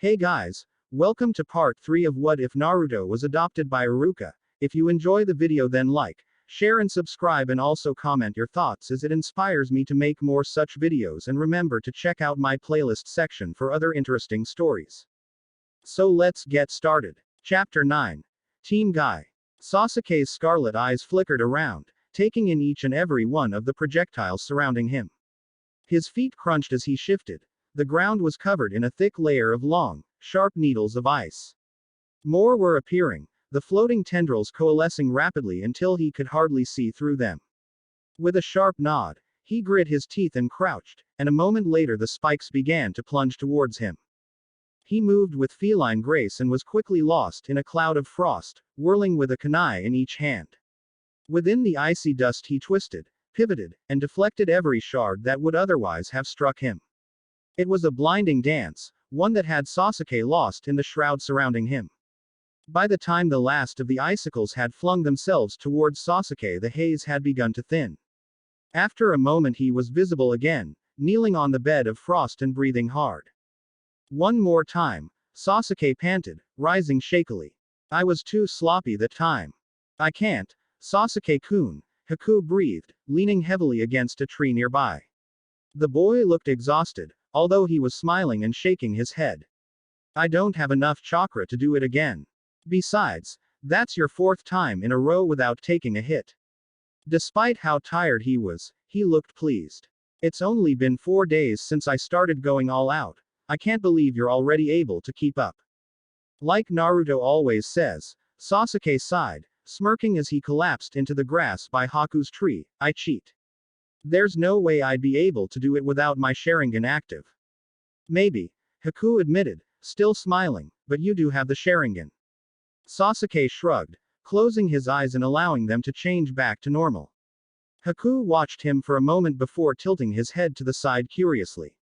Hey guys, welcome to part 3 of What If Naruto Was Adopted by Iruka. If you enjoy the video then like, share and subscribe and also comment your thoughts as it inspires me to make more such videos and remember to check out my playlist section for other interesting stories. So let's get started. Chapter 9. Team Guy. Sasuke's scarlet eyes flickered around, taking in each and every one of the projectiles surrounding him. His feet crunched as he shifted. The ground was covered in a thick layer of long, sharp needles of ice. More were appearing, the floating tendrils coalescing rapidly until he could hardly see through them. With a sharp nod, he grit his teeth and crouched, and a moment later the spikes began to plunge towards him. He moved with feline grace and was quickly lost in a cloud of frost, whirling with a kunai in each hand. Within the icy dust he twisted, pivoted, and deflected every shard that would otherwise have struck him. It was a blinding dance, one that had Sasuke lost in the shroud surrounding him. By the time the last of the icicles had flung themselves towards Sasuke, the haze had begun to thin. After a moment he was visible again, kneeling on the bed of frost and breathing hard. One more time, Sasuke panted, rising shakily. I was too sloppy that time. I can't, Sasuke-kun, Haku breathed, leaning heavily against a tree nearby. The boy looked exhausted, although he was smiling and shaking his head. I don't have enough chakra to do it again. Besides, that's your fourth time in a row without taking a hit. Despite how tired he was, he looked pleased. It's only been 4 days since I started going all out. I can't believe you're already able to keep up. Like Naruto always says, Sasuke sighed, smirking as he collapsed into the grass by Haku's tree. I cheat. There's no way I'd be able to do it without my Sharingan active. Maybe, Haku admitted, still smiling, but you do have the Sharingan. Sasuke shrugged, closing his eyes and allowing them to change back to normal. Haku watched him for a moment before tilting his head to the side curiously.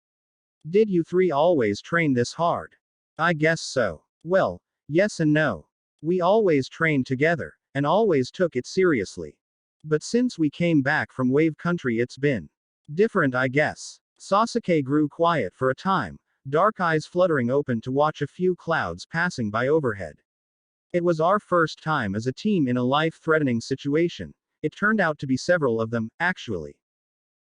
Did you three always train this hard? I guess so. Well, yes and no. We always trained together, and always took it seriously. But since we came back from Wave Country it's been different, I guess. Sasuke grew quiet for a time, dark eyes fluttering open to watch a few clouds passing by overhead. It was our first time as a team in a life-threatening situation. It turned out to be several of them, actually.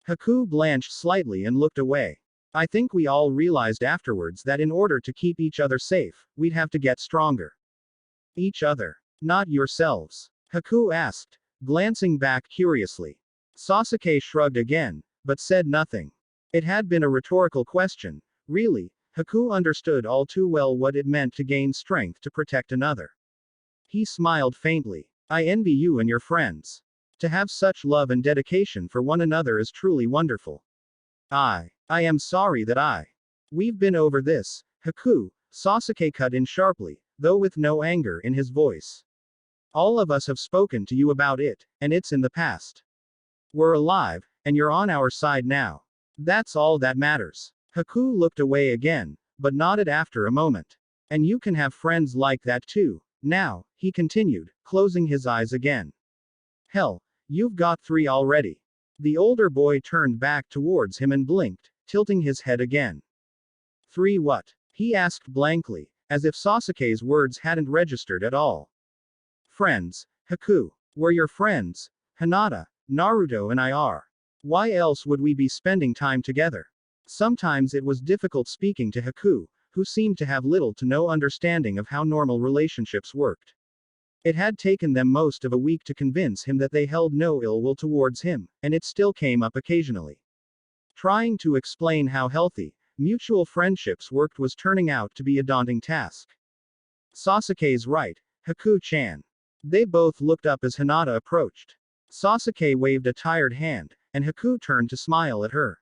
Haku blanched slightly and looked away. I think we all realized afterwards that in order to keep each other safe, we'd have to get stronger. Each other. Not yourselves? Haku asked, glancing back curiously. Sasuke shrugged again, but said nothing. It had been a rhetorical question, really. Haku understood all too well what it meant to gain strength to protect another. He smiled faintly. I envy you and your friends. To have such love and dedication for one another is truly wonderful. I am sorry that We've been over this, Haku, Sasuke cut in sharply, though with no anger in his voice. All of us have spoken to you about it, and it's in the past. We're alive, and you're on our side now. That's all that matters. Haku looked away again, but nodded after a moment. And you can have friends like that too, now, he continued, closing his eyes again. Hell, you've got 3 already. The older boy turned back towards him and blinked, tilting his head again. 3 what? He asked blankly, as if Sasuke's words hadn't registered at all. Friends, Haku. We're your friends. Hinata, Naruto and I are. Why else would we be spending time together? Sometimes it was difficult speaking to Haku, who seemed to have little to no understanding of how normal relationships worked. It had taken them most of a week to convince him that they held no ill will towards him, and it still came up occasionally. Trying to explain how healthy, mutual friendships worked was turning out to be a daunting task. Sasuke's right, Haku-chan. They both looked up as Hinata approached. Sasuke waved a tired hand, and Haku turned to smile at her.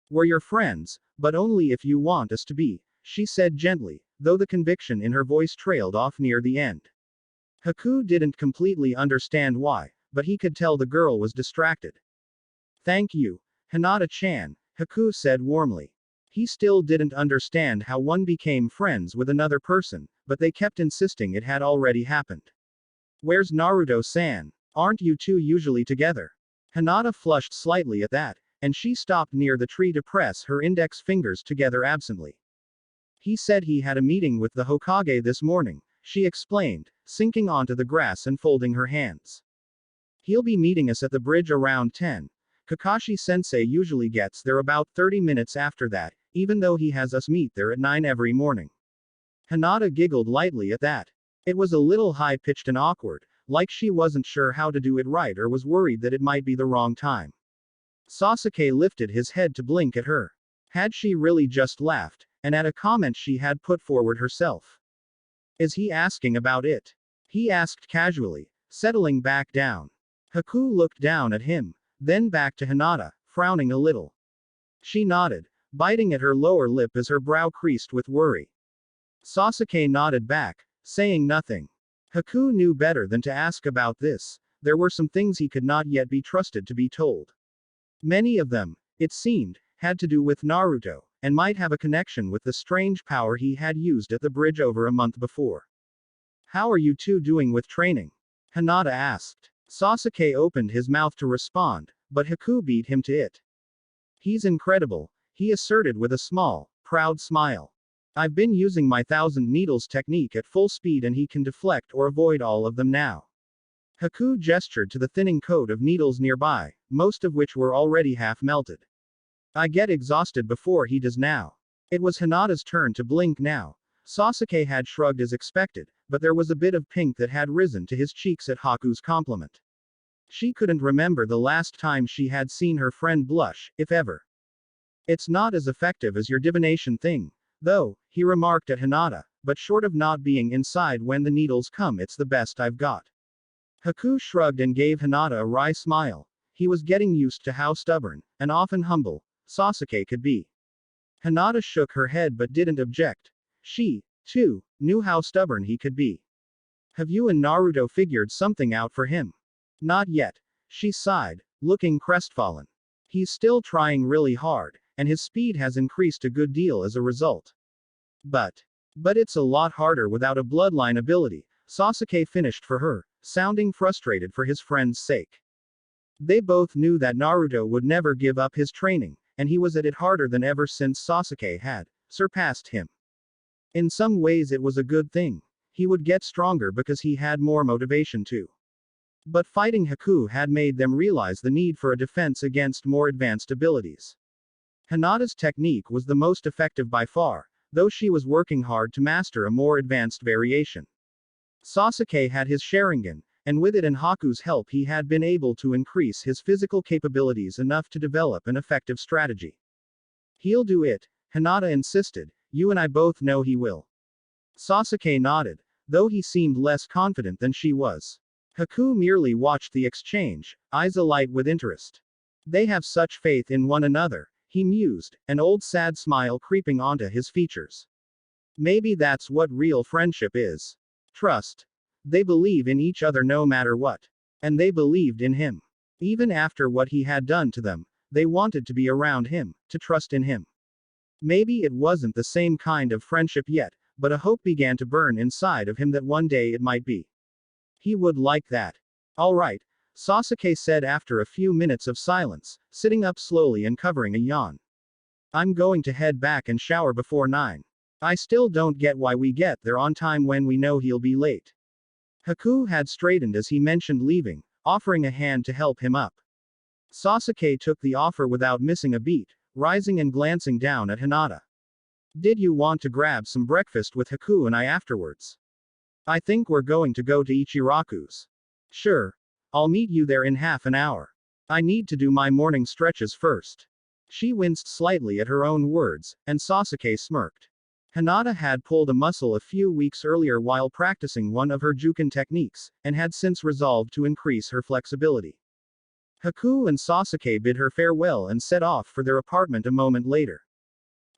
We're your friends, but only if you want us to be, she said gently, though the conviction in her voice trailed off near the end. Haku didn't completely understand why, but he could tell the girl was distracted. Thank you, Hinata-chan, Haku said warmly. He still didn't understand how one became friends with another person, but they kept insisting it had already happened. Where's Naruto-san? Aren't you two usually together? Hinata flushed slightly at that, and she stopped near the tree to press her index fingers together absently. He said he had a meeting with the Hokage this morning, she explained, sinking onto the grass and folding her hands. He'll be meeting us at the bridge around 10. Kakashi-sensei usually gets there about 30 minutes after that, even though he has us meet there at 9 every morning. Hinata giggled lightly at that. It was a little high-pitched and awkward, like she wasn't sure how to do it right or was worried that it might be the wrong time. Sasuke lifted his head to blink at her. Had she really just laughed, and at a comment she had put forward herself? Is he asking about it? He asked casually, settling back down. Haku looked down at him, then back to Hinata, frowning a little. She nodded, biting at her lower lip as her brow creased with worry. Sasuke nodded back, saying nothing. Haku knew better than to ask about this. There were some things he could not yet be trusted to be told. Many of them, it seemed, had to do with Naruto, and might have a connection with the strange power he had used at the bridge over a month before. How are you two doing with training? Hinata asked. Sasuke opened his mouth to respond, but Haku beat him to it. He's incredible, he asserted with a small, proud smile. I've been using my 1,000 needles technique at full speed and he can deflect or avoid all of them now. Haku gestured to the thinning coat of needles nearby, most of which were already half melted. I get exhausted before he does now. It was Hinata's turn to blink now. Sasuke had shrugged as expected, but there was a bit of pink that had risen to his cheeks at Haku's compliment. She couldn't remember the last time she had seen her friend blush, if ever. It's not as effective as your divination thing, though, he remarked at Hinata, but short of not being inside when the needles come, it's the best I've got. Haku shrugged and gave Hinata a wry smile. He was getting used to how stubborn, and often humble, Sasuke could be. Hinata shook her head but didn't object. She, too, knew how stubborn he could be. Have you and Naruto figured something out for him? Not yet. She sighed, looking crestfallen. He's still trying really hard, and his speed has increased a good deal as a result. But it's a lot harder without a bloodline ability, Sasuke finished for her, sounding frustrated for his friend's sake. They both knew that Naruto would never give up his training, and he was at it harder than ever since Sasuke had surpassed him. In some ways it was a good thing. He would get stronger because he had more motivation to. But fighting Haku had made them realize the need for a defense against more advanced abilities. Hinata's technique was the most effective by far, though she was working hard to master a more advanced variation. Sasuke had his Sharingan, and with it and Haku's help he had been able to increase his physical capabilities enough to develop an effective strategy. He'll do it, Hinata insisted, you and I both know he will. Sasuke nodded, though he seemed less confident than she was. Haku merely watched the exchange, eyes alight with interest. They have such faith in one another, he mused, an old sad smile creeping onto his features. Maybe that's what real friendship is. Trust. They believe in each other no matter what. And they believed in him. Even after what he had done to them, they wanted to be around him, to trust in him. Maybe it wasn't the same kind of friendship yet, but a hope began to burn inside of him that one day it might be. He would like that. All right, Sasuke said after a few minutes of silence, sitting up slowly and covering a yawn. I'm going to head back and shower before 9. I still don't get why we get there on time when we know he'll be late. Haku had straightened as he mentioned leaving, offering a hand to help him up. Sasuke took the offer without missing a beat, rising and glancing down at Hinata. Did you want to grab some breakfast with Haku and I afterwards? I think we're going to go to Ichiraku's. Sure. I'll meet you there in half an hour. I need to do my morning stretches first. She winced slightly at her own words, and Sasuke smirked. Hinata had pulled a muscle a few weeks earlier while practicing one of her Juken techniques, and had since resolved to increase her flexibility. Haku and Sasuke bid her farewell and set off for their apartment a moment later.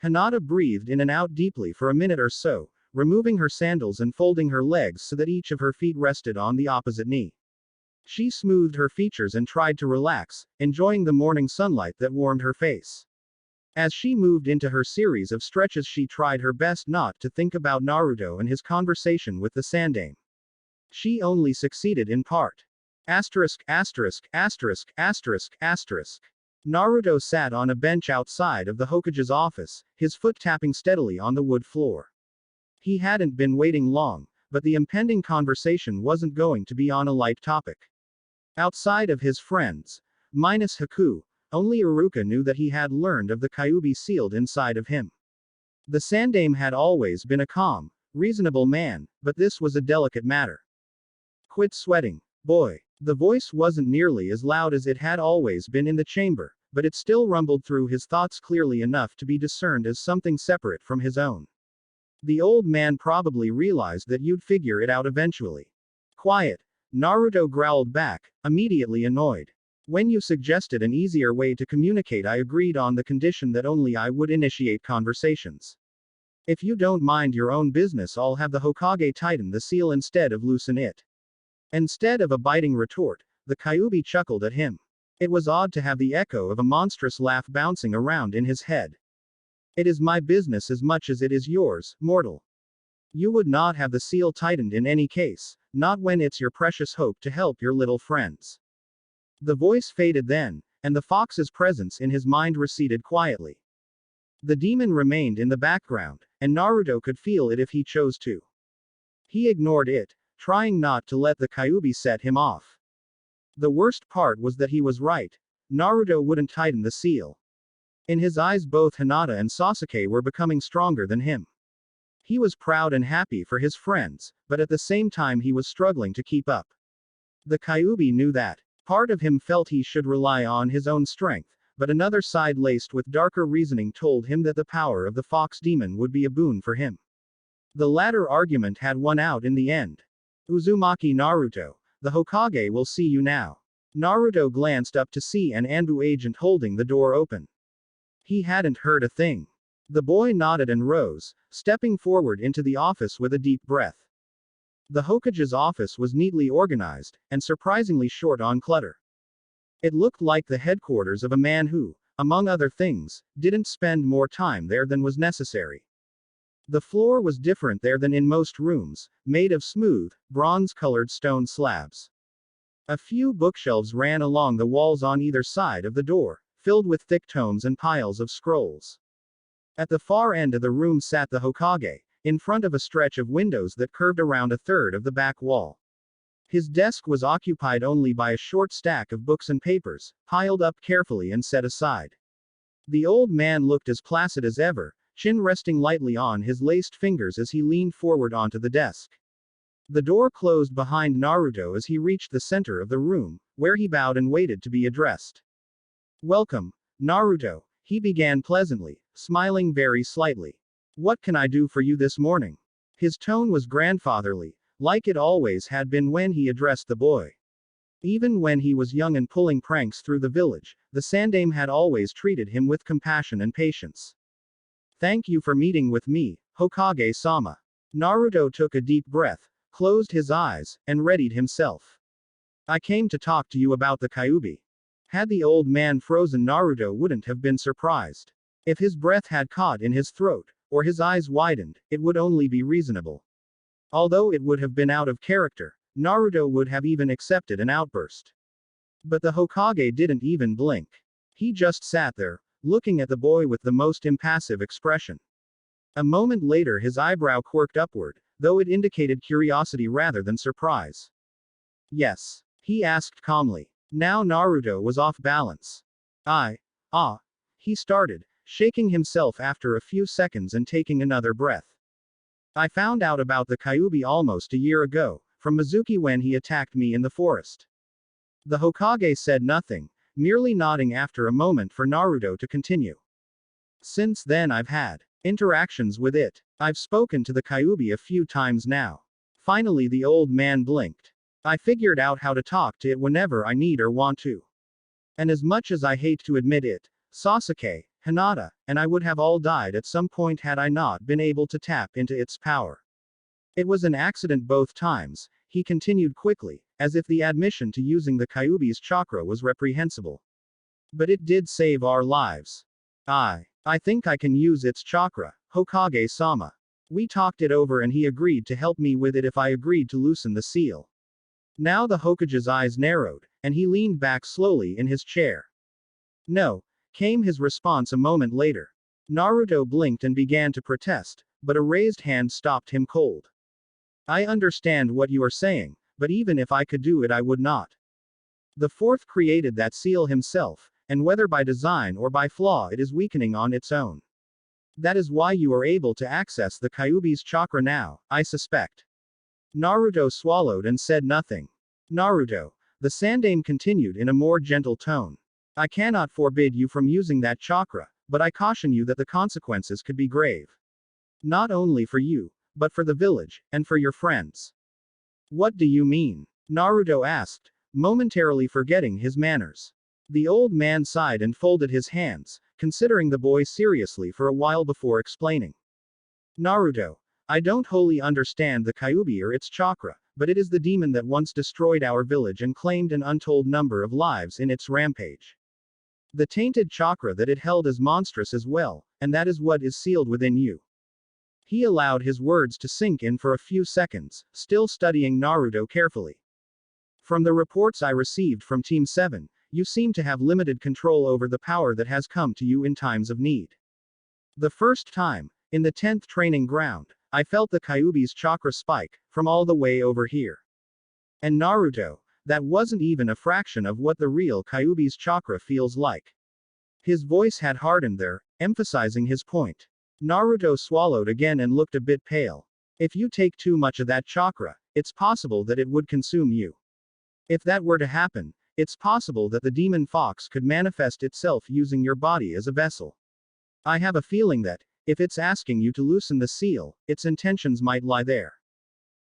Hinata breathed in and out deeply for a minute or so, removing her sandals and folding her legs so that each of her feet rested on the opposite knee. She smoothed her features and tried to relax, enjoying the morning sunlight that warmed her face. As she moved into her series of stretches, she tried her best not to think about Naruto and his conversation with the Sandaime. She only succeeded in part. Asterisk, asterisk, asterisk, asterisk, asterisk. Naruto sat on a bench outside of the Hokage's office, his foot tapping steadily on the wood floor. He hadn't been waiting long, but the impending conversation wasn't going to be on a light topic. Outside of his friends, minus Haku, only Iruka knew that he had learned of the Kyuubi sealed inside of him. The Sandaime had always been a calm, reasonable man, but this was a delicate matter. Quit sweating, boy. The voice wasn't nearly as loud as it had always been in the chamber, but it still rumbled through his thoughts clearly enough to be discerned as something separate from his own. The old man probably realized that you'd figure it out eventually. Quiet, Naruto growled back, immediately annoyed. When you suggested an easier way to communicate, I agreed on the condition that only I would initiate conversations. If you don't mind your own business, I'll have the Hokage tighten the seal instead of loosen it. Instead of a biting retort, the Kyuubi chuckled at him. It was odd to have the echo of a monstrous laugh bouncing around in his head. It is my business as much as it is yours, mortal. You would not have the seal tightened in any case, not when it's your precious hope to help your little friends. The voice faded then, and the fox's presence in his mind receded quietly. The demon remained in the background, and Naruto could feel it if he chose to. He ignored it, trying not to let the Kyuubi set him off. The worst part was that he was right. Naruto wouldn't tighten the seal. In his eyes, both Hinata and Sasuke were becoming stronger than him. He was proud and happy for his friends, but at the same time he was struggling to keep up. The Kyuubi knew that. Part of him felt he should rely on his own strength, but another side laced with darker reasoning told him that the power of the fox demon would be a boon for him. The latter argument had won out in the end. Uzumaki Naruto, the Hokage will see you now. Naruto glanced up to see an Anbu agent holding the door open. He hadn't heard a thing. The boy nodded and rose, stepping forward into the office with a deep breath. The Hokage's office was neatly organized, and surprisingly short on clutter. It looked like the headquarters of a man who, among other things, didn't spend more time there than was necessary. The floor was different there than in most rooms, made of smooth, bronze-colored stone slabs. A few bookshelves ran along the walls on either side of the door, filled with thick tomes and piles of scrolls. At the far end of the room sat the Hokage, in front of a stretch of windows that curved around a third of the back wall. His desk was occupied only by a short stack of books and papers, piled up carefully and set aside. The old man looked as placid as ever, chin resting lightly on his laced fingers as he leaned forward onto the desk. The door closed behind Naruto as he reached the center of the room, where he bowed and waited to be addressed. Welcome, Naruto, he began pleasantly, smiling very slightly. What can I do for you this morning? His tone was grandfatherly, like it always had been when he addressed the boy. Even when he was young and pulling pranks through the village, the Sandaime had always treated him with compassion and patience. Thank you for meeting with me, Hokage-sama. Naruto took a deep breath, closed his eyes, and readied himself. I came to talk to you about the Kyuubi. Had the old man frozen, Naruto wouldn't have been surprised. If his breath had caught in his throat, or his eyes widened, it would only be reasonable. Although it would have been out of character, Naruto would have even accepted an outburst. But the Hokage didn't even blink. He just sat there, looking at the boy with the most impassive expression. A moment later his eyebrow quirked upward, though it indicated curiosity rather than surprise. Yes? He asked calmly. Now Naruto was off balance. He started, shaking himself after a few seconds and taking another breath. I found out about the Kyuubi almost a year ago, from Mizuki when he attacked me in the forest. The Hokage said nothing, merely nodding after a moment for Naruto to continue. Since then I've had interactions with it. I've spoken to the Kyuubi a few times now. Finally the old man blinked. I figured out how to talk to it whenever I need or want to. And as much as I hate to admit it, Sasuke, Hinata, and I would have all died at some point had I not been able to tap into its power. It was an accident both times, he continued quickly, as if the admission to using the Kyuubi's chakra was reprehensible. But it did save our lives. I think I can use its chakra, Hokage-sama. We talked it over and he agreed to help me with it if I agreed to loosen the seal. Now the Hokage's eyes narrowed, and he leaned back slowly in his chair. No, came his response a moment later. Naruto blinked and began to protest, but a raised hand stopped him cold. I understand what you are saying, but even if I could do it, I would not. The fourth created that seal himself, and whether by design or by flaw, it is weakening on its own. That is why you are able to access the Kyuubi's chakra now, I suspect. Naruto swallowed and said nothing. Naruto, the Sandaime continued in a more gentle tone. I cannot forbid you from using that chakra, but I caution you that the consequences could be grave. Not only for you, but for the village, and for your friends. What do you mean? Naruto asked, momentarily forgetting his manners. The old man sighed and folded his hands, considering the boy seriously for a while before explaining. Naruto, I don't wholly understand the Kyuubi or its chakra, but it is the demon that once destroyed our village and claimed an untold number of lives in its rampage. The tainted chakra that it held is monstrous as well, and that is what is sealed within you. He allowed his words to sink in for a few seconds, still studying Naruto carefully. From the reports I received from Team 7, you seem to have limited control over the power that has come to you in times of need. The first time, in the 10th training ground, I felt the Kyuubi's chakra spike, from all the way over here. And Naruto, that wasn't even a fraction of what the real Kyuubi's chakra feels like. His voice had hardened there, emphasizing his point. Naruto swallowed again and looked a bit pale. If you take too much of that chakra, it's possible that it would consume you. If that were to happen, it's possible that the demon fox could manifest itself using your body as a vessel. I have a feeling that, if it's asking you to loosen the seal, its intentions might lie there.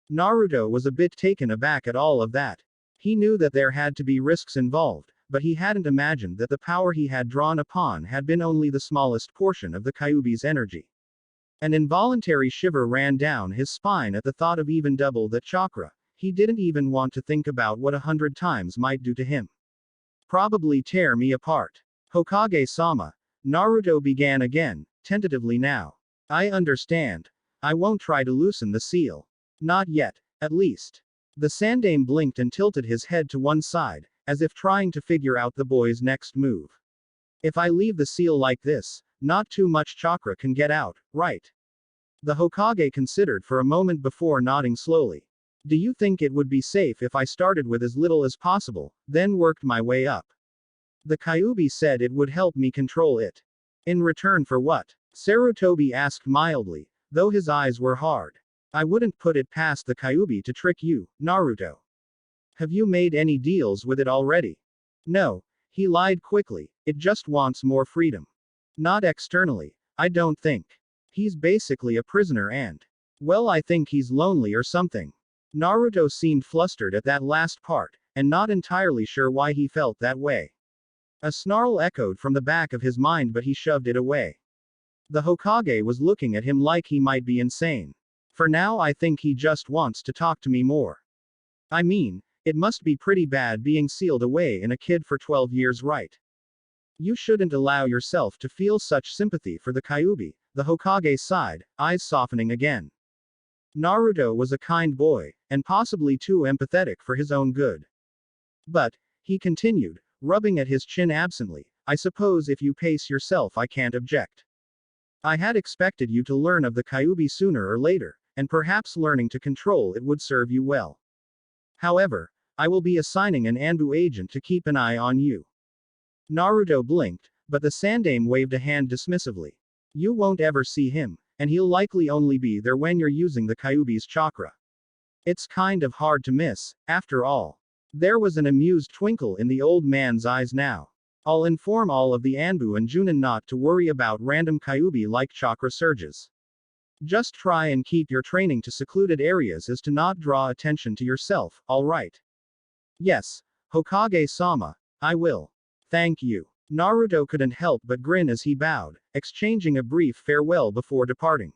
Naruto was a bit taken aback at all of that. He knew that there had to be risks involved, but he hadn't imagined that the power he had drawn upon had been only the smallest portion of the Kyuubi's energy. An involuntary shiver ran down his spine at the thought of even double that chakra. He didn't even want to think about what 100 times might do to him. Probably tear me apart. Hokage-sama, Naruto began again, tentatively now. I understand. I won't try to loosen the seal. Not yet, at least. The Sandaime blinked and tilted his head to one side, as if trying to figure out the boy's next move. If I leave the seal like this, not too much chakra can get out, right? The Hokage considered for a moment before nodding slowly. Do you think it would be safe if I started with as little as possible, then worked my way up? The Kyuubi said it would help me control it. In return for what? Sarutobi asked mildly, though his eyes were hard. I wouldn't put it past the Kyuubi to trick you, Naruto. Have you made any deals with it already? No, he lied quickly, it just wants more freedom. Not externally, I don't think. He's basically a prisoner and, well, I think he's lonely or something. Naruto seemed flustered at that last part, and not entirely sure why he felt that way. A snarl echoed from the back of his mind, but he shoved it away. The Hokage was looking at him like he might be insane. For now, I think he just wants to talk to me more. I mean, it must be pretty bad being sealed away in a kid for 12 years, right? You shouldn't allow yourself to feel such sympathy for the Kyuubi, the Hokage sighed, eyes softening again. Naruto was a kind boy, and possibly too empathetic for his own good. But, he continued, rubbing at his chin absently, I suppose if you pace yourself I can't object. I had expected you to learn of the Kyuubi sooner or later, and perhaps learning to control it would serve you well. However, I will be assigning an Anbu agent to keep an eye on you. Naruto blinked, but the Sandaime waved a hand dismissively. You won't ever see him, and he'll likely only be there when you're using the Kyuubi's chakra. It's kind of hard to miss, after all. There was an amused twinkle in the old man's eyes now. I'll inform all of the Anbu and Junin not to worry about random Kyuubi-like chakra surges. Just try and keep your training to secluded areas as to not draw attention to yourself, alright? Yes, Hokage-sama, I will. Thank you. Naruto couldn't help but grin as he bowed, exchanging a brief farewell before departing.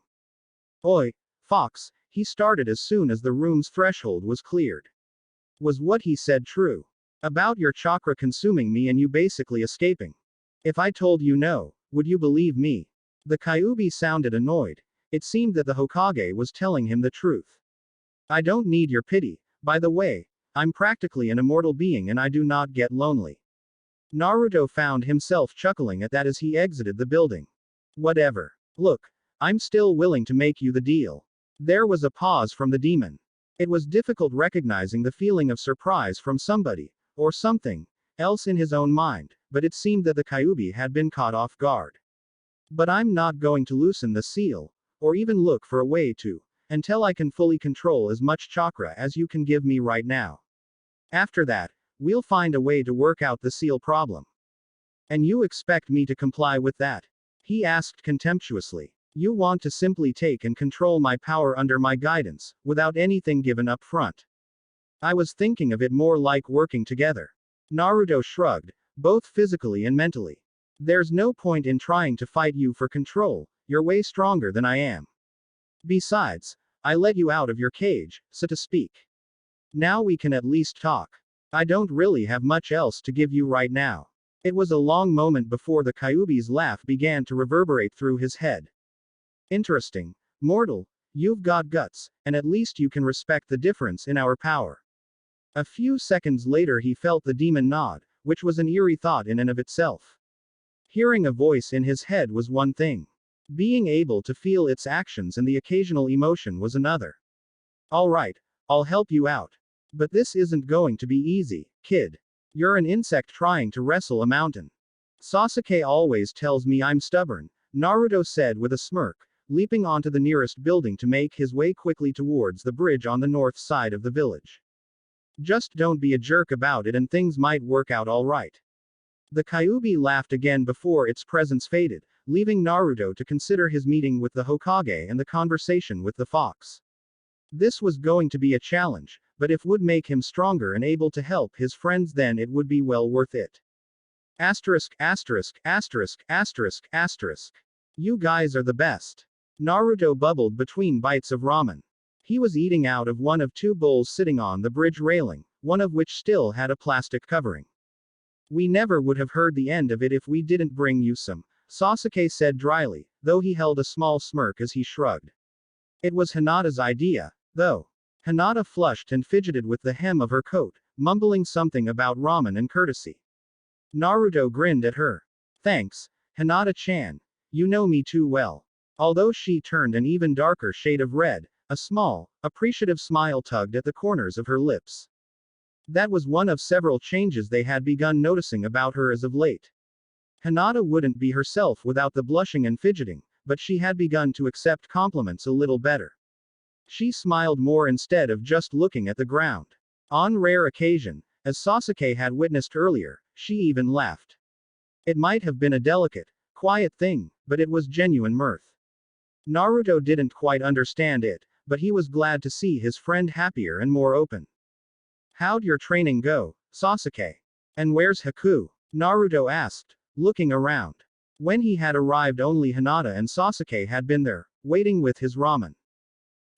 Oi, Fox, he started as soon as the room's threshold was cleared. Was what he said true? About your chakra consuming me and you basically escaping. If I told you no, would you believe me? The Kyuubi sounded annoyed. It seemed that the Hokage was telling him the truth. I don't need your pity, by the way. I'm practically an immortal being and I do not get lonely. Naruto found himself chuckling at that as he exited the building. Whatever. Look, I'm still willing to make you the deal. There was a pause from the demon. It was difficult recognizing the feeling of surprise from somebody, or something, else in his own mind, but it seemed that the Kyuubi had been caught off guard. But I'm not going to loosen the seal, or even look for a way to, until I can fully control as much chakra as you can give me right now. After that, we'll find a way to work out the seal problem. And you expect me to comply with that? He asked contemptuously. You want to simply take and control my power under my guidance, without anything given up front. I was thinking of it more like working together. Naruto shrugged, both physically and mentally. There's no point in trying to fight you for control, you're way stronger than I am. Besides, I let you out of your cage, so to speak. Now we can at least talk. I don't really have much else to give you right now. It was a long moment before the Kyuubi's laugh began to reverberate through his head. Interesting. Mortal, you've got guts, and at least you can respect the difference in our power. A few seconds later he felt the demon nod, which was an eerie thought in and of itself. Hearing a voice in his head was one thing. Being able to feel its actions and the occasional emotion was another. Alright, I'll help you out. But this isn't going to be easy, kid. You're an insect trying to wrestle a mountain. Sasuke always tells me I'm stubborn, Naruto said with a smirk, leaping onto the nearest building to make his way quickly towards the bridge on the north side of the village. Just don't be a jerk about it and things might work out alright. The Kyuubi laughed again before its presence faded, leaving Naruto to consider his meeting with the Hokage and the conversation with the fox. This was going to be a challenge, but if would make him stronger and able to help his friends then it would be well worth it. Asterisk, asterisk, asterisk, asterisk, asterisk. You guys are the best. Naruto bubbled between bites of ramen. He was eating out of one of two bowls sitting on the bridge railing, one of which still had a plastic covering. We never would have heard the end of it if we didn't bring you some, Sasuke said dryly, though he held a small smirk as he shrugged. It was Hinata's idea, though. Hinata flushed and fidgeted with the hem of her coat, mumbling something about ramen and courtesy. Naruto grinned at her. Thanks, Hinata-chan. You know me too well. Although she turned an even darker shade of red, a small, appreciative smile tugged at the corners of her lips. That was one of several changes they had begun noticing about her as of late. Hinata wouldn't be herself without the blushing and fidgeting, but she had begun to accept compliments a little better. She smiled more instead of just looking at the ground. On rare occasion, as Sasuke had witnessed earlier, she even laughed. It might have been a delicate, quiet thing, but it was genuine mirth. Naruto didn't quite understand it, but he was glad to see his friend happier and more open. How'd your training go, Sasuke? And where's Haku? Naruto asked, looking around. When he had arrived only Hinata and Sasuke had been there, waiting with his ramen.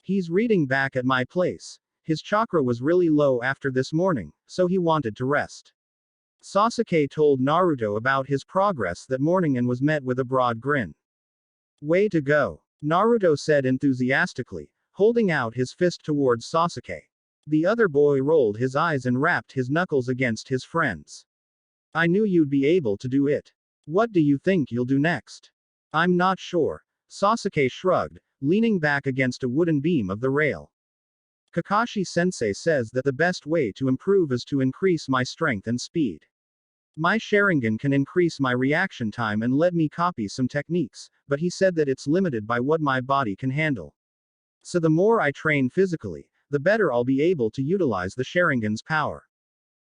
He's reading back at my place. His chakra was really low after this morning, so he wanted to rest. Sasuke told Naruto about his progress that morning and was met with a broad grin. Way to go, Naruto said enthusiastically, holding out his fist towards Sasuke. The other boy rolled his eyes and rapped his knuckles against his friend's. I knew you'd be able to do it. What do you think you'll do next? I'm not sure. Sasuke shrugged, leaning back against a wooden beam of the rail. Kakashi-sensei says that the best way to improve is to increase my strength and speed. My Sharingan can increase my reaction time and let me copy some techniques, but he said that it's limited by what my body can handle. So the more I train physically, the better I'll be able to utilize the Sharingan's power.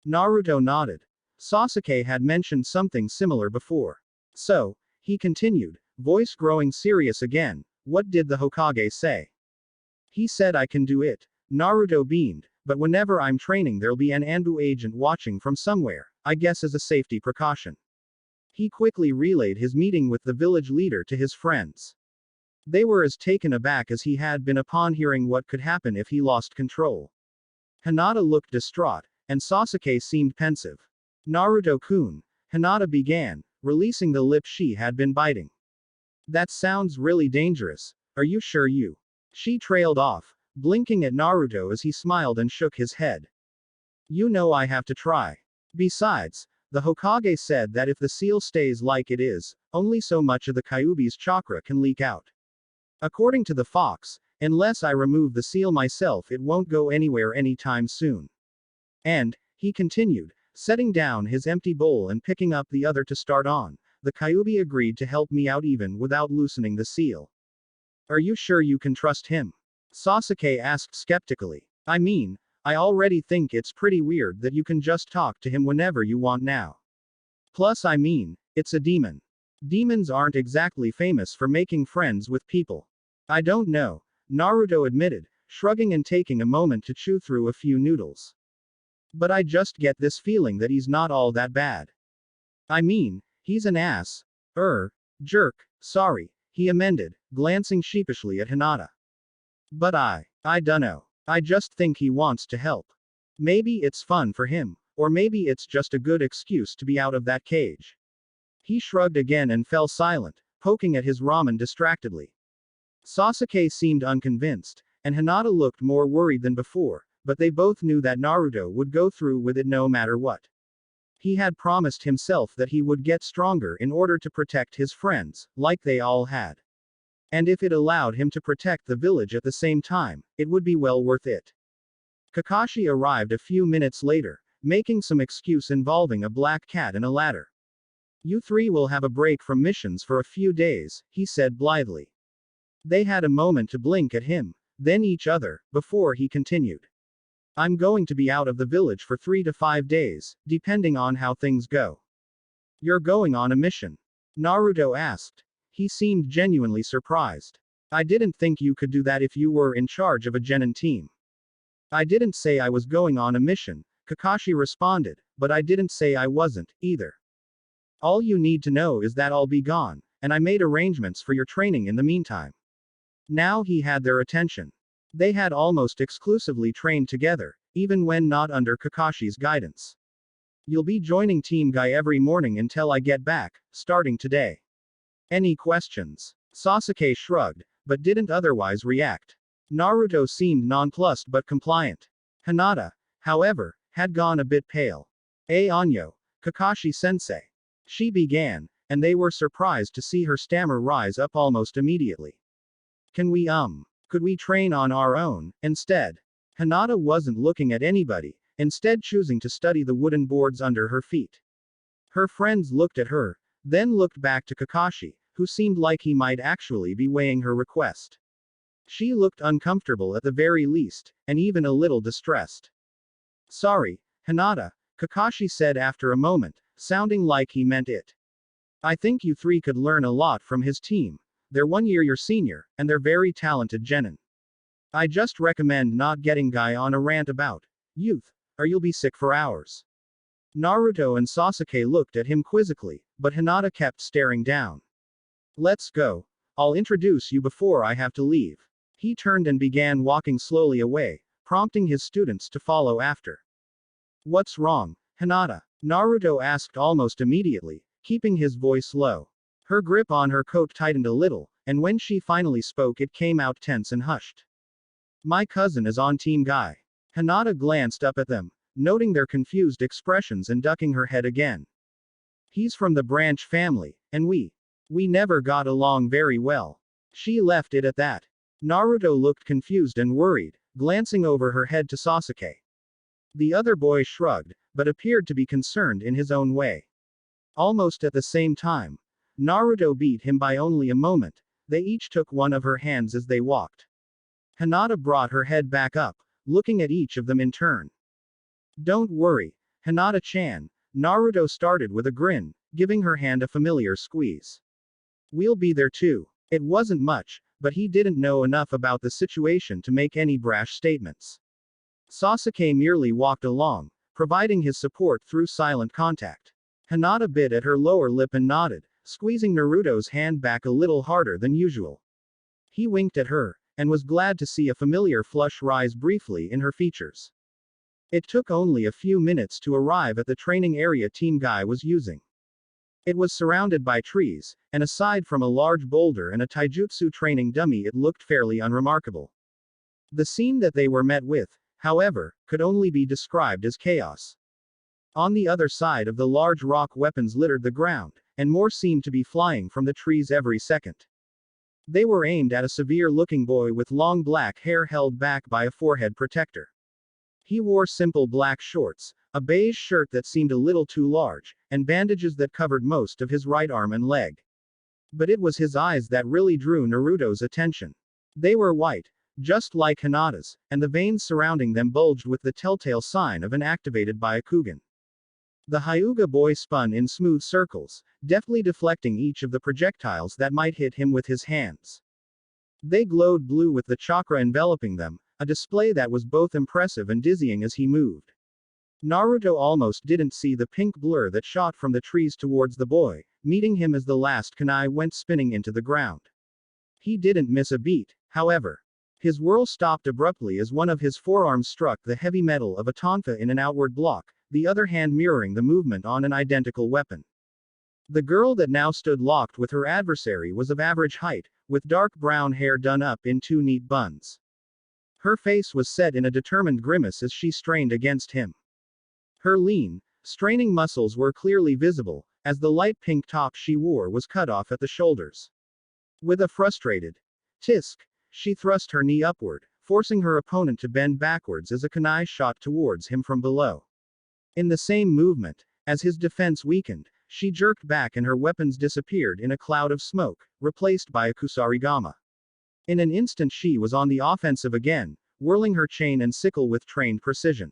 Naruto nodded. Sasuke had mentioned something similar before. So, he continued, voice growing serious again, what did the Hokage say? He said I can do it. Naruto beamed, but whenever I'm training there'll be an Anbu agent watching from somewhere, I guess as a safety precaution. He quickly relayed his meeting with the village leader to his friends. They were as taken aback as he had been upon hearing what could happen if he lost control. Hinata looked distraught, and Sasuke seemed pensive. Naruto-kun, Hinata began, releasing the lip she had been biting. That sounds really dangerous. Are you sure you? She trailed off, blinking at Naruto as he smiled and shook his head. You know I have to try. Besides, The Hokage said that if the seal stays like it is, only so much of the Kyuubi's chakra can leak out. According to the fox, unless I remove the seal myself, it won't go anywhere anytime soon. And, he continued, setting down his empty bowl and picking up the other to start on, the Kyuubi agreed to help me out even without loosening the seal. Are you sure you can trust him? Sasuke asked skeptically. I mean, I already think it's pretty weird that you can just talk to him whenever you want now. Plus, I mean, it's a demon. Demons aren't exactly famous for making friends with people. I don't know, Naruto admitted, shrugging and taking a moment to chew through a few noodles. But I just get this feeling that he's not all that bad. I mean, he's an ass. Jerk, sorry, he amended, glancing sheepishly at Hinata. But I dunno. I just think he wants to help. Maybe it's fun for him, or maybe it's just a good excuse to be out of that cage. He shrugged again and fell silent, poking at his ramen distractedly. Sasuke seemed unconvinced, and Hinata looked more worried than before, but they both knew that Naruto would go through with it no matter what. He had promised himself that he would get stronger in order to protect his friends, like they all had. And if it allowed him to protect the village at the same time, it would be well worth it. Kakashi arrived a few minutes later, making some excuse involving a black cat and a ladder. You three will have a break from missions for a few days, he said blithely. They had a moment to blink at him, then each other, before he continued. I'm going to be out of the village for 3 to 5 days, depending on how things go. You're going on a mission? Naruto asked. He seemed genuinely surprised. I didn't think you could do that if you were in charge of a genin team. I didn't say I was going on a mission, Kakashi responded, but I didn't say I wasn't, either. All you need to know is that I'll be gone, and I made arrangements for your training in the meantime. Now he had their attention. They had almost exclusively trained together, even when not under Kakashi's guidance. You'll be joining Team Guy every morning until I get back, starting today. Any questions? Sasuke shrugged, but didn't otherwise react. Naruto seemed nonplussed but compliant. Hinata, however, had gone a bit pale. Anyo, Kakashi-sensei. She began, and they were surprised to see her stammer rise up almost immediately. Could we train on our own, instead? Hinata wasn't looking at anybody, instead choosing to study the wooden boards under her feet. Her friends looked at her, then looked back to Kakashi, who seemed like he might actually be weighing her request. She looked uncomfortable at the very least, and even a little distressed. Sorry, Hinata, Kakashi said after a moment, sounding like he meant it. I think you three could learn a lot from his team. They're 1 year your senior, and they're very talented genin. I just recommend not getting Guy on a rant about youth, or you'll be sick for hours. Naruto and Sasuke looked at him quizzically, but Hinata kept staring down. Let's go. I'll introduce you before I have to leave. He turned and began walking slowly away, prompting his students to follow after. What's wrong, Hinata? Naruto asked almost immediately, keeping his voice low. Her grip on her coat tightened a little, and when she finally spoke it came out tense and hushed. My cousin is on Team Guy. Hinata glanced up at them, noting their confused expressions and ducking her head again. He's from the Branch family, and we never got along very well. She left it at that. Naruto looked confused and worried, glancing over her head to Sasuke. The other boy shrugged, but appeared to be concerned in his own way. Almost at the same time, Naruto beat him by only a moment. They each took one of her hands as they walked. Hinata brought her head back up, looking at each of them in turn. Don't worry, Hinata-chan, Naruto started with a grin, giving her hand a familiar squeeze. We'll be there too. It wasn't much, but he didn't know enough about the situation to make any brash statements. Sasuke merely walked along, providing his support through silent contact. Hinata bit at her lower lip and nodded, squeezing Naruto's hand back a little harder than usual. He winked at her, and was glad to see a familiar flush rise briefly in her features. It took only a few minutes to arrive at the training area Team Guy was using. It was surrounded by trees, and aside from a large boulder and a taijutsu training dummy it looked fairly unremarkable. The scene that they were met with, however, could only be described as chaos. On the other side of the large rock, weapons littered the ground, and more seemed to be flying from the trees every second. They were aimed at a severe-looking boy with long black hair held back by a forehead protector. He wore simple black shorts, a beige shirt that seemed a little too large, and bandages that covered most of his right arm and leg. But it was his eyes that really drew Naruto's attention. They were white, just like Hinata's, and the veins surrounding them bulged with the telltale sign of an activated Byakugan. The Hyuga boy spun in smooth circles, deftly deflecting each of the projectiles that might hit him with his hands. They glowed blue with the chakra enveloping them, a display that was both impressive and dizzying as he moved. Naruto almost didn't see the pink blur that shot from the trees towards the boy, meeting him as the last kunai went spinning into the ground. He didn't miss a beat, however. His whirl stopped abruptly as one of his forearms struck the heavy metal of a tonfa in an outward block, the other hand mirroring the movement on an identical weapon. The girl that now stood locked with her adversary was of average height, with dark brown hair done up in two neat buns. Her face was set in a determined grimace as she strained against him. Her lean, straining muscles were clearly visible, as the light pink top she wore was cut off at the shoulders. With a frustrated tisk, she thrust her knee upward, forcing her opponent to bend backwards as a kunai shot towards him from below. In the same movement, as his defense weakened, she jerked back and her weapons disappeared in a cloud of smoke, replaced by a kusarigama. In an instant she was on the offensive again, whirling her chain and sickle with trained precision.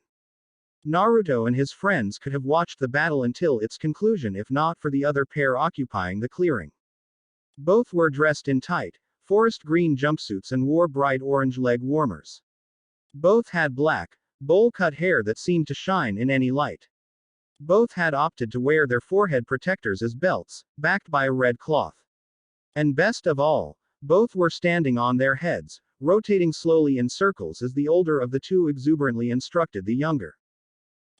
Naruto and his friends could have watched the battle until its conclusion if not for the other pair occupying the clearing. Both were dressed in tight, forest green jumpsuits and wore bright orange leg warmers. Both had black, bowl-cut hair that seemed to shine in any light. Both had opted to wear their forehead protectors as belts, backed by a red cloth. And best of all, both were standing on their heads, rotating slowly in circles as the older of the two exuberantly instructed the younger.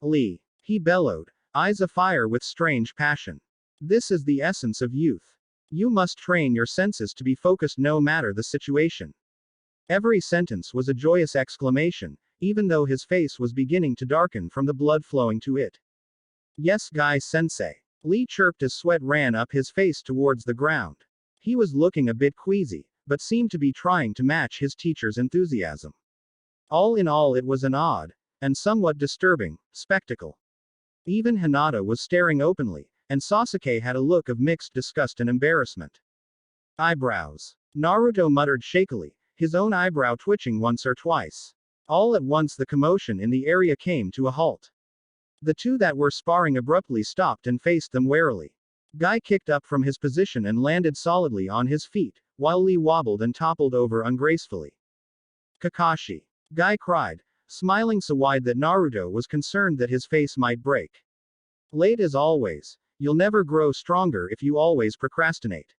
Lee, he bellowed, eyes afire with strange passion. This is the essence of youth. You must train your senses to be focused no matter the situation. Every sentence was a joyous exclamation, even though his face was beginning to darken from the blood flowing to it. Yes, Guy-sensei. Lee chirped as sweat ran up his face towards the ground. He was looking a bit queasy, but seemed to be trying to match his teacher's enthusiasm. All in all, it was an odd, and somewhat disturbing, spectacle. Even Hinata was staring openly, and Sasuke had a look of mixed disgust and embarrassment. Eyebrows. Naruto muttered shakily, his own eyebrow twitching once or twice. All at once the commotion in the area came to a halt. The two that were sparring abruptly stopped and faced them warily. Guy kicked up from his position and landed solidly on his feet, while Lee wobbled and toppled over ungracefully. Kakashi. Guy cried, smiling so wide that Naruto was concerned that his face might break. Late as always. You'll never grow stronger if you always procrastinate.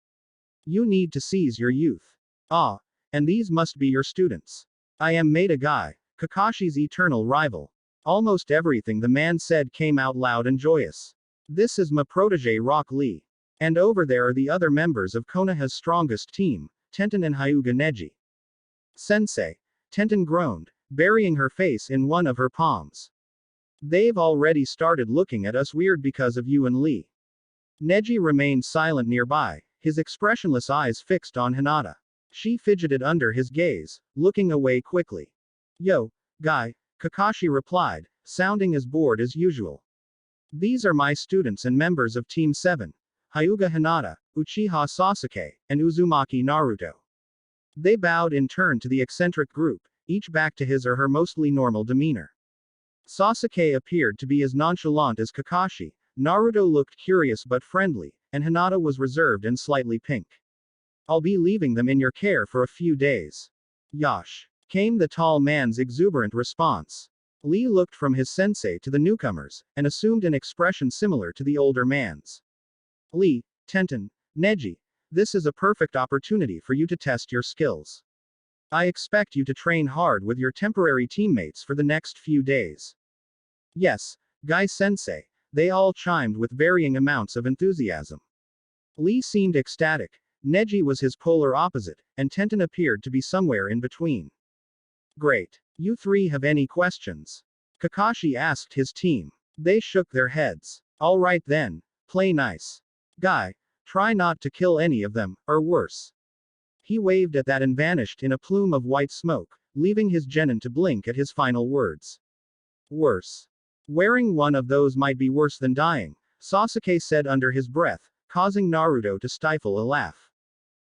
You need to seize your youth. Ah, and these must be your students. I am Maida Guy, Kakashi's eternal rival. Almost everything the man said came out loud and joyous. This is my protege Rock Lee. And over there are the other members of Konoha's strongest team, Tenten and Hyuga Neji. Sensei. Tenten groaned, burying her face in one of her palms. They've already started looking at us weird because of you and Lee. Neji remained silent nearby, his expressionless eyes fixed on Hinata. She fidgeted under his gaze, looking away quickly. Yo, Guy, Kakashi replied, sounding as bored as usual. These are my students and members of Team 7, Hyuga Hinata, Uchiha Sasuke, and Uzumaki Naruto. They bowed in turn to the eccentric group, each back to his or her mostly normal demeanor. Sasuke appeared to be as nonchalant as Kakashi, Naruto looked curious but friendly, and Hinata was reserved and slightly pink. I'll be leaving them in your care for a few days. Yash. Came the tall man's exuberant response. Lee looked from his sensei to the newcomers, and assumed an expression similar to the older man's. Lee, Tenten, Neji, this is a perfect opportunity for you to test your skills. I expect you to train hard with your temporary teammates for the next few days. Yes, Guy-sensei, they all chimed with varying amounts of enthusiasm. Lee seemed ecstatic, Neji was his polar opposite, and Tenten appeared to be somewhere in between. Great. You three have any questions? Kakashi asked his team. They shook their heads. All right then. Play nice. Guy, try not to kill any of them, or worse. He waved at that and vanished in a plume of white smoke, leaving his genin to blink at his final words. Worse. Wearing one of those might be worse than dying, Sasuke said under his breath, causing Naruto to stifle a laugh.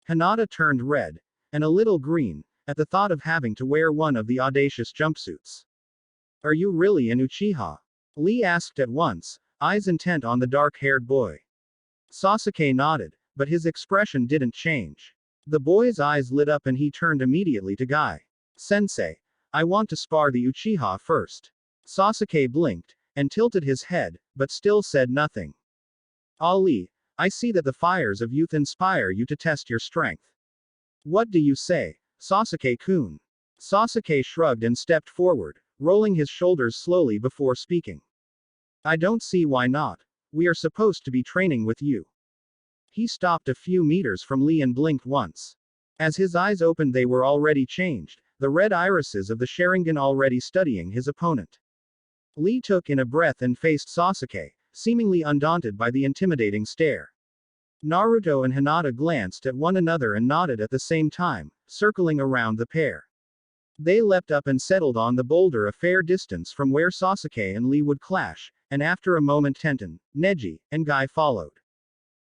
Hinata turned red, and a little green, at the thought of having to wear one of the audacious jumpsuits. Are you really an Uchiha? Lee asked at once, eyes intent on the dark-haired boy. Sasuke nodded, but his expression didn't change. The boy's eyes lit up and he turned immediately to Guy. Sensei, I want to spar the Uchiha first. Sasuke blinked, and tilted his head, but still said nothing. Ali, I see that the fires of youth inspire you to test your strength. What do you say, Sasuke-kun? Sasuke shrugged and stepped forward, rolling his shoulders slowly before speaking. I don't see why not. We are supposed to be training with you. He stopped a few meters from Lee and blinked once. As his eyes opened, they were already changed, the red irises of the Sharingan already studying his opponent. Lee took in a breath and faced Sasuke, seemingly undaunted by the intimidating stare. Naruto and Hinata glanced at one another and nodded at the same time, circling around the pair. They leapt up and settled on the boulder a fair distance from where Sasuke and Lee would clash, and after a moment Tenten, Neji, and Guy followed.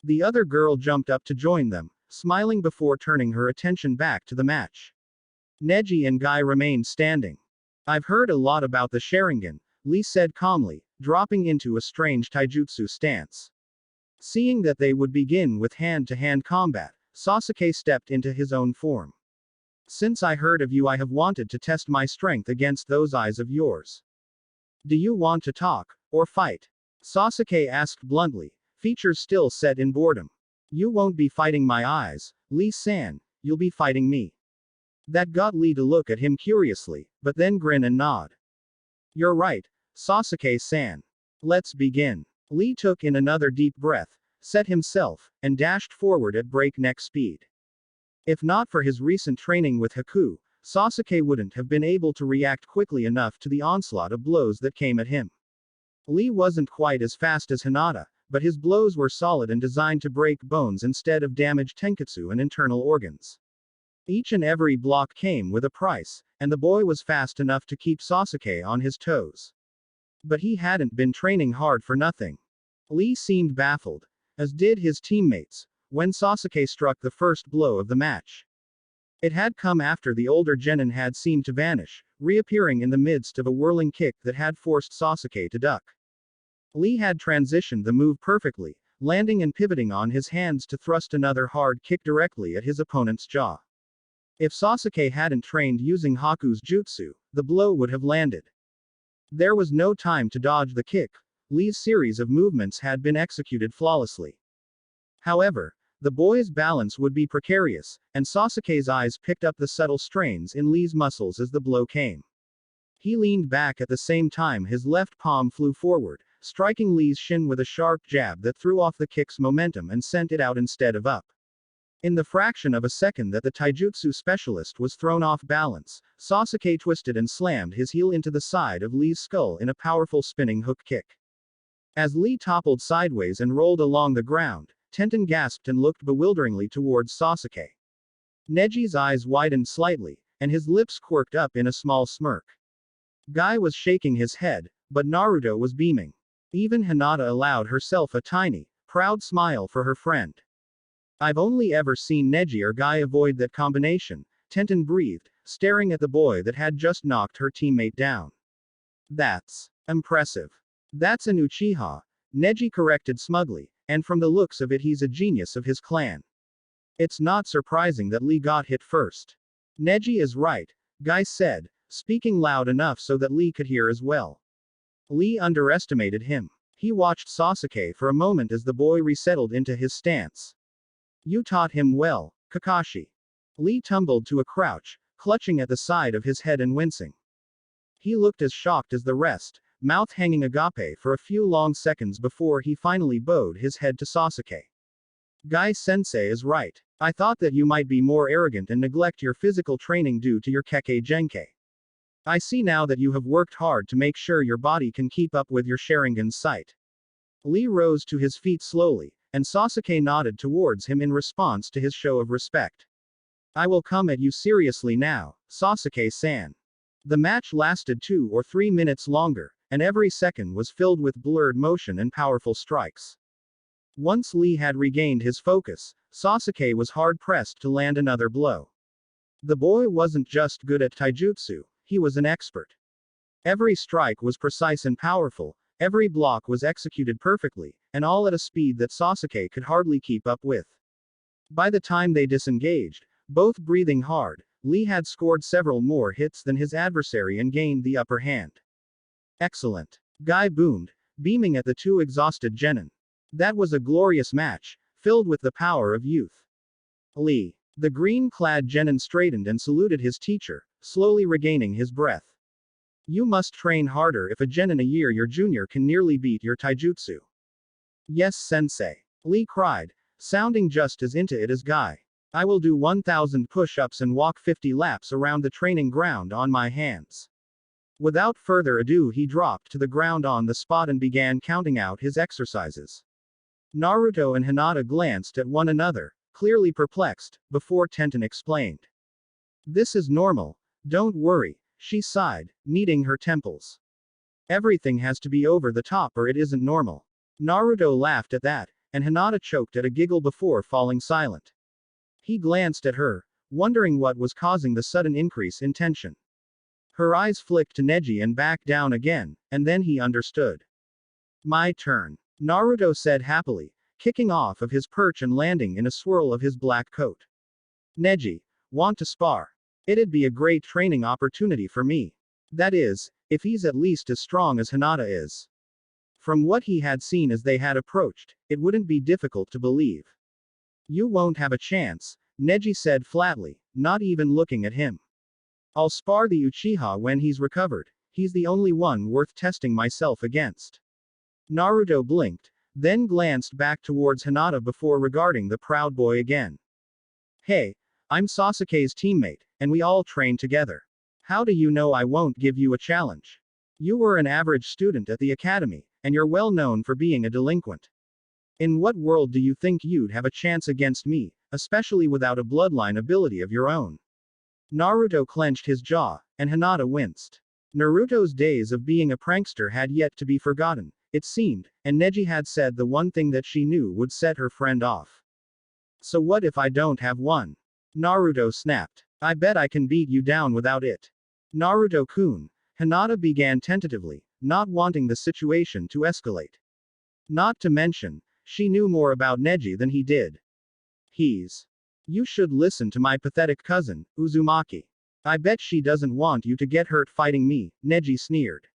The other girl jumped up to join them, smiling before turning her attention back to the match. Neji and Guy remained standing. I've heard a lot about the Sharingan, Lee said calmly, dropping into a strange taijutsu stance. Seeing that they would begin with hand-to-hand combat, Sasuke stepped into his own form. Since I heard of you, I have wanted to test my strength against those eyes of yours. Do you want to talk, or fight? Sasuke asked bluntly, features still set in boredom. You won't be fighting my eyes, Lee-san, you'll be fighting me. That got Lee to look at him curiously, but then grin and nod. You're right, Sasuke-san. Let's begin. Lee took in another deep breath, set himself, and dashed forward at breakneck speed. If not for his recent training with Haku, Sasuke wouldn't have been able to react quickly enough to the onslaught of blows that came at him. Lee wasn't quite as fast as Hinata, but his blows were solid and designed to break bones instead of damage tenketsu and internal organs. Each and every block came with a price, and the boy was fast enough to keep Sasuke on his toes. But he hadn't been training hard for nothing. Lee seemed baffled, as did his teammates, when Sasuke struck the first blow of the match. It had come after the older genin had seemed to vanish, reappearing in the midst of a whirling kick that had forced Sasuke to duck. Lee had transitioned the move perfectly, landing and pivoting on his hands to thrust another hard kick directly at his opponent's jaw. If Sasuke hadn't trained using Haku's jutsu, the blow would have landed. There was no time to dodge the kick. Lee's series of movements had been executed flawlessly. However, the boy's balance would be precarious, and Sasuke's eyes picked up the subtle strains in Lee's muscles as the blow came. He leaned back at the same time his left palm flew forward, striking Lee's shin with a sharp jab that threw off the kick's momentum and sent it out instead of up. In the fraction of a second that the taijutsu specialist was thrown off balance, Sasuke twisted and slammed his heel into the side of Lee's skull in a powerful spinning hook kick. As Lee toppled sideways and rolled along the ground, Tenten gasped and looked bewilderingly towards Sasuke. Neji's eyes widened slightly, and his lips quirked up in a small smirk. Guy was shaking his head, but Naruto was beaming. Even Hinata allowed herself a tiny, proud smile for her friend. I've only ever seen Neji or Guy avoid that combination, Tenten breathed, staring at the boy that had just knocked her teammate down. That's impressive. That's an Uchiha, Neji corrected smugly, and from the looks of it he's a genius of his clan. It's not surprising that Lee got hit first. Neji is right, Guy said, speaking loud enough so that Lee could hear as well. Lee underestimated him. He watched Sasuke for a moment as the boy resettled into his stance. You taught him well, Kakashi. Lee tumbled to a crouch, clutching at the side of his head and wincing. He looked as shocked as the rest, mouth hanging agape for a few long seconds before he finally bowed his head to Sasuke. Guy-sensei is right. I thought that you might be more arrogant and neglect your physical training due to your Kekkei Genkai. I see now that you have worked hard to make sure your body can keep up with your Sharingan's sight. Lee rose to his feet slowly, and Sasuke nodded towards him in response to his show of respect. I will come at you seriously now, Sasuke-san. The match lasted 2 or 3 minutes longer, and every second was filled with blurred motion and powerful strikes. Once Lee had regained his focus, Sasuke was hard-pressed to land another blow. The boy wasn't just good at taijutsu, he was an expert. Every strike was precise and powerful, every block was executed perfectly, and all at a speed that Sasuke could hardly keep up with. By the time they disengaged, both breathing hard, Lee had scored several more hits than his adversary and gained the upper hand. Excellent. Guy boomed, beaming at the two exhausted genin. That was a glorious match, filled with the power of youth. Lee. The green-clad genin straightened and saluted his teacher, slowly regaining his breath. You must train harder if a genin a year your junior can nearly beat your taijutsu. Yes, sensei. Lee cried, sounding just as into it as Guy. I will do 1,000 push-ups and walk 50 laps around the training ground on my hands. Without further ado he dropped to the ground on the spot and began counting out his exercises. Naruto and Hinata glanced at one another, clearly perplexed, before Tenten explained. This is normal, don't worry, she sighed, kneading her temples. Everything has to be over the top or it isn't normal. Naruto laughed at that, and Hinata choked at a giggle before falling silent. He glanced at her, wondering what was causing the sudden increase in tension. Her eyes flicked to Neji and back down again, and then he understood. My turn. Naruto said happily, kicking off of his perch and landing in a swirl of his black coat. Neji, want to spar? It'd be a great training opportunity for me. That is, if he's at least as strong as Hinata is. From what he had seen as they had approached, it wouldn't be difficult to believe. You won't have a chance, Neji said flatly, not even looking at him. I'll spar the Uchiha when he's recovered, he's the only one worth testing myself against. Naruto blinked, then glanced back towards Hinata before regarding the proud boy again. Hey, I'm Sasuke's teammate, and we all train together. How do you know I won't give you a challenge? You were an average student at the academy, and you're well known for being a delinquent. In what world do you think you'd have a chance against me, especially without a bloodline ability of your own? Naruto clenched his jaw, and Hinata winced. Naruto's days of being a prankster had yet to be forgotten, it seemed, and Neji had said the one thing that she knew would set her friend off. So what if I don't have one? Naruto snapped. I bet I can beat you down without it. Naruto-kun, Hinata began tentatively, not wanting the situation to escalate. Not to mention, she knew more about Neji than he did. You should listen to my pathetic cousin, Uzumaki. I bet she doesn't want you to get hurt fighting me, Neji sneered.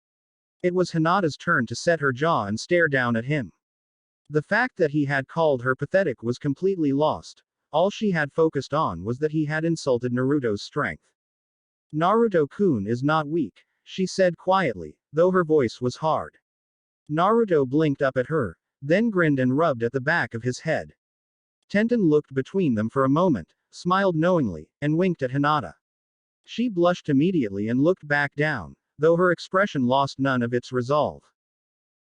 It was Hinata's turn to set her jaw and stare down at him. The fact that he had called her pathetic was completely lost. All she had focused on was that he had insulted Naruto's strength. Naruto-kun is not weak, she said quietly, though her voice was hard. Naruto blinked up at her, then grinned and rubbed at the back of his head. Tenten looked between them for a moment, smiled knowingly, and winked at Hinata. She blushed immediately and looked back down, though her expression lost none of its resolve.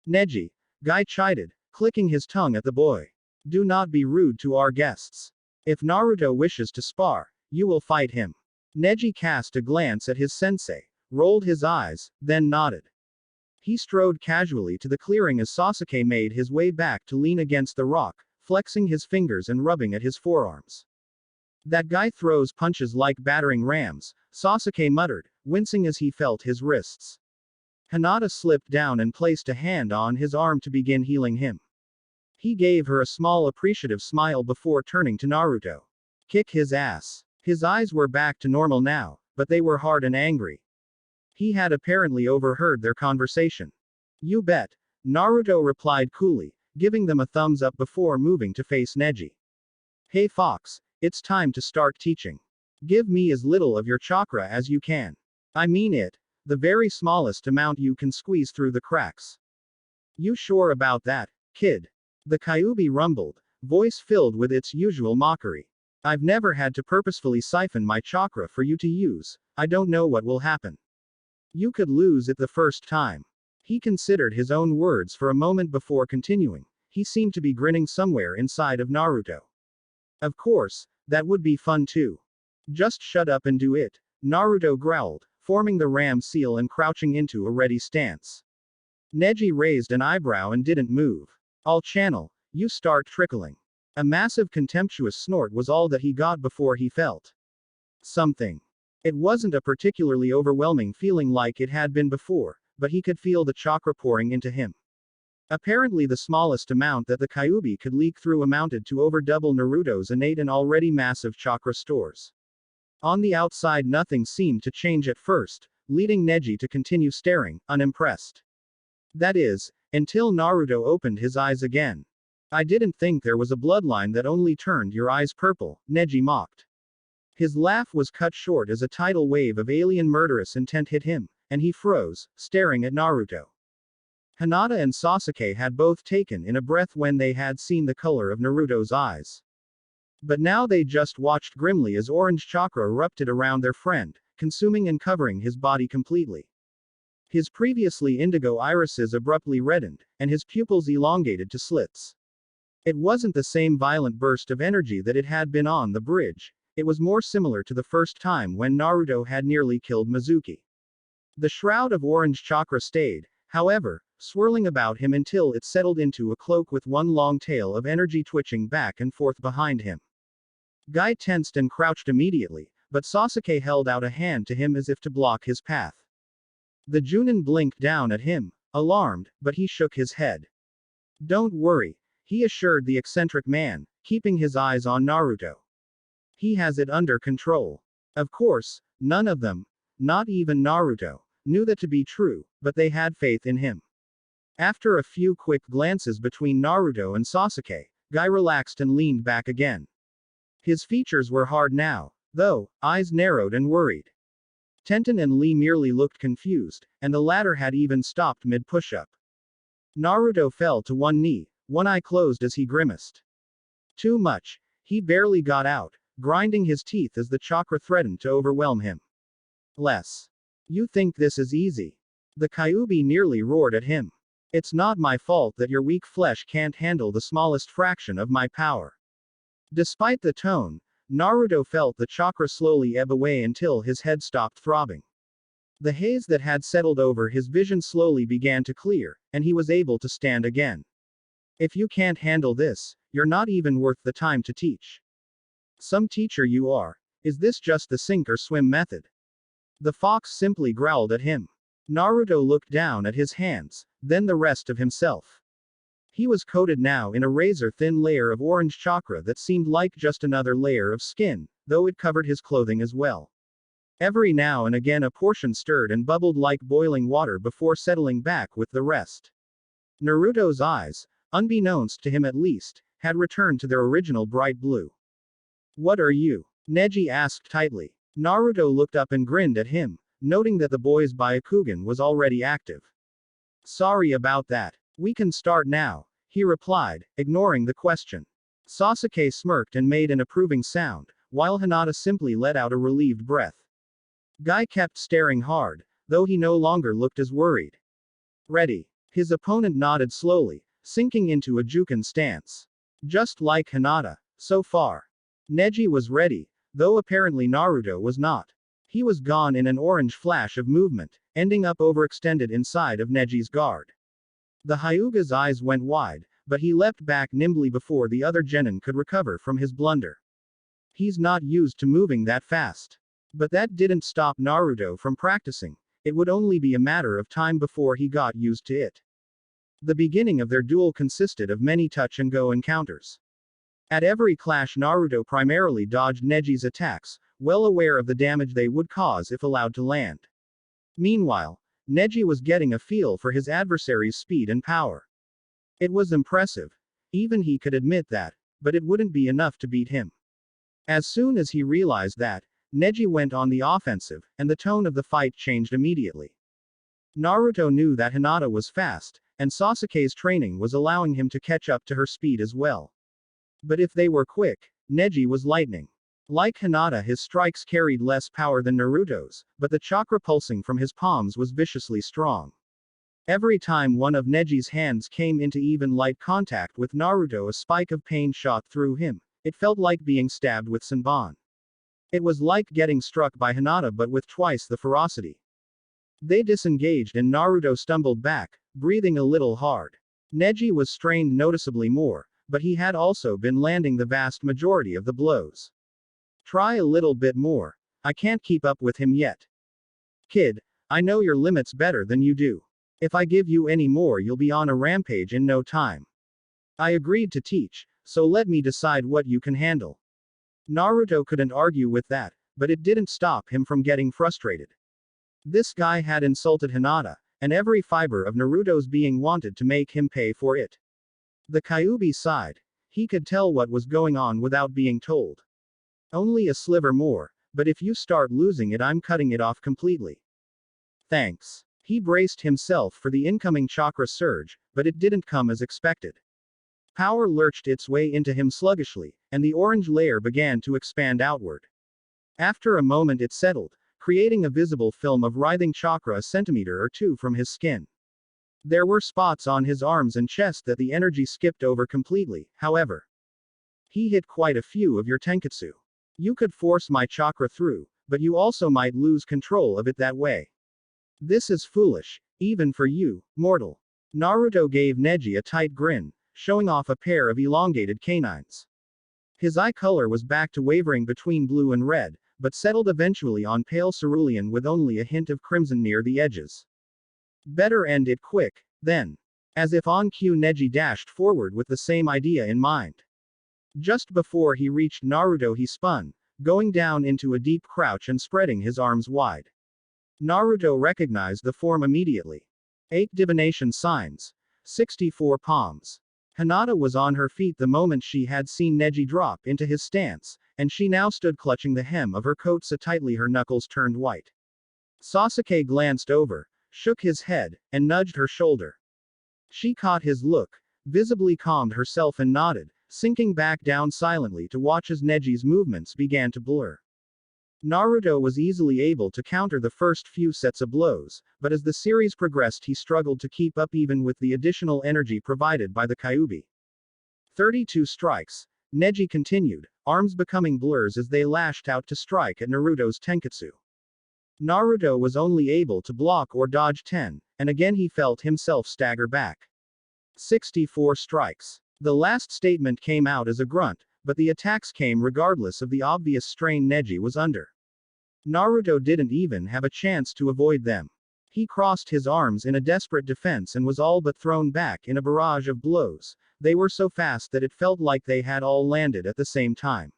Neji, Guy chided, clicking his tongue at the boy. Do not be rude to our guests. If Naruto wishes to spar, you will fight him. Neji cast a glance at his sensei, rolled his eyes, then nodded. He strode casually to the clearing as Sasuke made his way back to lean against the rock, flexing his fingers and rubbing at his forearms. That guy throws punches like battering rams, Sasuke muttered, wincing as he felt his wrists. Hinata slipped down and placed a hand on his arm to begin healing him. He gave her a small appreciative smile before turning to Naruto. Kick his ass. His eyes were back to normal now, but they were hard and angry. He had apparently overheard their conversation. You bet, Naruto replied coolly, giving them a thumbs up before moving to face Neji. Hey Fox, it's time to start teaching. Give me as little of your chakra as you can. I mean it, the very smallest amount you can squeeze through the cracks. You sure about that, kid? The Kyuubi rumbled, voice filled with its usual mockery. I've never had to purposefully siphon my chakra for you to use, I don't know what will happen. You could lose it the first time. He considered his own words for a moment before continuing. He seemed to be grinning somewhere inside of Naruto. Of course, that would be fun too. Just shut up and do it, Naruto growled, forming the ram seal and crouching into a ready stance. Neji raised an eyebrow and didn't move. All channel, you start trickling. A massive contemptuous snort was all that he got before he felt something. It wasn't a particularly overwhelming feeling like it had been before, but he could feel the chakra pouring into him. Apparently the smallest amount that the Kyuubi could leak through amounted to over double Naruto's innate and already massive chakra stores. On the outside nothing seemed to change at first, leading Neji to continue staring, unimpressed. That is, until Naruto opened his eyes again. I didn't think there was a bloodline that only turned your eyes purple, Neji mocked. His laugh was cut short as a tidal wave of alien murderous intent hit him, and he froze, staring at Naruto. Hinata and Sasuke had both taken in a breath when they had seen the color of Naruto's eyes. But now they just watched grimly as orange chakra erupted around their friend, consuming and covering his body completely. His previously indigo irises abruptly reddened, and his pupils elongated to slits. It wasn't the same violent burst of energy that it had been on the bridge. It was more similar to the first time when Naruto had nearly killed Mizuki. The shroud of orange chakra stayed, however, swirling about him until it settled into a cloak with one long tail of energy twitching back and forth behind him. Guy tensed and crouched immediately, but Sasuke held out a hand to him as if to block his path. The Junin blinked down at him, alarmed, but he shook his head. Don't worry, he assured the eccentric man, keeping his eyes on Naruto. He has it under control. Of course, none of them, not even Naruto, knew that to be true, but they had faith in him. After a few quick glances between Naruto and Sasuke, Guy relaxed and leaned back again. His features were hard now, though, eyes narrowed and worried. Tenten and Lee merely looked confused, and the latter had even stopped mid-push-up. Naruto fell to one knee, one eye closed as he grimaced. Too much. He barely got out, grinding his teeth as the chakra threatened to overwhelm him. Less. You think this is easy? The Kyuubi nearly roared at him. It's not my fault that your weak flesh can't handle the smallest fraction of my power. Despite the tone, Naruto felt the chakra slowly ebb away until his head stopped throbbing. The haze that had settled over his vision slowly began to clear, and he was able to stand again. If you can't handle this, you're not even worth the time to teach. Some teacher you are. Is this just the sink or swim method? The fox simply growled at him. Naruto looked down at his hands, then the rest of himself. He was coated now in a razor-thin layer of orange chakra that seemed like just another layer of skin, though it covered his clothing as well. Every now and again a portion stirred and bubbled like boiling water before settling back with the rest. Naruto's eyes, unbeknownst to him at least, had returned to their original bright blue. What are you? Neji asked tightly. Naruto looked up and grinned at him, noting that the boy's Byakugan was already active. Sorry about that. We can start now, he replied, ignoring the question. Sasuke smirked and made an approving sound, while Hinata simply let out a relieved breath. Guy kept staring hard, though he no longer looked as worried. Ready. His opponent nodded slowly, sinking into a Juken stance. Just like Hinata, so far. Neji was ready, though apparently Naruto was not. He was gone in an orange flash of movement, ending up overextended inside of Neji's guard. The Hyuga's eyes went wide, but he leapt back nimbly before the other genin could recover from his blunder. He's not used to moving that fast. But that didn't stop Naruto from practicing. It would only be a matter of time before he got used to it. The beginning of their duel consisted of many touch-and-go encounters. At every clash Naruto primarily dodged Neji's attacks, well aware of the damage they would cause if allowed to land. Meanwhile, Neji was getting a feel for his adversary's speed and power. It was impressive. Even he could admit that, but it wouldn't be enough to beat him. As soon as he realized that, Neji went on the offensive, and the tone of the fight changed immediately. Naruto knew that Hinata was fast, and Sasuke's training was allowing him to catch up to her speed as well. But if they were quick, Neji was lightning. Like Hinata, his strikes carried less power than Naruto's, but the chakra pulsing from his palms was viciously strong. Every time one of Neji's hands came into even light contact with Naruto, a spike of pain shot through him. It felt like being stabbed with Senbon. It was like getting struck by Hinata but with twice the ferocity. They disengaged and Naruto stumbled back, breathing a little hard. Neji was strained noticeably more, but he had also been landing the vast majority of the blows. Try a little bit more. I can't keep up with him yet. Kid, I know your limits better than you do. If I give you any more, you'll be on a rampage in no time. I agreed to teach, so let me decide what you can handle. Naruto couldn't argue with that, but it didn't stop him from getting frustrated. This guy had insulted Hinata, and every fiber of Naruto's being wanted to make him pay for it. The Kyuubi sighed. He could tell what was going on without being told. Only a sliver more, but if you start losing it, I'm cutting it off completely. Thanks. He braced himself for the incoming chakra surge, but it didn't come as expected. Power lurched its way into him sluggishly, and the orange layer began to expand outward. After a moment it settled, creating a visible film of writhing chakra a centimeter or two from his skin. There were spots on his arms and chest that the energy skipped over completely, however. He hit quite a few of your tenketsu. You could force my chakra through, but you also might lose control of it that way. This is foolish, even for you, mortal. Naruto gave Neji a tight grin, showing off a pair of elongated canines. His eye color was back to wavering between blue and red, but settled eventually on pale cerulean with only a hint of crimson near the edges. Better end it quick, then. As if on cue, Neji dashed forward with the same idea in mind. Just before he reached Naruto, he spun, going down into a deep crouch and spreading his arms wide. Naruto recognized the form immediately. 8 divination signs. 64 palms. Hinata was on her feet the moment she had seen Neji drop into his stance, and she now stood clutching the hem of her coat so tightly her knuckles turned white. Sasuke glanced over, shook his head, and nudged her shoulder. She caught his look, visibly calmed herself and nodded, sinking back down silently to watch as Neji's movements began to blur. Naruto was easily able to counter the first few sets of blows, but as the series progressed he struggled to keep up even with the additional energy provided by the Kyuubi. 32 strikes. Neji continued, arms becoming blurs as they lashed out to strike at Naruto's tenketsu. Naruto was only able to block or dodge 10, and again he felt himself stagger back. 64 strikes. The last statement came out as a grunt, but the attacks came regardless of the obvious strain Neji was under. Naruto didn't even have a chance to avoid them. He crossed his arms in a desperate defense and was all but thrown back in a barrage of blows. They were so fast that it felt like they had all landed at the same time.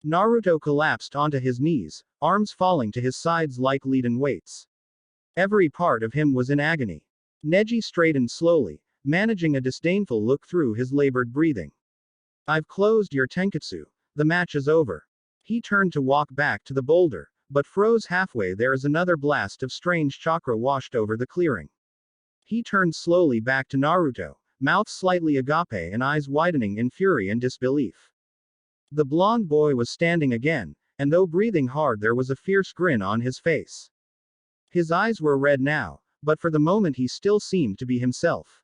Naruto collapsed onto his knees, arms falling to his sides like leaden weights. Every part of him was in agony. Neji straightened slowly, managing a disdainful look through his labored breathing. I've closed your tenketsu. The match is over. He turned to walk back to the boulder, but froze halfway there as another blast of strange chakra washed over the clearing. He turned slowly back to Naruto, mouth slightly agape and eyes widening in fury and disbelief. The blonde boy was standing again, and though breathing hard there was a fierce grin on his face. His eyes were red now, but for the moment he still seemed to be himself.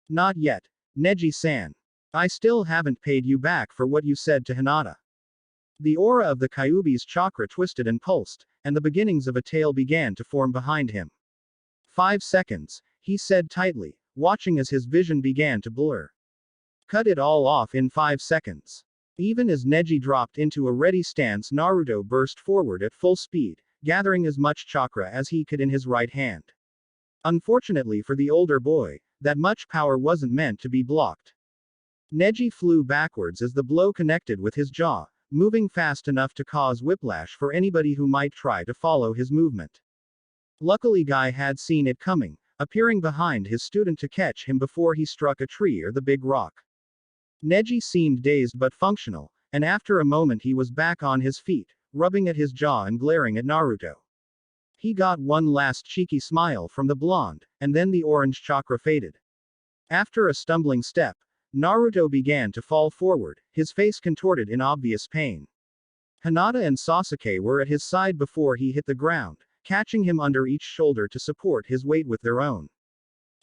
Not yet, Neji-san. I still haven't paid you back for what you said to Hinata. The aura of the Kyuubi's chakra twisted and pulsed, and the beginnings of a tail began to form behind him. 5 seconds, he said tightly, watching as his vision began to blur. Cut it all off in 5 seconds. Even as Neji dropped into a ready stance, Naruto burst forward at full speed, gathering as much chakra as he could in his right hand. Unfortunately for the older boy, that much power wasn't meant to be blocked. Neji flew backwards as the blow connected with his jaw, moving fast enough to cause whiplash for anybody who might try to follow his movement. Luckily Guy had seen it coming, appearing behind his student to catch him before he struck a tree or the big rock. Neji seemed dazed but functional, and after a moment he was back on his feet, rubbing at his jaw and glaring at Naruto. He got one last cheeky smile from the blonde, and then the orange chakra faded. After a stumbling step, Naruto began to fall forward, his face contorted in obvious pain. Hinata and Sasuke were at his side before he hit the ground, catching him under each shoulder to support his weight with their own.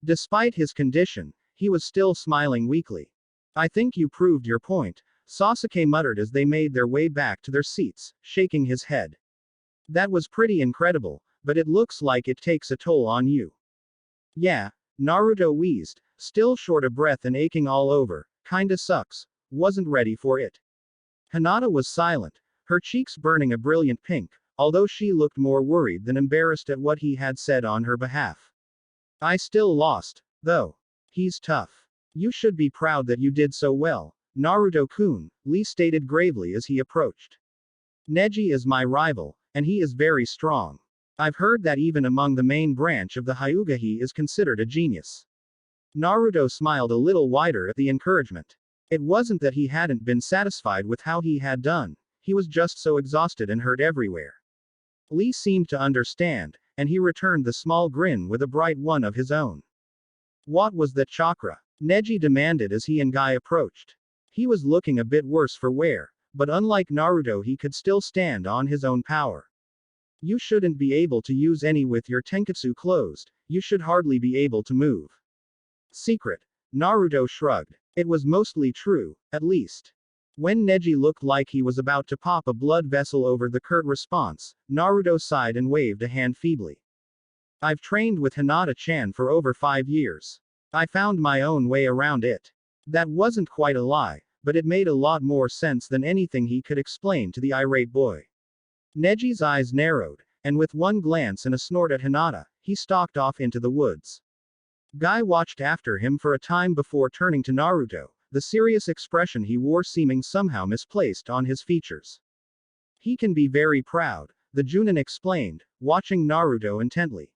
Despite his condition, he was still smiling weakly. I think you proved your point, Sasuke muttered as they made their way back to their seats, shaking his head. That was pretty incredible, but it looks like it takes a toll on you. Yeah, Naruto wheezed, still short of breath and aching all over. Kinda sucks. Wasn't ready for it. Hinata was silent, her cheeks burning a brilliant pink, although she looked more worried than embarrassed at what he had said on her behalf. I still lost, though. He's tough. You should be proud that you did so well, Naruto-kun, Lee stated gravely as he approached. Neji is my rival, and he is very strong. I've heard that even among the main branch of the Hyuga he is considered a genius. Naruto smiled a little wider at the encouragement. It wasn't that he hadn't been satisfied with how he had done, he was just so exhausted and hurt everywhere. Lee seemed to understand, and he returned the small grin with a bright one of his own. What was that chakra? Neji demanded as he and Guy approached. He was looking a bit worse for wear, but unlike Naruto he could still stand on his own power. You shouldn't be able to use any with your tenketsu closed, you should hardly be able to move. Secret. Naruto shrugged. It was mostly true, at least. When Neji looked like he was about to pop a blood vessel over the curt response, Naruto sighed and waved a hand feebly. I've trained with Hinata-chan for over 5 years. I found my own way around it. That wasn't quite a lie, but it made a lot more sense than anything he could explain to the irate boy. Neji's eyes narrowed, and with one glance and a snort at Hinata, he stalked off into the woods. Guy watched after him for a time before turning to Naruto, the serious expression he wore seeming somehow misplaced on his features. He can be very proud, the Junin explained, watching Naruto intently.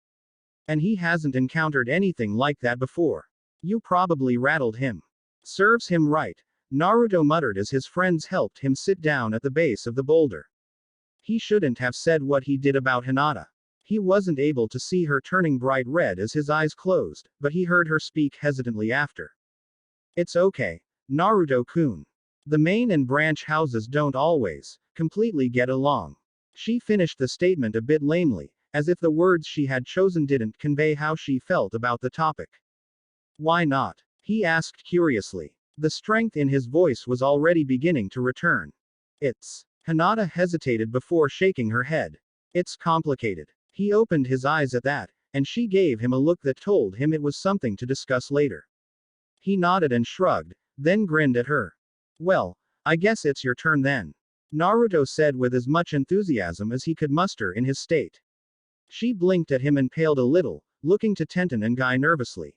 And he hasn't encountered anything like that before. You probably rattled him. Serves him right, Naruto muttered as his friends helped him sit down at the base of the boulder. He shouldn't have said what he did about Hinata. He wasn't able to see her turning bright red as his eyes closed, but he heard her speak hesitantly after. It's okay, Naruto-kun. The main and branch houses don't always completely get along. She finished the statement a bit lamely, as if the words she had chosen didn't convey how she felt about the topic. Why not? He asked curiously. The strength in his voice was already beginning to return. It's. Hinata hesitated before shaking her head. It's complicated. He opened his eyes at that, and she gave him a look that told him it was something to discuss later. He nodded and shrugged, then grinned at her. Well, I guess it's your turn then. Naruto said with as much enthusiasm as he could muster in his state. She blinked at him and paled a little, looking to Tenten and Guy nervously.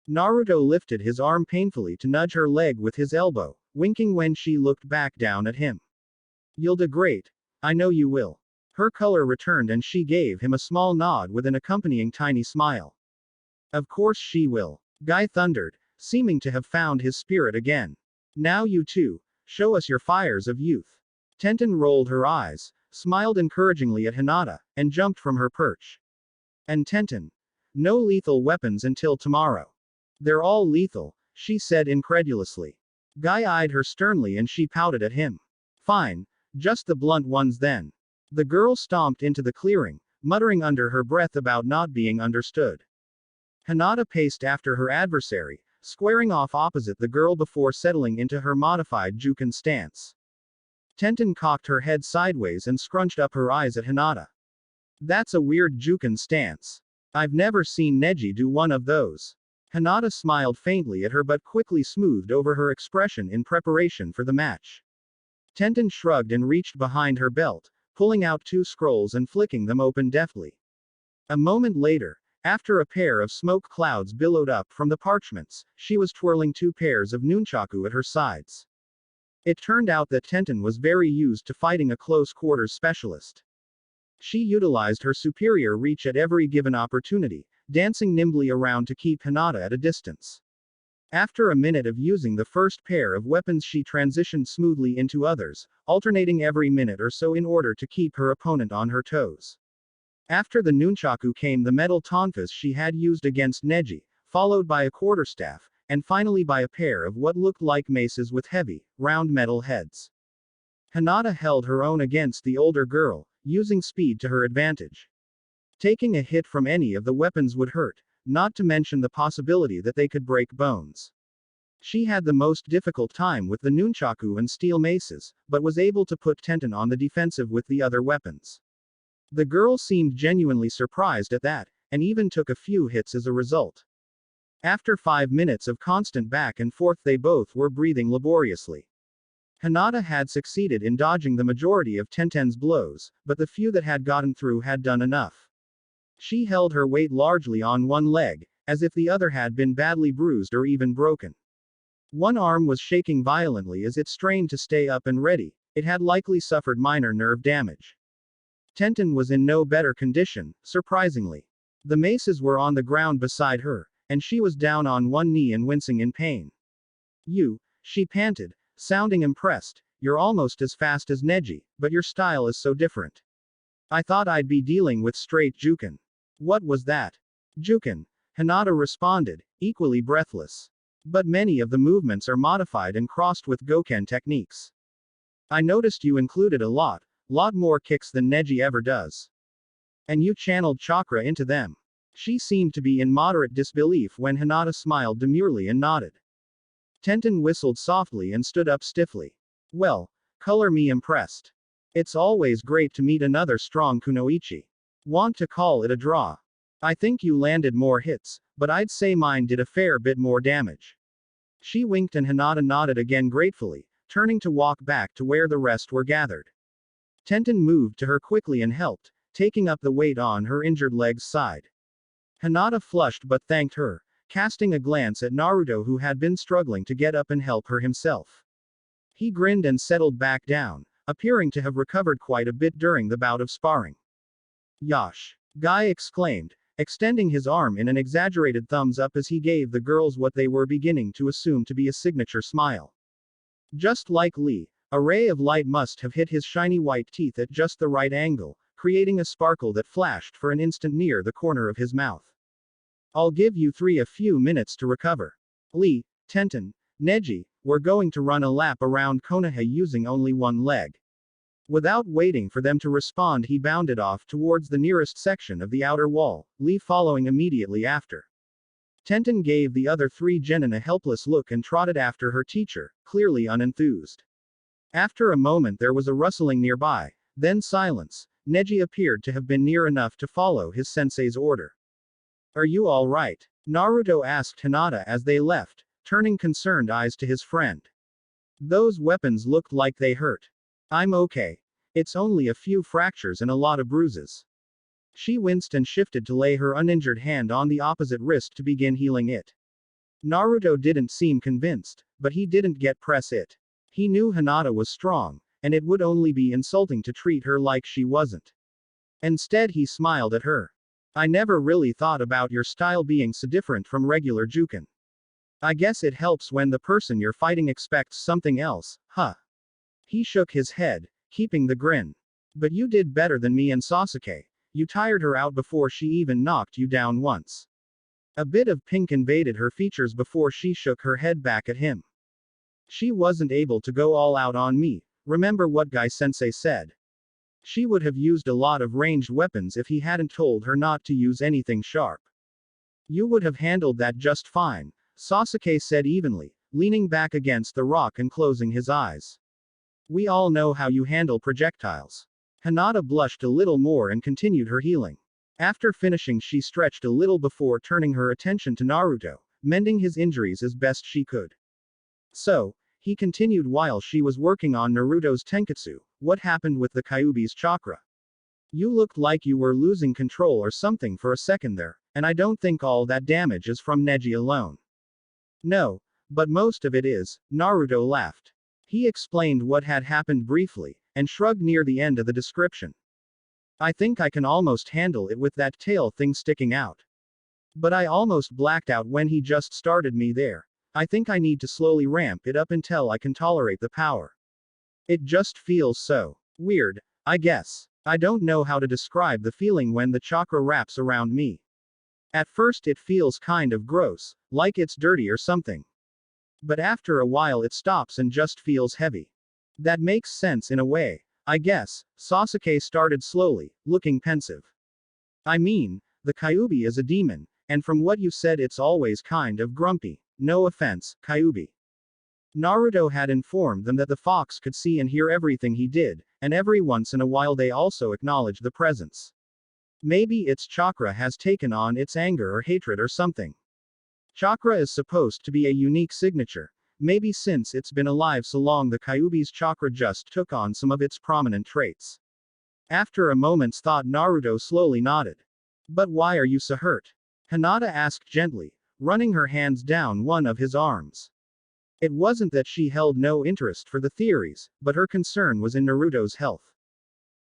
Naruto lifted his arm painfully to nudge her leg with his elbow, winking when she looked back down at him. You'll do great. I know you will. Her color returned and she gave him a small nod with an accompanying tiny smile. Of course she will. Guy thundered, seeming to have found his spirit again. Now you too, show us your fires of youth. Tenten rolled her eyes, smiled encouragingly at Hinata, and jumped from her perch. And Tenten. No lethal weapons until tomorrow. They're all lethal, she said incredulously. Guy eyed her sternly and she pouted at him. Fine, just the blunt ones then. The girl stomped into the clearing, muttering under her breath about not being understood. Hinata paced after her adversary, squaring off opposite the girl before settling into her modified Juken stance. Tenten cocked her head sideways and scrunched up her eyes at Hinata. That's a weird Juken stance. I've never seen Neji do one of those. Hinata smiled faintly at her but quickly smoothed over her expression in preparation for the match. Tenten shrugged and reached behind her belt, pulling out 2 scrolls and flicking them open deftly. A moment later, after a pair of smoke clouds billowed up from the parchments, she was twirling 2 pairs of nunchaku at her sides. It turned out that Tenten was very used to fighting a close-quarters specialist. She utilized her superior reach at every given opportunity, dancing nimbly around to keep Hinata at a distance. After a minute of using the first pair of weapons she transitioned smoothly into others, alternating every minute or so in order to keep her opponent on her toes. After the nunchaku came the metal tonfas she had used against Neji, followed by a quarterstaff, and finally by a pair of what looked like maces with heavy, round metal heads. Hinata held her own against the older girl, using speed to her advantage. Taking a hit from any of the weapons would hurt, not to mention the possibility that they could break bones. She had the most difficult time with the nunchaku and steel maces, but was able to put Tenten on the defensive with the other weapons. The girl seemed genuinely surprised at that, and even took a few hits as a result. After 5 minutes of constant back and forth, they both were breathing laboriously. Hinata had succeeded in dodging the majority of Tenten's blows, but the few that had gotten through had done enough. She held her weight largely on one leg, as if the other had been badly bruised or even broken. One arm was shaking violently as it strained to stay up and ready. It had likely suffered minor nerve damage. Tenten was in no better condition, surprisingly. The maces were on the ground beside her, and she was down on one knee and wincing in pain. She panted, sounding impressed. You're almost as fast as Neji, but your style is so different. I thought I'd be dealing with straight Juken. What was that? Juken, Hinata responded, equally breathless. But many of the movements are modified and crossed with Goken techniques. I noticed you included a lot more kicks than Neji ever does. And you channeled chakra into them. She seemed to be in moderate disbelief when Hinata smiled demurely and nodded. Tenten whistled softly and stood up stiffly. Well, color me impressed. It's always great to meet another strong kunoichi. Want to call it a draw. I think you landed more hits, but I'd say mine did a fair bit more damage. She winked and Hinata nodded again gratefully, turning to walk back to where the rest were gathered. Tenten moved to her quickly and helped, taking up the weight on her injured leg's side. Hinata flushed but thanked her, casting a glance at Naruto who had been struggling to get up and help her himself. He grinned and settled back down, appearing to have recovered quite a bit during the bout of sparring. Yash! Guy exclaimed, extending his arm in an exaggerated thumbs up as he gave the girls what they were beginning to assume to be a signature smile. Just like Lee, a ray of light must have hit his shiny white teeth at just the right angle, creating a sparkle that flashed for an instant near the corner of his mouth. I'll give you three a few minutes to recover. Lee, Tenten, Neji, we're going to run a lap around Konoha using only one leg. Without waiting for them to respond, he bounded off towards the nearest section of the outer wall, Lee following immediately after. Tenten gave the other three genin a helpless look and trotted after her teacher, clearly unenthused. After a moment there was a rustling nearby, then silence. Neji appeared to have been near enough to follow his sensei's order. Are you all right? Naruto asked Hinata as they left, turning concerned eyes to his friend. Those weapons looked like they hurt. I'm okay. It's only a few fractures and a lot of bruises. She winced and shifted to lay her uninjured hand on the opposite wrist to begin healing it. Naruto didn't seem convinced, but he didn't get press it. He knew Hinata was strong, and it would only be insulting to treat her like she wasn't. Instead he smiled at her. I never really thought about your style being so different from regular Juken. I guess it helps when the person you're fighting expects something else, huh? He shook his head, keeping the grin. But you did better than me and Sasuke. You tired her out before she even knocked you down once. A bit of pink invaded her features before she shook her head back at him. She wasn't able to go all out on me, remember what Guy-sensei said. She would have used a lot of ranged weapons if he hadn't told her not to use anything sharp. You would have handled that just fine, Sasuke said evenly, leaning back against the rock and closing his eyes. We all know how you handle projectiles. Hinata blushed a little more and continued her healing. After finishing she stretched a little before turning her attention to Naruto, mending his injuries as best she could. So, he continued while she was working on Naruto's tenketsu, what happened with the Kyuubi's chakra? You looked like you were losing control or something for a second there, and I don't think all that damage is from Neji alone. No, but most of it is, Naruto laughed. He explained what had happened briefly, and shrugged near the end of the description. I think I can almost handle it with that tail thing sticking out. But I almost blacked out when he just started me there. I think I need to slowly ramp it up until I can tolerate the power. It just feels so weird, I guess. I don't know how to describe the feeling when the chakra wraps around me. At first it feels kind of gross, like it's dirty or something. But after a while it stops and just feels heavy. That makes sense in a way. I guess. Sasuke started slowly, looking pensive. I mean, the Kyuubi is a demon, and from what you said it's always kind of grumpy. No offense, Kyuubi. Naruto had informed them that the fox could see and hear everything he did, and every once in a while they also acknowledged the presence. Maybe its chakra has taken on its anger or hatred or something. Chakra is supposed to be a unique signature. Maybe since it's been alive so long the Kyuubi's chakra just took on some of its prominent traits. After a moment's thought Naruto slowly nodded. But why are you so hurt? Hinata asked gently, running her hands down one of his arms. It wasn't that she held no interest for the theories, but her concern was in Naruto's health.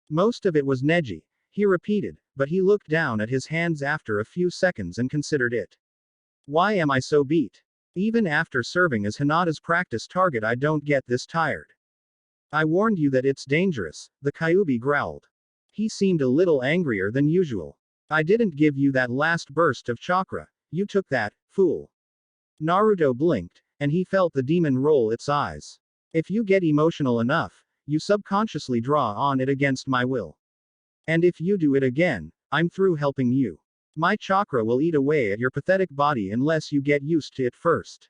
Most of it was Neji, he repeated, but he looked down at his hands after a few seconds and considered it. Why am I so beat? Even after serving as Hinata's practice target I don't get this tired. I warned you that it's dangerous, the Kyuubi growled. He seemed a little angrier than usual. I didn't give you that last burst of chakra, you took that, fool. Naruto blinked, and he felt the demon roll its eyes. If you get emotional enough, you subconsciously draw on it against my will. And if you do it again, I'm through helping you. My chakra will eat away at your pathetic body unless you get used to it first.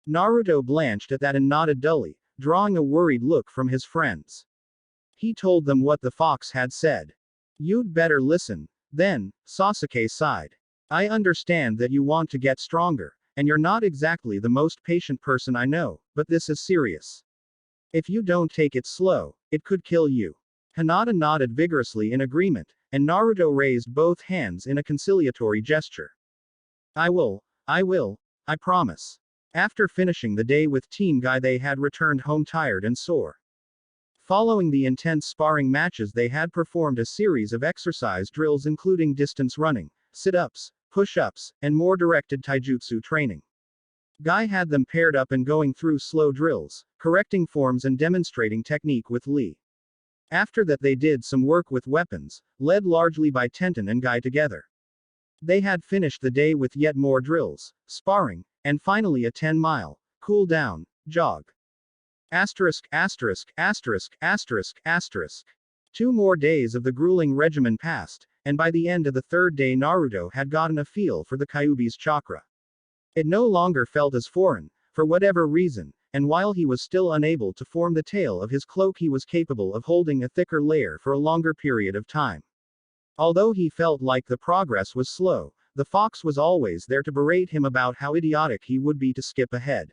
Naruto blanched at that and nodded dully, drawing a worried look from his friends. He told them what the fox had said. You'd better listen. Then, Sasuke sighed. I understand that you want to get stronger, and you're not exactly the most patient person I know, but this is serious. If you don't take it slow, it could kill you. Hinata nodded vigorously in agreement, and Naruto raised both hands in a conciliatory gesture. I will, I promise. After finishing the day with Team Guy they had returned home tired and sore. Following the intense sparring matches they had performed a series of exercise drills including distance running, sit-ups, push-ups, and more directed taijutsu training. Guy had them paired up and going through slow drills, correcting forms and demonstrating technique with Lee. After that they did some work with weapons, led largely by Tenten and Guy together. They had finished the day with yet more drills, sparring, and finally a 10-mile, cool-down, jog. Asterisk, asterisk, asterisk, asterisk, asterisk. 2 more days of the grueling regimen passed, and by the end of the 3rd day Naruto had gotten a feel for the Kyuubi's chakra. It no longer felt as foreign, for whatever reason, and while he was still unable to form the tail of his cloak he was capable of holding a thicker layer for a longer period of time. Although he felt like the progress was slow, the fox was always there to berate him about how idiotic he would be to skip ahead.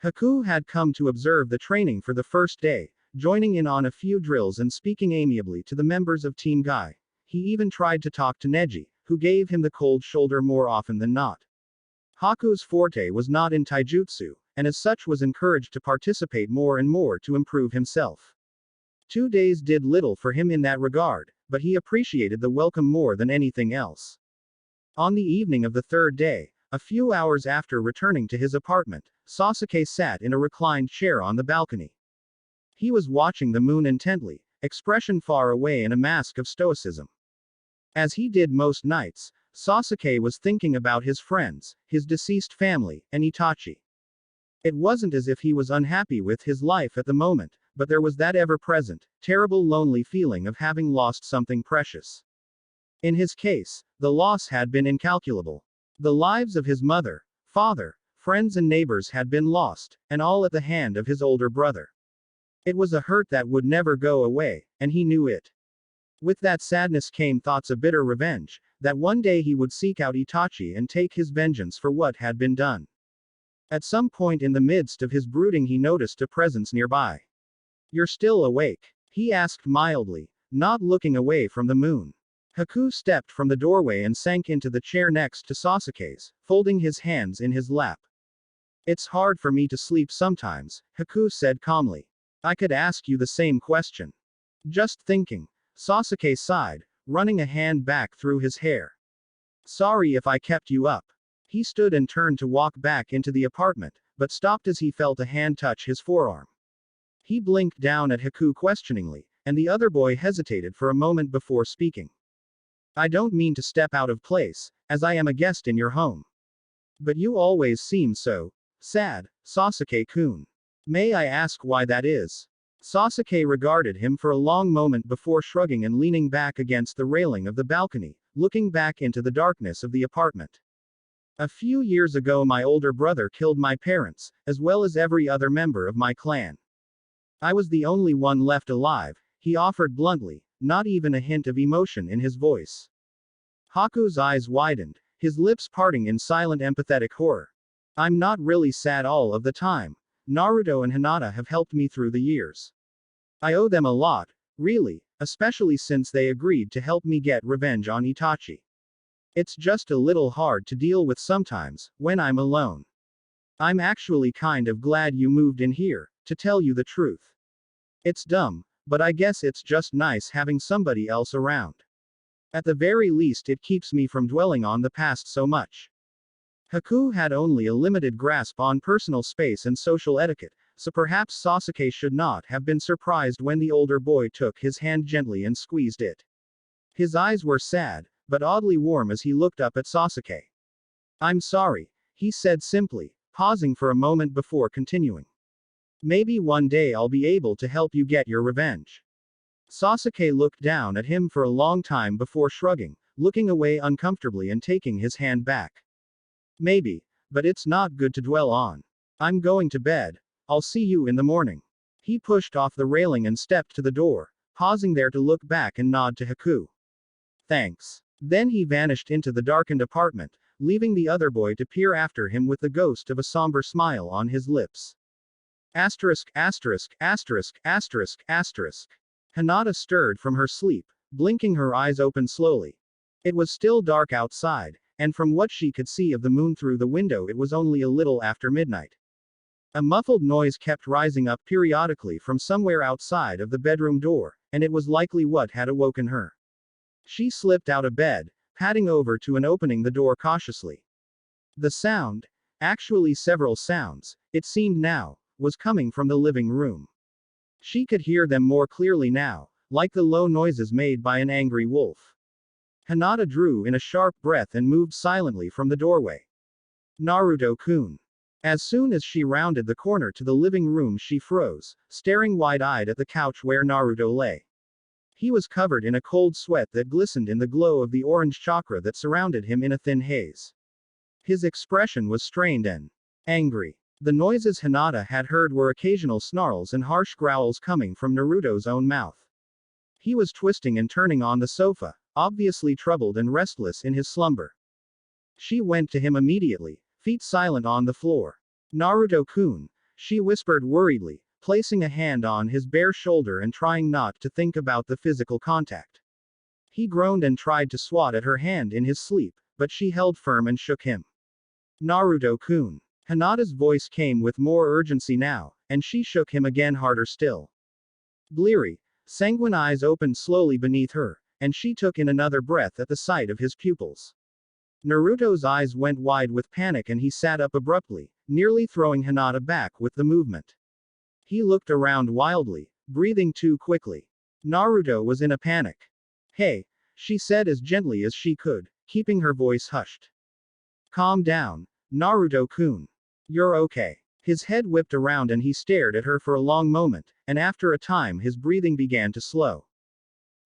Haku had come to observe the training for the first day, joining in on a few drills and speaking amiably to the members of Team Guy. He even tried to talk to Neji, who gave him the cold shoulder more often than not. Haku's forte was not in taijutsu, and as such was encouraged to participate more and more to improve himself. 2 days did little for him in that regard, but he appreciated the welcome more than anything else. On the evening of the 3rd day, a few hours after returning to his apartment, Sasuke sat in a reclined chair on the balcony. He was watching the moon intently, expression far away in a mask of stoicism. As he did most nights, Sasuke was thinking about his friends, his deceased family, and Itachi. It wasn't as if he was unhappy with his life at the moment, but there was that ever-present, terrible lonely feeling of having lost something precious. In his case, the loss had been incalculable. The lives of his mother, father, friends and neighbors had been lost, and all at the hand of his older brother. It was a hurt that would never go away, and he knew it. With that sadness came thoughts of bitter revenge, that one day he would seek out Itachi and take his vengeance for what had been done. At some point in the midst of his brooding he noticed a presence nearby. You're still awake? He asked mildly, not looking away from the moon. Haku stepped from the doorway and sank into the chair next to Sasuke's, folding his hands in his lap. It's hard for me to sleep sometimes, Haku said calmly. I could ask you the same question. Just thinking. Sasuke sighed, running a hand back through his hair. Sorry if I kept you up. He stood and turned to walk back into the apartment, but stopped as he felt a hand touch his forearm. He blinked down at Haku questioningly, and the other boy hesitated for a moment before speaking. I don't mean to step out of place, as I am a guest in your home. But you always seem so sad, Sasuke-kun. May I ask why that is? Sasuke regarded him for a long moment before shrugging and leaning back against the railing of the balcony, looking back into the darkness of the apartment. A few years ago, my older brother killed my parents, as well as every other member of my clan. I was the only one left alive, he offered bluntly, not even a hint of emotion in his voice. Haku's eyes widened, his lips parting in silent empathetic horror. I'm not really sad all of the time. Naruto and Hinata have helped me through the years. I owe them a lot, really, especially since they agreed to help me get revenge on Itachi. It's just a little hard to deal with sometimes, when I'm alone. I'm actually kind of glad you moved in here, to tell you the truth. It's dumb, but I guess it's just nice having somebody else around. At the very least, it keeps me from dwelling on the past so much. Haku had only a limited grasp on personal space and social etiquette, so perhaps Sasuke should not have been surprised when the older boy took his hand gently and squeezed it. His eyes were sad, but oddly warm as he looked up at Sasuke. I'm sorry, he said simply, pausing for a moment before continuing. Maybe one day I'll be able to help you get your revenge. Sasuke looked down at him for a long time before shrugging, looking away uncomfortably and taking his hand back. Maybe, but it's not good to dwell on. I'm going to bed. I'll see you in the morning. He pushed off the railing and stepped to the door, pausing there to look back and nod to Haku. Thanks. Then he vanished into the darkened apartment, leaving the other boy to peer after him with the ghost of a somber smile on his lips. Asterisk, asterisk, asterisk, asterisk, asterisk. Hinata stirred from her sleep, blinking her eyes open slowly. It was still dark outside, and from what she could see of the moon through the window, it was only a little after midnight. A muffled noise kept rising up periodically from somewhere outside of the bedroom door, and it was likely what had awoken her. She slipped out of bed, padding over to and opening the door cautiously. The sound, actually several sounds, it seemed now, was coming from the living room. She could hear them more clearly now, like the low noises made by an angry wolf. Hinata drew in a sharp breath and moved silently from the doorway. Naruto-kun. As soon as she rounded the corner to the living room, she froze, staring wide-eyed at the couch where Naruto lay. He was covered in a cold sweat that glistened in the glow of the orange chakra that surrounded him in a thin haze. His expression was strained and angry. The noises Hinata had heard were occasional snarls and harsh growls coming from Naruto's own mouth. He was twisting and turning on the sofa, obviously troubled and restless in his slumber. She went to him immediately, feet silent on the floor. Naruto-kun, she whispered worriedly, placing a hand on his bare shoulder and trying not to think about the physical contact. He groaned and tried to swat at her hand in his sleep, but she held firm and shook him. Naruto-kun. Hinata's voice came with more urgency now, and she shook him again harder still. Bleary, sanguine eyes opened slowly beneath her, and she took in another breath at the sight of his pupils. Naruto's eyes went wide with panic and he sat up abruptly, nearly throwing Hinata back with the movement. He looked around wildly, breathing too quickly. Naruto was in a panic. Hey, she said as gently as she could, keeping her voice hushed. Calm down, Naruto-kun. You're okay. His head whipped around and he stared at her for a long moment, and after a time his breathing began to slow.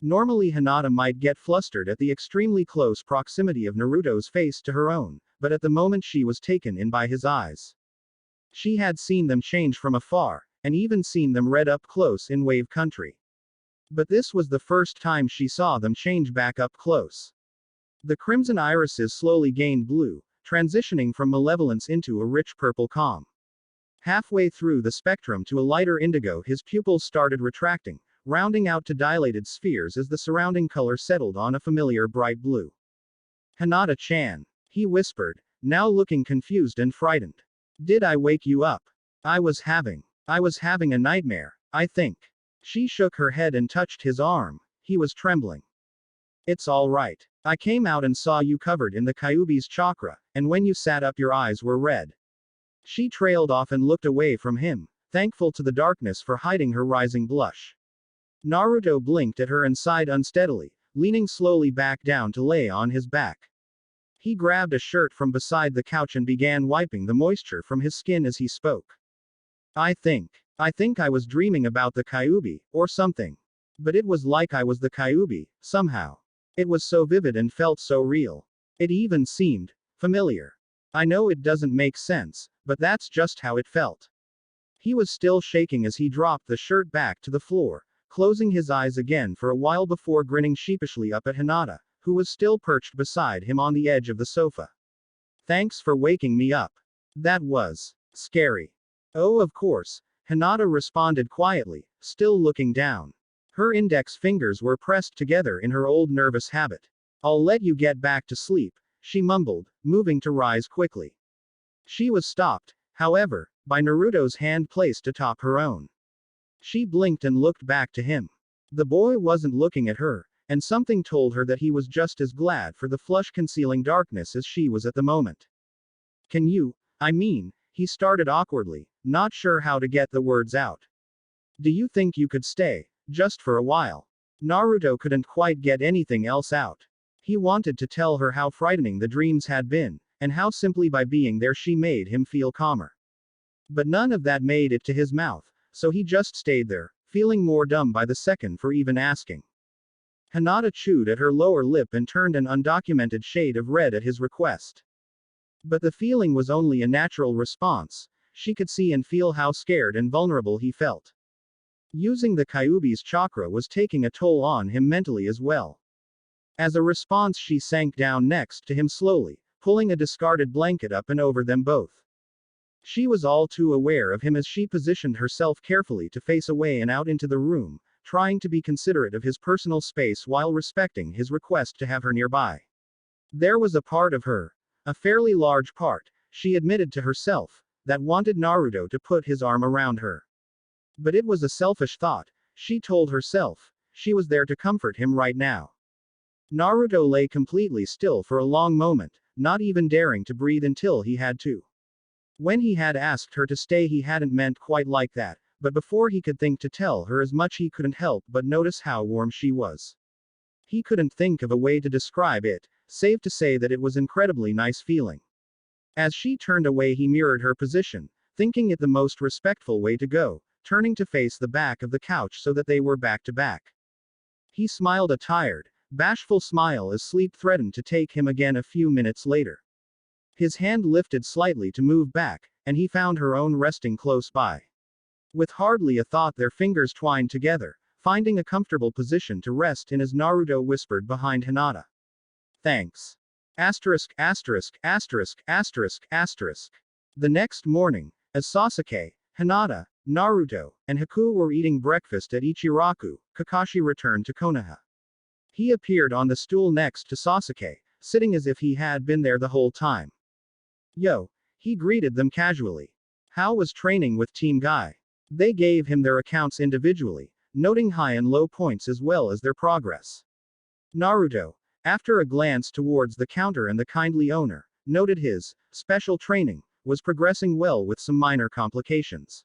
Normally Hinata might get flustered at the extremely close proximity of Naruto's face to her own, but at the moment she was taken in by his eyes. She had seen them change from afar, and even seen them red up close in Wave Country. But this was the first time she saw them change back up close. The crimson irises slowly gained blue, transitioning from malevolence into a rich purple calm. Halfway through the spectrum to a lighter indigo, his pupils started retracting, rounding out to dilated spheres as the surrounding color settled on a familiar bright blue. Hinata-chan, he whispered, now looking confused and frightened. Did I wake you up? I was having a nightmare, I think. She shook her head and touched his arm. He was trembling. It's all right. I came out and saw you covered in the Kyuubi's chakra, and when you sat up your eyes were red. She trailed off and looked away from him, thankful to the darkness for hiding her rising blush. Naruto blinked at her and sighed unsteadily, leaning slowly back down to lay on his back. He grabbed a shirt from beside the couch and began wiping the moisture from his skin as he spoke. I think I think I was dreaming about the Kyuubi, or something. But it was like I was the Kyuubi, somehow. It was so vivid and felt so real. It even seemed familiar. I know it doesn't make sense, but that's just how it felt. He was still shaking as he dropped the shirt back to the floor, closing his eyes again for a while before grinning sheepishly up at Hinata, who was still perched beside him on the edge of the sofa. Thanks for waking me up. That was scary. Oh, of course, Hinata responded quietly, still looking down. Her index fingers were pressed together in her old nervous habit. I'll let you get back to sleep, she mumbled, moving to rise quickly. She was stopped, however, by Naruto's hand placed atop her own. She blinked and looked back to him. The boy wasn't looking at her, and something told her that he was just as glad for the flush concealing darkness as she was at the moment. Can you, he started awkwardly, not sure how to get the words out. Do you think you could stay, just for a while? Naruto couldn't quite get anything else out. He wanted to tell her how frightening the dreams had been, and how simply by being there she made him feel calmer. But none of that made it to his mouth, so he just stayed there, feeling more dumb by the second for even asking. Hinata chewed at her lower lip and turned an undocumented shade of red at his request. But the feeling was only a natural response. She could see and feel how scared and vulnerable he felt. Using the Kyuubi's chakra was taking a toll on him mentally as well. As a response, she sank down next to him slowly, pulling a discarded blanket up and over them both. She was all too aware of him as she positioned herself carefully to face away and out into the room, trying to be considerate of his personal space while respecting his request to have her nearby. There was a part of her, a fairly large part, she admitted to herself, that wanted Naruto to put his arm around her. But it was a selfish thought, she told herself. She was there to comfort him right now. Naruto lay completely still for a long moment, not even daring to breathe until he had to. When he had asked her to stay, he hadn't meant quite like that, but before he could think to tell her as much, he couldn't help but notice how warm she was. He couldn't think of a way to describe it, save to say that it was incredibly nice feeling. As she turned away, he mirrored her position, thinking it the most respectful way to go, turning to face the back of the couch so that they were back to back. He smiled a tired, bashful smile as sleep threatened to take him again a few minutes later. His hand lifted slightly to move back, and he found her own resting close by. With hardly a thought, their fingers twined together, finding a comfortable position to rest in as Naruto whispered behind Hinata. Thanks. Asterisk, asterisk, asterisk, asterisk, asterisk. The next morning, as Sasuke, Hinata, Naruto, and Haku were eating breakfast at Ichiraku, Kakashi returned to Konoha. He appeared on the stool next to Sasuke, sitting as if he had been there the whole time. Yo, he greeted them casually. How was training with Team Guy? They gave him their accounts individually, noting high and low points as well as their progress. Naruto, after a glance towards the counter and the kindly owner, noted his special training was progressing well with some minor complications.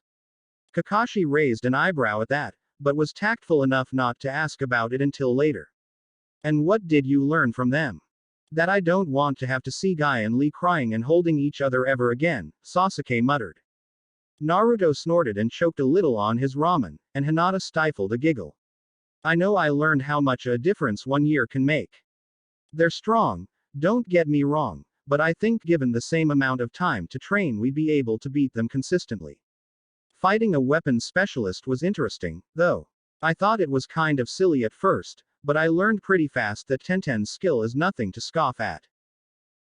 Kakashi raised an eyebrow at that, but was tactful enough not to ask about it until later. And what did you learn from them? That I don't want to have to see Guy and Lee crying and holding each other ever again, Sasuke muttered. Naruto snorted and choked a little on his ramen, and Hinata stifled a giggle. I know I learned how much a difference 1 year can make. They're strong, don't get me wrong, but I think given the same amount of time to train we'd be able to beat them consistently. Fighting a weapons specialist was interesting, though. I thought it was kind of silly at first, but I learned pretty fast that Tenten's skill is nothing to scoff at.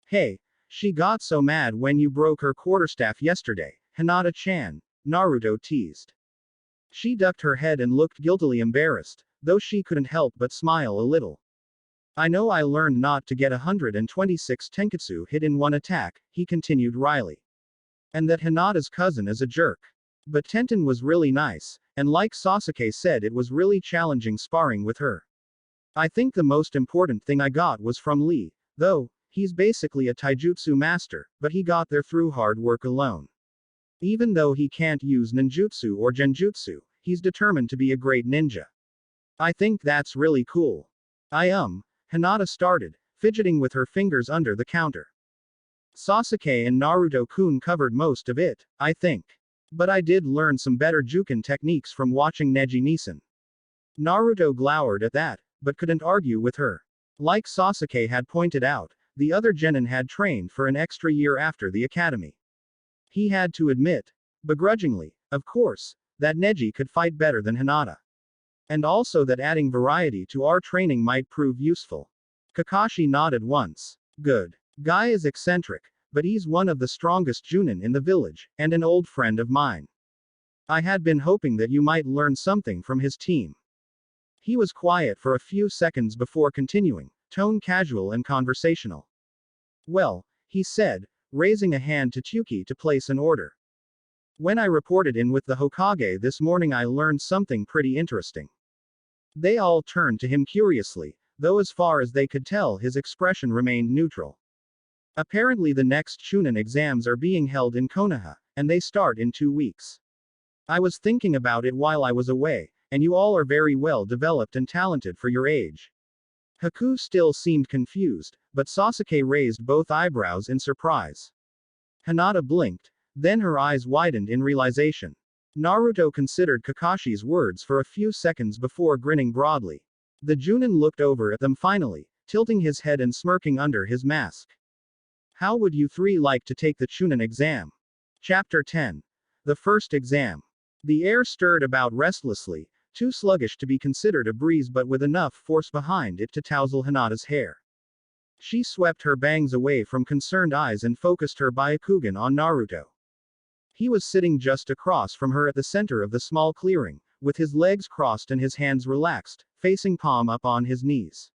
Hey, she got so mad when you broke her quarterstaff yesterday, Hinata-chan, Naruto teased. She ducked her head and looked guiltily embarrassed, though she couldn't help but smile a little. I know I learned not to get 126 tenketsu hit in one attack, he continued wryly. And that Hinata's cousin is a jerk. But Tenten was really nice, and like Sasuke said, it was really challenging sparring with her. I think the most important thing I got was from Lee, though, he's basically a taijutsu master, but he got there through hard work alone. Even though he can't use ninjutsu or genjutsu, he's determined to be a great ninja. I think that's really cool. Hinata started, fidgeting with her fingers under the counter. Sasuke and Naruto-kun covered most of it, I think. But I did learn some better Juken techniques from watching Neji Nissen. Naruto glowered at that, but couldn't argue with her. Like Sasuke had pointed out, the other genin had trained for an extra year after the academy. He had to admit, begrudgingly, of course, that Neji could fight better than Hinata. And also that adding variety to our training might prove useful. Kakashi nodded once. Good. Guy is eccentric, but he's one of the strongest Junin in the village, and an old friend of mine. I had been hoping that you might learn something from his team. He was quiet for a few seconds before continuing, tone casual and conversational. Well, he said, raising a hand to Chuki to place an order. When I reported in with the Hokage this morning, I learned something pretty interesting. They all turned to him curiously, though as far as they could tell his expression remained neutral. Apparently the next Chunin exams are being held in Konoha, and they start in 2 weeks. I was thinking about it while I was away, and you all are very well developed and talented for your age. Haku still seemed confused, but Sasuke raised both eyebrows in surprise. Hinata blinked, then her eyes widened in realization. Naruto considered Kakashi's words for a few seconds before grinning broadly. The Junin looked over at them finally, tilting his head and smirking under his mask. How would you three like to take the Chunin exam? Chapter 10. The first exam. The air stirred about restlessly, too sluggish to be considered a breeze but with enough force behind it to touzle Hinata's hair. She swept her bangs away from concerned eyes and focused her Byakugan on Naruto. He was sitting just across from her at the center of the small clearing, with his legs crossed and his hands relaxed, facing palm up on his knees.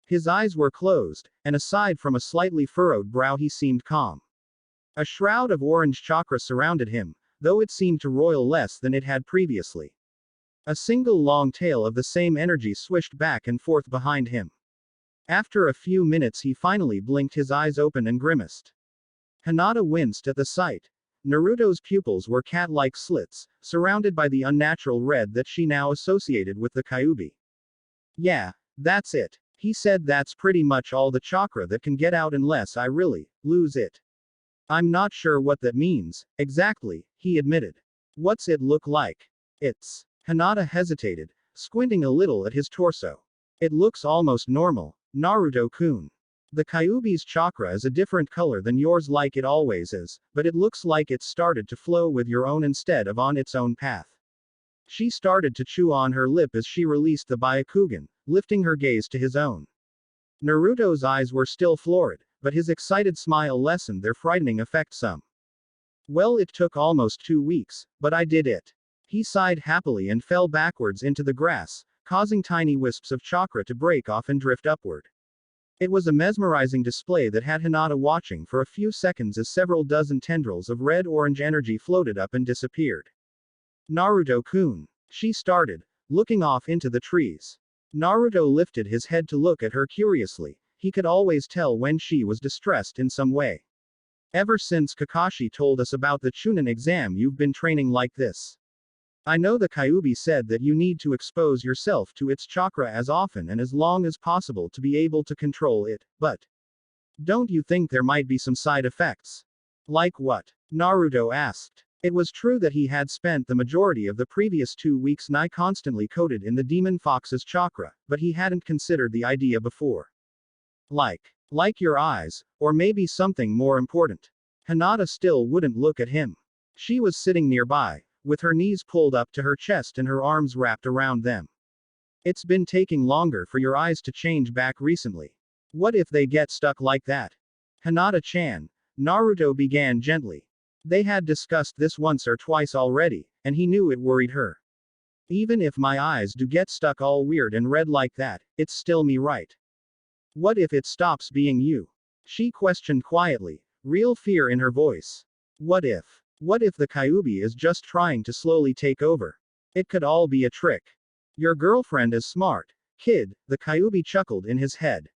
His eyes were closed, and aside from a slightly furrowed brow he seemed calm. A shroud of orange chakra surrounded him, though it seemed to roil less than it had previously. A single long tail of the same energy swished back and forth behind him. After a few minutes he finally blinked his eyes open and grimaced. Hinata winced at the sight. Naruto's pupils were cat-like slits, surrounded by the unnatural red that she now associated with the Kyuubi. Yeah, that's it. He said that's pretty much all the chakra that can get out unless I really lose it. I'm not sure what that means, exactly, he admitted. What's it look like? It's. Hinata hesitated, squinting a little at his torso. It looks almost normal, Naruto-kun. The Kyuubi's chakra is a different color than yours like it always is, but it looks like it's started to flow with your own instead of on its own path. She started to chew on her lip as she released the Byakugan, lifting her gaze to his own. Naruto's eyes were still florid, but his excited smile lessened their frightening effect some. Well, it took almost 2 weeks, but I did it. He sighed happily and fell backwards into the grass, causing tiny wisps of chakra to break off and drift upward. It was a mesmerizing display that had Hinata watching for a few seconds as several dozen tendrils of red-orange energy floated up and disappeared. Naruto-kun. She started, looking off into the trees. Naruto lifted his head to look at her curiously. He could always tell when she was distressed in some way. Ever since Kakashi told us about the Chunin exam, you've been training like this. I know the Kyuubi said that you need to expose yourself to its chakra as often and as long as possible to be able to control it, but don't you think there might be some side effects? Like what? Naruto asked. It was true that he had spent the majority of the previous 2 weeks constantly coated in the demon fox's chakra, but he hadn't considered the idea before. Like your eyes, or maybe something more important. Hinata still wouldn't look at him. She was sitting nearby, with her knees pulled up to her chest and her arms wrapped around them. It's been taking longer for your eyes to change back recently. What if they get stuck like that? Hinata-chan, Naruto began gently. They had discussed this once or twice already, and he knew it worried her. Even if my eyes do get stuck all weird and red like that, it's still me, right? What if it stops being you? She questioned quietly, real fear in her voice. What if the Kyuubi is just trying to slowly take over? It could all be a trick. Your girlfriend is smart, kid, the Kyuubi chuckled in his head.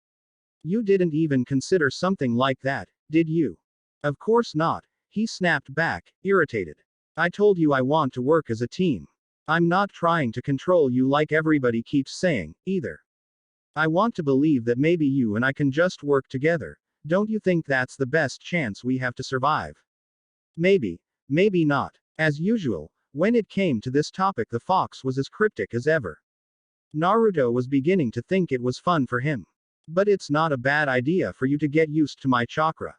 You didn't even consider something like that, did you? Of course not, he snapped back, irritated. I told you I want to work as a team. I'm not trying to control you like everybody keeps saying, either. I want to believe that maybe you and I can just work together. Don't you think that's the best chance we have to survive? Maybe, maybe not. As usual, when it came to this topic, the fox was as cryptic as ever. Naruto was beginning to think it was fun for him. But it's not a bad idea for you to get used to my chakra.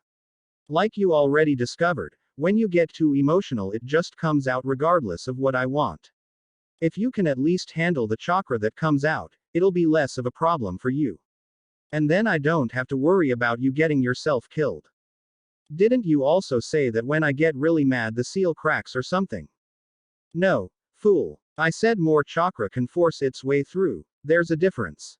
Like you already discovered, when you get too emotional, it just comes out regardless of what I want. If you can at least handle the chakra that comes out, it'll be less of a problem for you. And then I don't have to worry about you getting yourself killed. Didn't you also say that when I get really mad the seal cracks or something? No, fool. I said more chakra can force its way through. There's a difference.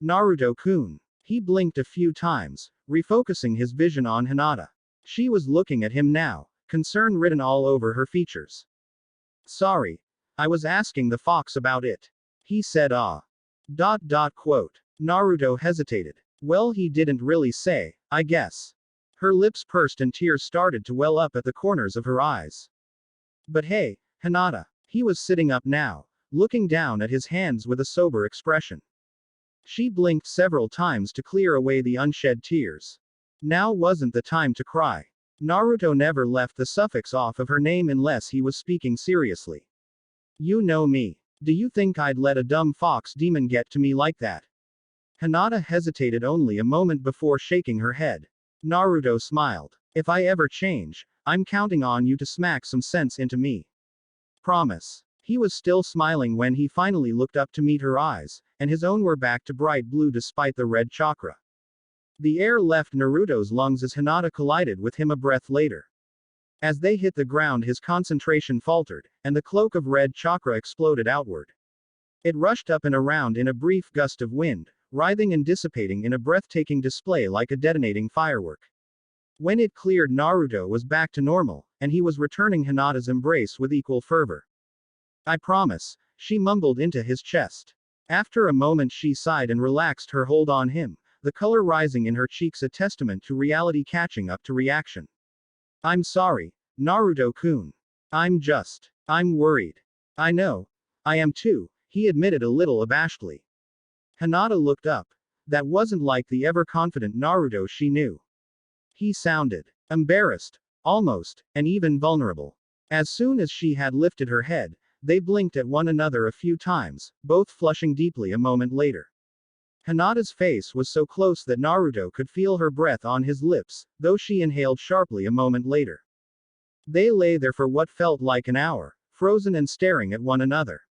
Naruto-kun. He blinked a few times, refocusing his vision on Hinata. She was looking at him now, concern written all over her features. Sorry. I was asking the fox about it. He said quote. Naruto hesitated. Well, he didn't really say, I guess. Her lips pursed and tears started to well up at the corners of her eyes. But hey, Hinata. He was sitting up now, looking down at his hands with a sober expression. She blinked several times to clear away the unshed tears. Now wasn't the time to cry. Naruto never left the suffix off of her name unless he was speaking seriously. You know me. Do you think I'd let a dumb fox demon get to me like that? Hinata hesitated only a moment before shaking her head. Naruto smiled. If I ever change, I'm counting on you to smack some sense into me. Promise. He was still smiling when he finally looked up to meet her eyes, and his own were back to bright blue despite the red chakra. The air left Naruto's lungs as Hinata collided with him a breath later. As they hit the ground, his concentration faltered, and the cloak of red chakra exploded outward. It rushed up and around in a brief gust of wind, writhing and dissipating in a breathtaking display like a detonating firework. When it cleared, Naruto was back to normal, and he was returning Hinata's embrace with equal fervor. I promise, she mumbled into his chest. After a moment she sighed and relaxed her hold on him, the color rising in her cheeks a testament to reality catching up to reaction. I'm sorry, Naruto-kun. I'm worried. I know. I am too, he admitted a little abashedly. Hinata looked up. That wasn't like the ever-confident Naruto she knew. He sounded embarrassed, almost, and even vulnerable. As soon as she had lifted her head, they blinked at one another a few times, both flushing deeply a moment later. Hinata's face was so close that Naruto could feel her breath on his lips, though she inhaled sharply a moment later. They lay there for what felt like an hour, frozen and staring at one another.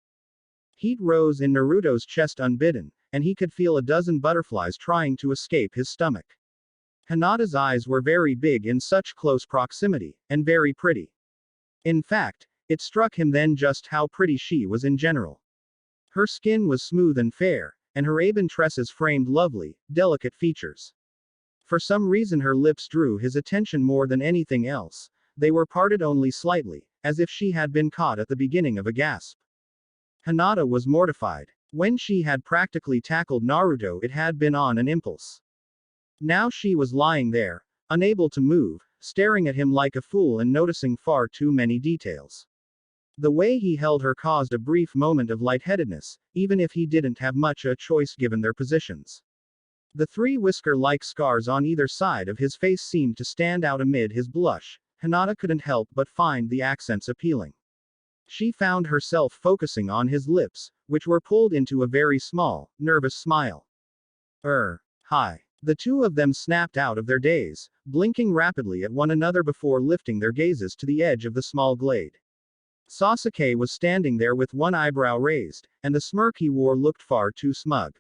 Heat rose in Naruto's chest unbidden, and he could feel a dozen butterflies trying to escape his stomach. Hinata's eyes were very big in such close proximity, and very pretty. In fact, it struck him then just how pretty she was in general. Her skin was smooth and fair, and her ebon tresses framed lovely, delicate features. For some reason her lips drew his attention more than anything else. They were parted only slightly, as if she had been caught at the beginning of a gasp. Hinata was mortified. When she had practically tackled Naruto, it had been on an impulse. Now she was lying there, unable to move, staring at him like a fool and noticing far too many details. The way he held her caused a brief moment of lightheadedness, even if he didn't have much a choice given their positions. The three whisker-like scars on either side of his face seemed to stand out amid his blush. Hinata couldn't help but find the accents appealing. She found herself focusing on his lips, which were pulled into a very small, nervous smile. Hi. The two of them snapped out of their daze, blinking rapidly at one another before lifting their gazes to the edge of the small glade. Sasuke was standing there with one eyebrow raised, and the smirk he wore looked far too smug.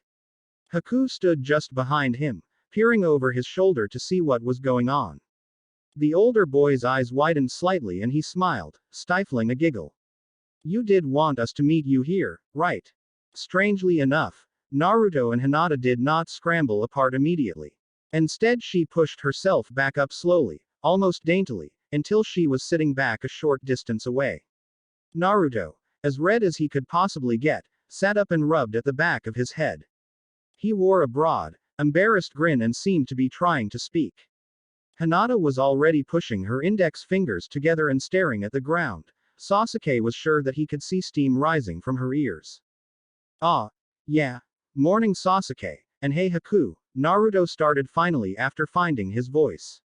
Haku stood just behind him, peering over his shoulder to see what was going on. The older boy's eyes widened slightly and he smiled, stifling a giggle. You did want us to meet you here, right? Strangely enough, Naruto and Hinata did not scramble apart immediately. Instead she pushed herself back up slowly, almost daintily, until she was sitting back a short distance away. Naruto, as red as he could possibly get, sat up and rubbed at the back of his head. He wore a broad, embarrassed grin and seemed to be trying to speak. Hinata was already pushing her index fingers together and staring at the ground. Sasuke was sure that he could see steam rising from her ears. Yeah. Morning Sasuke, and hey Haku, Naruto started finally after finding his voice.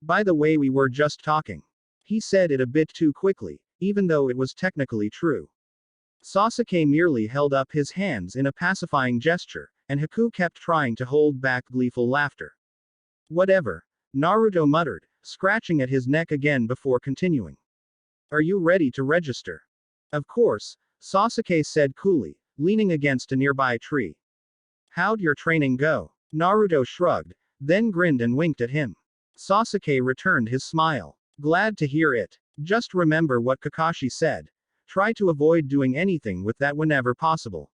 By the way, we were just talking. He said it a bit too quickly, even though it was technically true. Sasuke merely held up his hands in a pacifying gesture, and Haku kept trying to hold back gleeful laughter. Whatever, Naruto muttered, scratching at his neck again before continuing. Are you ready to register? Of course, Sasuke said coolly, leaning against a nearby tree. How'd your training go? Naruto shrugged, then grinned and winked at him. Sasuke returned his smile. Glad to hear it. Just remember what Kakashi said. Try to avoid doing anything with that whenever possible.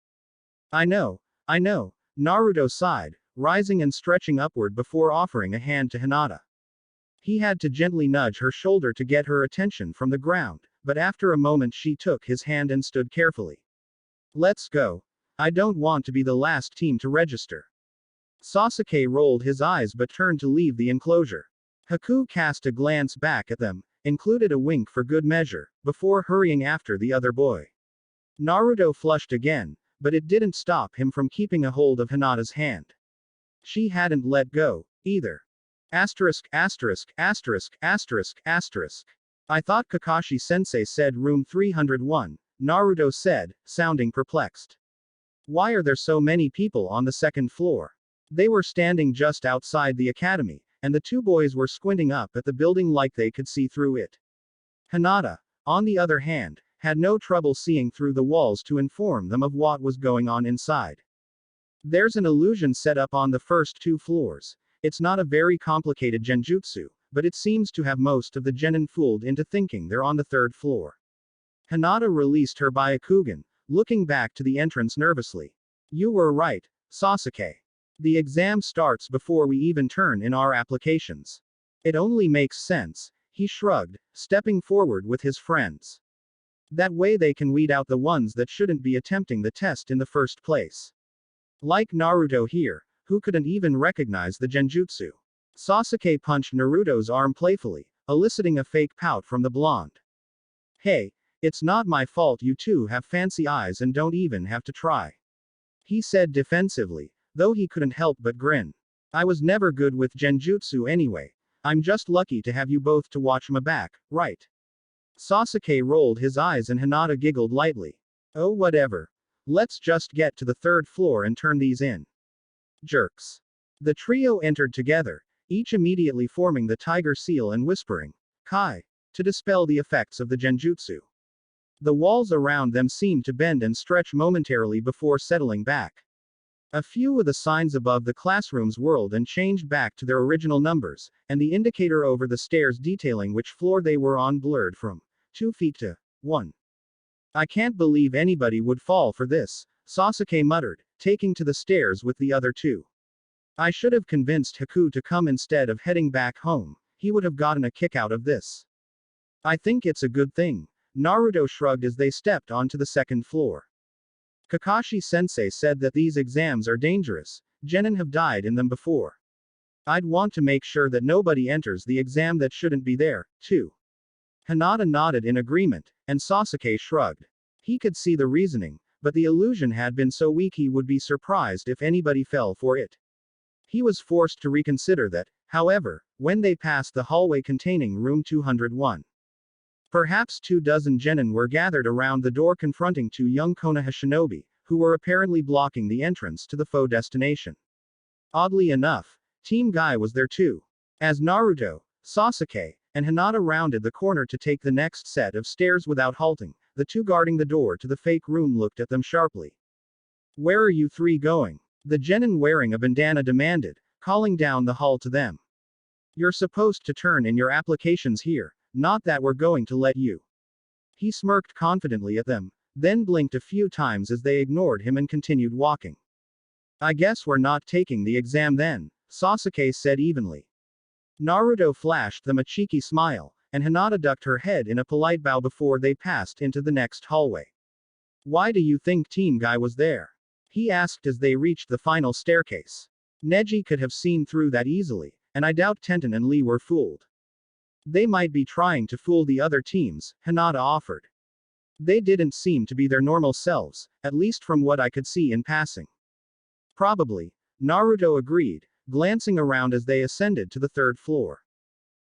I know, Naruto sighed, rising and stretching upward before offering a hand to Hinata. He had to gently nudge her shoulder to get her attention from the ground, but after a moment she took his hand and stood carefully. Let's go. I don't want to be the last team to register. Sasuke rolled his eyes but turned to leave the enclosure. Haku cast a glance back at them, included a wink for good measure, before hurrying after the other boy. Naruto flushed again, but it didn't stop him from keeping a hold of Hinata's hand. She hadn't let go, either. Asterisk, asterisk, asterisk, asterisk, asterisk. I thought Kakashi-sensei said room 301, Naruto said, sounding perplexed. Why are there so many people on the second floor? They were standing just outside the academy, and the two boys were squinting up at the building like they could see through it. Hinata, on the other hand, had no trouble seeing through the walls to inform them of what was going on inside. There's an illusion set up on the first two floors. It's not a very complicated genjutsu, but it seems to have most of the genin fooled into thinking they're on the third floor. Hinata released her Byakugan, looking back to the entrance nervously. You were right, Sasuke. The exam starts before we even turn in our applications. It only makes sense, he shrugged, stepping forward with his friends. That way they can weed out the ones that shouldn't be attempting the test in the first place. Like Naruto here, who couldn't even recognize the genjutsu. Sasuke punched Naruto's arm playfully, eliciting a fake pout from the blonde. Hey, it's not my fault you two have fancy eyes and don't even have to try. He said defensively, though he couldn't help but grin. I was never good with genjutsu anyway. I'm just lucky to have you both to watch my back, right? Sasuke rolled his eyes and Hinata giggled lightly. Oh whatever. Let's just get to the third floor and turn these in. Jerks. The trio entered together, each immediately forming the tiger seal and whispering, Kai, to dispel the effects of the genjutsu. The walls around them seemed to bend and stretch momentarily before settling back. A few of the signs above the classrooms whirled and changed back to their original numbers, and the indicator over the stairs detailing which floor they were on blurred from 2 feet to 1. I can't believe anybody would fall for this, Sasuke muttered, taking to the stairs with the other two. I should have convinced Haku to come instead of heading back home, he would have gotten a kick out of this. I think it's a good thing, Naruto shrugged as they stepped onto the second floor. Kakashi-sensei said that these exams are dangerous, genin have died in them before. I'd want to make sure that nobody enters the exam that shouldn't be there, too. Hinata nodded in agreement, and Sasuke shrugged. He could see the reasoning, but the illusion had been so weak he would be surprised if anybody fell for it. He was forced to reconsider that, however, when they passed the hallway containing room 201. Perhaps 24 genin were gathered around the door confronting two young Konoha shinobi, who were apparently blocking the entrance to the faux destination. Oddly enough, Team Guy was there too. As Naruto, Sasuke, and Hinata rounded the corner to take the next set of stairs without halting, the two guarding the door to the fake room looked at them sharply. Where are you three going? The genin wearing a bandana demanded, calling down the hall to them. You're supposed to turn in your applications here, not that we're going to let you. He smirked confidently at them, then blinked a few times as they ignored him and continued walking. I guess we're not taking the exam then, Sasuke said evenly. Naruto flashed them a cheeky smile, and Hinata ducked her head in a polite bow before they passed into the next hallway. Why do you think Team Guy was there? He asked as they reached the final staircase. Neji could have seen through that easily, and I doubt Tenten and Lee were fooled. They might be trying to fool the other teams, Hinata offered. They didn't seem to be their normal selves, at least from what I could see in passing. Probably, Naruto agreed, glancing around as they ascended to the third floor.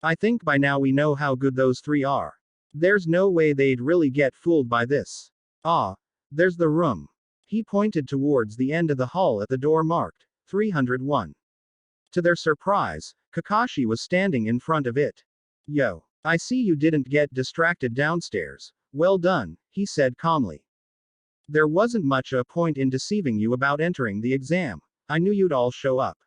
I think by now we know how good those three are. There's no way they'd really get fooled by this. Ah, there's the room. He pointed towards the end of the hall at the door marked 301. To their surprise, Kakashi was standing in front of it. Yo, I see you didn't get distracted downstairs. Well done, he said calmly. There wasn't much a point in deceiving you about entering the exam. I knew you'd all show up.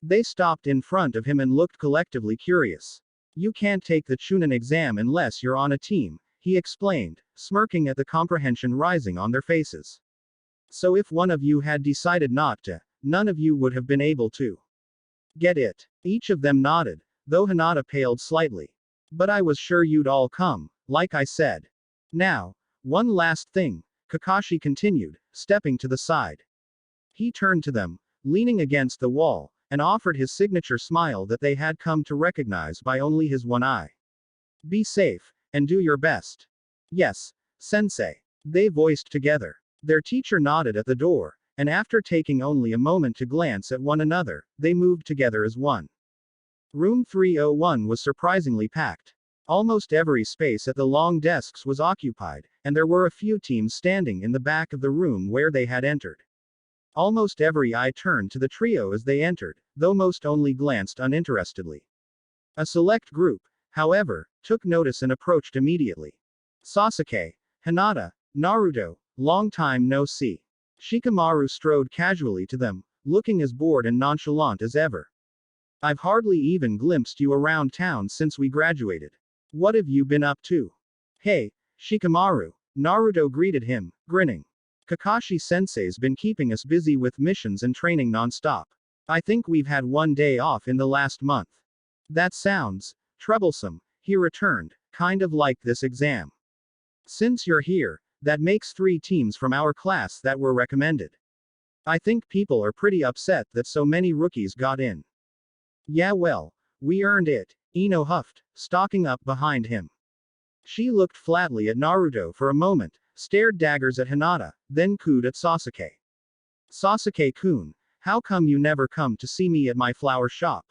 They stopped in front of him and looked collectively curious. You can't take the Chunin exam unless you're on a team, he explained, smirking at the comprehension rising on their faces. So if one of you had decided not to, none of you would have been able to. Get it? Each of them nodded, though Hinata paled slightly. But I was sure you'd all come, like I said. Now, one last thing, Kakashi continued, stepping to the side. He turned to them, leaning against the wall, and offered his signature smile that they had come to recognize by only his one eye. Be safe, and do your best. Yes, sensei. They voiced together. Their teacher nodded at the door, and after taking only a moment to glance at one another, they moved together as one. Room 301 was surprisingly packed. Almost every space at the long desks was occupied, and there were a few teams standing in the back of the room where they had entered. Almost every eye turned to the trio as they entered, though most only glanced uninterestedly. A select group, however, took notice and approached immediately. Sasuke, Hinata, Naruto, long time no see. Shikamaru strode casually to them, looking as bored and nonchalant as ever. I've hardly even glimpsed you around town since we graduated. What have you been up to? Hey, Shikamaru, Naruto greeted him, grinning. Kakashi-sensei's been keeping us busy with missions and training non-stop. I think we've had one day off in the last month. That sounds troublesome, he returned, kind of like this exam. Since you're here, that makes 3 teams from our class that were recommended. I think people are pretty upset that so many rookies got in. Yeah well, we earned it, Ino huffed, stalking up behind him. She looked flatly at Naruto for a moment, stared daggers at Hinata, then cooed at Sasuke. Sasuke-kun, how come you never come to see me at my flower shop?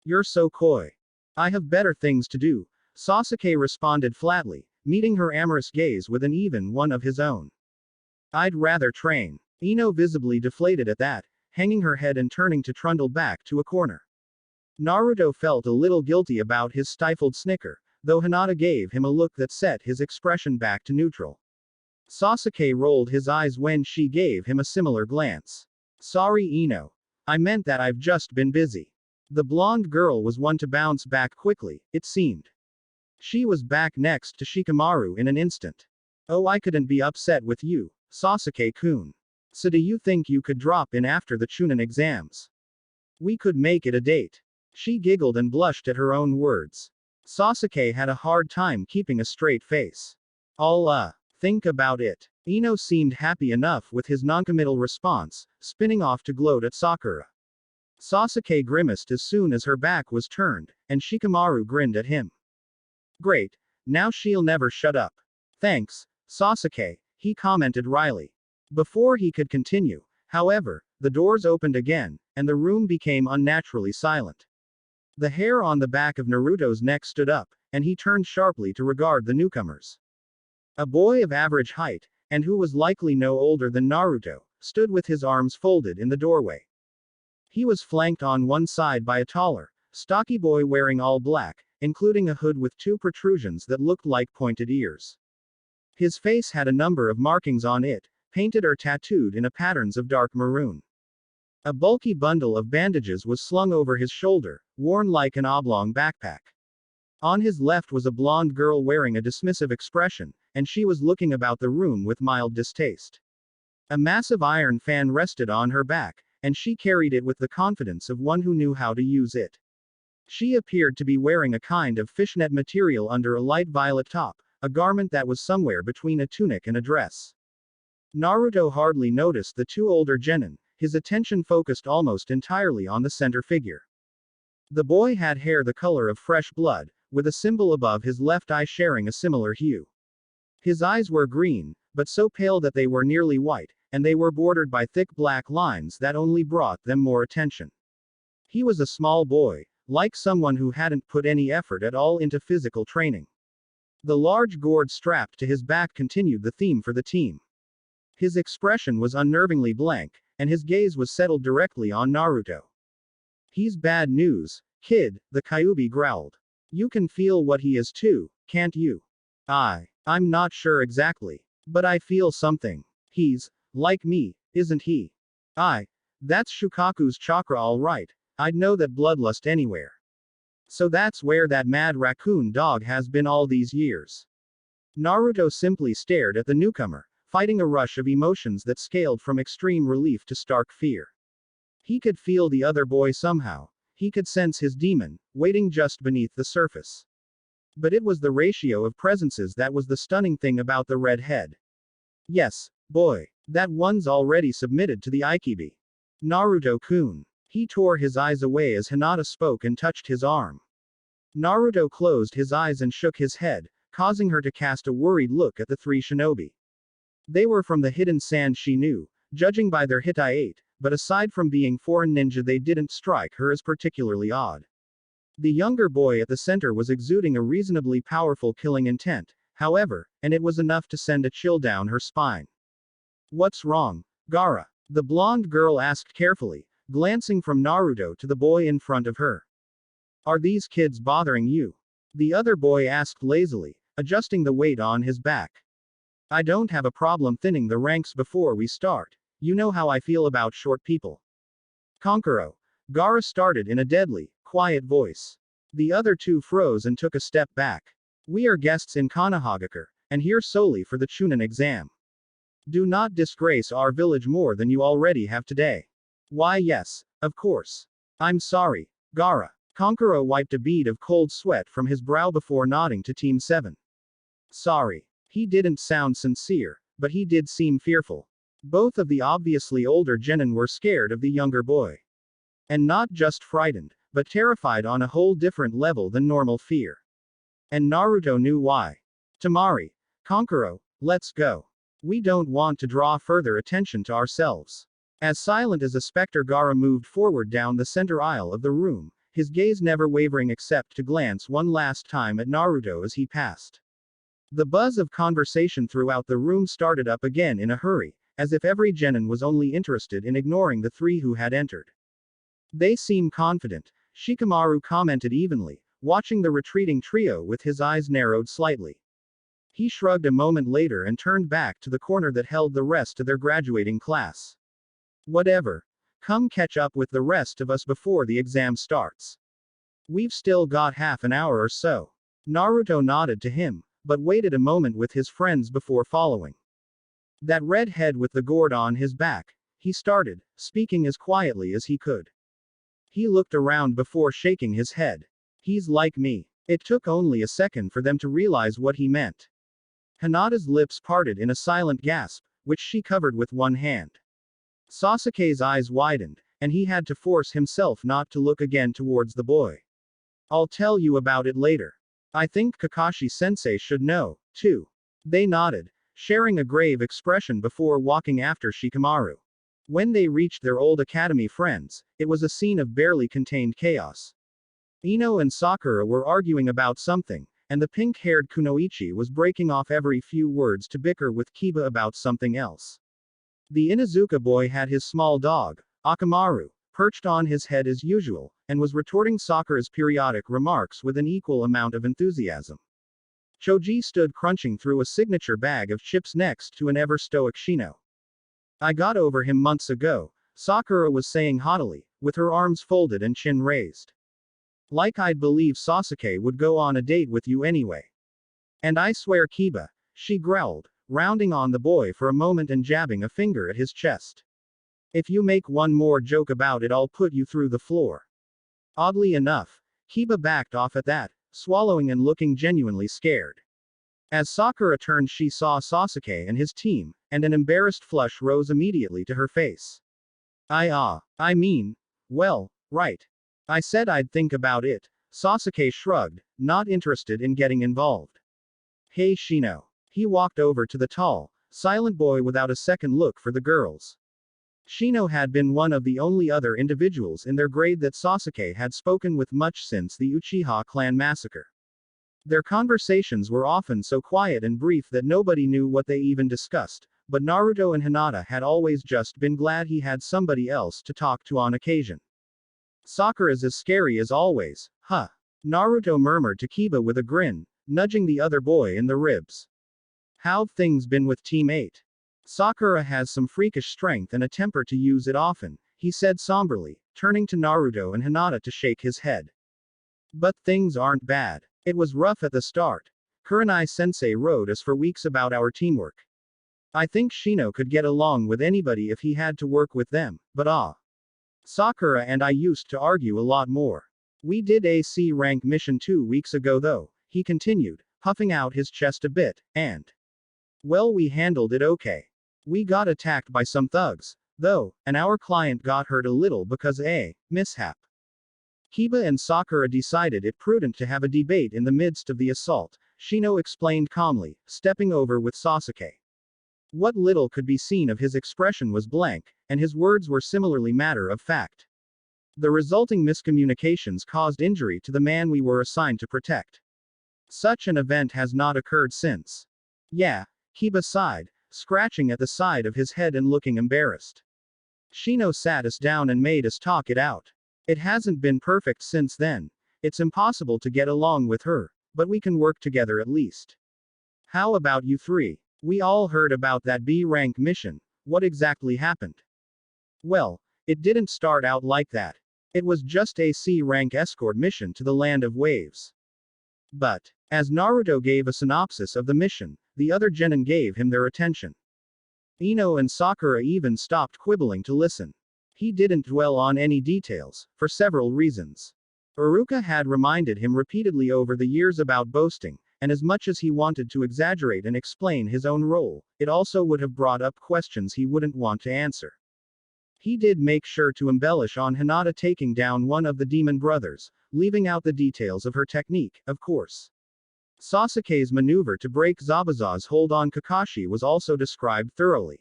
You're so coy. I have better things to do, Sasuke responded flatly, meeting her amorous gaze with an even one of his own. I'd rather train. Ino visibly deflated at that, hanging her head and turning to trundle back to a corner. Naruto felt a little guilty about his stifled snicker, though Hinata gave him a look that set his expression back to neutral. Sasuke rolled his eyes when she gave him a similar glance. Sorry Ino. I meant that I've just been busy. The blonde girl was one to bounce back quickly, it seemed. She was back next to Shikamaru in an instant. Oh, I couldn't be upset with you, Sasuke-kun. So do you think you could drop in after the Chunin exams? We could make it a date. She giggled and blushed at her own words. Sasuke had a hard time keeping a straight face. I'll think about it. Ino seemed happy enough with his noncommittal response, spinning off to gloat at Sakura. Sasuke grimaced as soon as her back was turned, and Shikamaru grinned at him. Great, now she'll never shut up. Thanks, Sasuke, he commented wryly. Before he could continue, however, the doors opened again, and the room became unnaturally silent. The hair on the back of Naruto's neck stood up, and he turned sharply to regard the newcomers. A boy of average height, and who was likely no older than Naruto, stood with his arms folded in the doorway. He was flanked on one side by a taller, stocky boy wearing all black, including a hood with 2 protrusions that looked like pointed ears. His face had a number of markings on it, painted or tattooed in patterns of dark maroon. A bulky bundle of bandages was slung over his shoulder, worn like an oblong backpack. On his left was a blonde girl wearing a dismissive expression, and she was looking about the room with mild distaste. A massive iron fan rested on her back, and she carried it with the confidence of one who knew how to use it. She appeared to be wearing a kind of fishnet material under a light violet top, a garment that was somewhere between a tunic and a dress. Naruto hardly noticed the 2 older genin, his attention focused almost entirely on the center figure. The boy had hair the color of fresh blood, with a symbol above his left eye sharing a similar hue. His eyes were green, but so pale that they were nearly white, and they were bordered by thick black lines that only brought them more attention. He was a small boy, like someone who hadn't put any effort at all into physical training. The large gourd strapped to his back continued the theme for the team. His expression was unnervingly blank, and his gaze was settled directly on Naruto. He's bad news, kid, the Kyuubi growled. You can feel what he is too, can't you? I'm not sure exactly. But I feel something. He's like me, isn't he? That's Shukaku's chakra all right. I'd know that bloodlust anywhere. So that's where that mad raccoon dog has been all these years. Naruto simply stared at the newcomer, fighting a rush of emotions that scaled from extreme relief to stark fear. He could feel the other boy somehow. He could sense his demon, waiting just beneath the surface. But it was the ratio of presences that was the stunning thing about the redhead. Yes, boy, that one's already submitted to the Aikibi. Naruto-kun. He tore his eyes away as Hinata spoke and touched his arm. Naruto closed his eyes and shook his head, causing her to cast a worried look at the three shinobi. They were from the hidden sand she knew, judging by their hitaiate, but aside from being foreign ninja they didn't strike her as particularly odd. The younger boy at the center was exuding a reasonably powerful killing intent, however, and it was enough to send a chill down her spine. What's wrong, Gaara? The blonde girl asked carefully, glancing from Naruto to the boy in front of her. Are these kids bothering you? The other boy asked lazily, adjusting the weight on his back. I don't have a problem thinning the ranks before we start. You know how I feel about short people. Kankuro. Gaara started in a deadly, quiet voice. The other two froze and took a step back. We are guests in Konohagakure, and here solely for the Chunin exam. Do not disgrace our village more than you already have today. Why yes, of course. I'm sorry, Gaara. Kankuro wiped a bead of cold sweat from his brow before nodding to Team 7. Sorry. He didn't sound sincere, but he did seem fearful. Both of the obviously older genin were scared of the younger boy. And not just frightened, but terrified on a whole different level than normal fear. And Naruto knew why. Tamari. Kankuro, let's go. We don't want to draw further attention to ourselves. As silent as a specter, Gaara moved forward down the center aisle of the room, his gaze never wavering except to glance one last time at Naruto as he passed. The buzz of conversation throughout the room started up again in a hurry, as if every genin was only interested in ignoring the three who had entered. They seem confident, Shikamaru commented evenly, watching the retreating trio with his eyes narrowed slightly. He shrugged a moment later and turned back to the corner that held the rest of their graduating class. Whatever. Come catch up with the rest of us before the exam starts. We've still got half an hour or so. Naruto nodded to him, but waited a moment with his friends before following. That red head with the gourd on his back, he started, speaking as quietly as he could. He looked around before shaking his head. He's like me. It took only a second for them to realize what he meant. Hinata's lips parted in a silent gasp, which she covered with one hand. Sasuke's eyes widened, and he had to force himself not to look again towards the boy. I'll tell you about it later. I think Kakashi-sensei should know, too. They nodded, sharing a grave expression before walking after Shikamaru. When they reached their old academy friends, it was a scene of barely contained chaos. Ino and Sakura were arguing about something, and the pink-haired Kunoichi was breaking off every few words to bicker with Kiba about something else. The Inuzuka boy had his small dog, Akamaru, perched on his head as usual, and was retorting Sakura's periodic remarks with an equal amount of enthusiasm. Choji stood crunching through a signature bag of chips next to an ever-stoic Shino. I got over him months ago, Sakura was saying haughtily, with her arms folded and chin raised. Like I'd believe Sasuke would go on a date with you anyway. And I swear Kiba, she growled, rounding on the boy for a moment and jabbing a finger at his chest. If you make one more joke about it, I'll put you through the floor. Oddly enough, Kiba backed off at that, swallowing and looking genuinely scared. As Sakura turned, she saw Sasuke and his team, and an embarrassed flush rose immediately to her face. I mean, well, right. I said I'd think about it. Sasuke shrugged, not interested in getting involved. Hey Shino. He walked over to the tall, silent boy without a second look for the girls. Shino had been one of the only other individuals in their grade that Sasuke had spoken with much since the Uchiha clan massacre. Their conversations were often so quiet and brief that nobody knew what they even discussed, but Naruto and Hinata had always just been glad he had somebody else to talk to on occasion. Sakura's as scary as always, huh? Naruto murmured to Kiba with a grin, nudging the other boy in the ribs. How've things been with Team 8? Sakura has some freakish strength and a temper to use it often, he said somberly, turning to Naruto and Hinata to shake his head. But things aren't bad. It was rough at the start. Kurenai-sensei wrote us for weeks about our teamwork. I think Shino could get along with anybody if he had to work with them, but Sakura and I used to argue a lot more. We did a C rank mission 2 weeks ago though, he continued, puffing out his chest a bit, and well, we handled it okay. We got attacked by some thugs, though, and our client got hurt a little because a mishap. Kiba and Sakura decided it prudent to have a debate in the midst of the assault, Shino explained calmly, stepping over with Sasuke. What little could be seen of his expression was blank, and his words were similarly matter of fact. The resulting miscommunications caused injury to the man we were assigned to protect. Such an event has not occurred since. Yeah, Kiba sighed, scratching at the side of his head and looking embarrassed. Shino sat us down and made us talk it out. It hasn't been perfect since then. It's impossible to get along with her, but we can work together at least. How about you three? We all heard about that B-rank mission. What exactly happened? Well, it didn't start out like that. It was just a C-rank escort mission to the Land of Waves. But, as Naruto gave a synopsis of the mission, the other genin gave him their attention. Ino and Sakura even stopped quibbling to listen. He didn't dwell on any details, for several reasons. Iruka had reminded him repeatedly over the years about boasting, and as much as he wanted to exaggerate and explain his own role, it also would have brought up questions he wouldn't want to answer. He did make sure to embellish on Hinata taking down one of the demon brothers, leaving out the details of her technique, of course. Sasuke's maneuver to break Zabuza's hold on Kakashi was also described thoroughly.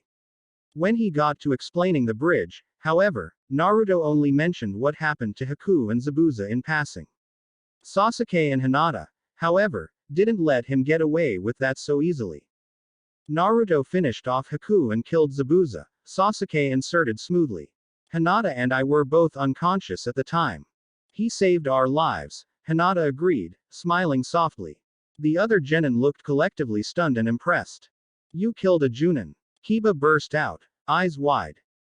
When he got to explaining the bridge, however, Naruto only mentioned what happened to Haku and Zabuza in passing. Sasuke and Hinata, however, didn't let him get away with that so easily. Naruto finished off Haku and killed Zabuza, Sasuke inserted smoothly. Hinata and I were both unconscious at the time. He saved our lives, Hinata agreed, smiling softly. The other genin looked collectively stunned and impressed. You killed a Junin. Kiba burst out, eyes wide.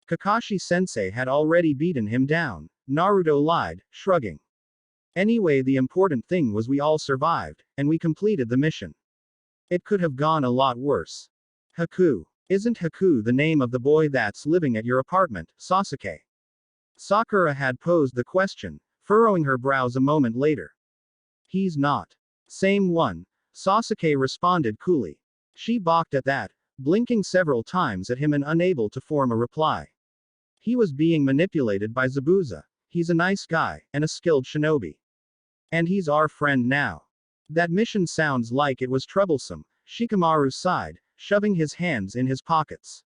Kakashi-sensei had already beaten him down, Naruto lied, shrugging. Anyway, the important thing was we all survived, and we completed the mission. It could have gone a lot worse. Haku. Isn't Haku the name of the boy that's living at your apartment, Sasuke? Sakura had posed the question, furrowing her brows a moment later. He's not. Same one, Sasuke responded coolly. She balked at that, blinking several times at him and unable to form a reply. He was being manipulated by Zabuza. He's a nice guy, and a skilled shinobi. And he's our friend now. That mission sounds like it was troublesome, Shikamaru sighed, shoving his hands in his pockets.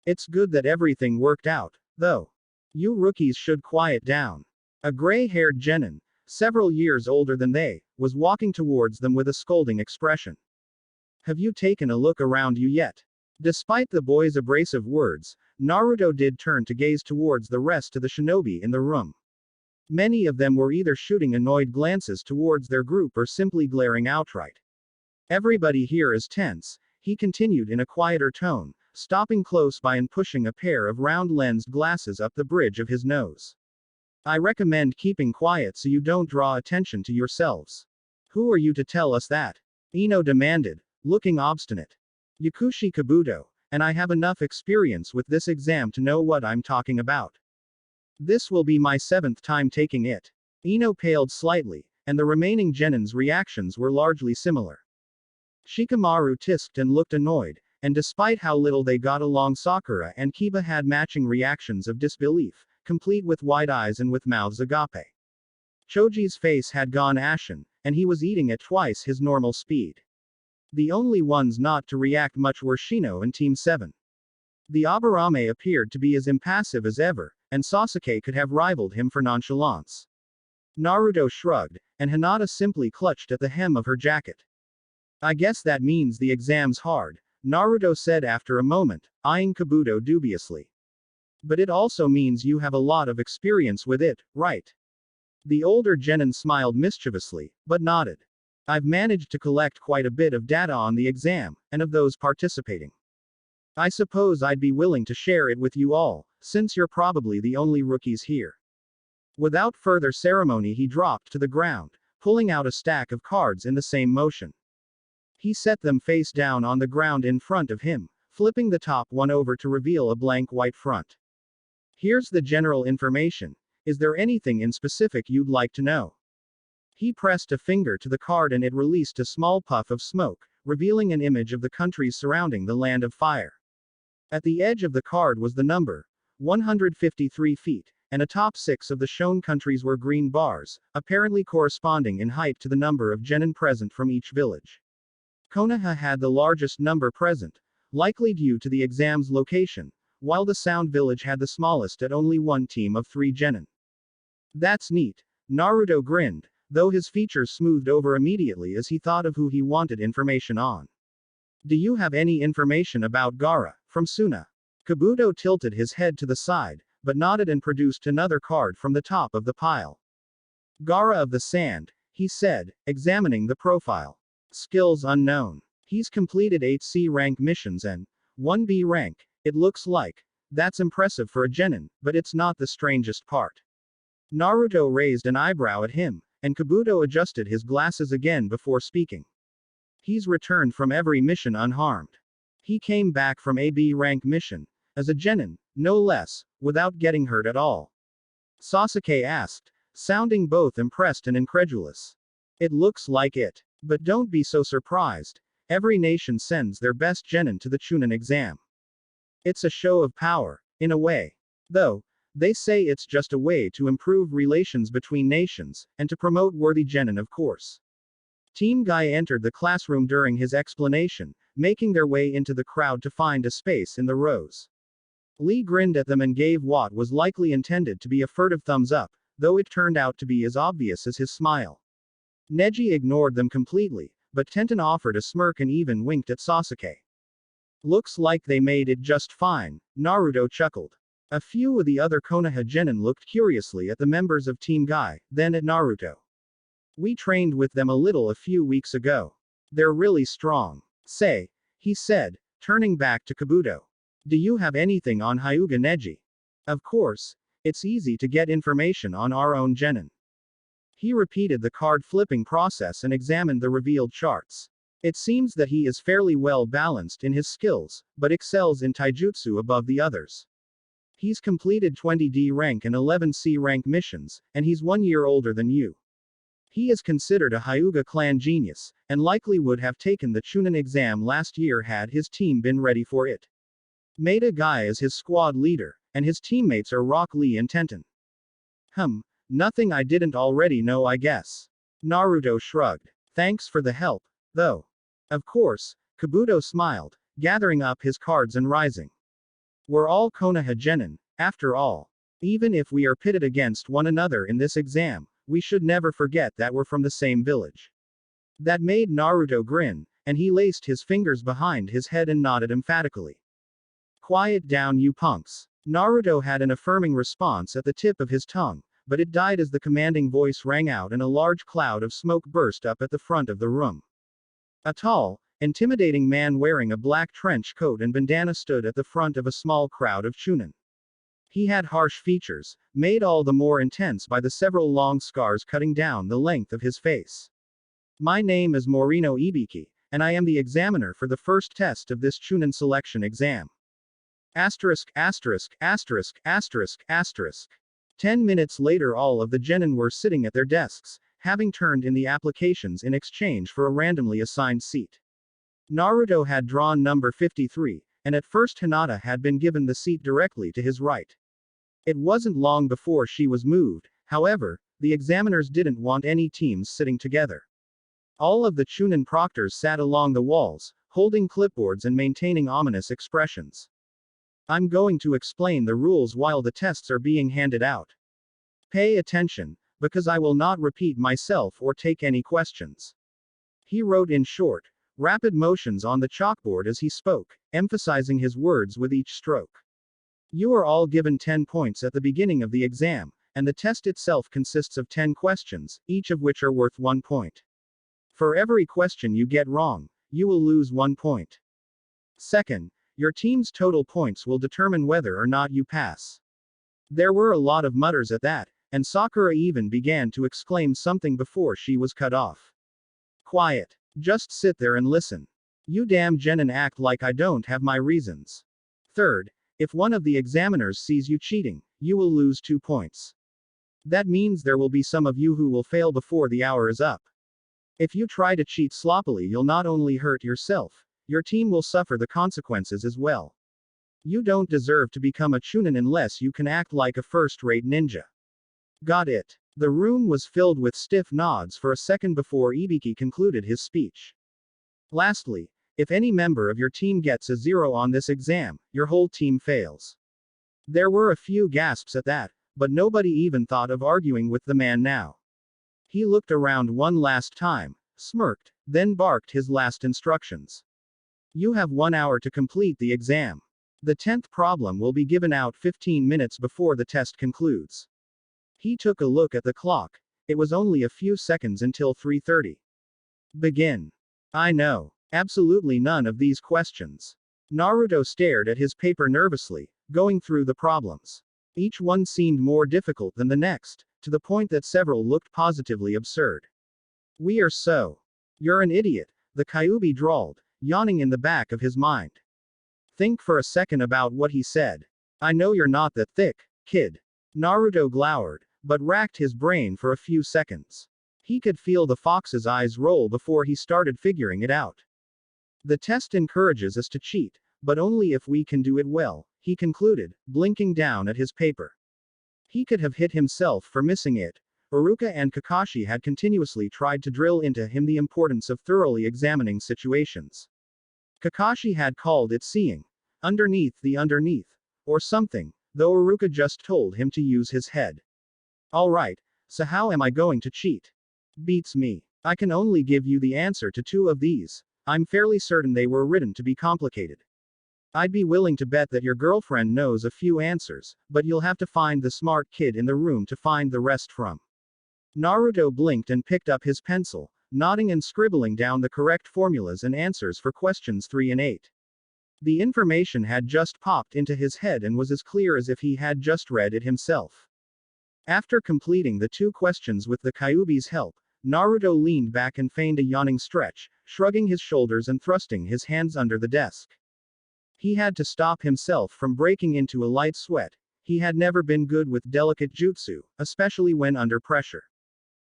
It's good that everything worked out, though. You rookies should quiet down. A gray-haired genin, several years older than they, was walking towards them with a scolding expression. Have you taken a look around you yet? Despite the boy's abrasive words, Naruto did turn to gaze towards the rest of the shinobi in the room. Many of them were either shooting annoyed glances towards their group or simply glaring outright. Everybody here is tense, he continued in a quieter tone, stopping close by and pushing a pair of round-lensed glasses up the bridge of his nose. I recommend keeping quiet so you don't draw attention to yourselves. Who are you to tell us that? Ino demanded, looking obstinate. Yakushi Kabuto, and I have enough experience with this exam to know what I'm talking about. This will be my 7th time taking it. Ino paled slightly, and the remaining genins' reactions were largely similar. Shikamaru tisked and looked annoyed, and despite how little they got along, Sakura and Kiba had matching reactions of disbelief, complete with wide eyes and with mouths agape. Choji's face had gone ashen, and he was eating at twice his normal speed. The only ones not to react much were Shino and Team 7. The Aburame appeared to be as impassive as ever, and Sasuke could have rivaled him for nonchalance. Naruto shrugged, and Hinata simply clutched at the hem of her jacket. I guess that means the exam's hard, Naruto said after a moment, eyeing Kabuto dubiously. But it also means you have a lot of experience with it, right? The older genin smiled mischievously, but nodded. I've managed to collect quite a bit of data on the exam, and of those participating. I suppose I'd be willing to share it with you all, since you're probably the only rookies here. Without further ceremony, he dropped to the ground, pulling out a stack of cards in the same motion. He set them face down on the ground in front of him, flipping the top one over to reveal a blank white front. Here's the general information. Is there anything in specific you'd like to know? He pressed a finger to the card and it released a small puff of smoke, revealing an image of the countries surrounding the Land of Fire. At the edge of the card was the number 153 feet, and atop 6 of the shown countries were green bars, apparently corresponding in height to the number of genin present from each village. Konoha had the largest number present, likely due to the exam's location, while the Sound Village had the smallest at only one team of 3 genin. That's neat. Naruto grinned, though his features smoothed over immediately as he thought of who he wanted information on. Do you have any information about Gaara, from Suna? Kabuto tilted his head to the side, but nodded and produced another card from the top of the pile. Gaara of the Sand, he said, examining the profile. Skills unknown. He's completed 8 C rank missions and 1 B rank, it looks like. That's impressive for a genin, but it's not the strangest part. Naruto raised an eyebrow at him, and Kabuto adjusted his glasses again before speaking. He's returned from every mission unharmed. He came back from a B rank mission, as a genin, no less, without getting hurt at all. Sasuke asked, sounding both impressed and incredulous. It looks like it. But don't be so surprised. Every nation sends their best genin to the Chunin exam. It's a show of power, in a way. Though, they say it's just a way to improve relations between nations, and to promote worthy genin, of course. Team Guy entered the classroom during his explanation, making their way into the crowd to find a space in the rows. Lee grinned at them and gave what was likely intended to be a furtive thumbs up, though it turned out to be as obvious as his smile. Neji ignored them completely, but Tenten offered a smirk and even winked at Sasuke. Looks like they made it just fine, Naruto chuckled. A few of the other Konoha genin looked curiously at the members of Team Guy, then at Naruto. We trained with them a little a few weeks ago. They're really strong. Say, he said, turning back to Kabuto. Do you have anything on Hyuga Neji? Of course. It's easy to get information on our own genin. He repeated the card flipping process and examined the revealed charts. It seems that he is fairly well balanced in his skills, but excels in taijutsu above the others. He's completed 20 D rank and 11 C rank missions, and he's 1 year older than you. He is considered a Hyuga clan genius, and likely would have taken the Chunin exam last year had his team been ready for it. Maeda Guy is his squad leader, and his teammates are Rock Lee and Tenten. Nothing I didn't already know, I guess. Naruto shrugged. Thanks for the help, though. Of course, Kabuto smiled, gathering up his cards and rising. We're all Konoha genin, after all. Even if we are pitted against one another in this exam, we should never forget that we're from the same village. That made Naruto grin, and he laced his fingers behind his head and nodded emphatically. Quiet down, you punks. Naruto had an affirming response at the tip of his tongue, but it died as the commanding voice rang out and a large cloud of smoke burst up at the front of the room. A tall, intimidating man wearing a black trench coat and bandana stood at the front of a small crowd of Chunin. He had harsh features, made all the more intense by the several long scars cutting down the length of his face. My name is Morino Ibiki, and I am the examiner for the first test of this Chunin selection exam. Asterisk, asterisk, asterisk, asterisk, asterisk. 10 minutes later, all of the genin were sitting at their desks, having turned in the applications in exchange for a randomly assigned seat. Naruto had drawn number 53, and at first Hinata had been given the seat directly to his right. It wasn't long before she was moved, however, the examiners didn't want any teams sitting together. All of the Chunin proctors sat along the walls, holding clipboards and maintaining ominous expressions. I'm going to explain the rules while the tests are being handed out. Pay attention. because I will not repeat myself or take any questions. He wrote in short, rapid motions on the chalkboard as he spoke, emphasizing his words with each stroke. You are all given 10 points at the beginning of the exam, and the test itself consists of 10 questions, each of which are worth 1 point. For every question you get wrong, you will lose 1 point. Second, your team's total points will determine whether or not you pass. There were a lot of mutters at that, and Sakura even began to exclaim something before she was cut off. Quiet. Just sit there and listen. You damn genin act like I don't have my reasons. Third, if one of the examiners sees you cheating, you will lose 2 points. That means there will be some of you who will fail before the hour is up. If you try to cheat sloppily, you'll not only hurt yourself, your team will suffer the consequences as well. You don't deserve to become a chunin unless you can act like a first-rate ninja. Got it. The room was filled with stiff nods for a second before Ibiki concluded his speech. Lastly, if any member of your team gets a 0 on this exam, your whole team fails. There were a few gasps at that, but nobody even thought of arguing with the man now. He looked around one last time, smirked, then barked his last instructions. You have 1 hour to complete the exam. The 10th problem will be given out 15 minutes before the test concludes. He took a look at the clock. It was only a few seconds until 3:30. Begin. I know absolutely none of these questions. Naruto stared at his paper nervously, going through the problems. Each one seemed more difficult than the next, to the point that several looked positively absurd. We are so. You're an idiot, the Kyuubi drawled, yawning in the back of his mind. Think for a second about what he said. I know you're not that thick, kid. Naruto glowered, but racked his brain for a few seconds. He could feel the fox's eyes roll before he started figuring it out. The test encourages us to cheat, but only if we can do it well, he concluded, blinking down at his paper. He could have hit himself for missing it. Iruka and Kakashi had continuously tried to drill into him the importance of thoroughly examining situations. Kakashi had called it seeing underneath the underneath, or something, though Iruka just told him to use his head. Alright, so how am I going to cheat? Beats me. I can only give you the answer to 2 of these. I'm fairly certain they were written to be complicated. I'd be willing to bet that your girlfriend knows a few answers, but you'll have to find the smart kid in the room to find the rest from. Naruto blinked and picked up his pencil, nodding and scribbling down the correct formulas and answers for questions 3 and 8. The information had just popped into his head and was as clear as if he had just read it himself. After completing the 2 questions with the Kyuubi's help, Naruto leaned back and feigned a yawning stretch, shrugging his shoulders and thrusting his hands under the desk. He had to stop himself from breaking into a light sweat. He had never been good with delicate jutsu, especially when under pressure.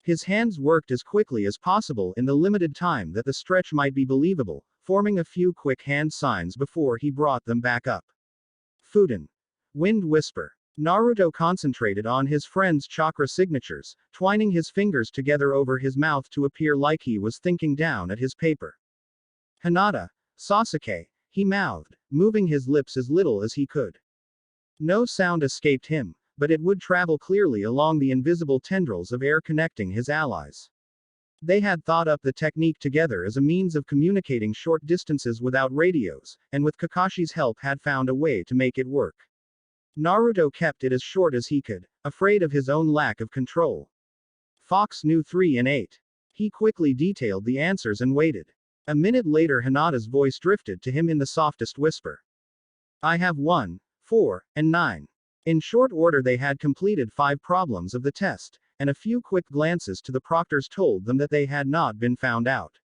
His hands worked as quickly as possible in the limited time that the stretch might be believable, forming a few quick hand signs before he brought them back up. Fuden. Wind whisper. Naruto concentrated on his friend's chakra signatures, twining his fingers together over his mouth to appear like he was thinking down at his paper. Hinata. Sasuke. He mouthed, moving his lips as little as he could. No sound escaped him, but it would travel clearly along the invisible tendrils of air connecting his allies. They had thought up the technique together as a means of communicating short distances without radios, and with Kakashi's help had found a way to make it work. Naruto kept it as short as he could, afraid of his own lack of control. Fox knew 3 and 8. He quickly detailed the answers and waited. A minute later Hinata's voice drifted to him in the softest whisper. I have 1, 4, and 9. In short order they had completed 5 problems of the test, and a few quick glances to the proctors told them that they had not been found out.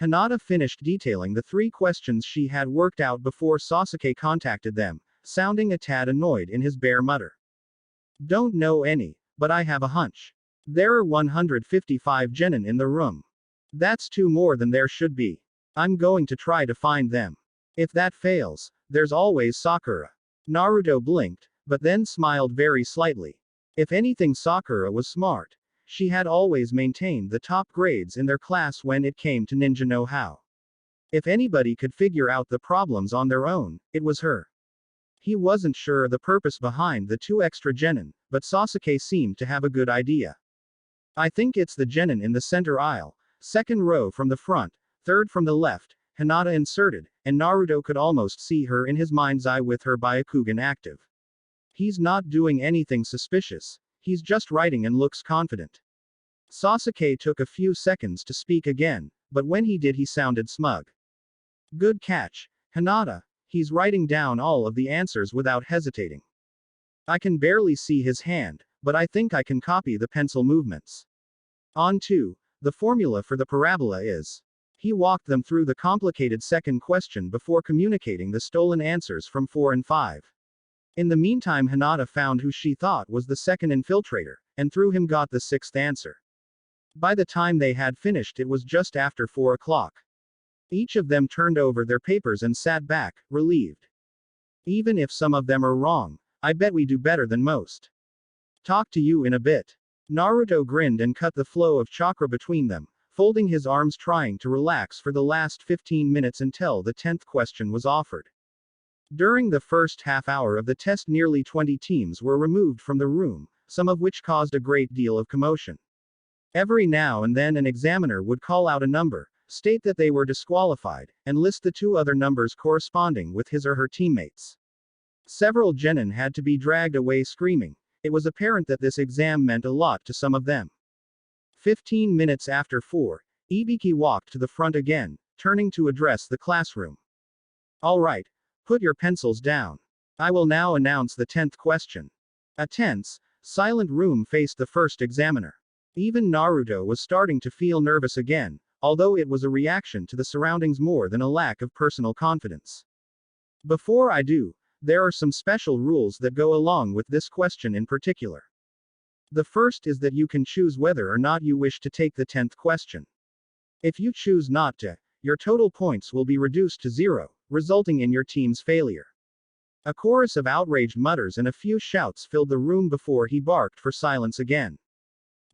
Hinata finished detailing the 3 questions she had worked out before Sasuke contacted them, sounding a tad annoyed in his bare mutter. Don't know any, but I have a hunch. There are 155 genin in the room. That's 2 more than there should be. I'm going to try to find them. If that fails, there's always Sakura. Naruto blinked, but then smiled very slightly. If anything, Sakura was smart. She had always maintained the top grades in their class when it came to ninja know-how. If anybody could figure out the problems on their own, it was her. He wasn't sure the purpose behind the 2 extra genin, but Sasuke seemed to have a good idea. I think it's the genin in the center aisle. Second row from the front, third from the left, Hinata inserted, and Naruto could almost see her in his mind's eye with her Byakugan active. He's not doing anything suspicious. He's just writing and looks confident. Sasuke took a few seconds to speak again, but when he did he sounded smug. Good catch, Hinata. He's writing down all of the answers without hesitating. I can barely see his hand, but I think I can copy the pencil movements. On 2, the formula for the parabola is. He walked them through the complicated second question before communicating the stolen answers from 4 and 5. In the meantime, Hinata found who she thought was the second infiltrator, and through him got the sixth answer. By the time they had finished, it was just after 4 o'clock. Each of them turned over their papers and sat back, relieved. Even if some of them are wrong, I bet we do better than most. Talk to you in a bit. Naruto grinned and cut the flow of chakra between them, folding his arms trying to relax for the last 15 minutes until the 10th question was offered. During the first half hour of the test, nearly 20 teams were removed from the room, some of which caused a great deal of commotion. Every now and then an examiner would call out a number, state that they were disqualified, and list the 2 other numbers corresponding with his or her teammates. Several genin had to be dragged away screaming. It was apparent that this exam meant a lot to some of them. 15 minutes after 4, Ibiki walked to the front again, turning to address the classroom. All right, put your pencils down. I will now announce the 10th question. A tense, silent room faced the first examiner. Even Naruto was starting to feel nervous again, although it was a reaction to the surroundings more than a lack of personal confidence. Before I do, there are some special rules that go along with this question in particular. The first is that you can choose whether or not you wish to take the 10th question. If you choose not to, your total points will be reduced to 0, resulting in your team's failure. A chorus of outraged mutters and a few shouts filled the room before he barked for silence again.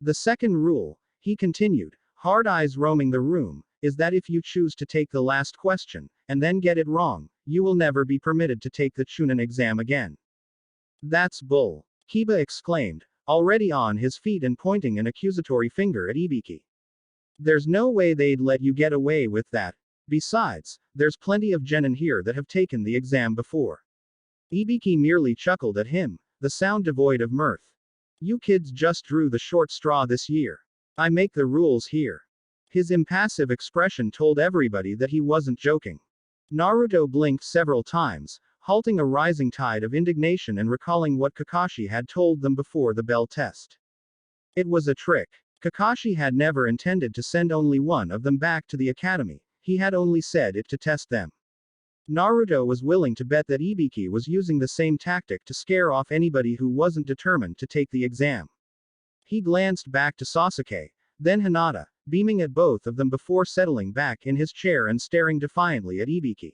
The second rule, he continued, hard eyes roaming the room, is that if you choose to take the last question, and then get it wrong, you will never be permitted to take the Chunin exam again. That's bull, Kiba exclaimed, already on his feet and pointing an accusatory finger at Ibiki. There's no way they'd let you get away with that. Besides, there's plenty of genin here that have taken the exam before. Ibiki merely chuckled at him, the sound devoid of mirth. You kids just drew the short straw this year. I make the rules here. His impassive expression told everybody that he wasn't joking. Naruto blinked several times, halting a rising tide of indignation and recalling what Kakashi had told them before the bell test. It was a trick. Kakashi had never intended to send only one of them back to the academy, he had only said it to test them. Naruto was willing to bet that Ibiki was using the same tactic to scare off anybody who wasn't determined to take the exam. He glanced back to Sasuke, then Hinata, beaming at both of them before settling back in his chair and staring defiantly at Ibiki.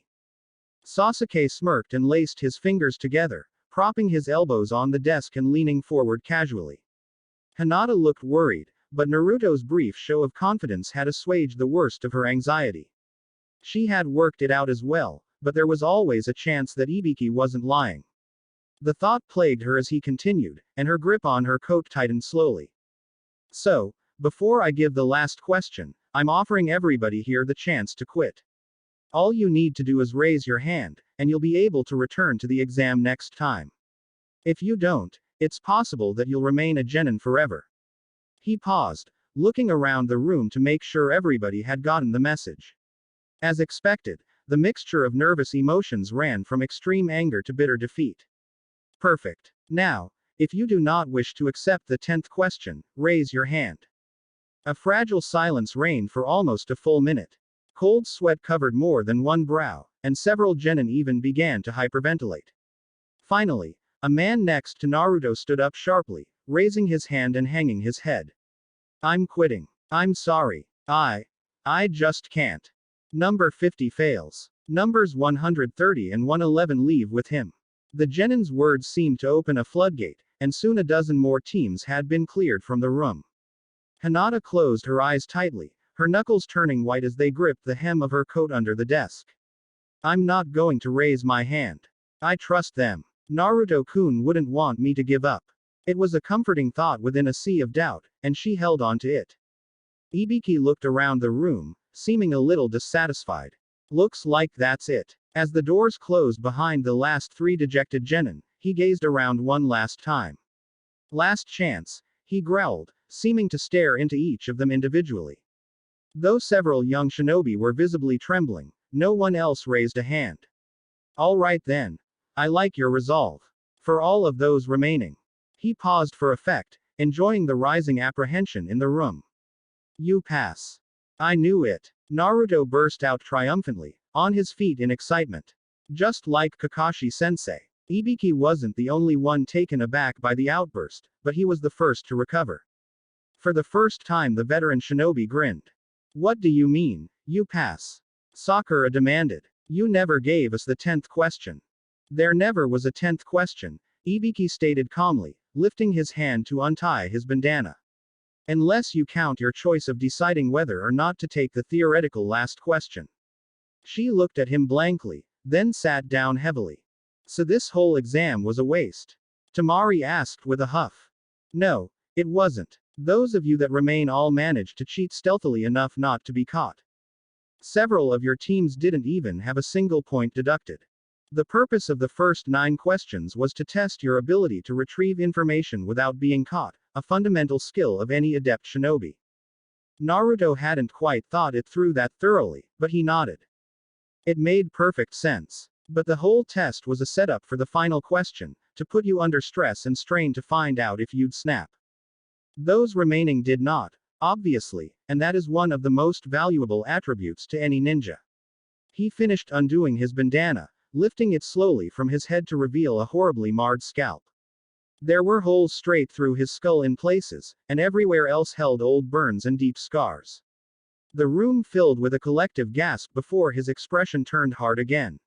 Sasuke smirked and laced his fingers together, propping his elbows on the desk and leaning forward casually. Hinata looked worried, but Naruto's brief show of confidence had assuaged the worst of her anxiety. She had worked it out as well, but there was always a chance that Ibiki wasn't lying. The thought plagued her as he continued, and her grip on her coat tightened slowly. So, before I give the last question, I'm offering everybody here the chance to quit. All you need to do is raise your hand, and you'll be able to return to the exam next time. If you don't, it's possible that you'll remain a genin forever. He paused, looking around the room to make sure everybody had gotten the message. As expected, the mixture of nervous emotions ran from extreme anger to bitter defeat. Perfect. Now, if you do not wish to accept the 10th question, raise your hand. A fragile silence reigned for almost a full minute. Cold sweat covered more than one brow, and several genin even began to hyperventilate. Finally, a man next to Naruto stood up sharply, raising his hand and hanging his head. I'm quitting. I'm sorry. I just can't. Number 50 fails. Numbers 130 and 111 leave with him. The genin's words seemed to open a floodgate, and soon a dozen more teams had been cleared from the room. Hinata closed her eyes tightly, her knuckles turning white as they gripped the hem of her coat under the desk. I'm not going to raise my hand. I trust them. Naruto-kun wouldn't want me to give up. It was a comforting thought within a sea of doubt, and she held on to it. Ibiki looked around the room, seeming a little dissatisfied. Looks like that's it. As the doors closed behind the last three dejected genin, he gazed around one last time. Last chance, he growled, seeming to stare into each of them individually. Though several young shinobi were visibly trembling, no one else raised a hand. All right then. I like your resolve. For all of those remaining. He paused for effect, enjoying the rising apprehension in the room. You pass. I knew it. Naruto burst out triumphantly, on his feet in excitement. Just like Kakashi-sensei. Ibiki wasn't the only one taken aback by the outburst, but he was the first to recover. For the first time the veteran shinobi grinned. What do you mean, you pass? Sakura demanded. You never gave us the 10th question. There never was a 10th question, Ibiki stated calmly, lifting his hand to untie his bandana. Unless you count your choice of deciding whether or not to take the theoretical last question. She looked at him blankly, then sat down heavily. So this whole exam was a waste? Tamari asked with a huff. No, it wasn't. Those of you that remain all managed to cheat stealthily enough not to be caught. Several of your teams didn't even have a single point deducted. The purpose of the first 9 questions was to test your ability to retrieve information without being caught, a fundamental skill of any adept shinobi. Naruto hadn't quite thought it through that thoroughly, but he nodded. It made perfect sense. But the whole test was a setup for the final question, to put you under stress and strain to find out if you'd snap. Those remaining did not, obviously, and that is one of the most valuable attributes to any ninja. He finished undoing his bandana, lifting it slowly from his head to reveal a horribly marred scalp. There were holes straight through his skull in places, and everywhere else held old burns and deep scars. The room filled with a collective gasp before his expression turned hard again.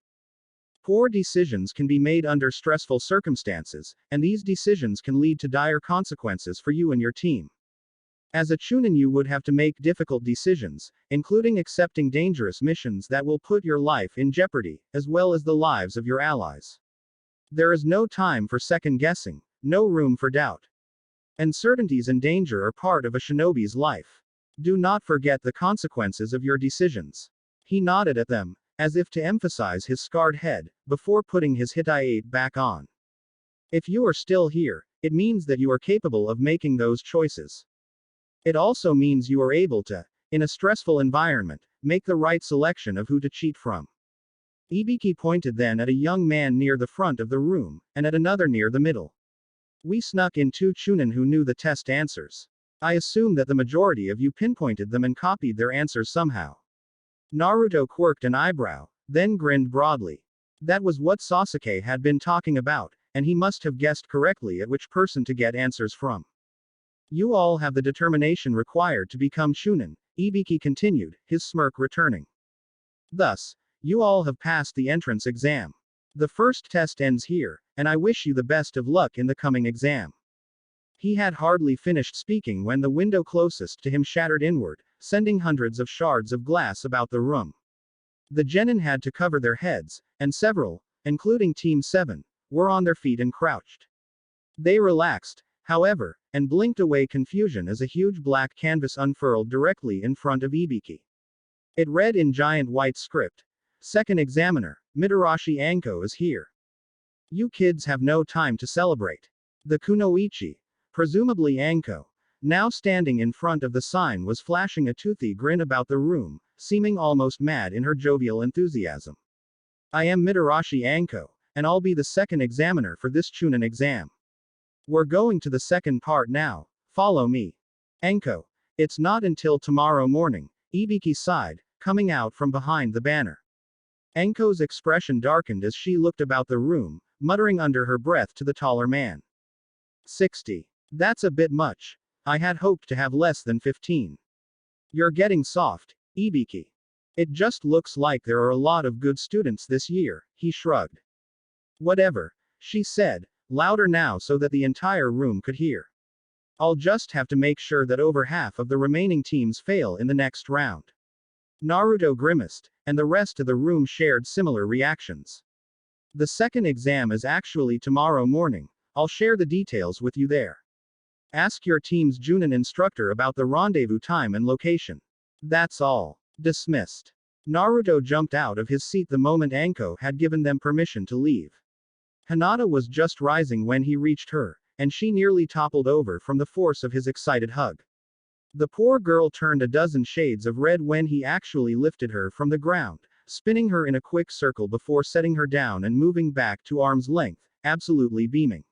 Poor decisions can be made under stressful circumstances, and these decisions can lead to dire consequences for you and your team. As a chunin you would have to make difficult decisions, including accepting dangerous missions that will put your life in jeopardy, as well as the lives of your allies. There is no time for second guessing, no room for doubt. Uncertainties and danger are part of a shinobi's life. Do not forget the consequences of your decisions. He nodded at them, as if to emphasize his scarred head, before putting his hitai back on. If you are still here, it means that you are capable of making those choices. It also means you are able to, in a stressful environment, make the right selection of who to cheat from. Ibiki pointed then at a young man near the front of the room, and at another near the middle. We snuck in 2 chunin who knew the test answers. I assume that the majority of you pinpointed them and copied their answers somehow. Naruto quirked an eyebrow, then grinned broadly. That was what Sasuke had been talking about, and he must have guessed correctly at which person to get answers from. You all have the determination required to become chunin, Ibiki continued, his smirk returning. Thus, you all have passed the entrance exam. The first test ends here, and I wish you the best of luck in the coming exam. He had hardly finished speaking when the window closest to him shattered inward, sending hundreds of shards of glass about the room. The genin had to cover their heads, and several, including Team 7, were on their feet and crouched. They relaxed, however, and blinked away confusion as a huge black canvas unfurled directly in front of Ibiki. It read in giant white script, "Second examiner, Mitarashi Anko is here. You kids have no time to celebrate." The kunoichi, presumably Anko, now standing in front of the sign was flashing a toothy grin about the room, seeming almost mad in her jovial enthusiasm. I am Mitarashi Anko, and I'll be the second examiner for this chunin exam. We're going to the second part now, follow me. Anko, it's not until tomorrow morning, Ibiki sighed, coming out from behind the banner. Anko's expression darkened as she looked about the room, muttering under her breath to the taller man. 60. That's a bit much. I had hoped to have less than 15. You're getting soft, Ibiki. It just looks like there are a lot of good students this year, he shrugged. Whatever, she said, louder now so that the entire room could hear. I'll just have to make sure that over half of the remaining teams fail in the next round. Naruto grimaced, and the rest of the room shared similar reactions. The second exam is actually tomorrow morning, I'll share the details with you there. Ask your team's Junin instructor about the rendezvous time and location. That's all. Dismissed. Naruto jumped out of his seat the moment Anko had given them permission to leave. Hinata was just rising when he reached her, and she nearly toppled over from the force of his excited hug. The poor girl turned a dozen shades of red when he actually lifted her from the ground, spinning her in a quick circle before setting her down and moving back to arm's length, absolutely beaming.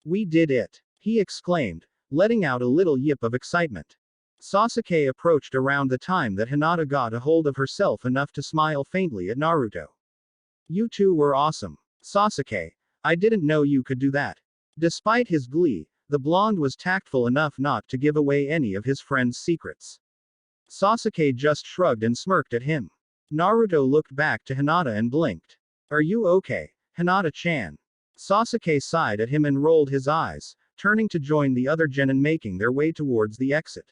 "We did it!" he exclaimed, letting out a little yip of excitement. Sasuke approached around the time that Hinata got a hold of herself enough to smile faintly at Naruto. "You two were awesome. Sasuke, I didn't know you could do that." Despite his glee, the blonde was tactful enough not to give away any of his friend's secrets. Sasuke just shrugged and smirked at him. Naruto looked back to Hinata and blinked. "Are you okay, Hinata-chan?" Sasuke sighed at him and rolled his eyes, turning to join the other genin making their way towards the exit.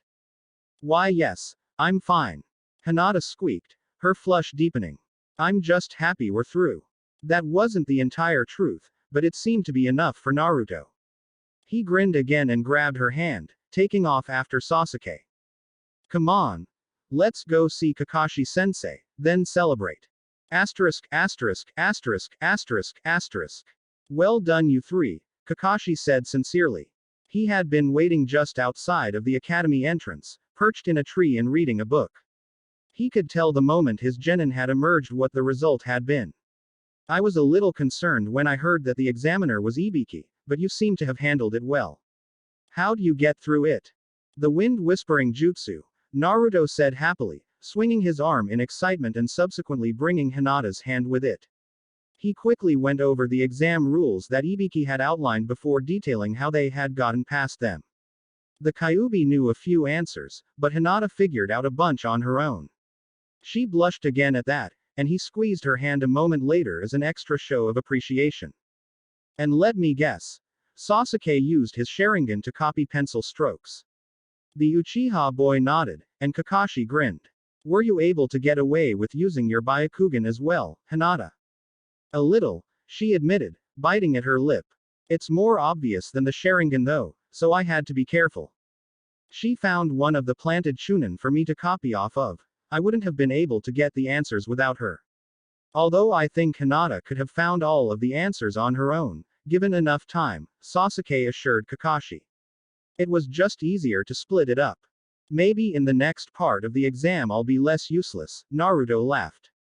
"Why yes, I'm fine," Hinata squeaked, her flush deepening. "I'm just happy we're through." That wasn't the entire truth, but it seemed to be enough for Naruto. He grinned again and grabbed her hand, taking off after Sasuke. "Come on. Let's go see Kakashi-sensei, then celebrate. Asterisk asterisk asterisk asterisk asterisk. Well done you three," Kakashi said sincerely. He had been waiting just outside of the academy entrance, perched in a tree and reading a book. He could tell the moment his genin had emerged what the result had been. "I was a little concerned when I heard that the examiner was Ibiki, but you seem to have handled it well. How'd you get through it?" "The wind whispering jutsu," Naruto said happily, swinging his arm in excitement and subsequently bringing Hinata's hand with it. He quickly went over the exam rules that Ibiki had outlined before detailing how they had gotten past them. The Kyuubi knew a few answers, but Hinata figured out a bunch on her own. She blushed again at that, and he squeezed her hand a moment later as an extra show of appreciation. "And let me guess. Sasuke used his Sharingan to copy pencil strokes." The Uchiha boy nodded, and Kakashi grinned. "Were you able to get away with using your Byakugan as well, Hinata?" "A little," she admitted, biting at her lip. "It's more obvious than the Sharingan though, so I had to be careful. She found one of the planted Chunin for me to copy off of. I wouldn't have been able to get the answers without her. Although I think Hinata could have found all of the answers on her own, given enough time," Sasuke assured Kakashi. "It was just easier to split it up. Maybe in the next part of the exam I'll be less useless," Naruto laughed.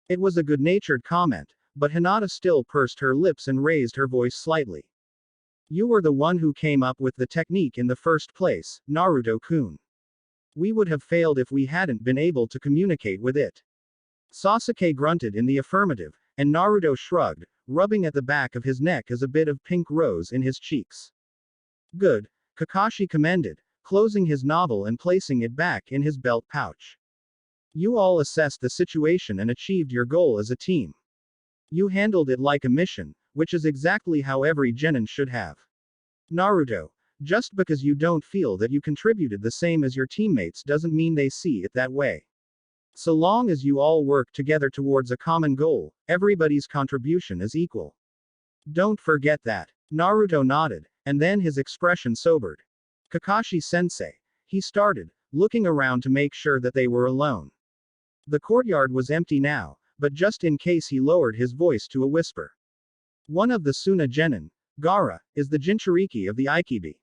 It was a good-natured comment, but Hinata still pursed her lips and raised her voice slightly. "You were the one who came up with the technique in the first place, Naruto-kun. We would have failed if we hadn't been able to communicate with it." Sasuke grunted in the affirmative, and Naruto shrugged, rubbing at the back of his neck as a bit of pink rose in his cheeks. "Good," Kakashi commended, closing his novel and placing it back in his belt pouch. "You all assessed the situation and achieved your goal as a team. You handled it like a mission, which is exactly how every genin should have. Naruto, just because you don't feel that you contributed the same as your teammates doesn't mean they see it that way. So long as you all work together towards a common goal, everybody's contribution is equal. Don't forget that." Naruto nodded, and then his expression sobered. "Kakashi-sensei," he started, looking around to make sure that they were alone. The courtyard was empty now, but just in case he lowered his voice to a whisper. "One of the Suna genin, Gaara, is the Jinchuriki of the Aikibi."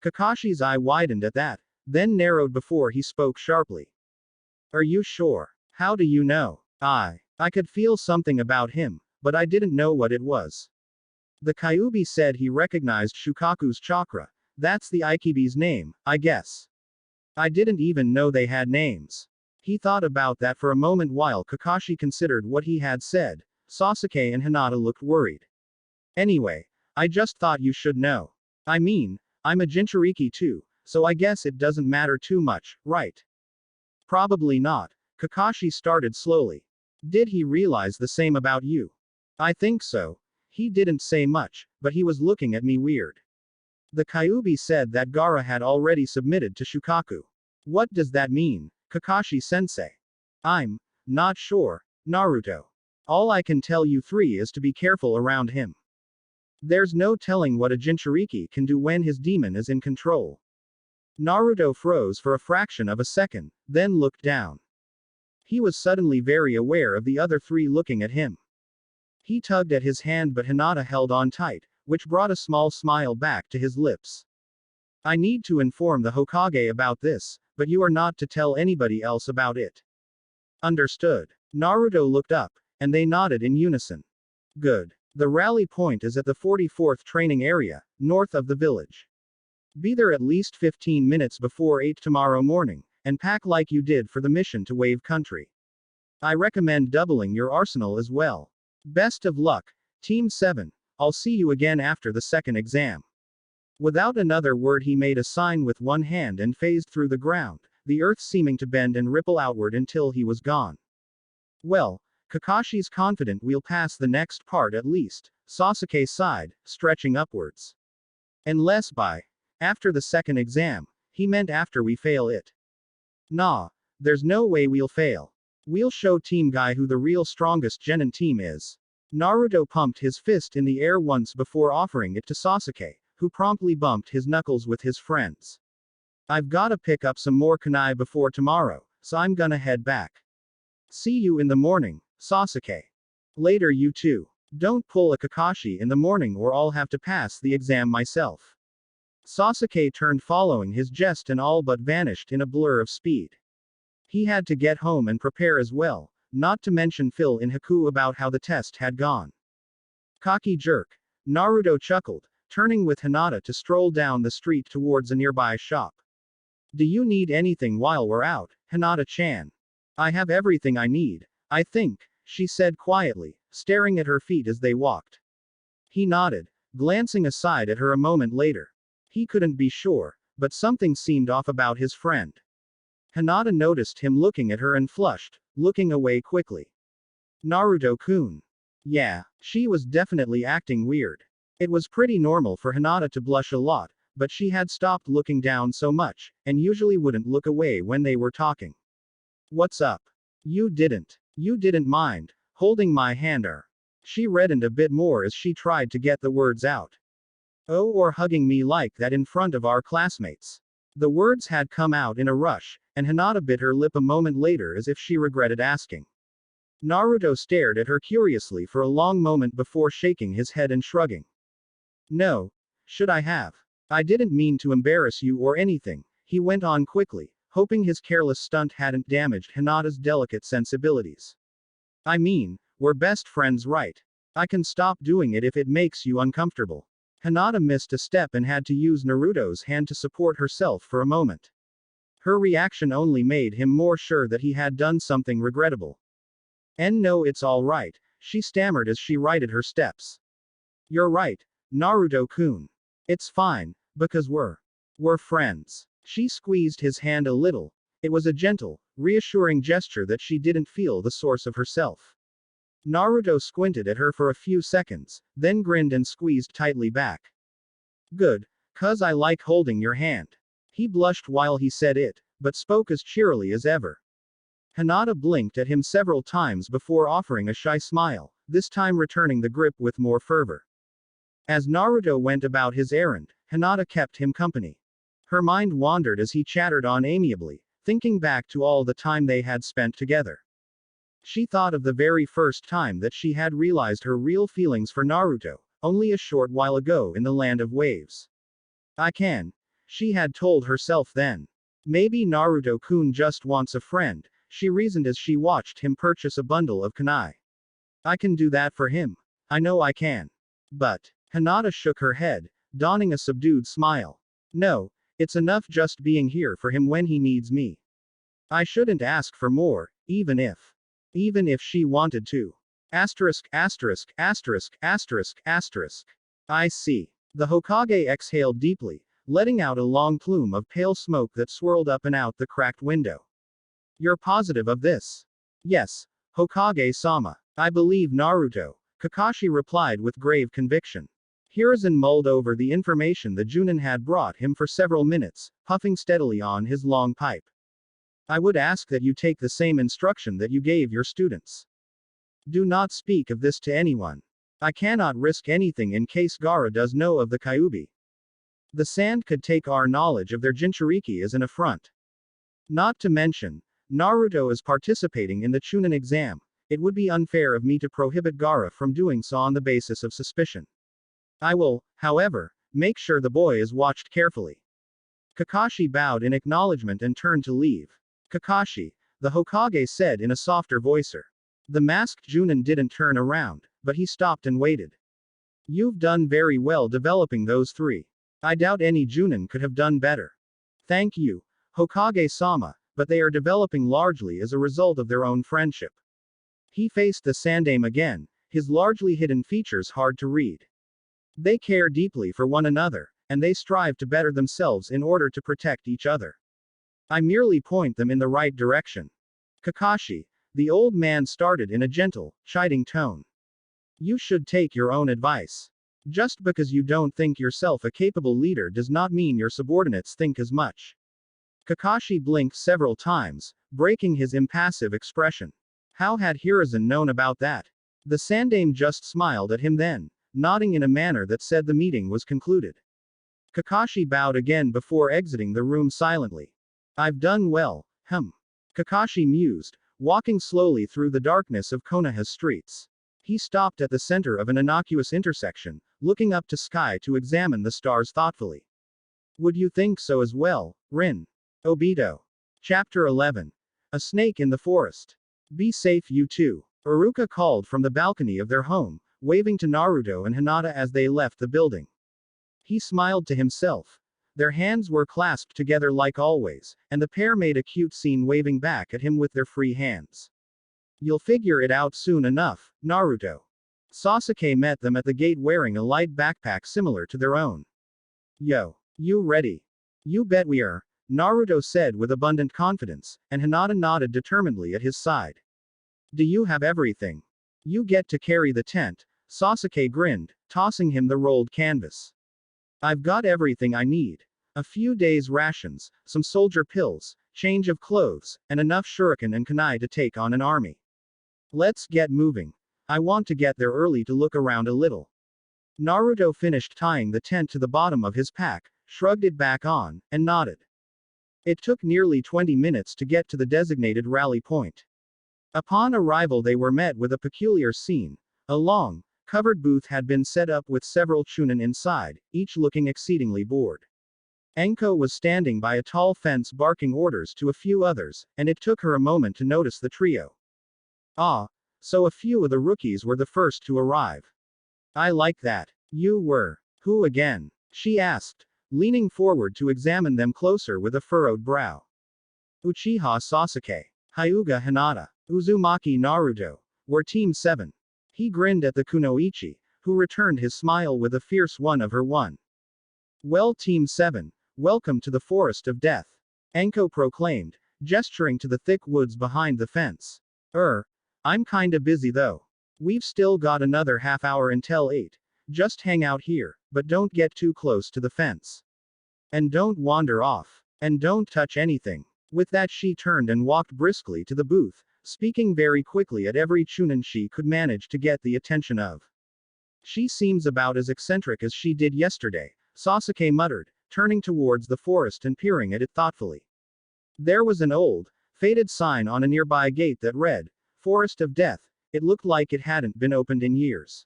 Kakashi's eye widened at that, then narrowed before he spoke sharply. "Are you sure? How do you know?" I could feel something about him, but I didn't know what it was." The Kyuubi said he recognized Shukaku's chakra. That's the Aikibi's name, I guess. I didn't even know they had names." He thought about that for a moment while Kakashi considered what he had said. Sasuke and Hinata looked worried. "Anyway, I just thought you should know. I mean, I'm a Jinchuriki too, so I guess it doesn't matter too much, right?" "Probably not." Kakashi started slowly. "Did he realize the same about you?" "I think so. He didn't say much, but he was looking at me weird." The Kyuubi said that Gaara had already submitted to Shukaku. "What does that mean, Kakashi-sensei?" "I'm not sure, Naruto. All I can tell you three is to be careful around him." There's no telling what a Jinchuriki can do when his demon is in control. Naruto froze for a fraction of a second, then looked down. He was suddenly very aware of the other three looking at him. He tugged at his hand, but Hinata held on tight, which brought a small smile back to his lips. I need to inform the Hokage about this, but you are not to tell anybody else about it. Understood. Naruto looked up, and they nodded in unison. Good. The rally point is at the 44th training area, north of the village. Be there at least 15 minutes before 8 tomorrow morning, and pack like you did for the mission to Wave Country. I recommend doubling your arsenal as well. Best of luck, Team 7. I'll see you again after the second exam. Without another word, he made a sign with one hand and phased through the ground, the earth seeming to bend and ripple outward until he was gone. Well, Kakashi's confident we'll pass the next part at least, Sasuke sighed, stretching upwards. Unless by after the second exam, he meant after we fail it. Nah, there's no way we'll fail. We'll show Team Guy who the real strongest genin team is. Naruto pumped his fist in the air once before offering it to Sasuke, who promptly bumped his knuckles with his friends. I've gotta pick up some more kunai before tomorrow, so I'm gonna head back. See you in the morning, Sasuke. Later you too. Don't pull a Kakashi in the morning or I'll have to pass the exam myself. Sasuke turned following his jest and all but vanished in a blur of speed. He had to get home and prepare as well, not to mention fill in Haku about how the test had gone. Cocky jerk. Naruto chuckled, turning with Hinata to stroll down the street towards a nearby shop. Do you need anything while we're out, Hinata-chan? I have everything I need, I think, she said quietly, staring at her feet as they walked. He nodded, glancing aside at her a moment later. He couldn't be sure, but something seemed off about his friend. Hinata noticed him looking at her and flushed, looking away quickly. Naruto-kun. Yeah, she was definitely acting weird. It was pretty normal for Hinata to blush a lot, but she had stopped looking down so much, and usually wouldn't look away when they were talking. What's up? You didn't mind holding my hand, or? She reddened a bit more as she tried to get the words out. Oh, or hugging me like that in front of our classmates. The words had come out in a rush, and Hinata bit her lip a moment later as if she regretted asking. Naruto stared at her curiously for a long moment before shaking his head and shrugging. No. Should I have? I didn't mean to embarrass you or anything, he went on quickly, hoping his careless stunt hadn't damaged Hinata's delicate sensibilities. I mean, we're best friends, right? I can stop doing it if it makes you uncomfortable. Hinata missed a step and had to use Naruto's hand to support herself for a moment. Her reaction only made him more sure that he had done something regrettable. No, it's all right, she stammered as she righted her steps. You're right, Naruto-kun. It's fine, because we're friends. She squeezed his hand a little. It was a gentle, reassuring gesture that she didn't feel the source of herself. Naruto squinted at her for a few seconds, then grinned and squeezed tightly back. Good, 'cause I like holding your hand. He blushed while he said it, but spoke as cheerily as ever. Hinata blinked at him several times before offering a shy smile, this time returning the grip with more fervor. As Naruto went about his errand, Hinata kept him company. Her mind wandered as he chattered on amiably, thinking back to all the time they had spent together. She thought of the very first time that she had realized her real feelings for Naruto, only a short while ago in the Land of Waves. I can. She had told herself then. Maybe Naruto-kun just wants a friend, she reasoned as she watched him purchase a bundle of kunai. I can do that for him. I know I can. But, Hinata shook her head, donning a subdued smile. No, it's enough just being here for him when he needs me. I shouldn't ask for more, even if she wanted to. Asterisk, asterisk, asterisk, asterisk, asterisk. I see. The Hokage exhaled deeply, letting out a long plume of pale smoke that swirled up and out the cracked window. You're positive of this? Yes, Hokage-sama. I believe Naruto, Kakashi replied with grave conviction. Hiruzen mulled over the information the Junin had brought him for several minutes, puffing steadily on his long pipe. I would ask that you take the same instruction that you gave your students. Do not speak of this to anyone. I cannot risk anything in case Gaara does know of the Kyuubi. The sand could take our knowledge of their Jinchuriki as an affront. Not to mention, Naruto is participating in the Chunin exam. It would be unfair of me to prohibit Gaara from doing so on the basis of suspicion. I will, however, make sure the boy is watched carefully. Kakashi bowed in acknowledgement and turned to leave. Kakashi, the Hokage said in a softer voicer. The masked Junin didn't turn around, but he stopped and waited. You've done very well developing those three. I doubt any Junin could have done better. Thank you, Hokage-sama, but they are developing largely as a result of their own friendship. He faced the Sandaime again, his largely hidden features hard to read. They care deeply for one another, and they strive to better themselves in order to protect each other. I merely point them in the right direction. Kakashi, the old man started in a gentle, chiding tone. You should take your own advice. Just because you don't think yourself a capable leader does not mean your subordinates think as much. Kakashi blinked several times, breaking his impassive expression. How had Hiruzen known about that? The Sandaime just smiled at him then, nodding in a manner that said the meeting was concluded. Kakashi bowed again before exiting the room silently. I've done well, Kakashi mused, walking slowly through the darkness of Konoha's streets. He stopped at the center of an innocuous intersection, looking up to sky to examine the stars thoughtfully. Would you think so as well, Rin? Obito. Chapter 11. A snake in the forest. Be safe you two. Iruka called from the balcony of their home, waving to Naruto and Hinata as they left the building. He smiled to himself. Their hands were clasped together like always, and the pair made a cute scene waving back at him with their free hands. You'll figure it out soon enough, Naruto. Sasuke met them at the gate wearing a light backpack similar to their own. Yo. You ready? You bet we are, Naruto said with abundant confidence, and Hinata nodded determinedly at his side. Do you have everything? You get to carry the tent, Sasuke grinned, tossing him the rolled canvas. I've got everything I need. A few days' rations, some soldier pills, change of clothes, and enough shuriken and kunai to take on an army. Let's get moving. I want to get there early to look around a little. Naruto finished tying the tent to the bottom of his pack, shrugged it back on, and nodded. It took nearly 20 minutes to get to the designated rally point. Upon arrival they were met with a peculiar scene. A long, covered booth had been set up with several Chunin inside, each looking exceedingly bored. Enko was standing by a tall fence barking orders to a few others, and it took her a moment to notice the trio. Ah, so a few of the rookies were the first to arrive. I like that. You were. Who again? She asked, leaning forward to examine them closer with a furrowed brow. Uchiha Sasuke, Hyuga Hinata, Uzumaki Naruto, were Team 7. He grinned at the kunoichi, who returned his smile with a fierce one of her one. Well Team 7, welcome to the Forest of Death. Enko proclaimed, gesturing to the thick woods behind the fence. I'm kinda busy though. We've still got another half hour until 8. Just hang out here, but don't get too close to the fence. And don't wander off. And don't touch anything. With that she turned and walked briskly to the booth, speaking very quickly at every Chunin she could manage to get the attention of. She seems about as eccentric as she did yesterday, Sasuke muttered, turning towards the forest and peering at it thoughtfully. There was an old, faded sign on a nearby gate that read, Forest of Death. It looked like it hadn't been opened in years.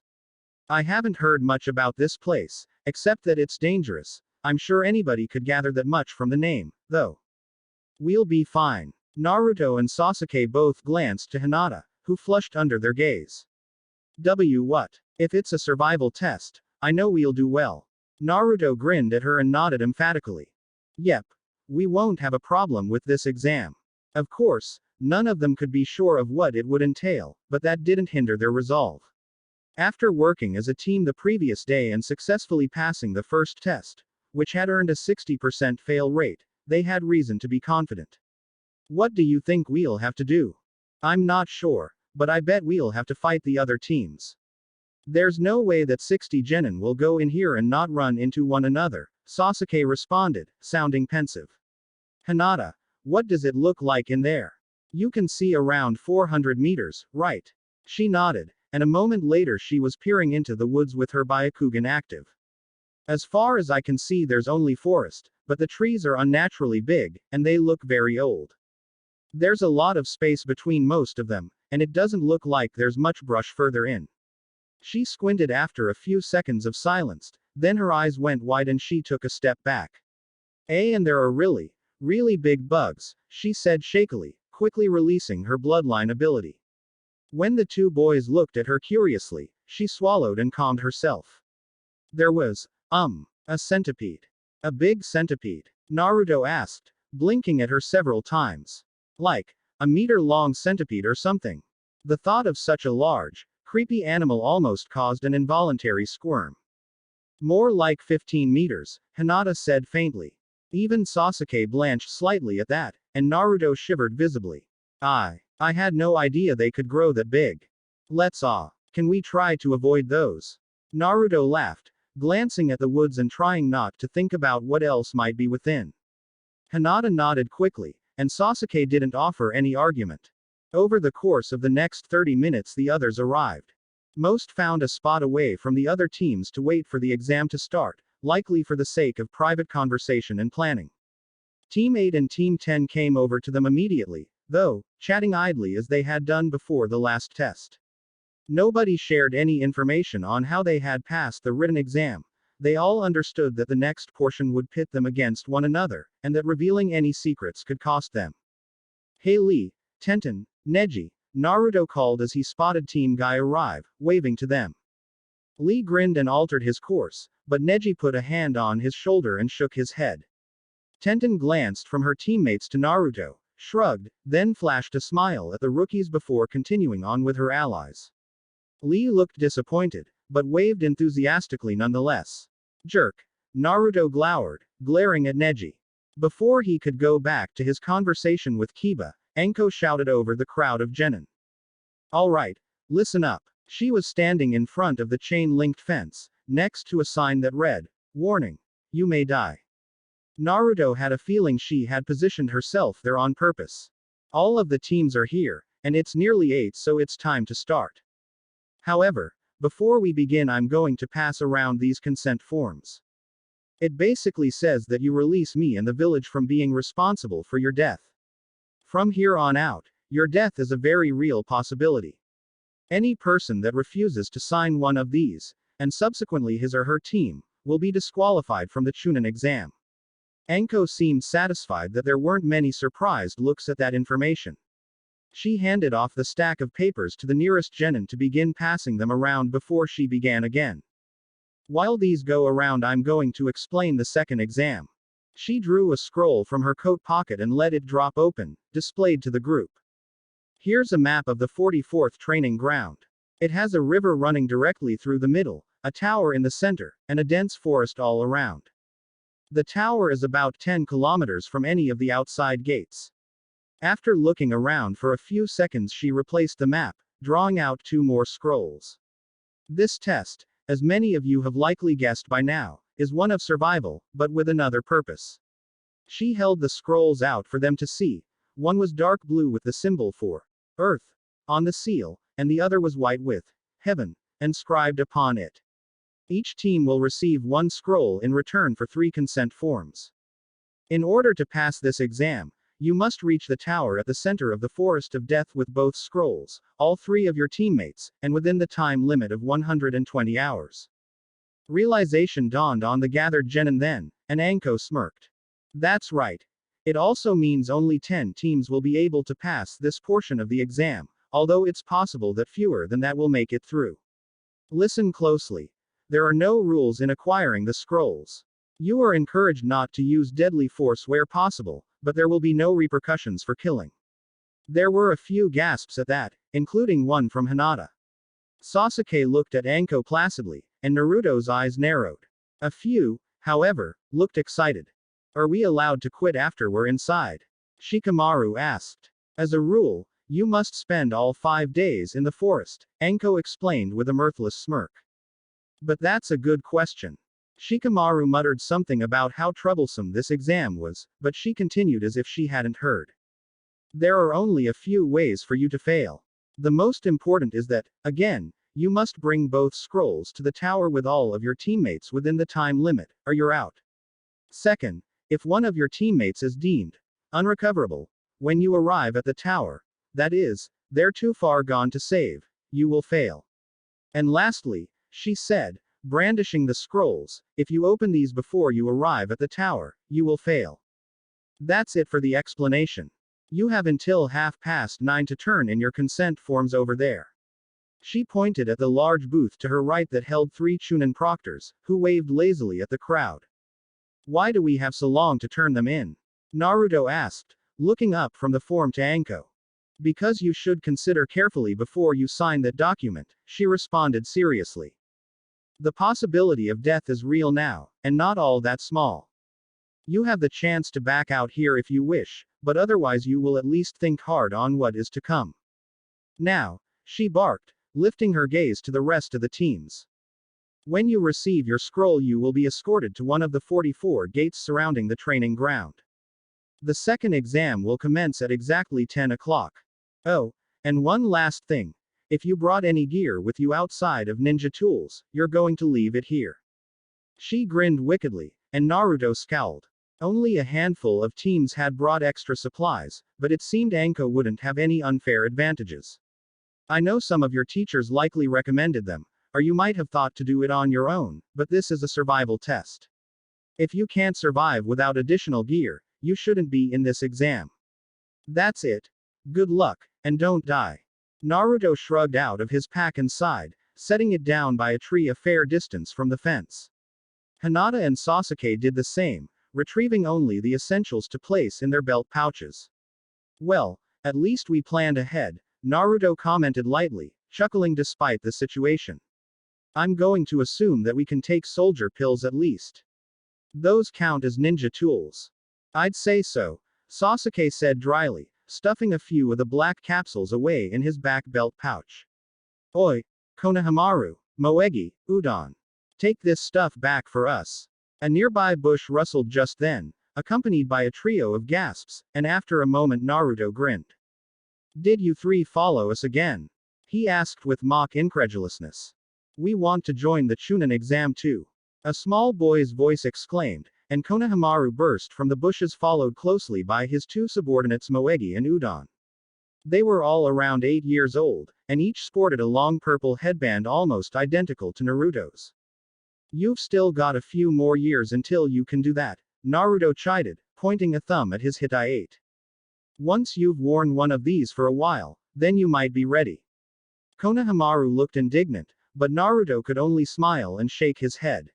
I haven't heard much about this place, except that it's dangerous. I'm sure anybody could gather that much from the name, though. We'll be fine. Naruto and Sasuke both glanced to Hinata, who flushed under their gaze. What? If it's a survival test, I know we'll do well. Naruto grinned at her and nodded emphatically. Yep. We won't have a problem with this exam. Of course, none of them could be sure of what it would entail, but that didn't hinder their resolve. After working as a team the previous day and successfully passing the first test, which had earned a 60% fail rate, they had reason to be confident. What do you think we'll have to do? I'm not sure, but I bet we'll have to fight the other teams. There's no way that 60 genin will go in here and not run into one another, Sasuke responded, sounding pensive. Hinata, what does it look like in there? You can see around 400 meters, right? She nodded, and a moment later she was peering into the woods with her Byakugan active. As far as I can see, there's only forest, but the trees are unnaturally big, and they look very old. There's a lot of space between most of them, and it doesn't look like there's much brush further in. She squinted after a few seconds of silence, then her eyes went wide and she took a step back. And there are really, really big bugs, she said shakily, quickly releasing her bloodline ability. When the two boys looked at her curiously, she swallowed and calmed herself. There was, a centipede. A big centipede? Naruto asked, blinking at her several times. Like, a meter-long centipede or something. The thought of such a large, creepy animal almost caused an involuntary squirm. More like 15 meters, Hinata said faintly. Even Sasuke blanched slightly at that, and Naruto shivered visibly. I had no idea they could grow that big. Can we try to avoid those? Naruto laughed, glancing at the woods and trying not to think about what else might be within. Hinata nodded quickly, and Sasuke didn't offer any argument. Over the course of the next 30 minutes the others arrived. Most found a spot away from the other teams to wait for the exam to start, likely for the sake of private conversation and planning. Team 8 and Team 10 came over to them immediately, though, chatting idly as they had done before the last test. Nobody shared any information on how they had passed the written exam. They all understood that the next portion would pit them against one another, and that revealing any secrets could cost them. Hey Lee, Tenten, Neji, Naruto called as he spotted Team Guy arrive, waving to them. Lee grinned and altered his course, but Neji put a hand on his shoulder and shook his head. Tenten glanced from her teammates to Naruto, shrugged, then flashed a smile at the rookies before continuing on with her allies. Lee looked disappointed, but waved enthusiastically nonetheless. Jerk. Naruto glowered, glaring at Neji. Before he could go back to his conversation with Kiba, Enko shouted over the crowd of genin. Alright, listen up. She was standing in front of the chain-linked fence, next to a sign that read, "Warning. You may die." Naruto had a feeling she had positioned herself there on purpose. All of the teams are here, and it's nearly 8, so it's time to start. However, before we begin, I'm going to pass around these consent forms. It basically says that you release me and the village from being responsible for your death. From here on out, your death is a very real possibility. Any person that refuses to sign one of these, and subsequently his or her team, will be disqualified from the Chunin exam. Enko seemed satisfied that there weren't many surprised looks at that information. She handed off the stack of papers to the nearest genin to begin passing them around before she began again. While these go around, I'm going to explain the second exam. She drew a scroll from her coat pocket and let it drop open, displayed to the group. Here's a map of the 44th training ground. It has a river running directly through the middle, a tower in the center, and a dense forest all around. The tower is about 10 kilometers from any of the outside gates. After looking around for a few seconds, she replaced the map, drawing out 2 more scrolls. This test, as many of you have likely guessed by now, is one of survival, but with another purpose. She held the scrolls out for them to see. One was dark blue with the symbol for Earth on the seal, and the other was white with Heaven inscribed upon it. Each team will receive 1 scroll in return for 3 consent forms. In order to pass this exam, you must reach the tower at the center of the Forest of Death with both scrolls, all 3 of your teammates, and within the time limit of 120 hours. Realization dawned on the gathered genin then, and Anko smirked. That's right. It also means only 10 teams will be able to pass this portion of the exam, although it's possible that fewer than that will make it through. Listen closely. There are no rules in acquiring the scrolls. You are encouraged not to use deadly force where possible, but there will be no repercussions for killing. There were a few gasps at that, including one from Hinata. Sasuke looked at Anko placidly, and Naruto's eyes narrowed. A few, however, looked excited. Are we allowed to quit after we're inside? Shikamaru asked. As a rule, you must spend all 5 days in the forest, Anko explained with a mirthless smirk. But that's a good question. Shikamaru muttered something about how troublesome this exam was, but she continued as if she hadn't heard. There are only a few ways for you to fail. The most important is that, again, You must bring both scrolls to the tower with all of your teammates within the time limit, or you're out. Second, if one of your teammates is deemed unrecoverable when you arrive at the tower, that is, they're too far gone to save, you will fail. And lastly, she said, brandishing the scrolls, if you open these before you arrive at the tower, you will fail. That's it for the explanation. You have until 9:30 to turn in your consent forms over there. She pointed at the large booth to her right that held 3 Chunin proctors, who waved lazily at the crowd. Why do we have so long to turn them in? Naruto asked, looking up from the form to Anko. Because you should consider carefully before you sign that document, she responded seriously. The possibility of death is real now, and not all that small. You have the chance to back out here if you wish, but otherwise you will at least think hard on what is to come. Now, she barked, lifting her gaze to the rest of the teams. When you receive your scroll, you will be escorted to one of the 44 gates surrounding the training ground. The second exam will commence at exactly 10 o'clock. Oh, and one last thing. If you brought any gear with you outside of ninja tools, you're going to leave it here. She grinned wickedly, and Naruto scowled. Only a handful of teams had brought extra supplies, but it seemed Anko wouldn't have any unfair advantages. I know some of your teachers likely recommended them, or you might have thought to do it on your own, but this is a survival test. If you can't survive without additional gear, you shouldn't be in this exam. That's it. Good luck, and don't die. Naruto shrugged out of his pack and sighed, setting it down by a tree a fair distance from the fence. Hinata and Sasuke did the same, retrieving only the essentials to place in their belt pouches. Well, at least we planned ahead, Naruto commented lightly, chuckling despite the situation. I'm going to assume that we can take soldier pills at least. Those count as ninja tools. I'd say so, Sasuke said dryly, stuffing a few of the black capsules away in his back belt pouch. Oi, Konohamaru, Moegi, Udon. Take this stuff back for us. A nearby bush rustled just then, accompanied by a trio of gasps, and after a moment Naruto grinned. Did you 3 follow us again? He asked with mock incredulousness. We want to join the Chunin exam too. A small boy's voice exclaimed, and Konohamaru burst from the bushes, followed closely by his 2 subordinates Moegi and Udon. They were all around 8 years old, and each sported a long purple headband almost identical to Naruto's. You've still got a few more years until you can do that, Naruto chided, pointing a thumb at his Hinata. Once you've worn one of these for a while, then you might be ready. Konohamaru looked indignant, but Naruto could only smile and shake his head.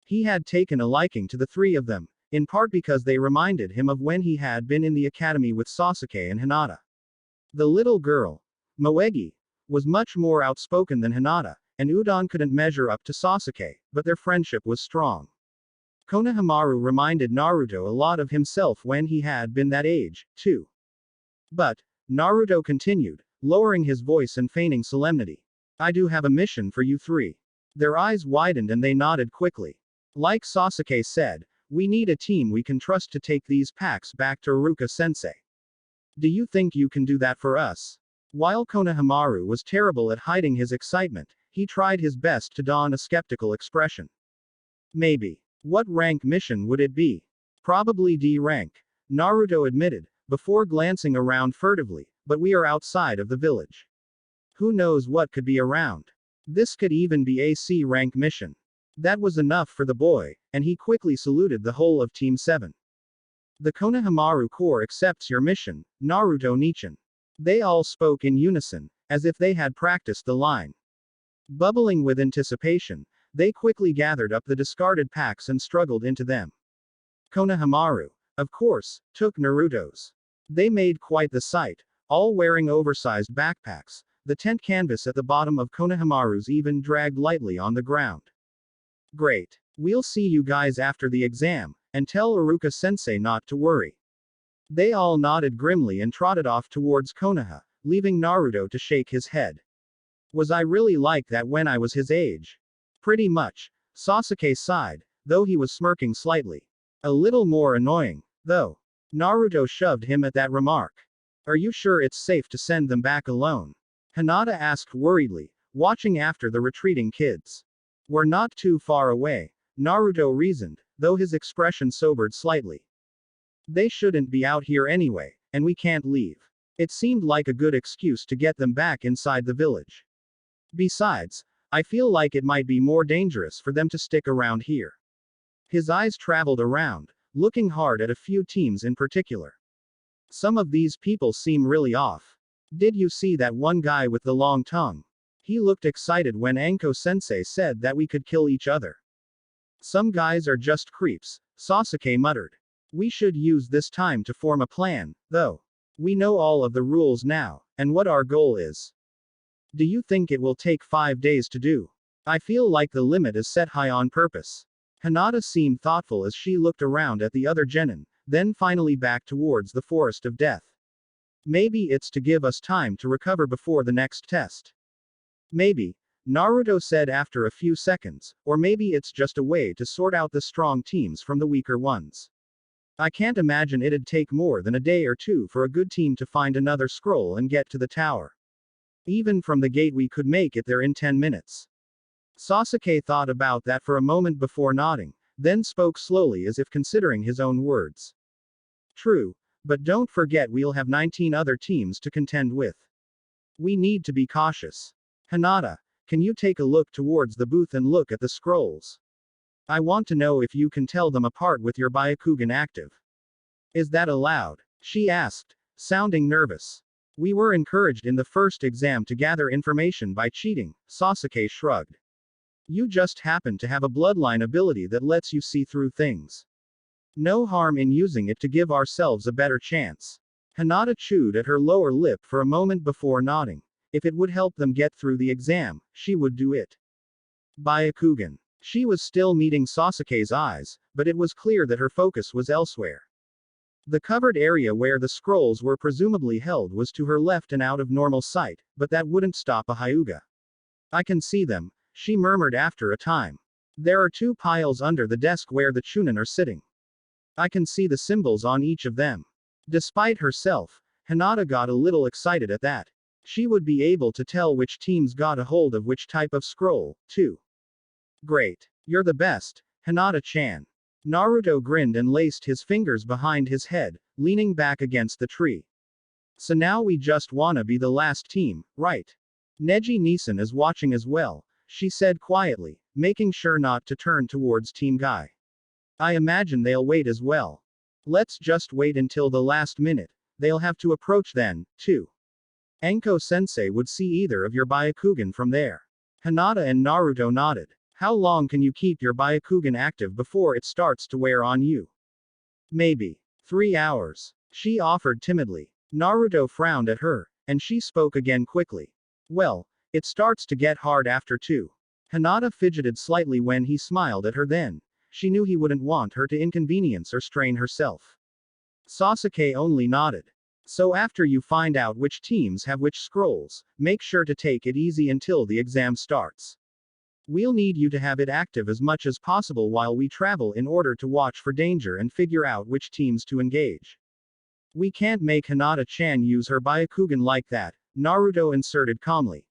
He had taken a liking to the 3 of them, in part because they reminded him of when he had been in the academy with Sasuke and Hinata. The little girl, Moegi, was much more outspoken than Hinata, and Udon couldn't measure up to Sasuke, but their friendship was strong. Konohamaru reminded Naruto a lot of himself when he had been that age, too. But, Naruto continued, lowering his voice and feigning solemnity. I do have a mission for you 3. Their eyes widened and they nodded quickly. Like Sasuke said, we need a team we can trust to take these packs back to Iruka-sensei. Do you think you can do that for us? While Konohamaru was terrible at hiding his excitement, he tried his best to don a skeptical expression. Maybe. What rank mission would it be? Probably D rank, Naruto admitted, before glancing around furtively, but we are outside of the village. Who knows what could be around? This could even be a C rank mission. That was enough for the boy, and he quickly saluted the whole of Team 7. The Konohamaru Corps accepts your mission, Naruto Nichin. They all spoke in unison, as if they had practiced the line. Bubbling with anticipation, they quickly gathered up the discarded packs and struggled into them. Konohamaru, of course, took Naruto's. They made quite the sight, all wearing oversized backpacks. The tent canvas at the bottom of Konohamaru's even dragged lightly on the ground. Great. We'll see you guys after the exam, and tell Iruka-sensei not to worry. They all nodded grimly and trotted off towards Konoha, leaving Naruto to shake his head. Was I really like that when I was his age? Pretty much, Sasuke sighed, though he was smirking slightly. A little more annoying, though. Naruto shoved him at that remark. Are you sure it's safe to send them back alone? Hinata asked worriedly, watching after the retreating kids. We're not too far away, Naruto reasoned, though his expression sobered slightly. They shouldn't be out here anyway, and we can't leave. It seemed like a good excuse to get them back inside the village. Besides, I feel like it might be more dangerous for them to stick around here. His eyes traveled around, looking hard at a few teams in particular. Some of these people seem really off. Did you see that one guy with the long tongue? He looked excited when Anko-sensei said that we could kill each other. Some guys are just creeps, Sasuke muttered. We should use this time to form a plan, though. We know all of the rules now, and what our goal is. Do you think it will take 5 days to do? I feel like the limit is set high on purpose. Hinata seemed thoughtful as she looked around at the other genin, then finally back towards the forest of death. Maybe it's to give us time to recover before the next test. Maybe, Naruto said after a few seconds, or maybe it's just a way to sort out the strong teams from the weaker ones. I can't imagine it'd take more than a day or two for a good team to find another scroll and get to the tower. Even from the gate we could make it there in 10 minutes. Sasuke thought about that for a moment before nodding, then spoke slowly as if considering his own words. True, but don't forget we'll have 19 other teams to contend with. We need to be cautious. Hinata, can you take a look towards the booth and look at the scrolls? I want to know if you can tell them apart with your Byakugan active. Is that allowed? She asked, sounding nervous. We were encouraged in the first exam to gather information by cheating, Sasuke shrugged. You just happen to have a bloodline ability that lets you see through things. No harm in using it to give ourselves a better chance. Hinata chewed at her lower lip for a moment before nodding. If it would help them get through the exam, she would do it. Byakugan. She was still meeting Sasuke's eyes, but it was clear that her focus was elsewhere. The covered area where the scrolls were presumably held was to her left and out of normal sight, but that wouldn't stop a Hyuga. I can see them, she murmured after a time. There are 2 piles under the desk where the Chunin are sitting. I can see the symbols on each of them. Despite herself, Hinata got a little excited at that. She would be able to tell which teams got a hold of which type of scroll, too. Great. You're the best, Hinata-chan. Naruto grinned and laced his fingers behind his head, leaning back against the tree. So now we just wanna be the last team, right? Neji Nisan is watching as well, she said quietly, making sure not to turn towards Team Guy. I imagine they'll wait as well. Let's just wait until the last minute, they'll have to approach then, too. Anko-sensei would see either of your Byakugan from there. Hinata and Naruto nodded. How long can you keep your Byakugan active before it starts to wear on you? Maybe 3 hours, she offered timidly. Naruto frowned at her, and she spoke again quickly. Well, it starts to get hard after 2. Hinata fidgeted slightly when he smiled at her then. She knew he wouldn't want her to inconvenience or strain herself. Sasuke only nodded. So after you find out which teams have which scrolls, make sure to take it easy until the exam starts. We'll need you to have it active as much as possible while we travel in order to watch for danger and figure out which teams to engage. We can't make Hinata-chan use her Byakugan like that, Naruto inserted calmly.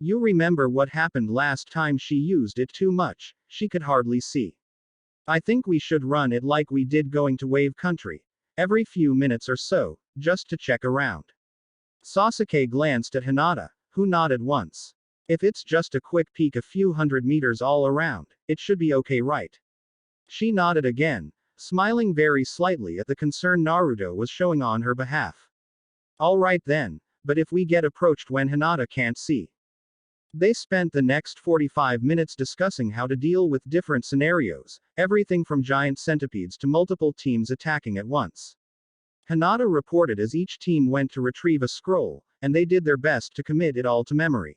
You remember what happened last time she used it too much, she could hardly see. I think we should run it like we did going to Wave Country. Every few minutes or so, just to check around. Sasuke glanced at Hinata, who nodded once. If it's just a quick peek a few hundred meters all around, it should be okay, right? She nodded again, smiling very slightly at the concern Naruto was showing on her behalf. Alright then, but if we get approached when Hinata can't see. They spent the next 45 minutes discussing how to deal with different scenarios, everything from giant centipedes to multiple teams attacking at once. Hinata reported as each team went to retrieve a scroll, and they did their best to commit it all to memory.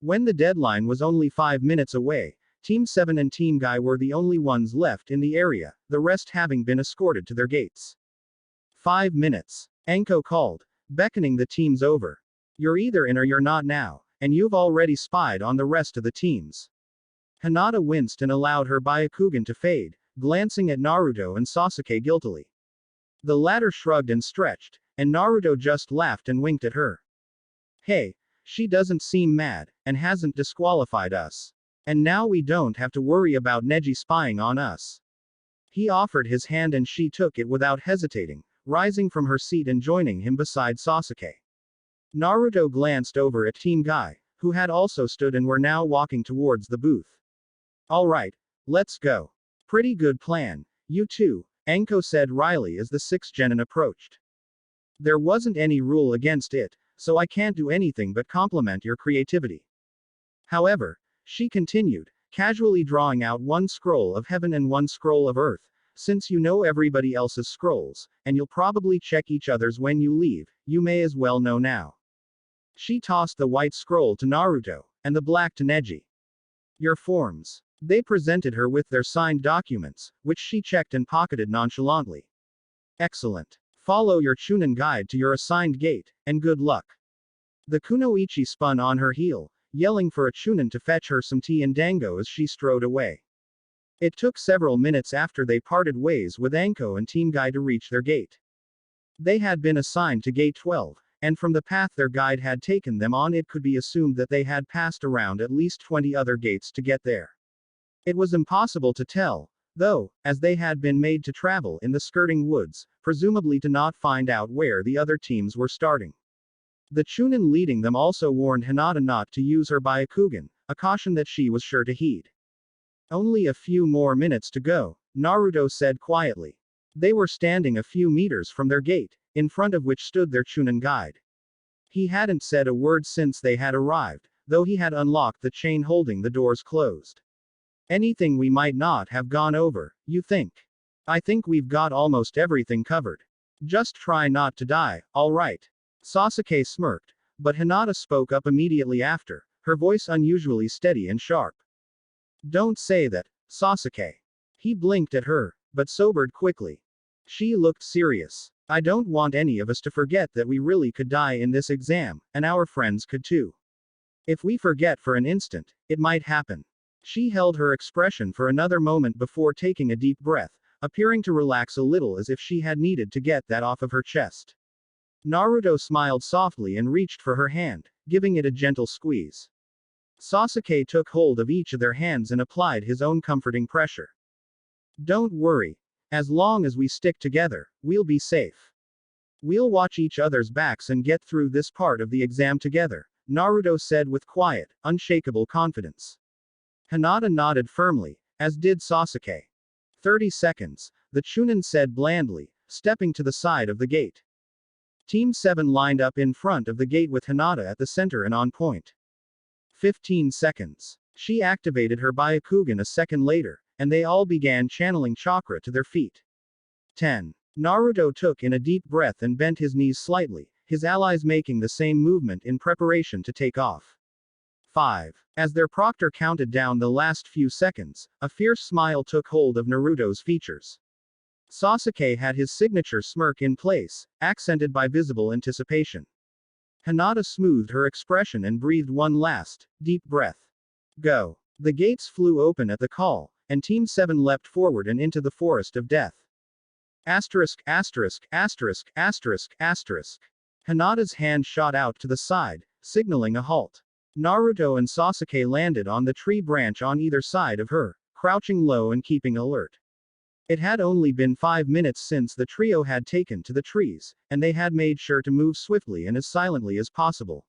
When the deadline was only 5 minutes away, Team 7 and Team Guy were the only ones left in the area, the rest having been escorted to their gates. 5 minutes. Anko called, beckoning the teams over. You're either in or you're not now, and you've already spied on the rest of the teams. Hinata winced and allowed her Byakugan to fade, glancing at Naruto and Sasuke guiltily. The latter shrugged and stretched, and Naruto just laughed and winked at her. Hey, she doesn't seem mad, and hasn't disqualified us. And now we don't have to worry about Neji spying on us. He offered his hand and she took it without hesitating, rising from her seat and joining him beside Sasuke. Naruto glanced over at Team Guy, who had also stood and were now walking towards the booth. Alright, let's go. Pretty good plan. You too, Anko said wryly as the sixth genin approached. There wasn't any rule against it, so I can't do anything but compliment your creativity. However, she continued, casually drawing out one scroll of heaven and one scroll of earth, since you know everybody else's scrolls, and you'll probably check each other's when you leave, you may as well know now. She tossed the white scroll to Naruto, and the black to Neji. Your forms. They presented her with their signed documents, which she checked and pocketed nonchalantly. Excellent. Follow your Chunin guide to your assigned gate, and good luck. The kunoichi spun on her heel, yelling for a Chunin to fetch her some tea and dango as she strode away. It took several minutes after they parted ways with Anko and Team Guy to reach their gate. They had been assigned to Gate 12, and from the path their guide had taken them on it could be assumed that they had passed around at least 20 other gates to get there. It was impossible to tell, though, as they had been made to travel in the skirting woods, presumably to not find out where the other teams were starting. The Chunin leading them also warned Hinata not to use her Byakugan, a caution that she was sure to heed. Only a few more minutes to go, Naruto said quietly. They were standing a few meters from their gate, in front of which stood their Chunin guide. He hadn't said a word since they had arrived, though he had unlocked the chain holding the doors closed. Anything we might not have gone over, you think? I think we've got almost everything covered. Just try not to die, alright. Sasuke smirked, but Hinata spoke up immediately after, her voice unusually steady and sharp. Don't say that, Sasuke. He blinked at her, but sobered quickly. She looked serious. I don't want any of us to forget that we really could die in this exam, and our friends could too. If we forget for an instant, it might happen. She held her expression for another moment before taking a deep breath, appearing to relax a little as if she had needed to get that off of her chest. Naruto smiled softly and reached for her hand, giving it a gentle squeeze. Sasuke took hold of each of their hands and applied his own comforting pressure. Don't worry. As long as we stick together, we'll be safe. We'll watch each other's backs and get through this part of the exam together, Naruto said with quiet, unshakable confidence. Hinata nodded firmly, as did Sasuke. 30 seconds, the Chunin said blandly, stepping to the side of the gate. Team 7 lined up in front of the gate with Hinata at the center and on point. 15 seconds. She activated her Byakugan a second later, and they all began channeling chakra to their feet. 10. Naruto took in a deep breath and bent his knees slightly, his allies making the same movement in preparation to take off. 5. As their proctor counted down the last few seconds, a fierce smile took hold of Naruto's features. Sasuke had his signature smirk in place, accented by visible anticipation. Hinata smoothed her expression and breathed one last, deep breath. Go. The gates flew open at the call, and Team 7 leapt forward and into the forest of death. Asterisk, asterisk, asterisk, asterisk, asterisk. Hinata's hand shot out to the side, signaling a halt. Naruto and Sasuke landed on the tree branch on either side of her, crouching low and keeping alert. It had only been 5 minutes since the trio had taken to the trees, and they had made sure to move swiftly and as silently as possible.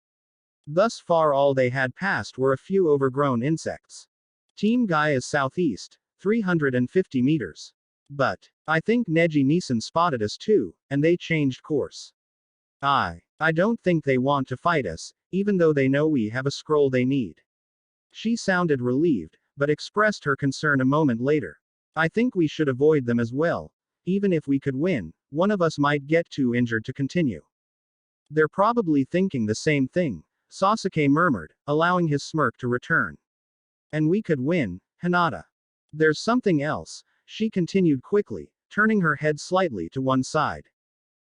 Thus far all they had passed were a few overgrown insects. Team Guy is southeast, 350 meters. But, I think Neji Nisan spotted us too, and they changed course. I don't think they want to fight us, even though they know we have a scroll they need. She sounded relieved, but expressed her concern a moment later. I think we should avoid them as well. Even if we could win, one of us might get too injured to continue. They're probably thinking the same thing, Sasuke murmured, allowing his smirk to return. And we could win, Hinata. There's something else, she continued quickly, turning her head slightly to one side.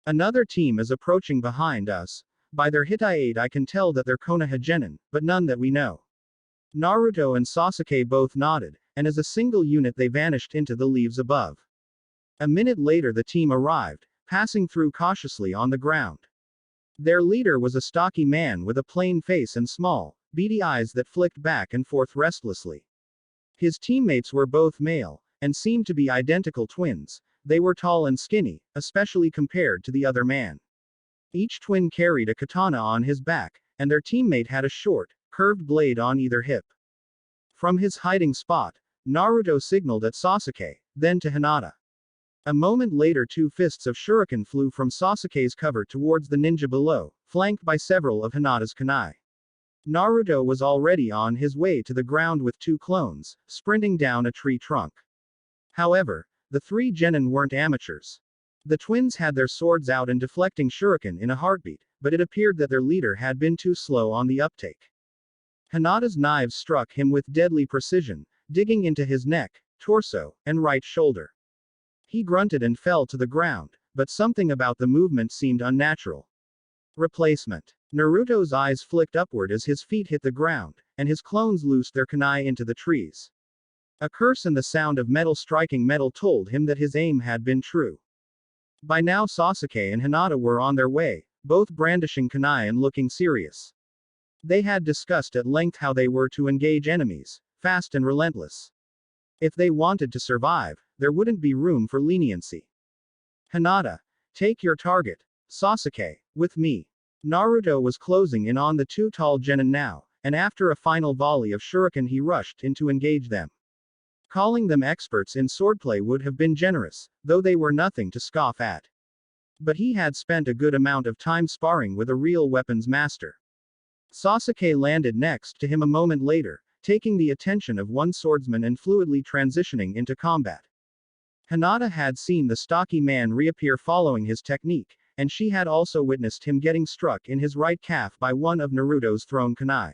Another team is approaching behind us. By their Hittite I can tell that they're Konoha genin, but none that we know. Naruto and Sasuke both nodded, and as a single unit they vanished into the leaves above. A minute later the team arrived, passing through cautiously on the ground. Their leader was a stocky man with a plain face and small, beady eyes that flicked back and forth restlessly. His teammates were both male, and seemed to be identical twins. They were tall and skinny, especially compared to the other man. Each twin carried a katana on his back, and their teammate had a short, curved blade on either hip. From his hiding spot, Naruto signaled at Sasuke, then to Hinata. A moment later, two fists of shuriken flew from Sasuke's cover towards the ninja below, flanked by several of Hinata's kunai. Naruto was already on his way to the ground with two clones, sprinting down a tree trunk. However, the three genin weren't amateurs. The twins had their swords out and deflecting shuriken in a heartbeat, but it appeared that their leader had been too slow on the uptake. Hinata's knives struck him with deadly precision, digging into his neck, torso, and right shoulder. He grunted and fell to the ground, but something about the movement seemed unnatural. Replacement. Naruto's eyes flicked upward as his feet hit the ground, and his clones loosed their kunai into the trees. A curse and the sound of metal striking metal told him that his aim had been true. By now Sasuke and Hinata were on their way, both brandishing kunai and looking serious. They had discussed at length how they were to engage enemies, fast and relentless. If they wanted to survive, there wouldn't be room for leniency. Hinata, take your target. Sasuke, with me. Naruto was closing in on the two tall genin now, and after a final volley of shuriken he rushed in to engage them. Calling them experts in swordplay would have been generous, though they were nothing to scoff at. But he had spent a good amount of time sparring with a real weapons master. Sasuke landed next to him a moment later, taking the attention of one swordsman and fluidly transitioning into combat. Hinata had seen the stocky man reappear following his technique, and she had also witnessed him getting struck in his right calf by one of Naruto's thrown kunai.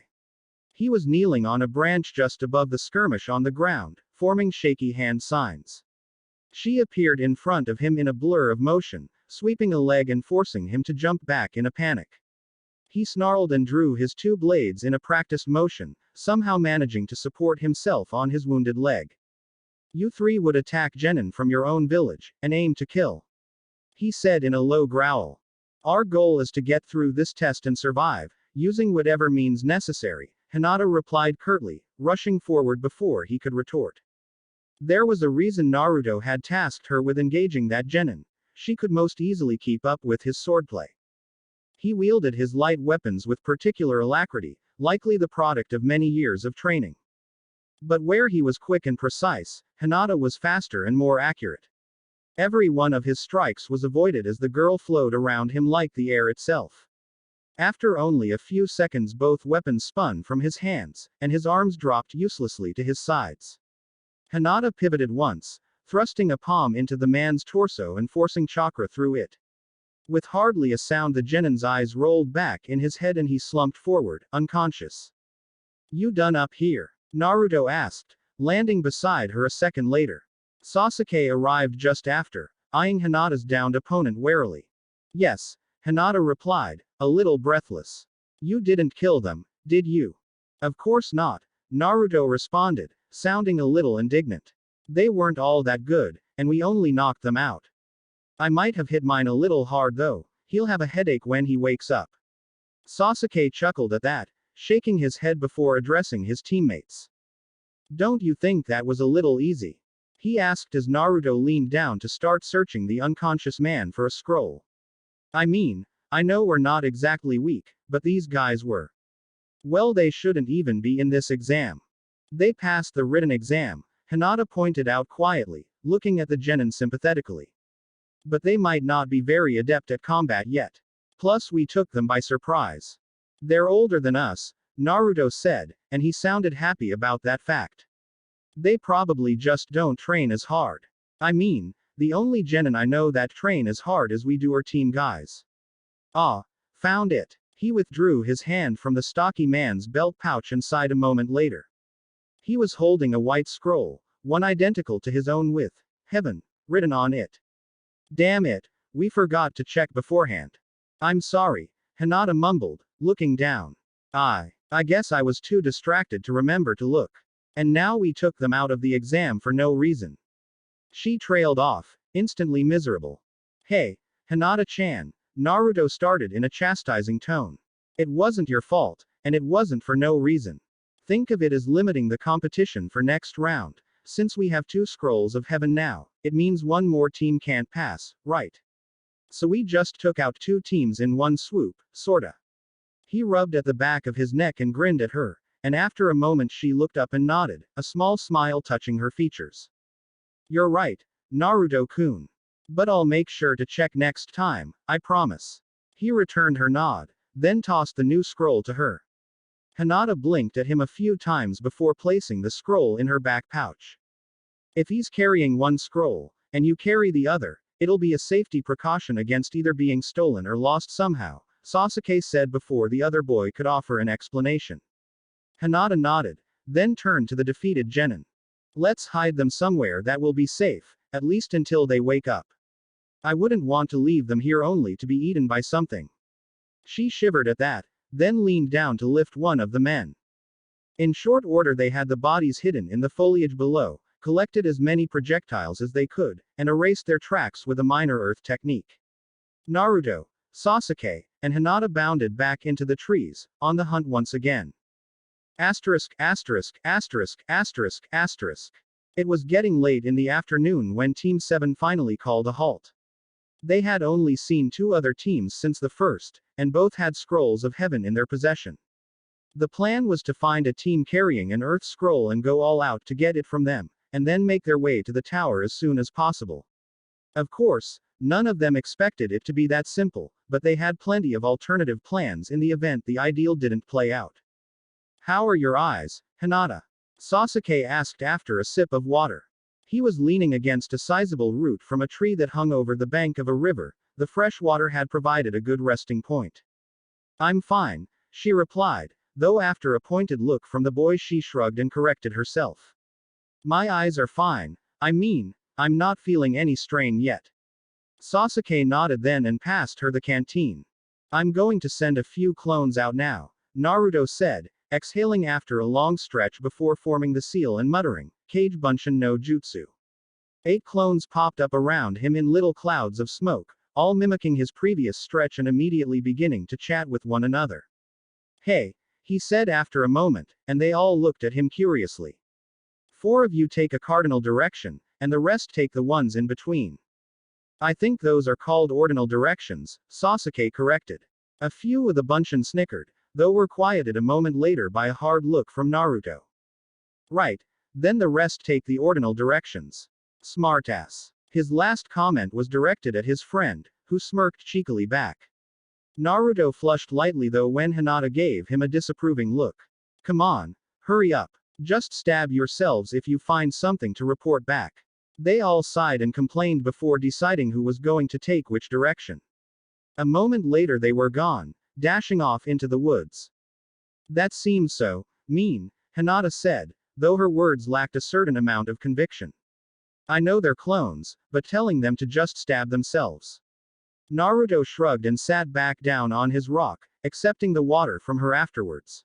He was kneeling on a branch just above the skirmish on the ground, forming shaky hand signs. She appeared in front of him in a blur of motion, sweeping a leg and forcing him to jump back in a panic. He snarled and drew his two blades in a practiced motion, somehow managing to support himself on his wounded leg. You three would attack genin from your own village, and aim to kill. He said in a low growl. Our goal is to get through this test and survive, using whatever means necessary, Hinata replied curtly, rushing forward before he could retort. There was a reason Naruto had tasked her with engaging that genin. She could most easily keep up with his swordplay. He wielded his light weapons with particular alacrity, likely the product of many years of training. But where he was quick and precise, Hinata was faster and more accurate. Every one of his strikes was avoided as the girl flowed around him like the air itself. After only a few seconds both weapons spun from his hands, and his arms dropped uselessly to his sides. Hinata pivoted once, thrusting a palm into the man's torso and forcing chakra through it. With hardly a sound the genin's eyes rolled back in his head and he slumped forward, unconscious. You done up here? Naruto asked, landing beside her a second later. Sasuke arrived just after, eyeing Hinata's downed opponent warily. Yes, Hinata replied, a little breathless. You didn't kill them, did you? Of course not, Naruto responded, sounding a little indignant. They weren't all that good, and we only knocked them out. I might have hit mine a little hard though, he'll have a headache when he wakes up. Sasuke chuckled at that, shaking his head before addressing his teammates. Don't you think that was a little easy? He asked as Naruto leaned down to start searching the unconscious man for a scroll. I mean, I know we're not exactly weak, but these guys were. Well, they shouldn't even be in this exam. They passed the written exam, Hinata pointed out quietly, looking at the genin sympathetically. But they might not be very adept at combat yet. Plus we took them by surprise. They're older than us, Naruto said, and he sounded happy about that fact. They probably just don't train as hard. I mean, the only genin I know that train as hard as we do are team guys. Ah, found it. He withdrew his hand from the stocky man's belt pouch and sighed a moment later. He was holding a white scroll, one identical to his own with heaven written on it. Damn it, we forgot to check beforehand. I'm sorry, Hinata mumbled, looking down. I guess I was too distracted to remember to look. And now we took them out of the exam for no reason. She trailed off, instantly miserable. Hey, Hinata-chan, Naruto started in a chastising tone. It wasn't your fault, and it wasn't for no reason. Think of it as limiting the competition for next round. Since we have 2 scrolls of heaven now, it means one more team can't pass, right? So we just took out 2 teams in one swoop, sorta. He rubbed at the back of his neck and grinned at her, and after a moment she looked up and nodded, a small smile touching her features. You're right, Naruto-kun. But I'll make sure to check next time, I promise. He returned her nod, then tossed the new scroll to her. Hinata blinked at him a few times before placing the scroll in her back pouch. If he's carrying one scroll, and you carry the other, it'll be a safety precaution against either being stolen or lost somehow, Sasuke said before the other boy could offer an explanation. Hinata nodded, then turned to the defeated genin. Let's hide them somewhere that will be safe, at least until they wake up. I wouldn't want to leave them here only to be eaten by something. She shivered at that, then leaned down to lift one of the men. In short order they had the bodies hidden in the foliage below, collected as many projectiles as they could, and erased their tracks with a minor earth technique. Naruto, Sasuke, and Hinata bounded back into the trees, on the hunt once again. Asterisk, asterisk, asterisk, asterisk, asterisk. It was getting late in the afternoon when Team 7 finally called a halt. They had only seen 2 other teams since the first, and both had scrolls of heaven in their possession. The plan was to find a team carrying an earth scroll and go all out to get it from them, and then make their way to the tower as soon as possible. Of course, none of them expected it to be that simple, but they had plenty of alternative plans in the event the ideal didn't play out. How are your eyes, Hinata? Sasuke asked after a sip of water. He was leaning against a sizable root from a tree that hung over the bank of a river. The fresh water had provided a good resting point. I'm fine, she replied, though after a pointed look from the boy she shrugged and corrected herself. My eyes are fine, I mean, I'm not feeling any strain yet. Sasuke nodded then and passed her the canteen. I'm going to send a few clones out now, Naruto said, exhaling after a long stretch before forming the seal and muttering, Kage Bunshin no Jutsu. 8 clones popped up around him in little clouds of smoke, all mimicking his previous stretch and immediately beginning to chat with one another. Hey, he said after a moment, and they all looked at him curiously. 4 of you take a cardinal direction, and the rest take the ones in between. I think those are called ordinal directions, Sasuke corrected. A few of the Bunshin snickered, though were quieted a moment later by a hard look from Naruto. Right, then the rest take the ordinal directions. Smartass. His last comment was directed at his friend, who smirked cheekily back. Naruto flushed lightly though when Hinata gave him a disapproving look. Come on, hurry up. Just stab yourselves if you find something to report back. They all sighed and complained before deciding who was going to take which direction. A moment later they were gone, dashing off into the woods. That seems so mean, Hinata said, though her words lacked a certain amount of conviction. I know they're clones, but telling them to just stab themselves. Naruto shrugged and sat back down on his rock, accepting the water from her afterwards.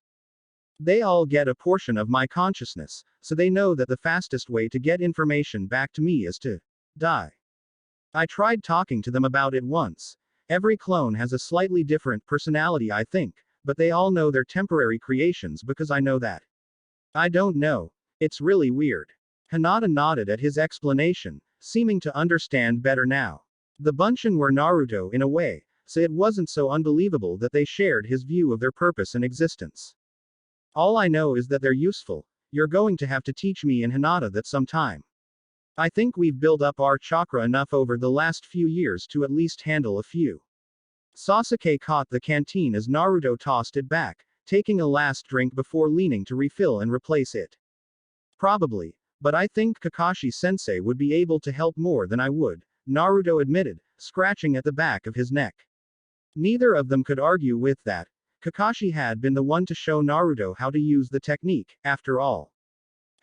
They all get a portion of my consciousness, so they know that the fastest way to get information back to me is to die. I tried talking to them about it once. Every clone has a slightly different personality, I think, but they all know they're temporary creations because I know that. I don't know. It's really weird. Hinata nodded at his explanation, seeming to understand better now. The Bunshin were Naruto in a way, so it wasn't so unbelievable that they shared his view of their purpose and existence. All I know is that they're useful. You're going to have to teach me and Hinata that sometime. I think we've built up our chakra enough over the last few years to at least handle a few. Sasuke caught the canteen as Naruto tossed it back, taking a last drink before leaning to refill and replace it. Probably, but I think Kakashi-sensei would be able to help more than I would, Naruto admitted, scratching at the back of his neck. Neither of them could argue with that. Kakashi had been the one to show Naruto how to use the technique, after all.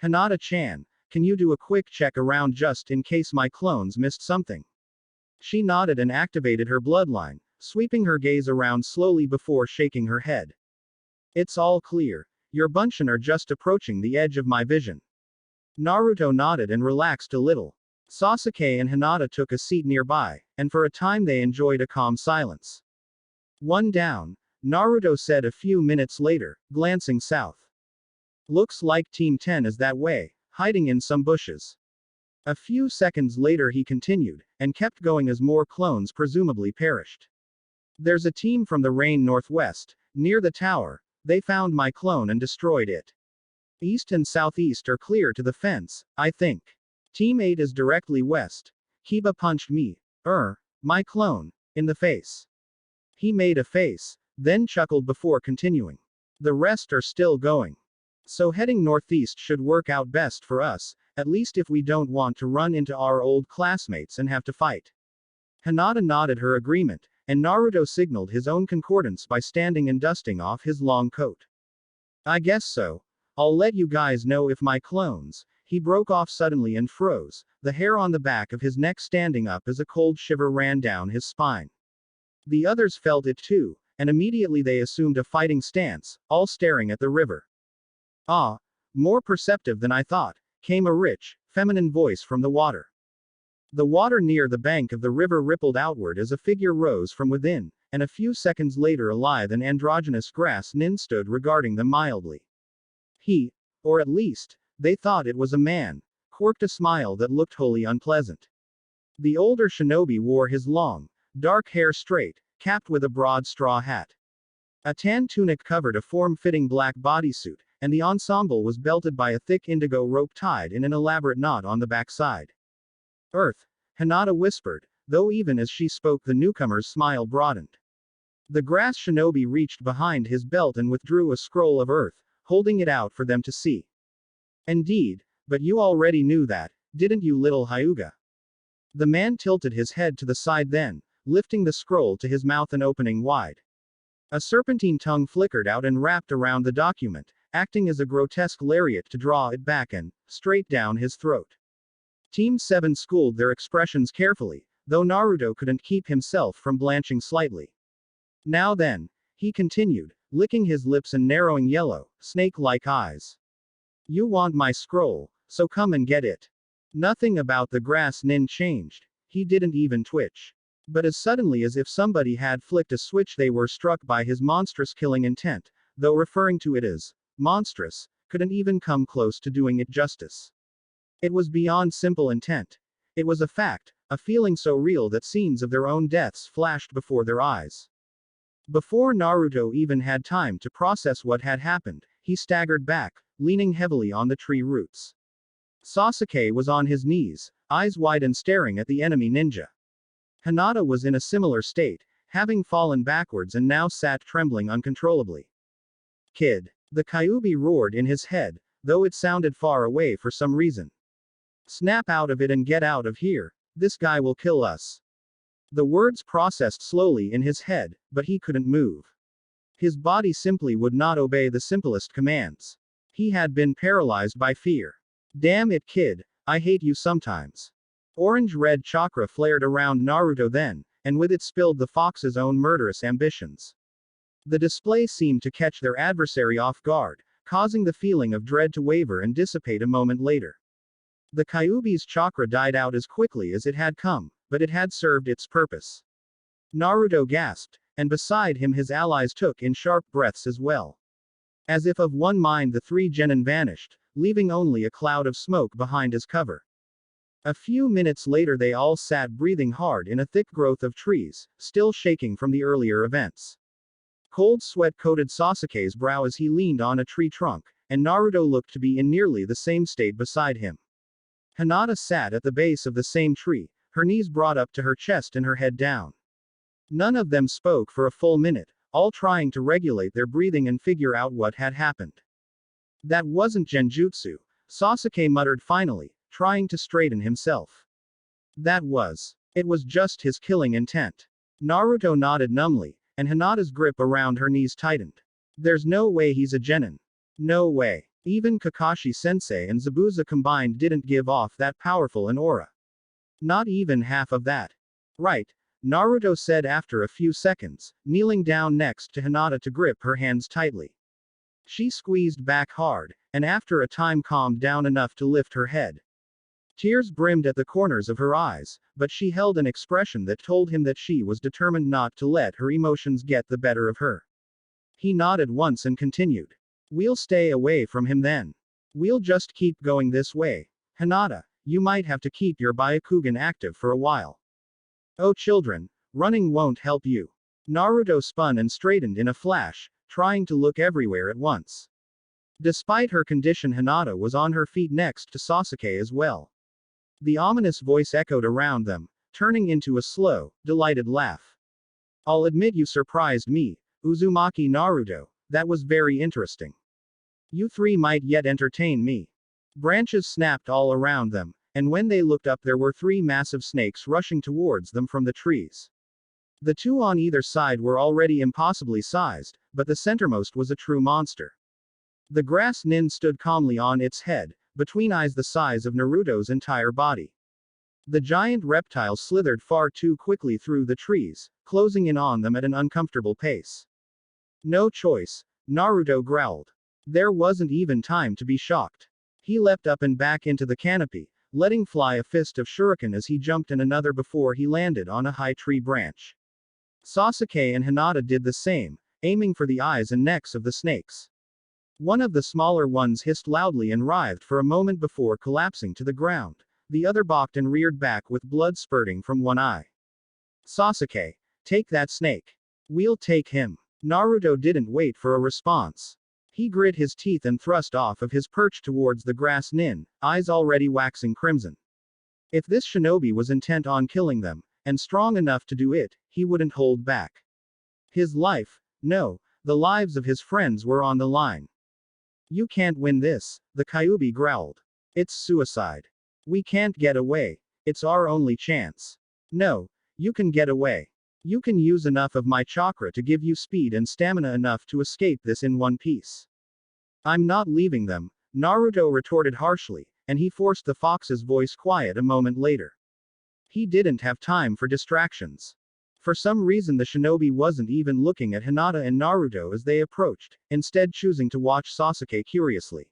Hinata-chan, can you do a quick check around just in case my clones missed something? She nodded and activated her bloodline, sweeping her gaze around slowly before shaking her head. It's all clear. Your Bunshin are just approaching the edge of my vision. Naruto nodded and relaxed a little. Sasuke and Hinata took a seat nearby, and for a time they enjoyed a calm silence. One down, Naruto said a few minutes later, glancing south. Looks like Team 10 is that way, hiding in some bushes. A few seconds later he continued, and kept going as more clones presumably perished. There's a team from the Rain Northwest, near the tower. They found my clone and destroyed it. East and southeast are clear to the fence, I think. Team 8 is directly west. Kiba punched me, my clone, in the face. He made a face, then chuckled before continuing. The rest are still going. So heading northeast should work out best for us, at least if we don't want to run into our old classmates and have to fight. Hinata nodded her agreement, and Naruto signaled his own concordance by standing and dusting off his long coat. I guess so. I'll let you guys know if my clones. He broke off suddenly and froze, the hair on the back of his neck standing up as a cold shiver ran down his spine. The others felt it too, and immediately they assumed a fighting stance, all staring at the river. Ah, more perceptive than I thought, came a rich, feminine voice from the water. The water near the bank of the river rippled outward as a figure rose from within, and a few seconds later a lithe and androgynous grass nin stood regarding them mildly. He, or at least, they thought it was a man, quirked a smile that looked wholly unpleasant. The older shinobi wore his long, dark hair straight, capped with a broad straw hat. A tan tunic covered a form-fitting black bodysuit, and the ensemble was belted by a thick indigo rope tied in an elaborate knot on the backside. Earth, Hinata whispered, though even as she spoke the newcomer's smile broadened. The grass shinobi reached behind his belt and withdrew a scroll of earth, holding it out for them to see. Indeed, but you already knew that, didn't you, little Hyuga? The man tilted his head to the side then, lifting the scroll to his mouth and opening wide. A serpentine tongue flickered out and wrapped around the document, acting as a grotesque lariat to draw it back and, straight down his throat. Team 7 schooled their expressions carefully, though Naruto couldn't keep himself from blanching slightly. Now then, he continued, licking his lips and narrowing yellow, snake-like eyes. You want my scroll, so come and get it. Nothing about the grass nin changed. He didn't even twitch. But as suddenly as if somebody had flicked a switch they were struck by his monstrous killing intent, though referring to it as monstrous, couldn't even come close to doing it justice. It was beyond simple intent. It was a fact, a feeling so real that scenes of their own deaths flashed before their eyes. Before Naruto even had time to process what had happened, he staggered back, leaning heavily on the tree roots. Sasuke was on his knees, eyes wide and staring at the enemy ninja. Hinata was in a similar state, having fallen backwards and now sat trembling uncontrollably. Kid. The Kyuubi roared in his head, though it sounded far away for some reason. Snap out of it and get out of here. This guy will kill us. The words processed slowly in his head, but he couldn't move. His body simply would not obey the simplest commands. He had been paralyzed by fear. Damn it, kid, I hate you sometimes. Orange-red chakra flared around Naruto then, and with it spilled the fox's own murderous ambitions. The display seemed to catch their adversary off guard, causing the feeling of dread to waver and dissipate a moment later. The Kyuubi's chakra died out as quickly as it had come, but it had served its purpose. Naruto gasped, and beside him his allies took in sharp breaths as well. As if of one mind the three genin vanished, leaving only a cloud of smoke behind as cover. A few minutes later they all sat breathing hard in a thick growth of trees, still shaking from the earlier events. Cold sweat coated Sasuke's brow as he leaned on a tree trunk, and Naruto looked to be in nearly the same state beside him. Hinata sat at the base of the same tree, her knees brought up to her chest and her head down. None of them spoke for a full minute, all trying to regulate their breathing and figure out what had happened. That wasn't genjutsu, Sasuke muttered finally, trying to straighten himself. It was just his killing intent. Naruto nodded numbly, and Hinata's grip around her knees tightened. There's no way he's a genin. No way. Even Kakashi-sensei and Zabuza combined didn't give off that powerful an aura. Not even half of that. Right, Naruto said after a few seconds, kneeling down next to Hinata to grip her hands tightly. She squeezed back hard, and after a time calmed down enough to lift her head. Tears brimmed at the corners of her eyes, but she held an expression that told him that she was determined not to let her emotions get the better of her. He nodded once and continued. We'll stay away from him then. We'll just keep going this way. Hinata, you might have to keep your Byakugan active for a while. Oh children, running won't help you. Naruto spun and straightened in a flash, trying to look everywhere at once. Despite her condition, Hinata was on her feet next to Sasuke as well. The ominous voice echoed around them, turning into a slow, delighted laugh. I'll admit you surprised me, Uzumaki Naruto, that was very interesting. You three might yet entertain me. Branches snapped all around them, and when they looked up there were three massive snakes rushing towards them from the trees. The two on either side were already impossibly sized, but the centermost was a true monster. The grass nin stood calmly on its head, between eyes the size of Naruto's entire body. The giant reptile slithered far too quickly through the trees, closing in on them at an uncomfortable pace. No choice, Naruto growled. There wasn't even time to be shocked. He leapt up and back into the canopy, letting fly a fist of shuriken as he jumped and another before he landed on a high tree branch. Sasuke and Hinata did the same, aiming for the eyes and necks of the snakes. One of the smaller ones hissed loudly and writhed for a moment before collapsing to the ground. The other balked and reared back with blood spurting from one eye. Sasuke, take that snake. We'll take him. Naruto didn't wait for a response. He grit his teeth and thrust off of his perch towards the grass nin, eyes already waxing crimson. If this shinobi was intent on killing them, and strong enough to do it, he wouldn't hold back. His life, no, the lives of his friends were on the line. You can't win this, the Kyuubi growled. It's suicide. We can't get away. It's our only chance. No, you can get away. You can use enough of my chakra to give you speed and stamina enough to escape this in one piece. I'm not leaving them, Naruto retorted harshly, and he forced the fox's voice quiet a moment later. He didn't have time for distractions. For some reason the shinobi wasn't even looking at Hinata and Naruto as they approached, instead choosing to watch Sasuke curiously.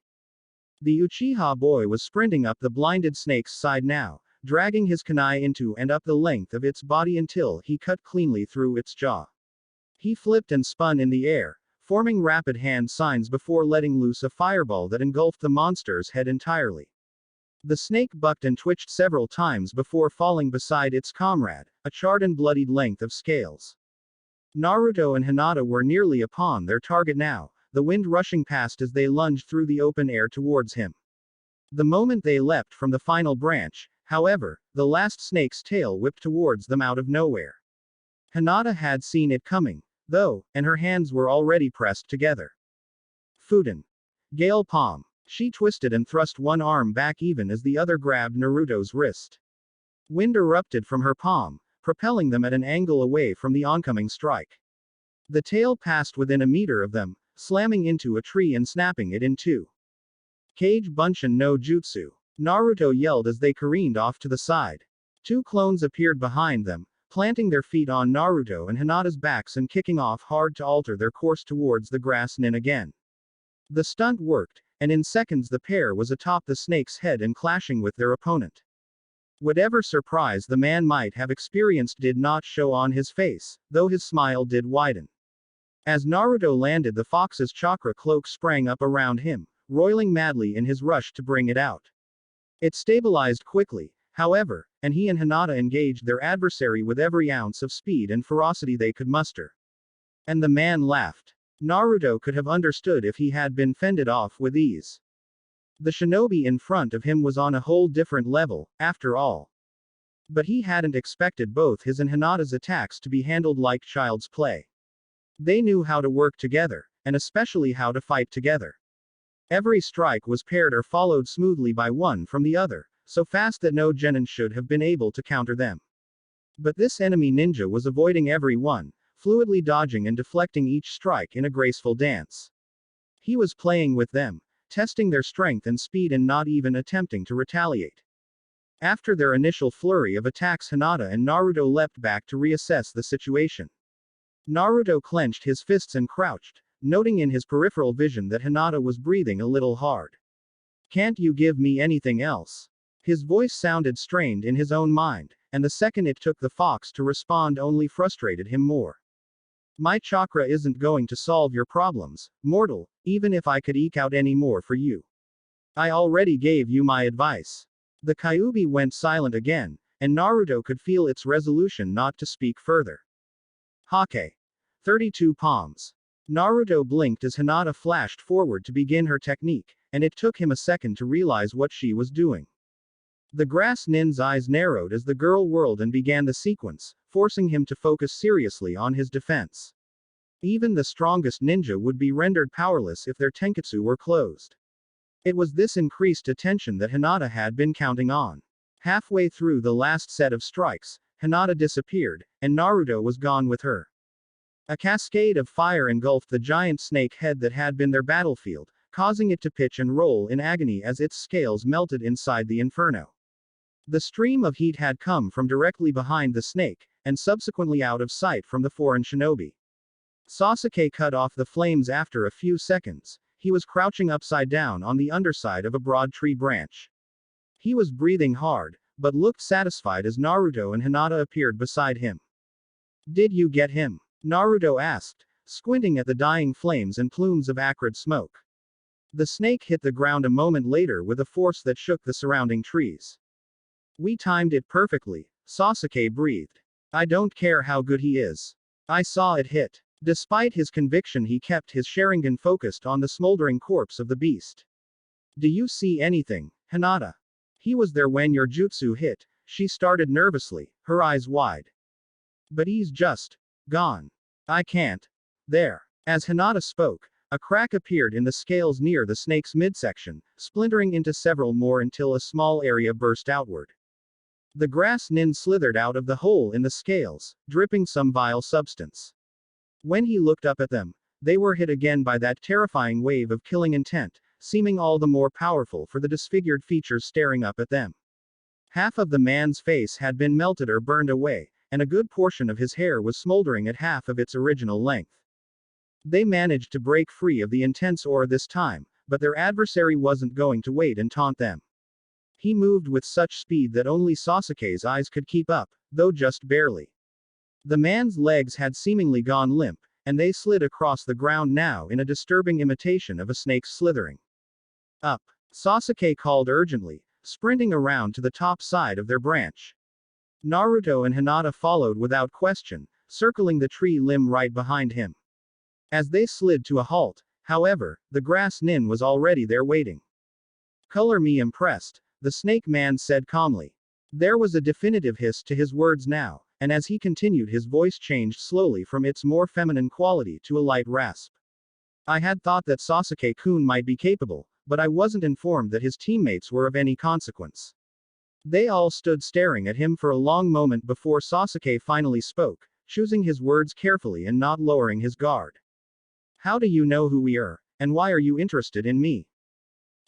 The Uchiha boy was sprinting up the blinded snake's side now, dragging his kunai into and up the length of its body until he cut cleanly through its jaw. He flipped and spun in the air, forming rapid hand signs before letting loose a fireball that engulfed the monster's head entirely. The snake bucked and twitched several times before falling beside its comrade, a charred and bloodied length of scales. Naruto and Hinata were nearly upon their target now, the wind rushing past as they lunged through the open air towards him. The moment they leapt from the final branch, however, the last snake's tail whipped towards them out of nowhere. Hinata had seen it coming, though, and her hands were already pressed together. Fuden. Gale palm. She twisted and thrust one arm back even as the other grabbed Naruto's wrist. Wind erupted from her palm, propelling them at an angle away from the oncoming strike. The tail passed within a meter of them, slamming into a tree and snapping it in two. Kage Bunshin no Jutsu. Naruto yelled as they careened off to the side. Two clones appeared behind them, planting their feet on Naruto and Hinata's backs and kicking off hard to alter their course towards the grass nin again. The stunt worked, and in seconds the pair was atop the snake's head and clashing with their opponent. Whatever surprise the man might have experienced did not show on his face, though his smile did widen. As Naruto landed, the fox's chakra cloak sprang up around him, roiling madly in his rush to bring it out. It stabilized quickly, however, and he and Hinata engaged their adversary with every ounce of speed and ferocity they could muster. And the man laughed. Naruto could have understood if he had been fended off with ease. The shinobi in front of him was on a whole different level, after all. But he hadn't expected both his and Hinata's attacks to be handled like child's play. They knew how to work together, and especially how to fight together. Every strike was paired or followed smoothly by one from the other, so fast that no genin should have been able to counter them. But this enemy ninja was avoiding every one, fluidly dodging and deflecting each strike in a graceful dance. He was playing with them, testing their strength and speed and not even attempting to retaliate. After their initial flurry of attacks, Hinata and Naruto leapt back to reassess the situation. Naruto clenched his fists and crouched, noting in his peripheral vision that Hinata was breathing a little hard. Can't you give me anything else? His voice sounded strained in his own mind, and the second it took the fox to respond only frustrated him more. My chakra isn't going to solve your problems, mortal, even if I could eke out any more for you. I already gave you my advice. The Kyuubi went silent again, and Naruto could feel its resolution not to speak further. Hokage. 32 palms. Naruto blinked as Hinata flashed forward to begin her technique, and it took him a second to realize what she was doing. The grass nin's eyes narrowed as the girl whirled and began the sequence, forcing him to focus seriously on his defense. Even the strongest ninja would be rendered powerless if their tenketsu were closed. It was this increased attention that Hinata had been counting on. Halfway through the last set of strikes, Hinata disappeared, and Naruto was gone with her. A cascade of fire engulfed the giant snake head that had been their battlefield, causing it to pitch and roll in agony as its scales melted inside the inferno. The stream of heat had come from directly behind the snake, and subsequently out of sight from the foreign shinobi. Sasuke cut off the flames after a few seconds. He was crouching upside down on the underside of a broad tree branch. He was breathing hard, but looked satisfied as Naruto and Hinata appeared beside him. Did you get him? Naruto asked, squinting at the dying flames and plumes of acrid smoke. The snake hit the ground a moment later with a force that shook the surrounding trees. We timed it perfectly, Sasuke breathed. I don't care how good he is. I saw it hit. Despite his conviction, he kept his Sharingan focused on the smoldering corpse of the beast. Do you see anything, Hinata? He was there when your jutsu hit, she started nervously, her eyes wide. But he's just gone. I can't. There. As Hinata spoke, a crack appeared in the scales near the snake's midsection, splintering into several more until a small area burst outward. The grass nin slithered out of the hole in the scales, dripping some vile substance. When he looked up at them, they were hit again by that terrifying wave of killing intent, seeming all the more powerful for the disfigured features staring up at them. Half of the man's face had been melted or burned away, and a good portion of his hair was smoldering at half of its original length. They managed to break free of the intense aura this time, but their adversary wasn't going to wait and taunt them. He moved with such speed that only Sasuke's eyes could keep up, though just barely. The man's legs had seemingly gone limp, and they slid across the ground now in a disturbing imitation of a snake's slithering. Up! Sasuke called urgently, sprinting around to the top side of their branch. Naruto and Hinata followed without question, circling the tree limb right behind him. As they slid to a halt, however, the grass nin was already there waiting. Color me impressed, the snake man said calmly. There was a definitive hiss to his words now, and as he continued his voice changed slowly from its more feminine quality to a light rasp. I had thought that Sasuke-kun might be capable, but I wasn't informed that his teammates were of any consequence. They all stood staring at him for a long moment before Sasuke finally spoke, choosing his words carefully and not lowering his guard. How do you know who we are, and why are you interested in me?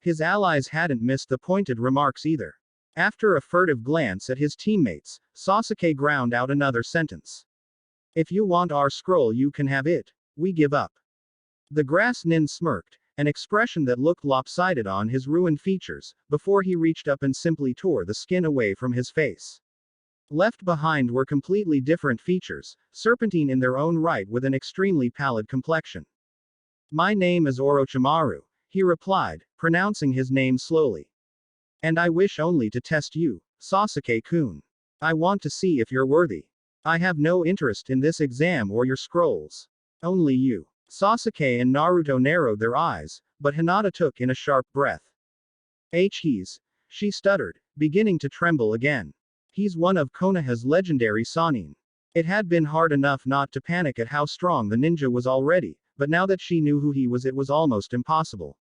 His allies hadn't missed the pointed remarks either. After a furtive glance at his teammates, Sasuke ground out another sentence. If you want our scroll, you can have it. We give up. The grass nin smirked, an expression that looked lopsided on his ruined features, before he reached up and simply tore the skin away from his face. Left behind were completely different features, serpentine in their own right with an extremely pallid complexion. My name is Orochimaru, he replied, pronouncing his name slowly. And I wish only to test you, Sasuke-kun. I want to see if you're worthy. I have no interest in this exam or your scrolls. Only you. Sasuke and Naruto narrowed their eyes, but Hinata took in a sharp breath. He's. She stuttered, beginning to tremble again. He's one of Konoha's legendary Sannin. It had been hard enough not to panic at how strong the ninja was already, but now that she knew who he was, it was almost impossible.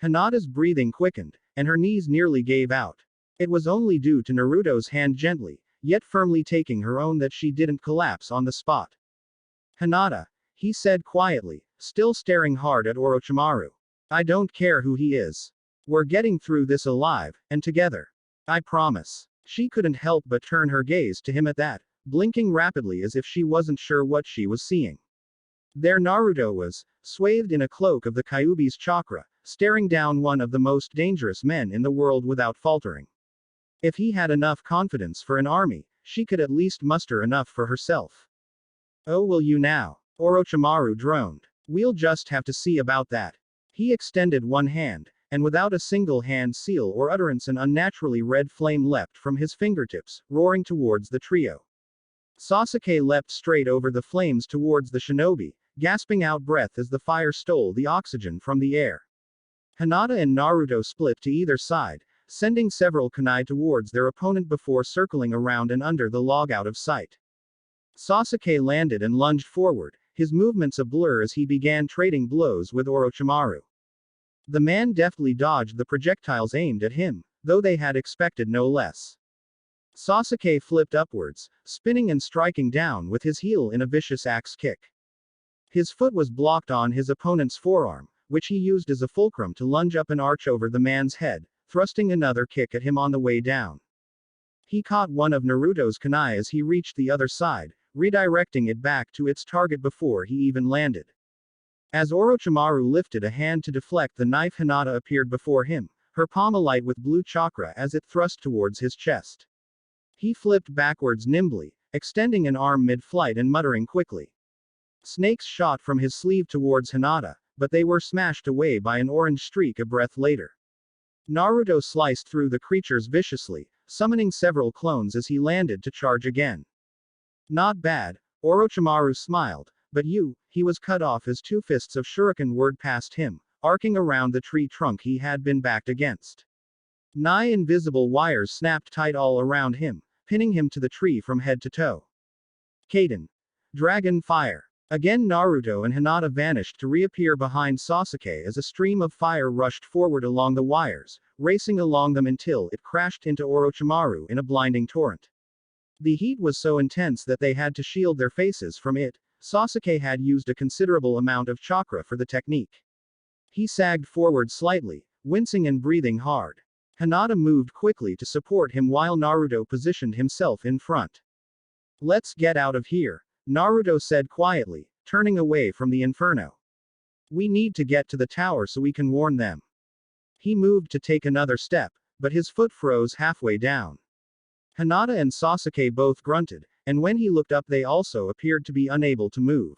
Hinata's breathing quickened, and her knees nearly gave out. It was only due to Naruto's hand gently, yet firmly taking her own that she didn't collapse on the spot. Hinata, he said quietly, still staring hard at Orochimaru. I don't care who he is. We're getting through this alive, and together. I promise. She couldn't help but turn her gaze to him at that, blinking rapidly as if she wasn't sure what she was seeing. There Naruto was, swathed in a cloak of the Kyuubi's chakra, staring down one of the most dangerous men in the world without faltering. If he had enough confidence for an army, she could at least muster enough for herself. Oh, will you now? Orochimaru droned. We'll just have to see about that. He extended one hand, and without a single hand seal or utterance an unnaturally red flame leapt from his fingertips, roaring towards the trio. Sasuke leapt straight over the flames towards the shinobi, gasping out breath as the fire stole the oxygen from the air. Hinata and Naruto split to either side, sending several kunai towards their opponent before circling around and under the log out of sight. Sasuke landed and lunged forward, his movements a blur as he began trading blows with Orochimaru. The man deftly dodged the projectiles aimed at him, though they had expected no less. Sasuke flipped upwards, spinning and striking down with his heel in a vicious axe kick. His foot was blocked on his opponent's forearm, which he used as a fulcrum to lunge up and arch over the man's head, thrusting another kick at him on the way down. He caught one of Naruto's kunai as he reached the other side, redirecting it back to its target before he even landed. As Orochimaru lifted a hand to deflect the knife, Hinata appeared before him, her palm alight with blue chakra as it thrust towards his chest. He flipped backwards nimbly, extending an arm mid-flight and muttering quickly. Snakes shot from his sleeve towards Hinata, but they were smashed away by an orange streak a breath later. Naruto sliced through the creatures viciously, summoning several clones as he landed to charge again. Not bad, Orochimaru smiled, but he was cut off as two fists of shuriken whirred past him, arcing around the tree trunk he had been backed against. Nigh invisible wires snapped tight all around him, pinning him to the tree from head to toe. Kaden. Dragon fire. Again Naruto and Hinata vanished to reappear behind Sasuke as a stream of fire rushed forward along the wires, racing along them until it crashed into Orochimaru in a blinding torrent. The heat was so intense that they had to shield their faces from it. Sasuke had used a considerable amount of chakra for the technique. He sagged forward slightly, wincing and breathing hard. Hinata moved quickly to support him while Naruto positioned himself in front. Let's get out of here, Naruto said quietly, turning away from the inferno. We need to get to the tower so we can warn them. He moved to take another step, but his foot froze halfway down. Hinata and Sasuke both grunted, and when he looked up they also appeared to be unable to move.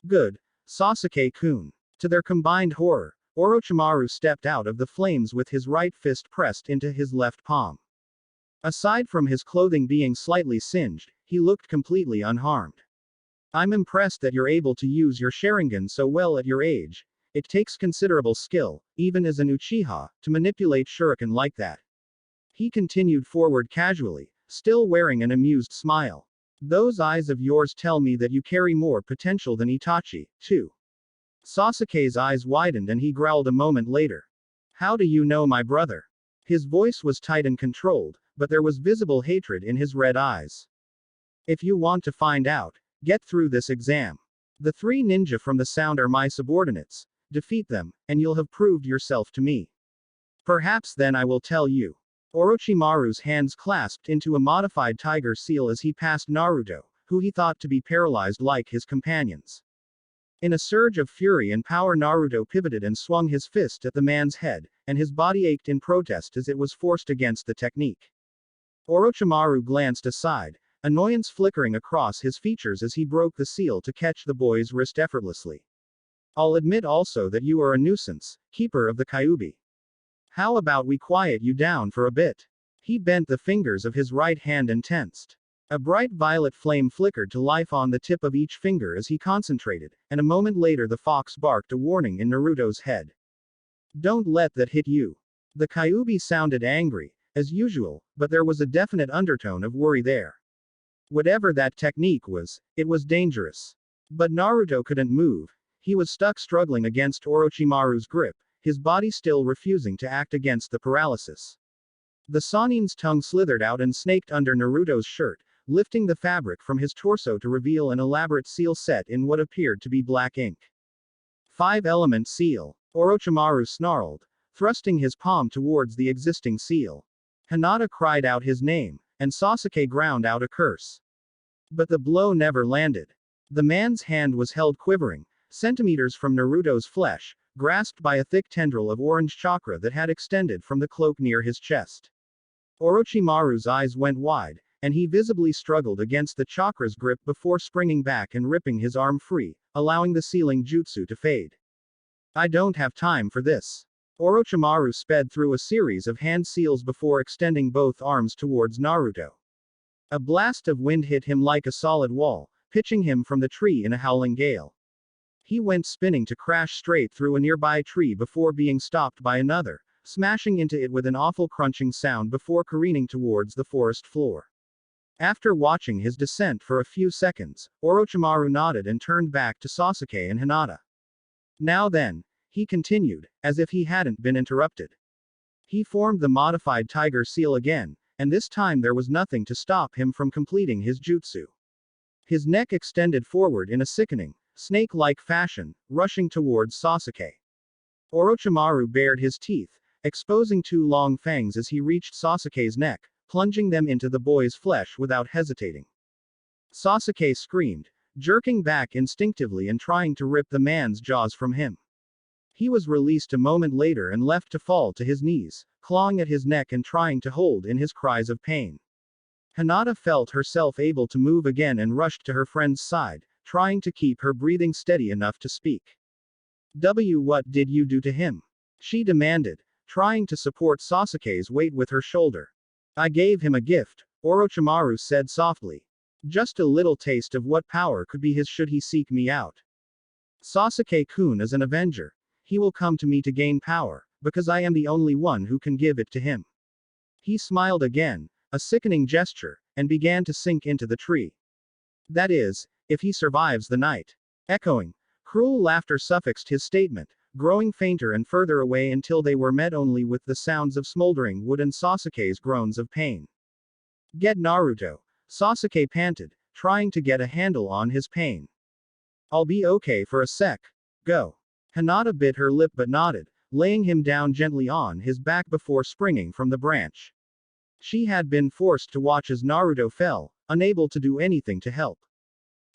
Good, Sasuke-kun. To their combined horror, Orochimaru stepped out of the flames with his right fist pressed into his left palm. Aside from his clothing being slightly singed, he looked completely unharmed. I'm impressed that you're able to use your Sharingan so well at your age. It takes considerable skill, even as an Uchiha, to manipulate shuriken like that. He continued forward casually, still wearing an amused smile. Those eyes of yours tell me that you carry more potential than Itachi, too. Sasuke's eyes widened and he growled a moment later. How do you know my brother? His voice was tight and controlled, but there was visible hatred in his red eyes. If you want to find out, get through this exam. The three ninja from the sound are my subordinates. Defeat them, and you'll have proved yourself to me. Perhaps then I will tell you. Orochimaru's hands clasped into a modified tiger seal as he passed Naruto, who he thought to be paralyzed like his companions. In a surge of fury and power, Naruto pivoted and swung his fist at the man's head, and his body ached in protest as it was forced against the technique. Orochimaru glanced aside, annoyance flickering across his features as he broke the seal to catch the boy's wrist effortlessly. I'll admit also that you are a nuisance, keeper of the Kyuubi. How about we quiet you down for a bit? He bent the fingers of his right hand and tensed. A bright violet flame flickered to life on the tip of each finger as he concentrated, and a moment later the fox barked a warning in Naruto's head. Don't let that hit you. The Kyuubi sounded angry, as usual, but there was a definite undertone of worry there. Whatever that technique was, it was dangerous. But Naruto couldn't move. He was stuck struggling against Orochimaru's grip, his body still refusing to act against the paralysis. The Sanin's tongue slithered out and snaked under Naruto's shirt, lifting the fabric from his torso to reveal an elaborate seal set in what appeared to be black ink. 5-element seal. Orochimaru snarled, thrusting his palm towards the existing seal. Hinata cried out his name, and Sasuke ground out a curse. But the blow never landed. The man's hand was held quivering, centimeters from Naruto's flesh, grasped by a thick tendril of orange chakra that had extended from the cloak near his chest. Orochimaru's eyes went wide, and he visibly struggled against the chakra's grip before springing back and ripping his arm free, allowing the sealing jutsu to fade. I don't have time for this. Orochimaru sped through a series of hand seals before extending both arms towards Naruto. A blast of wind hit him like a solid wall, pitching him from the tree in a howling gale. He went spinning to crash straight through a nearby tree before being stopped by another, smashing into it with an awful crunching sound before careening towards the forest floor. After watching his descent for a few seconds, Orochimaru nodded and turned back to Sasuke and Hinata. Now then, he continued, as if he hadn't been interrupted. He formed the modified tiger seal again, and this time there was nothing to stop him from completing his jutsu. His neck extended forward in a sickening, snake-like fashion, rushing towards Sasuke. Orochimaru bared his teeth, exposing two long fangs as he reached Sasuke's neck, plunging them into the boy's flesh without hesitating. Sasuke screamed, jerking back instinctively and trying to rip the man's jaws from him. He was released a moment later and left to fall to his knees, clawing at his neck and trying to hold in his cries of pain. Hinata felt herself able to move again and rushed to her friend's side, trying to keep her breathing steady enough to speak. What did you do to him? She demanded, trying to support Sasuke's weight with her shoulder. I gave him a gift, Orochimaru said softly. Just a little taste of what power could be his should he seek me out. Sasuke-kun is an avenger. He will come to me to gain power, because I am the only one who can give it to him. He smiled again, a sickening gesture, and began to sink into the tree. That is, if he survives the night. Echoing, cruel laughter suffixed his statement, growing fainter and further away until they were met only with the sounds of smoldering wood and Sasuke's groans of pain. Get Naruto, Sasuke panted, trying to get a handle on his pain. I'll be okay for a sec. Go. Hinata bit her lip but nodded, laying him down gently on his back before springing from the branch. She had been forced to watch as Naruto fell, unable to do anything to help.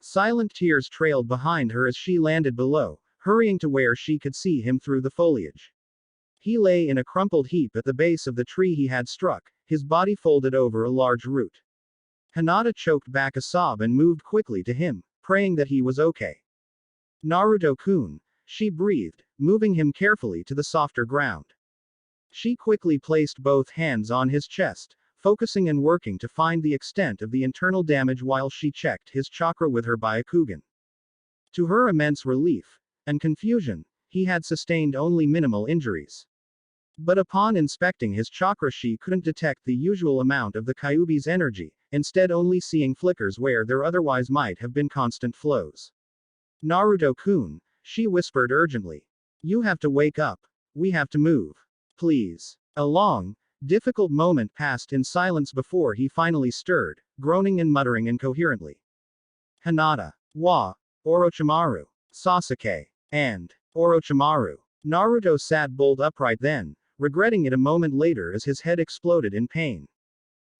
Silent tears trailed behind her as she landed below, hurrying to where she could see him through the foliage. He lay in a crumpled heap at the base of the tree he had struck, his body folded over a large root. Hinata choked back a sob and moved quickly to him, praying that he was okay. Naruto-kun, she breathed, moving him carefully to the softer ground. She quickly placed both hands on his chest, focusing and working to find the extent of the internal damage while she checked his chakra with her Byakugan. To her immense relief and confusion, he had sustained only minimal injuries. But upon inspecting his chakra, she couldn't detect the usual amount of the Kyuubi's energy, instead only seeing flickers where there otherwise might have been constant flows. Naruto-kun, she whispered urgently. You have to wake up. We have to move. Please. A long, difficult moment passed in silence before he finally stirred, groaning and muttering incoherently. Hinata. Orochimaru. Sasuke. And Orochimaru. Naruto sat bolt upright then, regretting it a moment later as his head exploded in pain.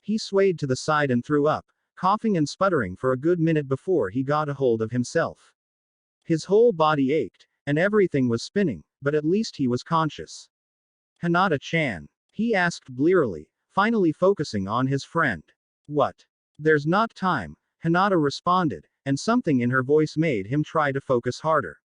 He swayed to the side and threw up, coughing and sputtering for a good minute before he got a hold of himself. His whole body ached, and everything was spinning, but at least he was conscious. Hinata-chan? He asked blearily, finally focusing on his friend. What? There's not time, Hinata responded, and something in her voice made him try to focus harder.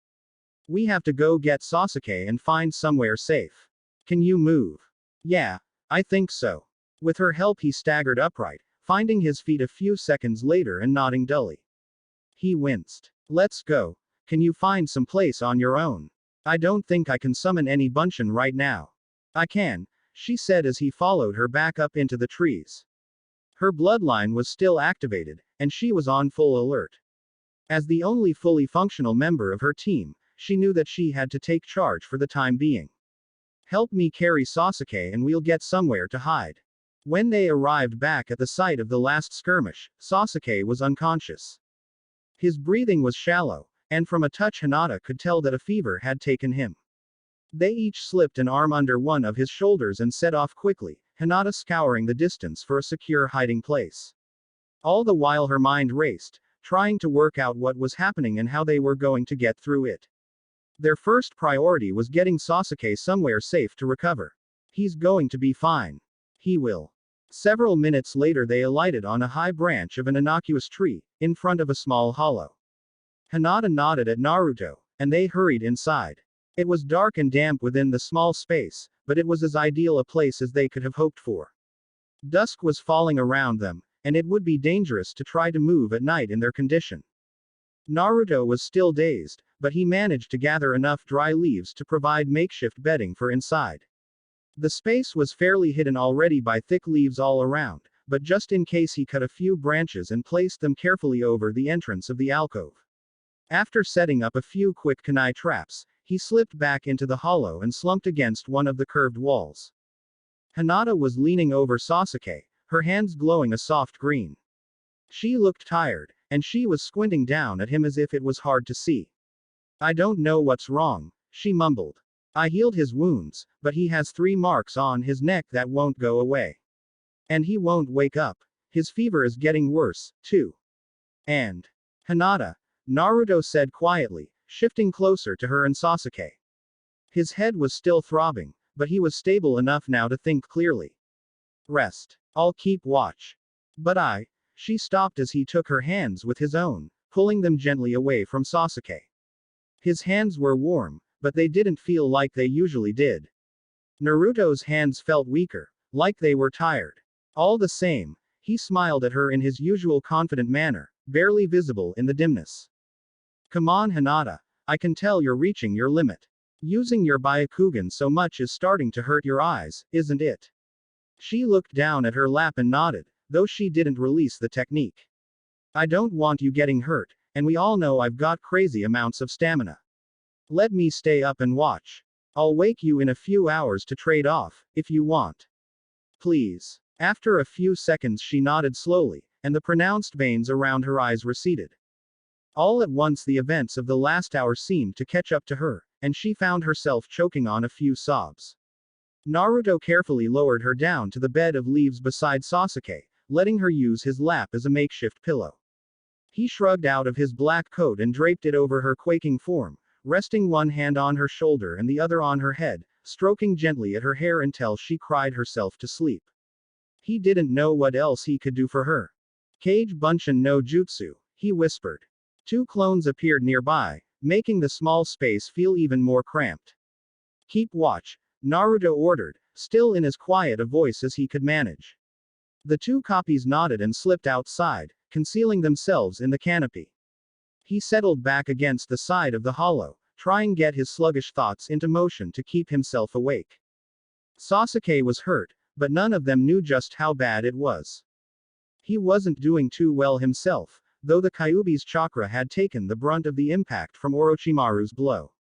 We have to go get Sasuke and find somewhere safe. Can you move? Yeah, I think so. With her help he staggered upright, finding his feet a few seconds later and nodding dully. He winced. Let's go. Can you find some place on your own? I don't think I can summon any Bunshin right now. I can, she said as he followed her back up into the trees. Her bloodline was still activated, and she was on full alert. As the only fully functional member of her team, she knew that she had to take charge for the time being. Help me carry Sasuke and we'll get somewhere to hide. When they arrived back at the site of the last skirmish, Sasuke was unconscious. His breathing was shallow, and from a touch Hinata could tell that a fever had taken him. They each slipped an arm under one of his shoulders and set off quickly, Hinata scouring the distance for a secure hiding place. All the while her mind raced, trying to work out what was happening and how they were going to get through it. Their first priority was getting Sasuke somewhere safe to recover. He's going to be fine. He will. Several minutes later they alighted on a high branch of an innocuous tree, in front of a small hollow. Hinata nodded at Naruto, and they hurried inside. It was dark and damp within the small space, but it was as ideal a place as they could have hoped for. Dusk was falling around them, and it would be dangerous to try to move at night in their condition. Naruto was still dazed, but he managed to gather enough dry leaves to provide makeshift bedding for inside. The space was fairly hidden already by thick leaves all around, but just in case he cut a few branches and placed them carefully over the entrance of the alcove. After setting up a few quick kunai traps, he slipped back into the hollow and slumped against one of the curved walls. Hinata was leaning over Sasuke, her hands glowing a soft green. She looked tired, and she was squinting down at him as if it was hard to see. "I don't know what's wrong," she mumbled. "I healed his wounds, but he has 3 marks on his neck that won't go away. And he won't wake up. His fever is getting worse, too." And Hinata, Naruto said quietly, shifting closer to her and Sasuke. His head was still throbbing, but he was stable enough now to think clearly. "Rest. I'll keep watch. But She stopped as he took her hands with his own, pulling them gently away from Sasuke. His hands were warm, but they didn't feel like they usually did. Naruto's hands felt weaker, like they were tired. All the same, he smiled at her in his usual confident manner, barely visible in the dimness. "Come on, Hinata. I can tell you're reaching your limit. Using your Byakugan so much is starting to hurt your eyes, isn't it?" She looked down at her lap and nodded, though she didn't release the technique. "I don't want you getting hurt, and we all know I've got crazy amounts of stamina. Let me stay up and watch. I'll wake you in a few hours to trade off, if you want. Please." After a few seconds she nodded slowly, and the pronounced veins around her eyes receded. All at once the events of the last hour seemed to catch up to her, and she found herself choking on a few sobs. Naruto carefully lowered her down to the bed of leaves beside Sasuke, letting her use his lap as a makeshift pillow. He shrugged out of his black coat and draped it over her quaking form, resting one hand on her shoulder and the other on her head, stroking gently at her hair until she cried herself to sleep. He didn't know what else he could do for her. "Kage Bunshin no Jutsu," he whispered. 2 clones appeared nearby, making the small space feel even more cramped. "Keep watch," Naruto ordered, still in as quiet a voice as he could manage. The 2 copies nodded and slipped outside, concealing themselves in the canopy. He settled back against the side of the hollow, trying to get his sluggish thoughts into motion to keep himself awake. Sasuke was hurt, but none of them knew just how bad it was. He wasn't doing too well himself, though the Kyuubi's chakra had taken the brunt of the impact from Orochimaru's blow.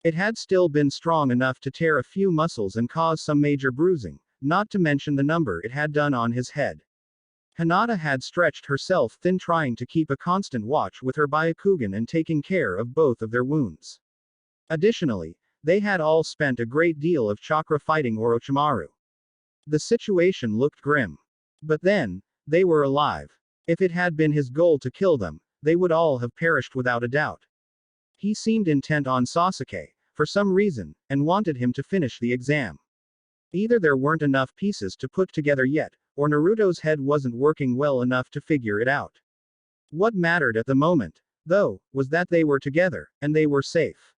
It had still been strong enough to tear a few muscles and cause some major bruising, not to mention the number it had done on his head. Hinata had stretched herself thin trying to keep a constant watch with her Byakugan and taking care of both of their wounds. Additionally, they had all spent a great deal of chakra fighting Orochimaru. The situation looked grim. But then, they were alive. If it had been his goal to kill them, they would all have perished without a doubt. He seemed intent on Sasuke, for some reason, and wanted him to finish the exam. Either there weren't enough pieces to put together yet, or Naruto's head wasn't working well enough to figure it out. What mattered at the moment, though, was that they were together, and they were safe.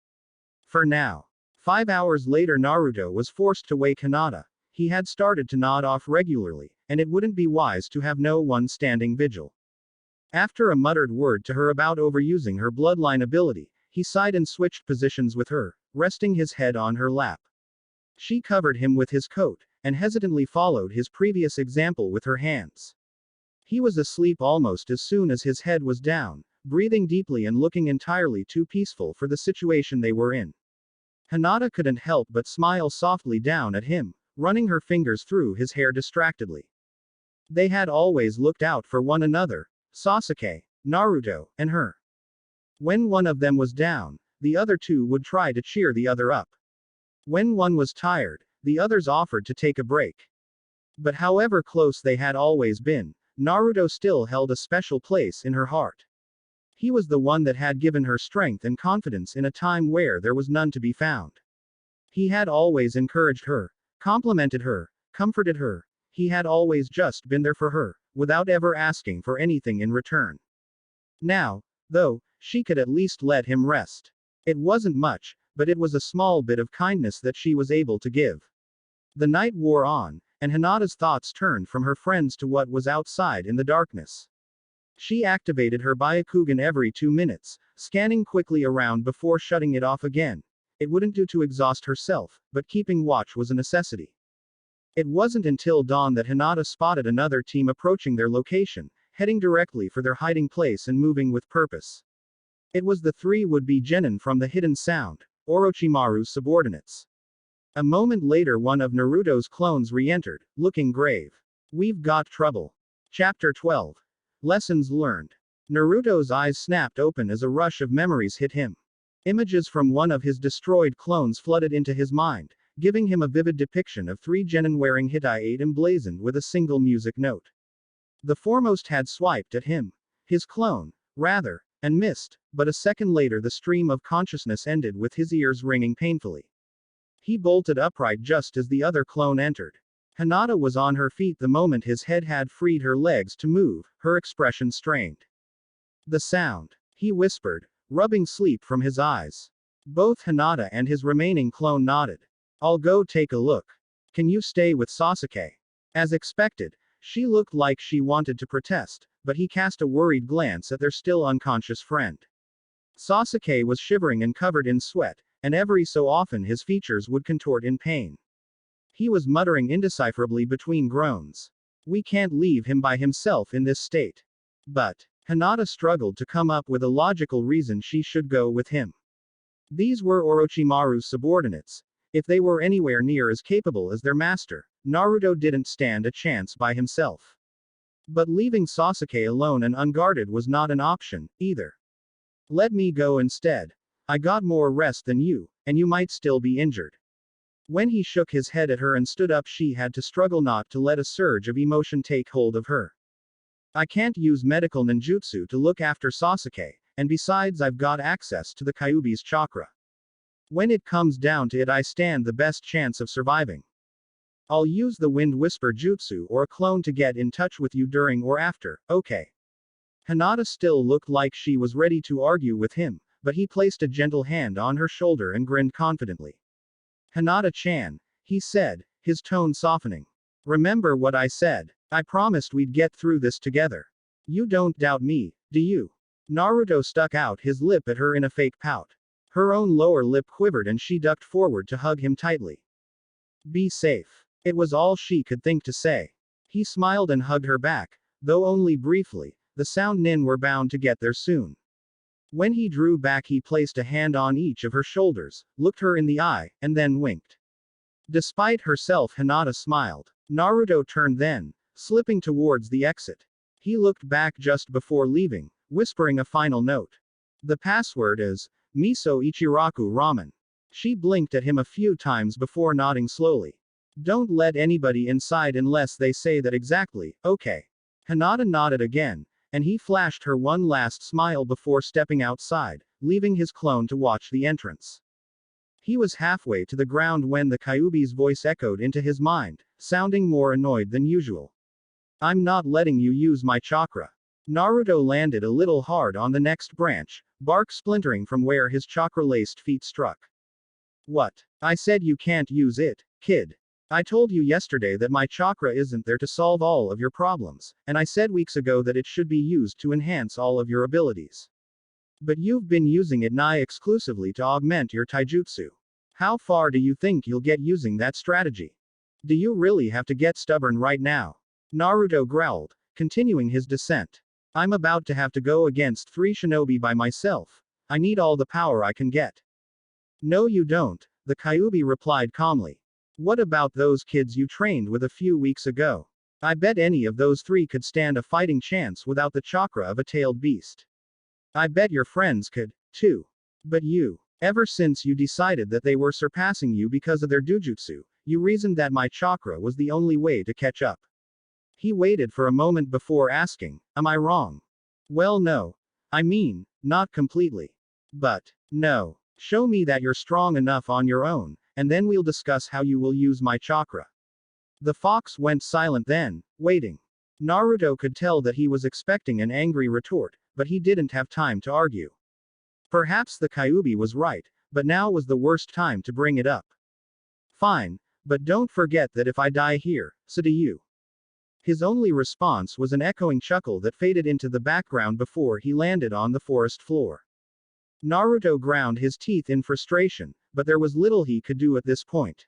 For now. 5 hours later Naruto was forced to wake Hinata. He had started to nod off regularly, and it wouldn't be wise to have no one standing vigil. After a muttered word to her about overusing her bloodline ability, he sighed and switched positions with her, resting his head on her lap. She covered him with his coat, and hesitantly followed his previous example with her hands. He was asleep almost as soon as his head was down, breathing deeply and looking entirely too peaceful for the situation they were in. Hinata couldn't help but smile softly down at him, running her fingers through his hair distractedly. They had always looked out for one another, Sasuke, Naruto, and her. When one of them was down, the other 2 would try to cheer the other up. When one was tired, the others offered to take a break. But however close they had always been, Naruto still held a special place in her heart. He was the one that had given her strength and confidence in a time where there was none to be found. He had always encouraged her, complimented her, comforted her. He had always just been there for her, without ever asking for anything in return. Now, though, she could at least let him rest. It wasn't much, but it was a small bit of kindness that she was able to give. The night wore on, and Hinata's thoughts turned from her friends to what was outside in the darkness. She activated her Byakugan every 2 minutes, scanning quickly around before shutting it off again. It wouldn't do to exhaust herself, but keeping watch was a necessity. It wasn't until dawn that Hinata spotted another team approaching their location, heading directly for their hiding place and moving with purpose. It was the 3 would-be genin from the Hidden Sound, Orochimaru's subordinates. A moment later, one of Naruto's clones re-entered, looking grave. We've got trouble. Chapter 12. Lessons learned. Naruto's eyes snapped open as a rush of memories hit him. Images from one of his destroyed clones flooded into his mind, giving him a vivid depiction of 3 genin wearing Hitai-8 emblazoned with a single music note. The foremost had swiped at him. His clone, rather, and missed, but a second later the stream of consciousness ended with his ears ringing painfully. He bolted upright just as the other clone entered. Hinata was on her feet the moment his head had freed her legs to move, her expression strained. The sound, he whispered, rubbing sleep from his eyes. Both Hinata and his remaining clone nodded. I'll go take a look. Can you stay with Sasuke? As expected, she looked like she wanted to protest, but he cast a worried glance at their still unconscious friend. Sasuke was shivering and covered in sweat, and every so often his features would contort in pain. He was muttering indecipherably between groans. We can't leave him by himself in this state. But, Hinata struggled to come up with a logical reason she should go with him. These were Orochimaru's subordinates. If they were anywhere near as capable as their master, Naruto didn't stand a chance by himself. But leaving Sasuke alone and unguarded was not an option, either. Let me go instead. I got more rest than you, and you might still be injured. When he shook his head at her and stood up, she had to struggle not to let a surge of emotion take hold of her. I can't use medical ninjutsu to look after Sasuke, and besides I've got access to the Kyuubi's chakra. When it comes down to it, I stand the best chance of surviving. I'll use the Wind Whisper Jutsu or a clone to get in touch with you during or after, okay? Hinata still looked like she was ready to argue with him, but he placed a gentle hand on her shoulder and grinned confidently. Hinata-chan, he said, his tone softening. Remember what I said. I promised we'd get through this together. You don't doubt me, do you? Naruto stuck out his lip at her in a fake pout. Her own lower lip quivered and she ducked forward to hug him tightly. Be safe. It was all she could think to say. He smiled and hugged her back, though only briefly. The Sound Nin were bound to get there soon. When he drew back, he placed a hand on each of her shoulders, looked her in the eye, and then winked. Despite herself, Hinata smiled. Naruto turned then, slipping towards the exit. He looked back just before leaving, whispering a final note. The password is Miso Ichiraku Ramen. She blinked at him a few times before nodding slowly. Don't let anybody inside unless they say that exactly, okay. Hinata nodded again, and he flashed her one last smile before stepping outside, leaving his clone to watch the entrance. He was halfway to the ground when the Kyuubi's voice echoed into his mind, sounding more annoyed than usual. I'm not letting you use my chakra. Naruto landed a little hard on the next branch, bark splintering from where his chakra-laced feet struck. What? I said you can't use it, kid. I told you yesterday that my chakra isn't there to solve all of your problems, and I said weeks ago that it should be used to enhance all of your abilities. But you've been using it nigh exclusively to augment your taijutsu. How far do you think you'll get using that strategy? Do you really have to get stubborn right now? Naruto growled, continuing his descent. I'm about to have to go against 3 shinobi by myself. I need all the power I can get. No you don't, the Kyuubi replied calmly. What about those kids you trained with a few weeks ago? I bet any of those 3 could stand a fighting chance without the chakra of a tailed beast. I bet your friends could, too. But you, ever since you decided that they were surpassing you because of their dujutsu, you reasoned that my chakra was the only way to catch up. He waited for a moment before asking, am I wrong? Well no. I mean, not completely. But, no. Show me that you're strong enough on your own, and then we'll discuss how you will use my chakra. The fox went silent then, waiting. Naruto could tell that he was expecting an angry retort, but he didn't have time to argue. Perhaps the Kyuubi was right, but now was the worst time to bring it up. Fine, but don't forget that if I die here, so do you. His only response was an echoing chuckle that faded into the background before he landed on the forest floor. Naruto ground his teeth in frustration, but there was little he could do at this point.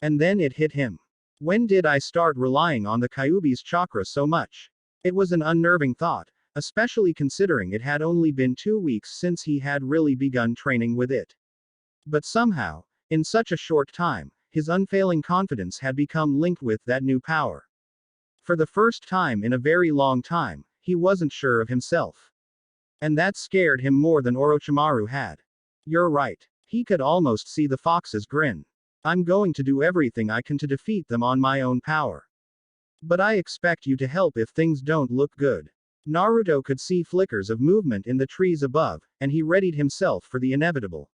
And then it hit him. When did I start relying on the Kyuubi's chakra so much? It was an unnerving thought, especially considering it had only been 2 weeks since he had really begun training with it. But somehow, in such a short time, his unfailing confidence had become linked with that new power. For the first time in a very long time, he wasn't sure of himself. And that scared him more than Orochimaru had. You're right. He could almost see the fox's grin. I'm going to do everything I can to defeat them on my own power. But I expect you to help if things don't look good. Naruto could see flickers of movement in the trees above, and he readied himself for the inevitable.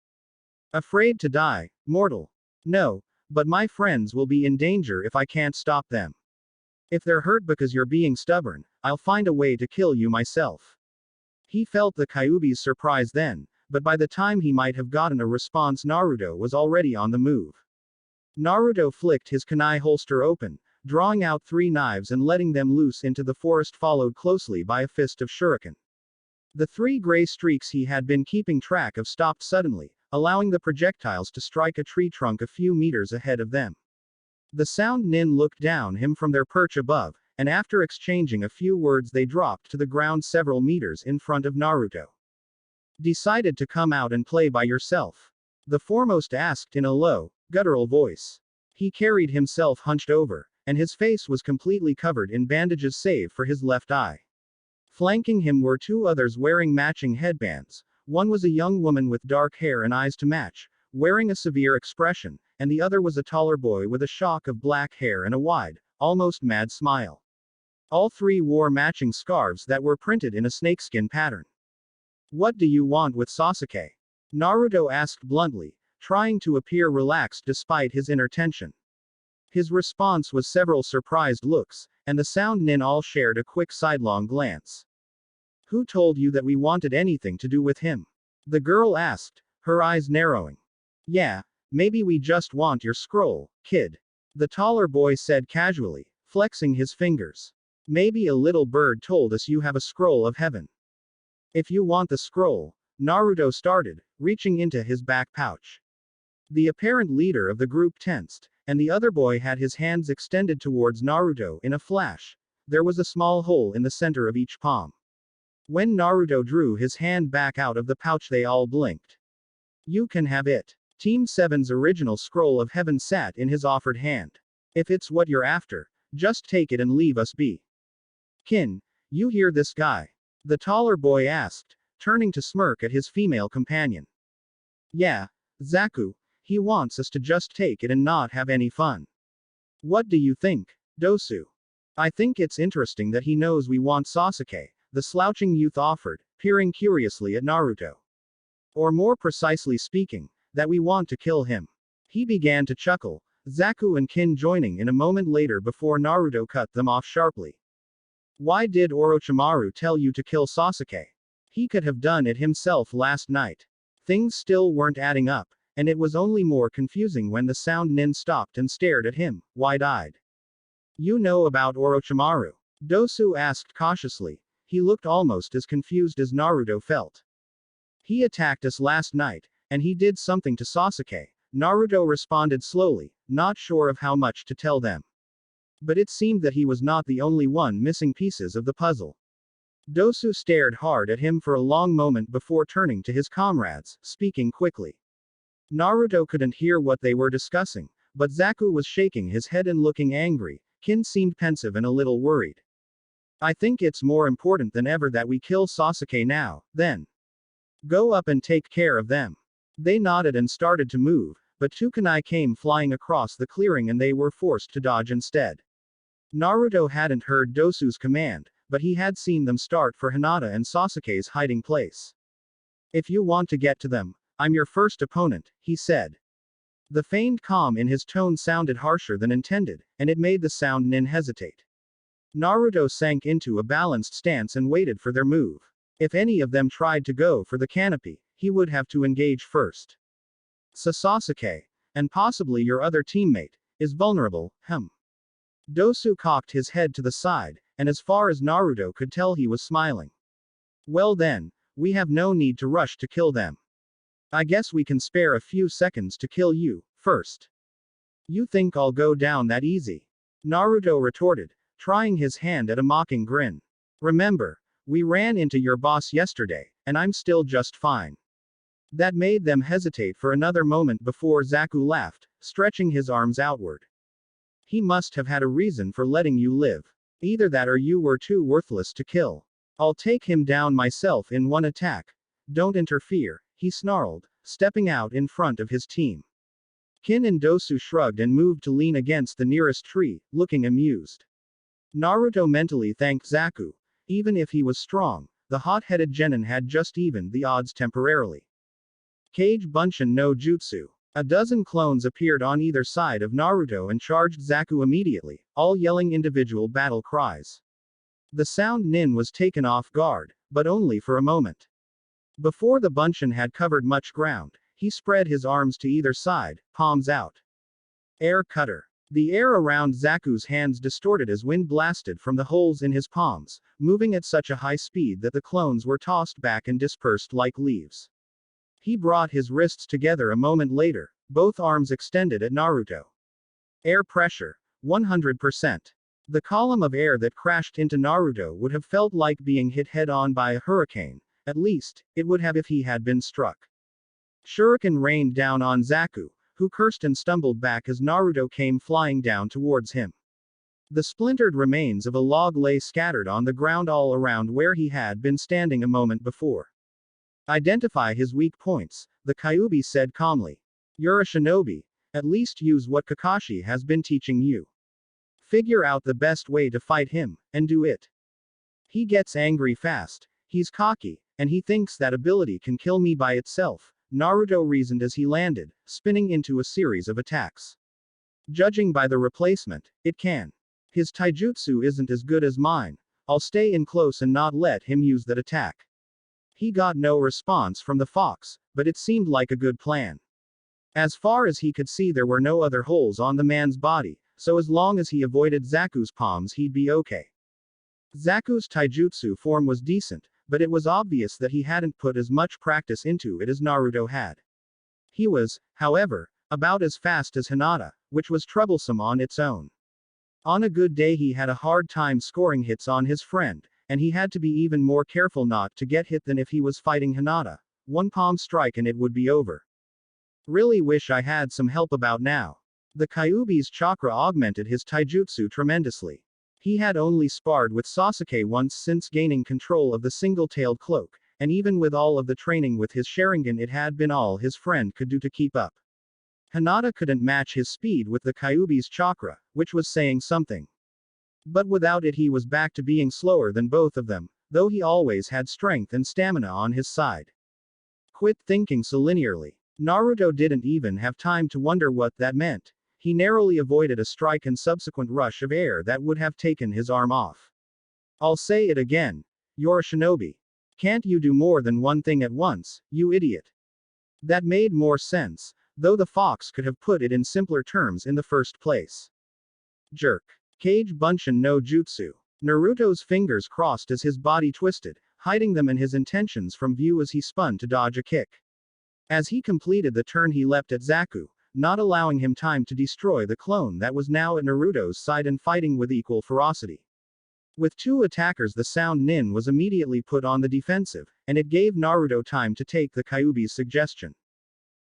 Afraid to die, mortal? No, but my friends will be in danger if I can't stop them. If they're hurt because you're being stubborn, I'll find a way to kill you myself. He felt the Kyuubi's surprise then, but by the time he might have gotten a response, Naruto was already on the move. Naruto flicked his kunai holster open, drawing out 3 knives and letting them loose into the forest, followed closely by a fist of shuriken. The 3 gray streaks he had been keeping track of stopped suddenly, allowing the projectiles to strike a tree trunk a few meters ahead of them. The sound nin looked down him from their perch above, and after exchanging a few words they dropped to the ground several meters in front of Naruto. Decided to come out and play by yourself? The foremost asked in a low, guttural voice. He carried himself hunched over, and his face was completely covered in bandages save for his left eye. Flanking him were 2 others wearing matching headbands. One was a young woman with dark hair and eyes to match, wearing a severe expression, and the other was a taller boy with a shock of black hair and a wide, almost mad smile. All 3 wore matching scarves that were printed in a snakeskin pattern. What do you want with Sasuke? Naruto asked bluntly, trying to appear relaxed despite his inner tension. His response was several surprised looks, and the sound nin all shared a quick sidelong glance. Who told you that we wanted anything to do with him? The girl asked, her eyes narrowing. Yeah, maybe we just want your scroll, kid. The taller boy said casually, flexing his fingers. Maybe a little bird told us you have a scroll of heaven. If you want the scroll, Naruto started, reaching into his back pouch. The apparent leader of the group tensed, and the other boy had his hands extended towards Naruto in a flash. There was a small hole in the center of each palm. When Naruto drew his hand back out of the pouch, they all blinked. You can have it. Team 7's original scroll of heaven sat in his offered hand. If it's what you're after, just take it and leave us be. Kin, you hear this guy? The taller boy asked, turning to smirk at his female companion. Yeah, Zaku, he wants us to just take it and not have any fun. What do you think, Dosu? I think it's interesting that he knows we want Sasuke, the slouching youth offered, peering curiously at Naruto. Or more precisely speaking, that we want to kill him. He began to chuckle, Zaku and Kin joining in a moment later before Naruto cut them off sharply. Why did Orochimaru tell you to kill Sasuke? He could have done it himself last night. Things still weren't adding up, and it was only more confusing when the sound nin stopped and stared at him, wide-eyed. You know about Orochimaru? Dosu asked cautiously. He looked almost as confused as Naruto felt. He attacked us last night, and he did something to Sasuke, Naruto responded slowly, not sure of how much to tell them. But it seemed that he was not the only one missing pieces of the puzzle. Dosu stared hard at him for a long moment before turning to his comrades, speaking quickly. Naruto couldn't hear what they were discussing, but Zaku was shaking his head and looking angry. Kin seemed pensive and a little worried. I think it's more important than ever that we kill Sasuke now, then. Go up and take care of them. They nodded and started to move, but 2 kunai came flying across the clearing and they were forced to dodge instead. Naruto hadn't heard Dosu's command, but he had seen them start for Hinata and Sasuke's hiding place. If you want to get to them, I'm your first opponent, he said. The feigned calm in his tone sounded harsher than intended, and it made the sound nin hesitate. Naruto sank into a balanced stance and waited for their move. If any of them tried to go for the canopy, he would have to engage first. Sasuke, and possibly your other teammate, is vulnerable, Dosu cocked his head to the side, and as far as Naruto could tell he was smiling. Well then, we have no need to rush to kill them. I guess we can spare a few seconds to kill you, first. You think I'll go down that easy? Naruto retorted, trying his hand at a mocking grin. Remember, we ran into your boss yesterday, and I'm still just fine. That made them hesitate for another moment before Zaku laughed, stretching his arms outward. He must have had a reason for letting you live. Either that or you were too worthless to kill. I'll take him down myself in one attack. Don't interfere, he snarled, stepping out in front of his team. Kin and Dosu shrugged and moved to lean against the nearest tree, looking amused. Naruto mentally thanked Zaku. Even if he was strong, the hot-headed genin had just evened the odds temporarily. Kage Bunshin no Jutsu. A dozen clones appeared on either side of Naruto and charged Zaku immediately, all yelling individual battle cries. The sound nin was taken off guard, but only for a moment. Before the Bunshin had covered much ground, he spread his arms to either side, palms out. Air cutter. The air around Zaku's hands distorted as wind blasted from the holes in his palms, moving at such a high speed that the clones were tossed back and dispersed like leaves. He brought his wrists together a moment later, both arms extended at Naruto. Air pressure. 100%. The column of air that crashed into Naruto would have felt like being hit head-on by a hurricane. At least, it would have if he had been struck. Shuriken rained down on Zaku, who cursed and stumbled back as Naruto came flying down towards him. The splintered remains of a log lay scattered on the ground all around where he had been standing a moment before. Identify his weak points, the Kyuubi said calmly. You're a shinobi. At least use what Kakashi has been teaching you. Figure out the best way to fight him, and do it. He gets angry fast. He's cocky, and he thinks that ability can kill me by itself, Naruto reasoned as he landed, spinning into a series of attacks. Judging by the replacement, it can. His taijutsu isn't as good as mine. I'll stay in close and not let him use that attack. He got no response from the fox, but it seemed like a good plan. As far as he could see, there were no other holes on the man's body, so as long as he avoided Zaku's palms he'd be okay. Zaku's taijutsu form was decent, but it was obvious that he hadn't put as much practice into it as Naruto had. He was, however, about as fast as Hinata, which was troublesome on its own. On a good day he had a hard time scoring hits on his friend, and he had to be even more careful not to get hit than if he was fighting Hinata. One palm strike and it would be over. Really wish I had some help about now. The Kyuubi's chakra augmented his taijutsu tremendously. He had only sparred with Sasuke once since gaining control of the single-tailed cloak, and even with all of the training with his Sharingan it had been all his friend could do to keep up. Hinata couldn't match his speed with the Kyuubi's chakra, which was saying something. But without it he was back to being slower than both of them, though he always had strength and stamina on his side. Quit thinking so linearly. Naruto didn't even have time to wonder what that meant. He narrowly avoided a strike and subsequent rush of air that would have taken his arm off. I'll say it again. You're a shinobi. Can't you do more than one thing at once, you idiot? That made more sense, though the fox could have put it in simpler terms in the first place. Jerk. Kage Bunshin no Jutsu. Naruto's fingers crossed as his body twisted, hiding them and his intentions from view as he spun to dodge a kick. As he completed the turn he leapt at Zaku, not allowing him time to destroy the clone that was now at Naruto's side and fighting with equal ferocity. With two attackers the sound nin was immediately put on the defensive, and it gave Naruto time to take the Kyuubi's suggestion.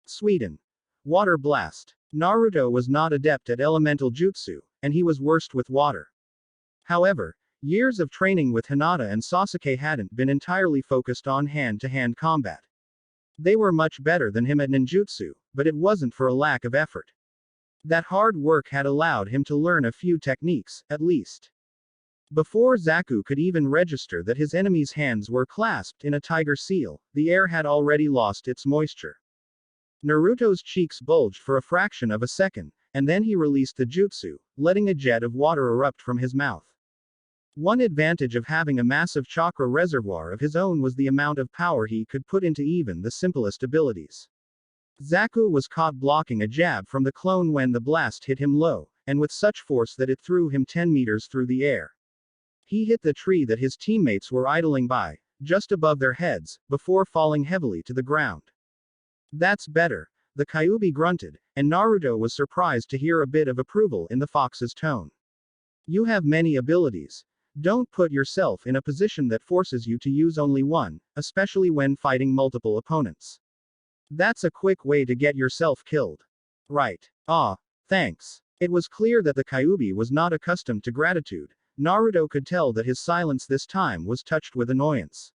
Sweden. Water Blast. Naruto was not adept at elemental jutsu, and he was worst with water. However, years of training with Hinata and Sasuke hadn't been entirely focused on hand-to-hand combat. They were much better than him at ninjutsu, but it wasn't for a lack of effort. That hard work had allowed him to learn a few techniques, at least. Before Zaku could even register that his enemy's hands were clasped in a tiger seal, the air had already lost its moisture. Naruto's cheeks bulged for a fraction of a second, and then he released the jutsu, letting a jet of water erupt from his mouth. One advantage of having a massive chakra reservoir of his own was the amount of power he could put into even the simplest abilities. Zaku was caught blocking a jab from the clone when the blast hit him low, and with such force that it threw him 10 meters through the air. He hit the tree that his teammates were idling by, just above their heads, before falling heavily to the ground. That's better, the Kyuubi grunted, and Naruto was surprised to hear a bit of approval in the fox's tone. You have many abilities. Don't put yourself in a position that forces you to use only one, especially when fighting multiple opponents. That's a quick way to get yourself killed. Right. Ah, thanks. It was clear that the Kyuubi was not accustomed to gratitude. Naruto could tell that his silence this time was touched with annoyance.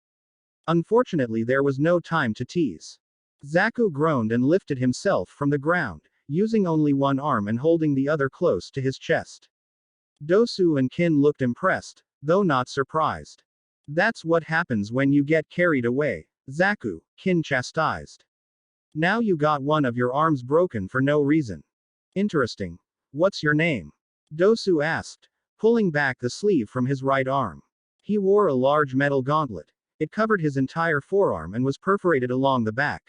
Unfortunately, there was no time to tease. Zaku groaned and lifted himself from the ground, using only one arm and holding the other close to his chest. Dosu and Kin looked impressed, though not surprised. That's what happens when you get carried away, Zaku, Kin chastised. Now you got one of your arms broken for no reason. Interesting. What's your name? Dosu asked, pulling back the sleeve from his right arm. He wore a large metal gauntlet. It covered his entire forearm and was perforated along the back.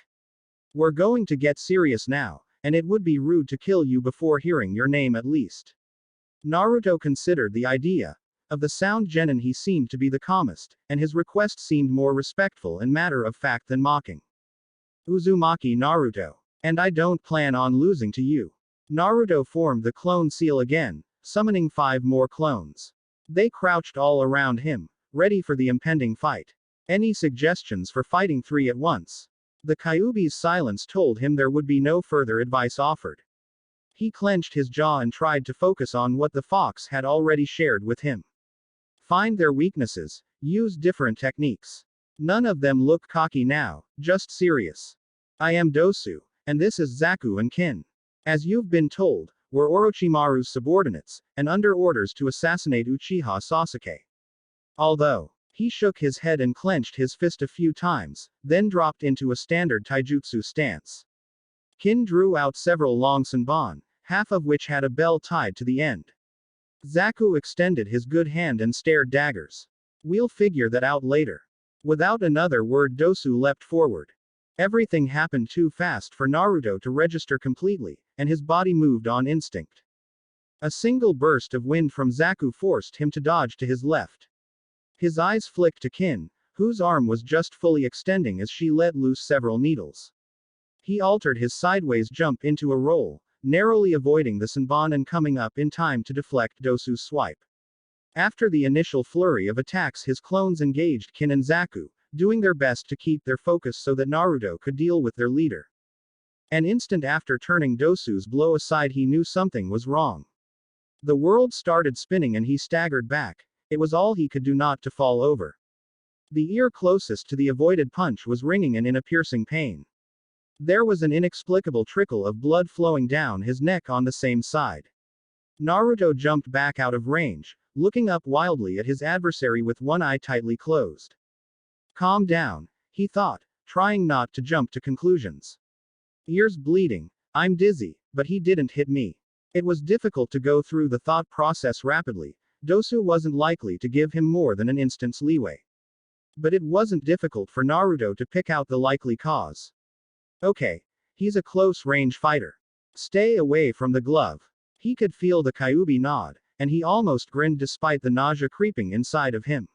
We're going to get serious now, and it would be rude to kill you before hearing your name at least. Naruto considered the idea. Of the sound genin he seemed to be the calmest, and his request seemed more respectful and matter of fact than mocking. Uzumaki Naruto. And I don't plan on losing to you. Naruto formed the clone seal again, summoning 5 more clones. They crouched all around him, ready for the impending fight. Any suggestions for fighting 3 at once? The Kyuubi's silence told him there would be no further advice offered. He clenched his jaw and tried to focus on what the fox had already shared with him. Find their weaknesses, use different techniques. None of them look cocky now, just serious. I am Dosu, and this is Zaku and Kin. As you've been told, we're Orochimaru's subordinates, and under orders to assassinate Uchiha Sasuke. Although, he shook his head and clenched his fist a few times, then dropped into a standard taijutsu stance. Kin drew out several long senbon, half of which had a bell tied to the end. Zaku extended his good hand and stared daggers. We'll figure that out later. Without another word, Dosu leapt forward. Everything happened too fast for Naruto to register completely, and his body moved on instinct. A single burst of wind from Zaku forced him to dodge to his left. His eyes flicked to Kin, whose arm was just fully extending as she let loose several needles. He altered his sideways jump into a roll, narrowly avoiding the senbon and coming up in time to deflect Dosu's swipe. After the initial flurry of attacks, his clones engaged Kin and Zaku, doing their best to keep their focus so that Naruto could deal with their leader. An instant after turning Dosu's blow aside, he knew something was wrong. The world started spinning and he staggered back. It was all he could do not to fall over. The ear closest to the avoided punch was ringing and in a piercing pain. There was an inexplicable trickle of blood flowing down his neck on the same side. Naruto jumped back out of range, looking up wildly at his adversary with one eye tightly closed. Calm down, he thought, trying not to jump to conclusions. Ears bleeding. I'm dizzy, but he didn't hit me. It was difficult to go through the thought process rapidly. Dosu wasn't likely to give him more than an instant's leeway. But it wasn't difficult for Naruto to pick out the likely cause. Okay. He's a close-range fighter. Stay away from the glove. He could feel the Kyuubi nod, and he almost grinned despite the nausea creeping inside of him.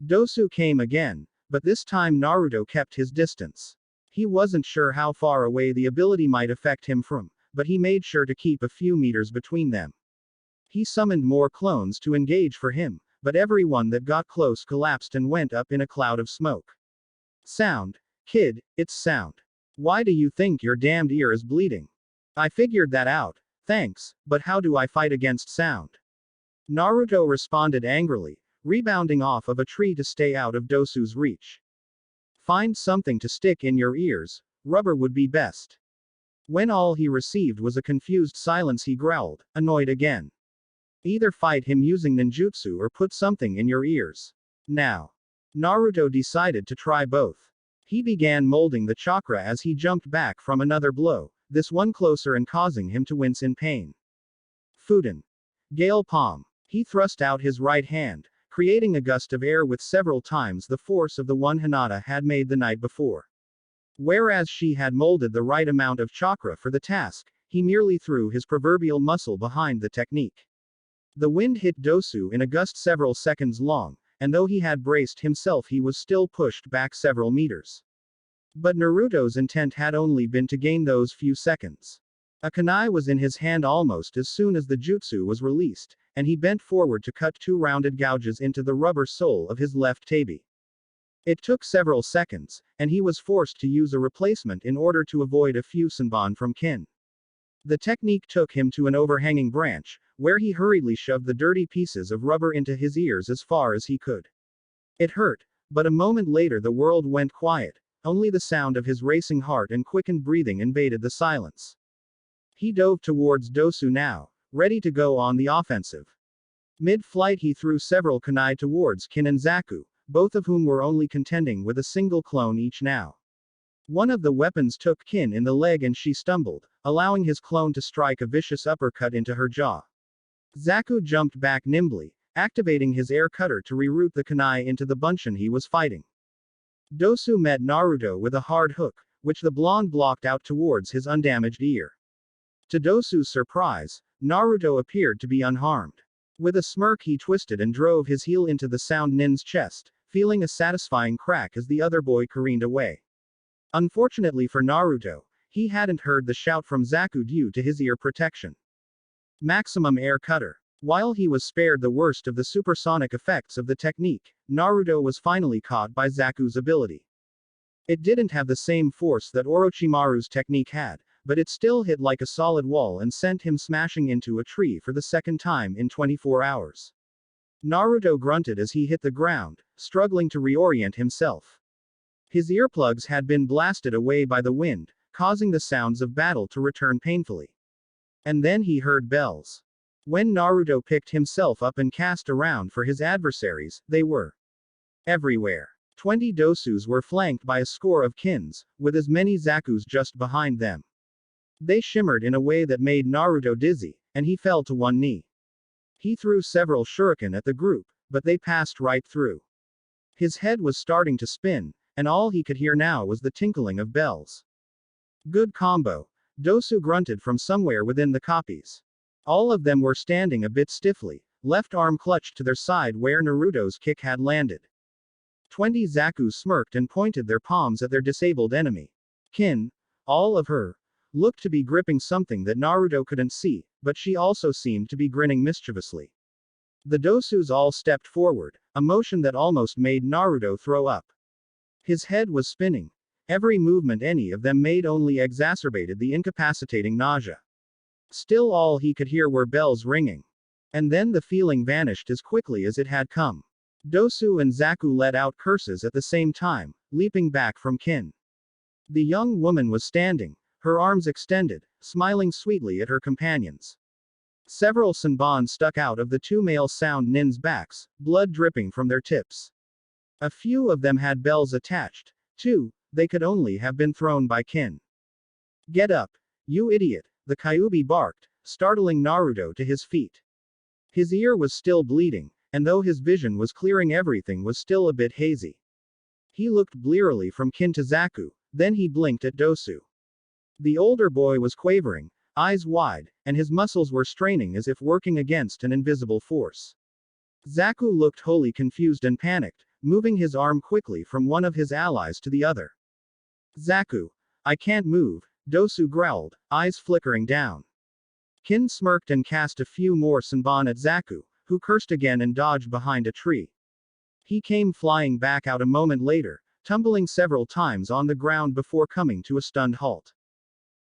Dosu came again, but this time Naruto kept his distance. He wasn't sure how far away the ability might affect him from, but he made sure to keep a few meters between them. He summoned more clones to engage for him, but everyone that got close collapsed and went up in a cloud of smoke. Sound. Kid, it's sound. Why do you think your damned ear is bleeding? I figured that out, thanks, but how do I fight against sound? Naruto responded angrily, rebounding off of a tree to stay out of Dosu's reach. Find something to stick in your ears, rubber would be best. When all he received was a confused silence, he growled, annoyed again. Either fight him using ninjutsu or put something in your ears. Now. Naruto decided to try both. He began molding the chakra as he jumped back from another blow, this one closer and causing him to wince in pain. Fuden. Gale palm. He thrust out his right hand, creating a gust of air with several times the force of the one Hinata had made the night before. Whereas she had molded the right amount of chakra for the task, he merely threw his proverbial muscle behind the technique. The wind hit Dosu in a gust several seconds long, and though he had braced himself he was still pushed back several meters. But Naruto's intent had only been to gain those few seconds. A kunai was in his hand almost as soon as the jutsu was released, and he bent forward to cut two rounded gouges into the rubber sole of his left tabi. It took several seconds, and he was forced to use a replacement in order to avoid a few senbon from Kin. The technique took him to an overhanging branch, where he hurriedly shoved the dirty pieces of rubber into his ears as far as he could. It hurt, but a moment later the world went quiet, only the sound of his racing heart and quickened breathing invaded the silence. He dove towards Dosu now, ready to go on the offensive. Mid-flight he threw several kunai towards Kin and Zaku, both of whom were only contending with a single clone each now. One of the weapons took Kin in the leg and she stumbled, allowing his clone to strike a vicious uppercut into her jaw. Zaku jumped back nimbly, activating his air cutter to reroute the kunai into the buncheon he was fighting. Dosu met Naruto with a hard hook, which the blonde blocked out towards his undamaged ear. To Dosu's surprise, Naruto appeared to be unharmed. With a smirk he twisted and drove his heel into the sound nin's chest, feeling a satisfying crack as the other boy careened away. Unfortunately for Naruto, he hadn't heard the shout from Zaku due to his ear protection. Maximum air cutter. While he was spared the worst of the supersonic effects of the technique, Naruto was finally caught by Zaku's ability. It didn't have the same force that Orochimaru's technique had, but it still hit like a solid wall and sent him smashing into a tree for the second time in 24 hours. Naruto grunted as he hit the ground, struggling to reorient himself. His earplugs had been blasted away by the wind, causing the sounds of battle to return painfully. And then he heard bells. When Naruto picked himself up and cast around for his adversaries, they were everywhere. 20 Dosus were flanked by a score of Kins, with as many Zakus just behind them. They shimmered in a way that made Naruto dizzy, and he fell to one knee. He threw several shuriken at the group, but they passed right through. His head was starting to spin, and all he could hear now was the tinkling of bells. Good combo. Dosu grunted from somewhere within the copies. All of them were standing a bit stiffly, left arm clutched to their side where Naruto's kick had landed. 20 Zakus smirked and pointed their palms at their disabled enemy. Kin, all of her, looked to be gripping something that Naruto couldn't see, but she also seemed to be grinning mischievously. The Dosus all stepped forward, a motion that almost made Naruto throw up. His head was spinning. Every movement any of them made only exacerbated the incapacitating nausea. Still all he could hear were bells ringing. And then the feeling vanished as quickly as it had come. Dosu and Zaku let out curses at the same time, leaping back from Kin. The young woman was standing, her arms extended, smiling sweetly at her companions. Several senbon stuck out of the two male sound nin's backs, blood dripping from their tips. A few of them had bells attached, too. They could only have been thrown by Kin. Get up, you idiot, the Kyuubi barked, startling Naruto to his feet. His ear was still bleeding, and though his vision was clearing everything was still a bit hazy. He looked blearily from Kin to Zaku, then he blinked at Dosu. The older boy was quavering, eyes wide, and his muscles were straining as if working against an invisible force. Zaku looked wholly confused and panicked, moving his arm quickly from one of his allies to the other. Zaku, I can't move, Dosu growled, eyes flickering down. Kin smirked and cast a few more senbon at Zaku, who cursed again and dodged behind a tree. He came flying back out a moment later, tumbling several times on the ground before coming to a stunned halt.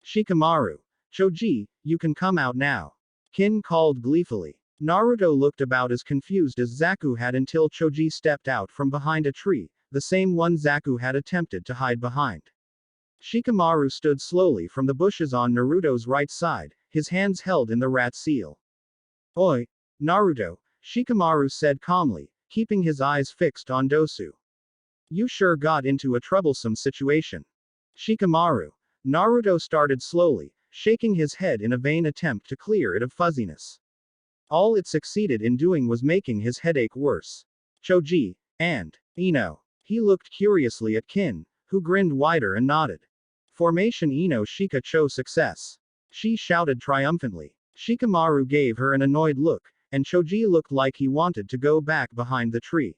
Shikamaru. Choji, you can come out now. Kin called gleefully. Naruto looked about as confused as Zaku had until Choji stepped out from behind a tree, the same one Zaku had attempted to hide behind. Shikamaru stood slowly from the bushes on Naruto's right side, his hands held in the rat seal. Oi, Naruto, Shikamaru said calmly, keeping his eyes fixed on Dosu. You sure got into a troublesome situation. Shikamaru. Naruto started slowly, shaking his head in a vain attempt to clear it of fuzziness. All it succeeded in doing was making his headache worse. Choji. And Ino. He looked curiously at Kin, who grinned wider and nodded. Formation Ino Shika Cho success. She shouted triumphantly. Shikamaru gave her an annoyed look, and Choji looked like he wanted to go back behind the tree.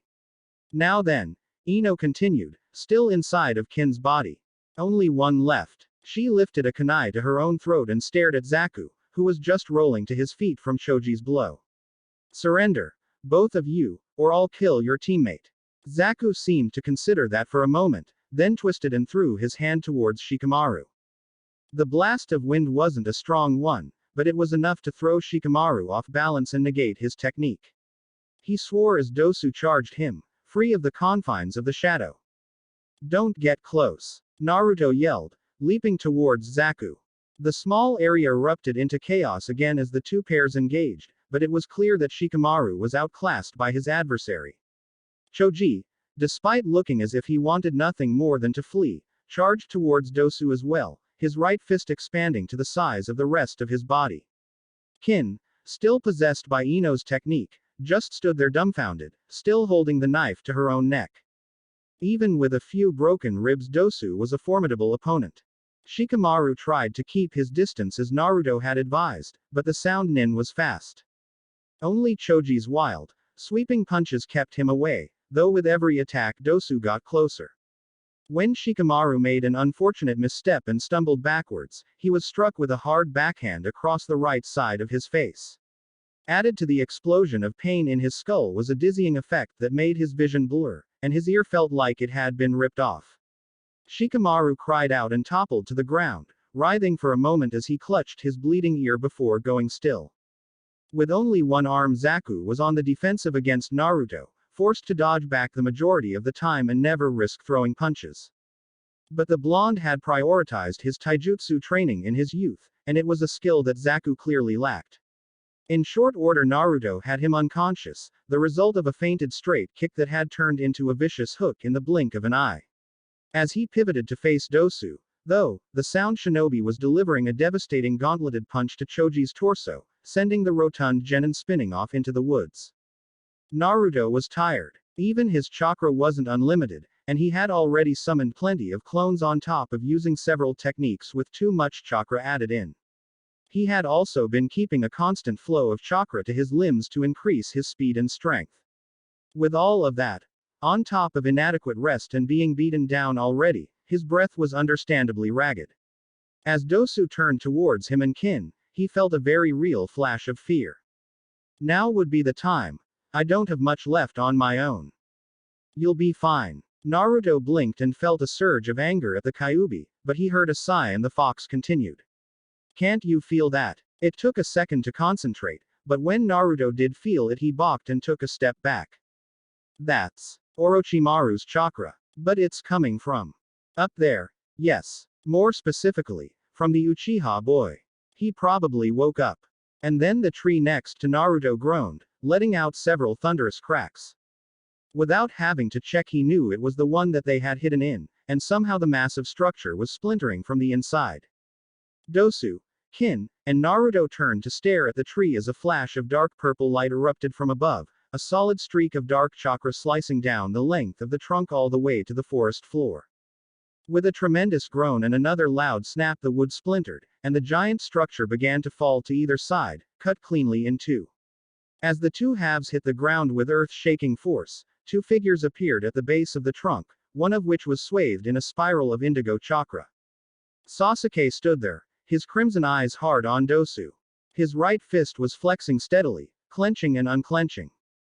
Now then, Ino continued, still inside of Kin's body. Only one left. She lifted a kunai to her own throat and stared at Zaku, who was just rolling to his feet from Choji's blow. Surrender. Both of you, or I'll kill your teammate. Zaku seemed to consider that for a moment, then twisted and threw his hand towards Shikamaru. The blast of wind wasn't a strong one, but it was enough to throw Shikamaru off balance and negate his technique. He swore as Dosu charged him, free of the confines of the shadow. Don't get close. Naruto yelled, leaping towards Zaku. The small area erupted into chaos again as the two pairs engaged, but it was clear that Shikamaru was outclassed by his adversary. Choji, despite looking as if he wanted nothing more than to flee, charged towards Dosu as well, his right fist expanding to the size of the rest of his body. Kin, still possessed by Ino's technique, just stood there dumbfounded, still holding the knife to her own neck. Even with a few broken ribs, Dosu was a formidable opponent. Shikamaru tried to keep his distance as Naruto had advised, but the sound nin was fast. Only Choji's wild, sweeping punches kept him away, though with every attack Dosu got closer. When Shikamaru made an unfortunate misstep and stumbled backwards, he was struck with a hard backhand across the right side of his face. Added to the explosion of pain in his skull was a dizzying effect that made his vision blur, and his ear felt like it had been ripped off. Shikamaru cried out and toppled to the ground, writhing for a moment as he clutched his bleeding ear before going still. With only one arm, Zaku was on the defensive against Naruto, forced to dodge back the majority of the time and never risk throwing punches. But the blonde had prioritized his taijutsu training in his youth, and it was a skill that Zaku clearly lacked. In short order, Naruto had him unconscious, the result of a feinted straight kick that had turned into a vicious hook in the blink of an eye. As he pivoted to face Dosu, though, the sound shinobi was delivering a devastating gauntleted punch to Choji's torso, sending the rotund genin spinning off into the woods. Naruto was tired. Even his chakra wasn't unlimited, and he had already summoned plenty of clones on top of using several techniques with too much chakra added in. He had also been keeping a constant flow of chakra to his limbs to increase his speed and strength. With all of that, on top of inadequate rest and being beaten down already, his breath was understandably ragged. As Dosu turned towards him and Kin, he felt a very real flash of fear. Now would be the time. I don't have much left on my own. You'll be fine. Naruto blinked and felt a surge of anger at the Kyuubi, but he heard a sigh and the fox continued. Can't you feel that? It took a second to concentrate, but when Naruto did feel it, he balked and took a step back. That's Orochimaru's chakra. But it's coming from up there. Yes. More specifically, from the Uchiha boy. He probably woke up. And then the tree next to Naruto groaned, letting out several thunderous cracks. Without having to check, he knew it was the one that they had hidden in, and somehow the massive structure was splintering from the inside. Dosu, Kin, and Naruto turned to stare at the tree as a flash of dark purple light erupted from above, a solid streak of dark chakra slicing down the length of the trunk all the way to the forest floor. With a tremendous groan and another loud snap, the wood splintered, and the giant structure began to fall to either side, cut cleanly in two. As the two halves hit the ground with earth-shaking force, two figures appeared at the base of the trunk, one of which was swathed in a spiral of indigo chakra. Sasuke stood there, his crimson eyes hard on Dosu. His right fist was flexing steadily, clenching and unclenching.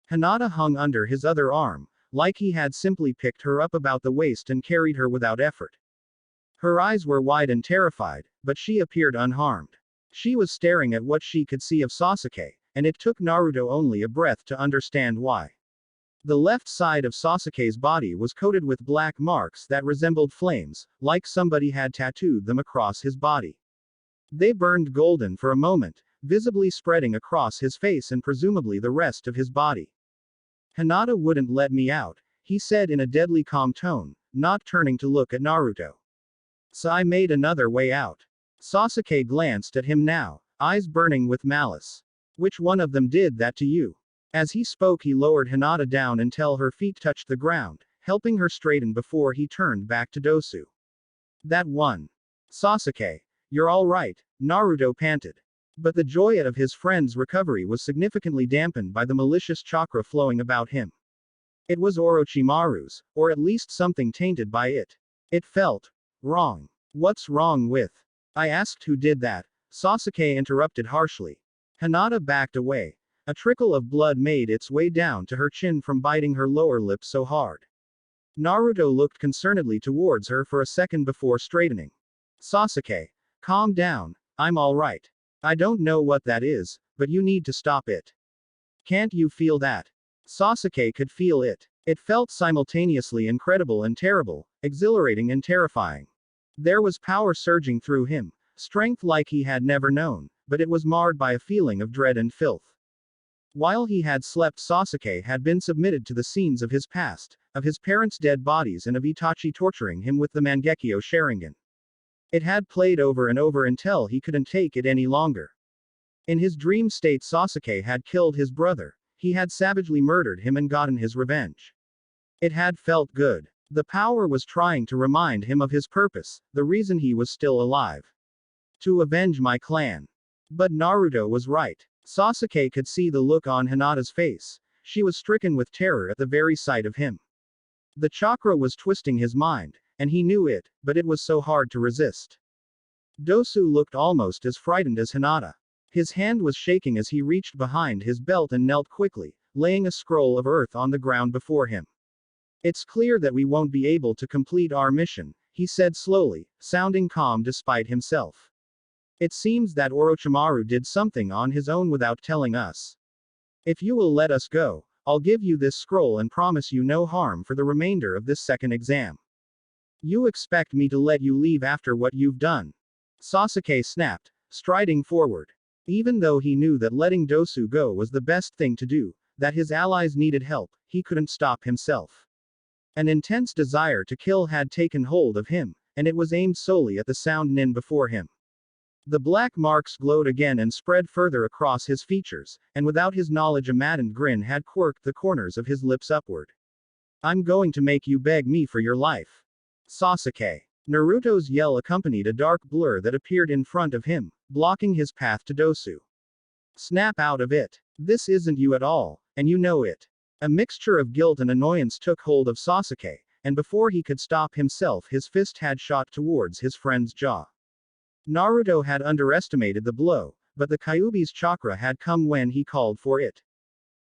Hinata hung under his other arm, like he had simply picked her up about the waist and carried her without effort. Her eyes were wide and terrified, but she appeared unharmed. She was staring at what she could see of Sasuke, and it took Naruto only a breath to understand why. The left side of Sasuke's body was coated with black marks that resembled flames, like somebody had tattooed them across his body. They burned golden for a moment, visibly spreading across his face and presumably the rest of his body. Hinata wouldn't let me out. he said in a deadly calm tone, not turning to look at Naruto. So I made another way out. Sasuke glanced at him now, eyes burning with malice. Which one of them did that to you? As he spoke, he lowered Hinata down until her feet touched the ground, helping her straighten before he turned back to Dosu. That one. Sasuke. You're all right, Naruto panted. But the joy of his friend's recovery was significantly dampened by the malicious chakra flowing about him. It was Orochimaru's, or at least something tainted by it. It felt wrong. What's wrong with? I asked who did that. Sasuke interrupted harshly. Hinata backed away. A trickle of blood made its way down to her chin from biting her lower lip so hard. Naruto looked concernedly towards her for a second before straightening. Sasuke. Calm down, I'm all right. I don't know what that is, but you need to stop it. Can't you feel that? Sasuke could feel it. It felt simultaneously incredible and terrible, exhilarating and terrifying. There was power surging through him, strength like he had never known, but it was marred by a feeling of dread and filth. While he had slept, Sasuke had been submitted to the scenes of his past, of his parents' dead bodies and of Itachi torturing him with the Mangekyo Sharingan. It had played over and over until he couldn't take it any longer. In his dream state, Sasuke had killed his brother. He had savagely murdered him and gotten his revenge. It had felt good. The power was trying to remind him of his purpose, the reason he was still alive. To avenge my clan. But Naruto was right. Sasuke could see the look on Hinata's face. She was stricken with terror at the very sight of him. The chakra was twisting his mind, and he knew it, but it was so hard to resist. Dosu looked almost as frightened as Hinata. His hand was shaking as he reached behind his belt and knelt quickly, laying a scroll of earth on the ground before him. It's clear that we won't be able to complete our mission, he said slowly, sounding calm despite himself. It seems that Orochimaru did something on his own without telling us. If you will let us go, I'll give you this scroll and promise you no harm for the remainder of this second exam. You expect me to let you leave after what you've done? Sasuke snapped, striding forward. Even though he knew that letting Dosu go was the best thing to do, that his allies needed help, he couldn't stop himself. An intense desire to kill had taken hold of him, and it was aimed solely at the sound nin before him. The black marks glowed again and spread further across his features, and without his knowledge a maddened grin had quirked the corners of his lips upward. I'm going to make you beg me for your life. Sasuke. Naruto's yell accompanied a dark blur that appeared in front of him, blocking his path to Dosu. Snap out of it. This isn't you at all, and you know it. A mixture of guilt and annoyance took hold of Sasuke, and before he could stop himself his fist had shot towards his friend's jaw. Naruto had underestimated the blow, but the Kyuubi's chakra had come when he called for it.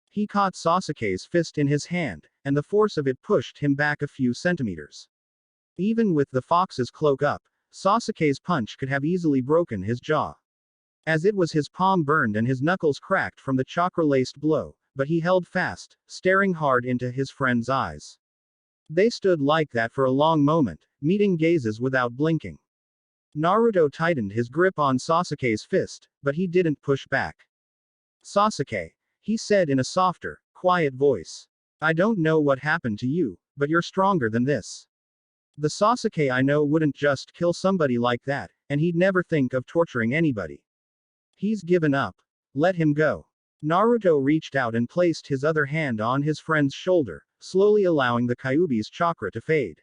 He caught Sasuke's fist in his hand, and the force of it pushed him back a few centimeters. Even with the fox's cloak up, Sasuke's punch could have easily broken his jaw. As it was, his palm burned and his knuckles cracked from the chakra-laced blow, but he held fast, staring hard into his friend's eyes. They stood like that for a long moment, meeting gazes without blinking. Naruto tightened his grip on Sasuke's fist, but he didn't push back. Sasuke, he said in a softer, quiet voice. I don't know what happened to you, but you're stronger than this. The Sasuke I know wouldn't just kill somebody like that, and he'd never think of torturing anybody. He's given up. Let him go. Naruto reached out and placed his other hand on his friend's shoulder, slowly allowing the Kyuubi's chakra to fade.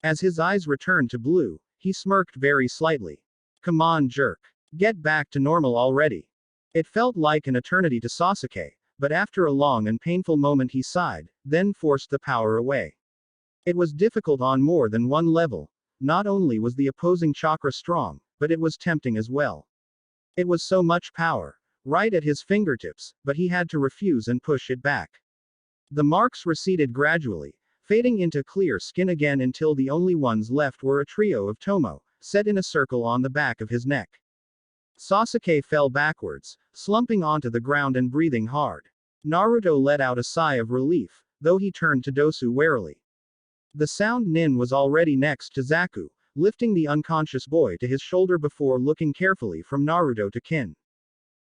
As his eyes returned to blue, he smirked very slightly. Come on, jerk. Get back to normal already. It felt like an eternity to Sasuke, but after a long and painful moment he sighed, then forced the power away. It was difficult on more than one level. Not only was the opposing chakra strong, but it was tempting as well. It was so much power, right at his fingertips, but he had to refuse and push it back. The marks receded gradually, fading into clear skin again until the only ones left were a trio of tomo, set in a circle on the back of his neck. Sasuke fell backwards, slumping onto the ground and breathing hard. Naruto let out a sigh of relief, though he turned to Dosu warily. The sound nin was already next to Zaku, lifting the unconscious boy to his shoulder before looking carefully from Naruto to Kin.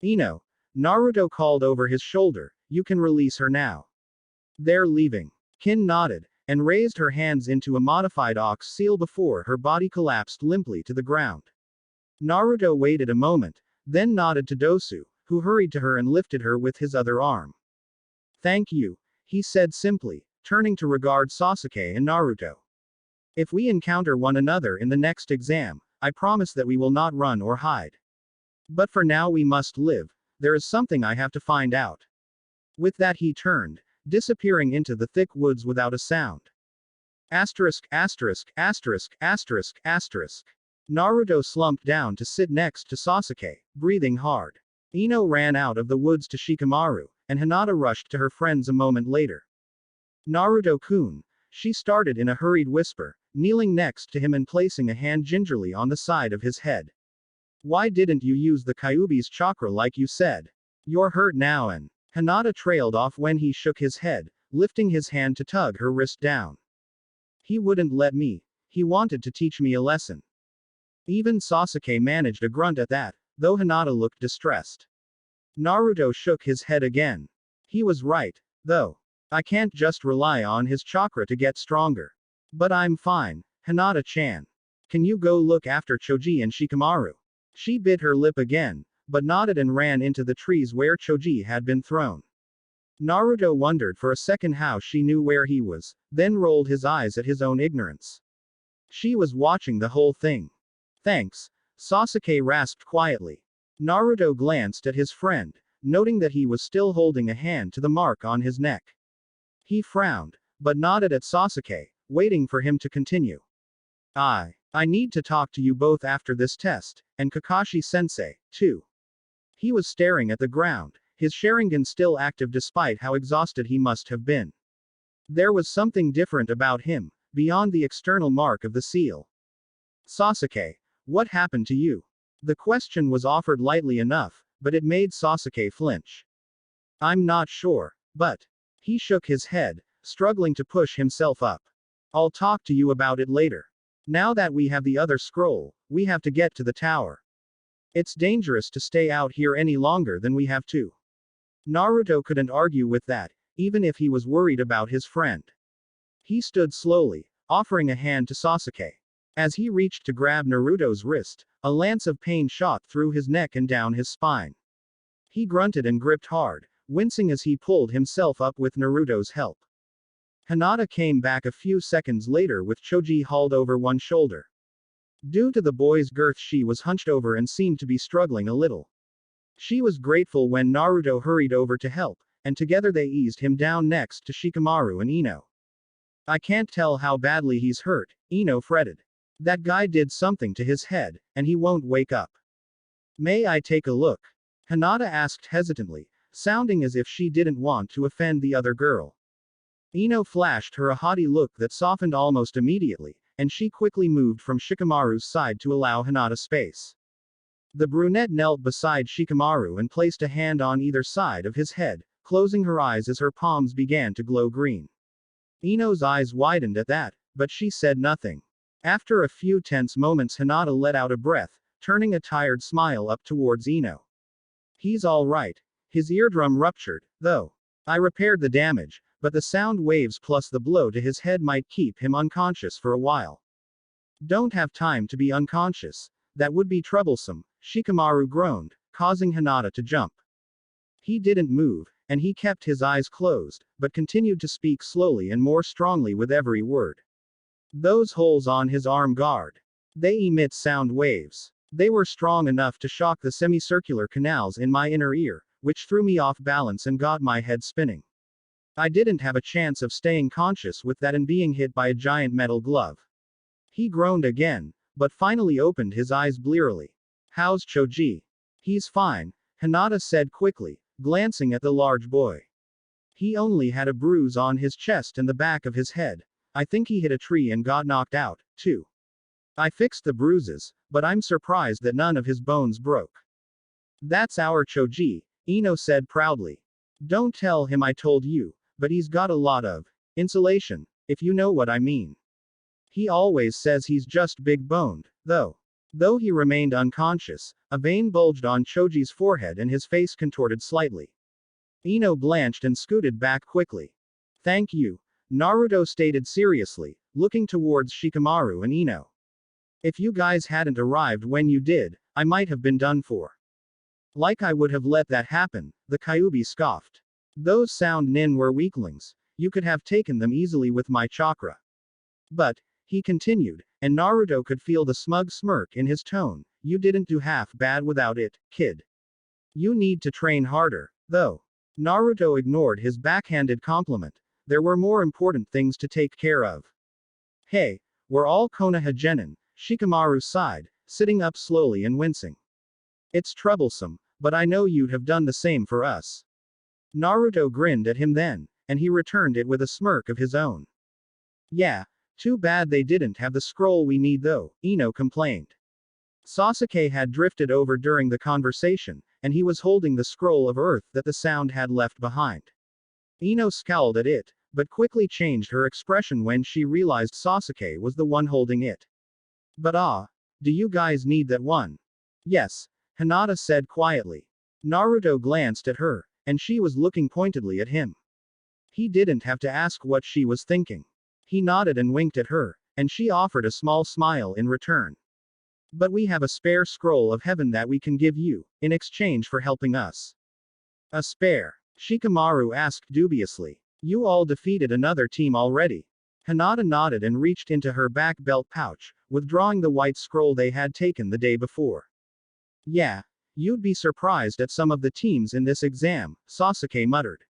Ino, Naruto called over his shoulder, you can release her now. They're leaving. Kin nodded, and raised her hands into a modified ox seal before her body collapsed limply to the ground. Naruto waited a moment, then nodded to Dosu, who hurried to her and lifted her with his other arm. Thank you, he said simply, turning to regard Sasuke and Naruto. If we encounter one another in the next exam, I promise that we will not run or hide. But for now we must live, there is something I have to find out. With that he turned, disappearing into the thick woods without a sound. Asterisk, asterisk, asterisk, asterisk, asterisk. Naruto slumped down to sit next to Sasuke, breathing hard. Ino ran out of the woods to Shikamaru, and Hinata rushed to her friends a moment later. Naruto-kun, she started in a hurried whisper, kneeling next to him and placing a hand gingerly on the side of his head. Why didn't you use the Kyuubi's chakra like you said? You're hurt now and… Hinata trailed off when he shook his head, lifting his hand to tug her wrist down. He wouldn't let me. He wanted to teach me a lesson. Even Sasuke managed a grunt at that, though Hinata looked distressed. Naruto shook his head again. He was right, though. I can't just rely on his chakra to get stronger. But I'm fine, Hinata-chan. Can you go look after Choji and Shikamaru? She bit her lip again, but nodded and ran into the trees where Choji had been thrown. Naruto wondered for a second how she knew where he was, then rolled his eyes at his own ignorance. She was watching the whole thing. Thanks, Sasuke rasped quietly. Naruto glanced at his friend, noting that he was still holding a hand to the mark on his neck. He frowned, but nodded at Sasuke, waiting for him to continue. I need to talk to you both after this test, and Kakashi-sensei, too. He was staring at the ground, his Sharingan still active despite how exhausted he must have been. There was something different about him, beyond the external mark of the seal. Sasuke, what happened to you? The question was offered lightly enough, but it made Sasuke flinch. I'm not sure, but… He shook his head, struggling to push himself up. I'll talk to you about it later. Now that we have the other scroll, we have to get to the tower. It's dangerous to stay out here any longer than we have to. Naruto couldn't argue with that, even if he was worried about his friend. He stood slowly, offering a hand to Sasuke. As he reached to grab Naruto's wrist, a lance of pain shot through his neck and down his spine. He grunted and gripped hard, wincing as he pulled himself up with Naruto's help. Hinata came back a few seconds later with Choji hauled over one shoulder. Due to the boy's girth she was hunched over and seemed to be struggling a little. She was grateful when Naruto hurried over to help, and together they eased him down next to Shikamaru and Ino. I can't tell how badly he's hurt, Ino fretted. That guy did something to his head, and he won't wake up. May I take a look? Hinata asked hesitantly, sounding as if she didn't want to offend the other girl. Ino flashed her a haughty look that softened almost immediately, and she quickly moved from Shikamaru's side to allow Hinata space. The brunette knelt beside Shikamaru and placed a hand on either side of his head, closing her eyes as her palms began to glow green. Ino's eyes widened at that, but she said nothing. After a few tense moments Hinata let out a breath, turning a tired smile up towards Ino. He's all right. His eardrum ruptured, though. I repaired the damage, but the sound waves plus the blow to his head might keep him unconscious for a while. Don't have time to be unconscious. That would be troublesome, Shikamaru groaned, causing Hinata to jump. He didn't move, and he kept his eyes closed, but continued to speak slowly and more strongly with every word. Those holes on his arm guard. They emit sound waves. They were strong enough to shock the semicircular canals in my inner ear, which threw me off balance and got my head spinning. I didn't have a chance of staying conscious with that and being hit by a giant metal glove. He groaned again, but finally opened his eyes blearily. How's Choji? He's fine, Hinata said quickly, glancing at the large boy. He only had a bruise on his chest and the back of his head. I think he hit a tree and got knocked out, too. I fixed the bruises, but I'm surprised that none of his bones broke. That's our Choji, Ino said proudly. Don't tell him I told you, but he's got a lot of insulation, if you know what I mean. He always says he's just big-boned, though. Though he remained unconscious, a vein bulged on Choji's forehead and his face contorted slightly. Ino blanched and scooted back quickly. Thank you. Naruto stated seriously, looking towards Shikamaru and Ino. If you guys hadn't arrived when you did, I might have been done for. Like I would have let that happen, the Kyuubi scoffed. Those sound nin were weaklings. You could have taken them easily with my chakra. But, he continued, and Naruto could feel the smug smirk in his tone, you didn't do half bad without it, kid. You need to train harder, though. Naruto ignored his backhanded compliment. There were more important things to take care of. Hey, we're all Konoha genin, Shikamaru sighed, sitting up slowly and wincing. It's troublesome, but I know you'd have done the same for us. Naruto grinned at him then, and he returned it with a smirk of his own. Yeah, too bad they didn't have the scroll we need though, Ino complained. Sasuke had drifted over during the conversation, and he was holding the scroll of earth that the sound had left behind. Ino scowled at it, but quickly changed her expression when she realized Sasuke was the one holding it. But do you guys need that one? Yes, Hinata said quietly. Naruto glanced at her, and she was looking pointedly at him. He didn't have to ask what she was thinking. He nodded and winked at her, and she offered a small smile in return. But we have a spare scroll of heaven that we can give you, in exchange for helping us. A spare? Shikamaru asked dubiously. You all defeated another team already. Hinata nodded and reached into her back belt pouch, withdrawing the white scroll they had taken the day before. Yeah, you'd be surprised at some of the teams in this exam, Sasuke muttered.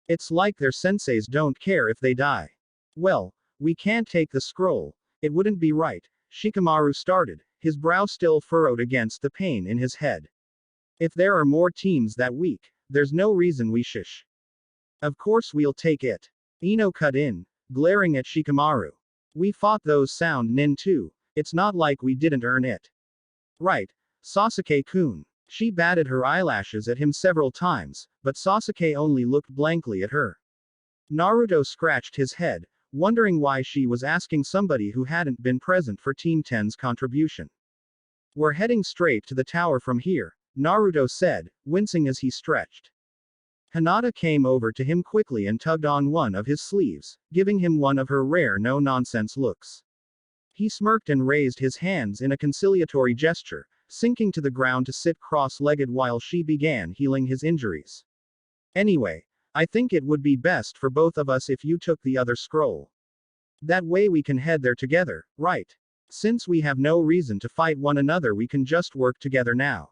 It's like their senseis don't care if they die. Well, we can't take the scroll. It wouldn't be right, Shikamaru started, his brow still furrowed against the pain in his head. If there are more teams that week, there's no reason we shush. Of course we'll take it. Ino cut in, glaring at Shikamaru. We fought those sound nin too, it's not like we didn't earn it. Right, Sasuke-kun. She batted her eyelashes at him several times, but Sasuke only looked blankly at her. Naruto scratched his head, wondering why she was asking somebody who hadn't been present for Team 10's contribution. We're heading straight to the tower from here, Naruto said, wincing as he stretched. Hinata came over to him quickly and tugged on one of his sleeves, giving him one of her rare no-nonsense looks. He smirked and raised his hands in a conciliatory gesture, sinking to the ground to sit cross-legged while she began healing his injuries. Anyway, I think it would be best for both of us if you took the other scroll. That way we can head there together, right? Since we have no reason to fight one another, we can just work together now.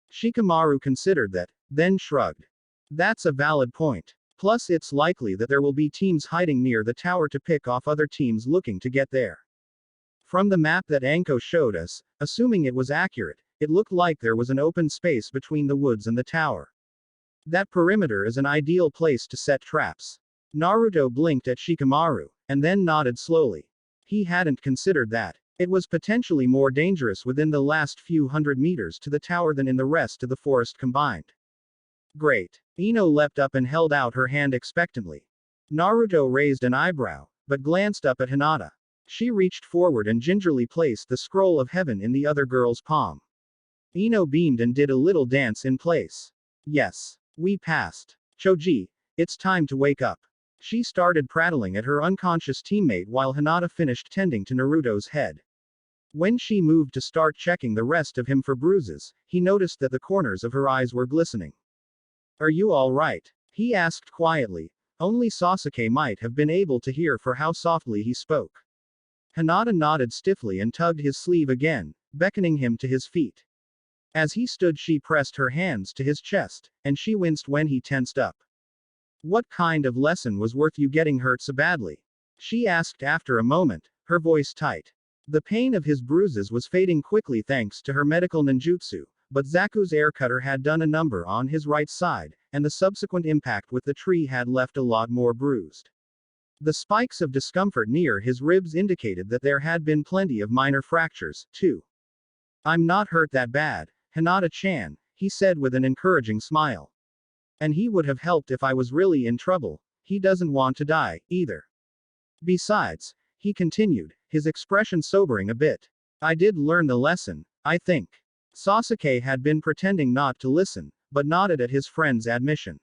Shikamaru considered that, then shrugged. That's a valid point. Plus it's likely that there will be teams hiding near the tower to pick off other teams looking to get there. From the map that Anko showed us, assuming it was accurate, it looked like there was an open space between the woods and the tower. That perimeter is an ideal place to set traps. Naruto blinked at Shikamaru, and then nodded slowly. He hadn't considered that. It was potentially more dangerous within the last few hundred meters to the tower than in the rest of the forest combined. Great. Ino leapt up and held out her hand expectantly. Naruto raised an eyebrow, but glanced up at Hinata. She reached forward and gingerly placed the scroll of heaven in the other girl's palm. Ino beamed and did a little dance in place. Yes. We passed. Choji, it's time to wake up. She started prattling at her unconscious teammate while Hinata finished tending to Naruto's head. When she moved to start checking the rest of him for bruises, he noticed that the corners of her eyes were glistening. Are you all right? He asked quietly. Only Sasuke might have been able to hear for how softly he spoke. Hinata nodded stiffly and tugged his sleeve again, beckoning him to his feet. As he stood, she pressed her hands to his chest, and she winced when he tensed up. What kind of lesson was worth you getting hurt so badly? She asked after a moment, her voice tight. The pain of his bruises was fading quickly thanks to her medical ninjutsu, but Zaku's air cutter had done a number on his right side, and the subsequent impact with the tree had left a lot more bruised. The spikes of discomfort near his ribs indicated that there had been plenty of minor fractures, too. I'm not hurt that bad, Hinata-chan, he said with an encouraging smile. And he would have helped if I was really in trouble. He doesn't want to die, either. Besides, he continued, his expression sobering a bit. I did learn the lesson, I think. Sasuke had been pretending not to listen, but nodded at his friend's admission.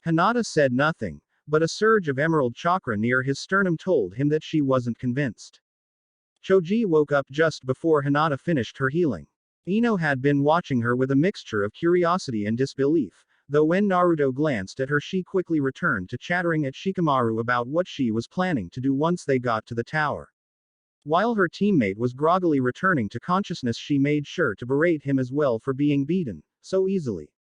Hinata said nothing, but a surge of emerald chakra near his sternum told him that she wasn't convinced. Choji woke up just before Hinata finished her healing. Ino had been watching her with a mixture of curiosity and disbelief, though when Naruto glanced at her she quickly returned to chattering at Shikamaru about what she was planning to do once they got to the tower. While her teammate was groggily returning to consciousness she made sure to berate him as well for being beaten so easily.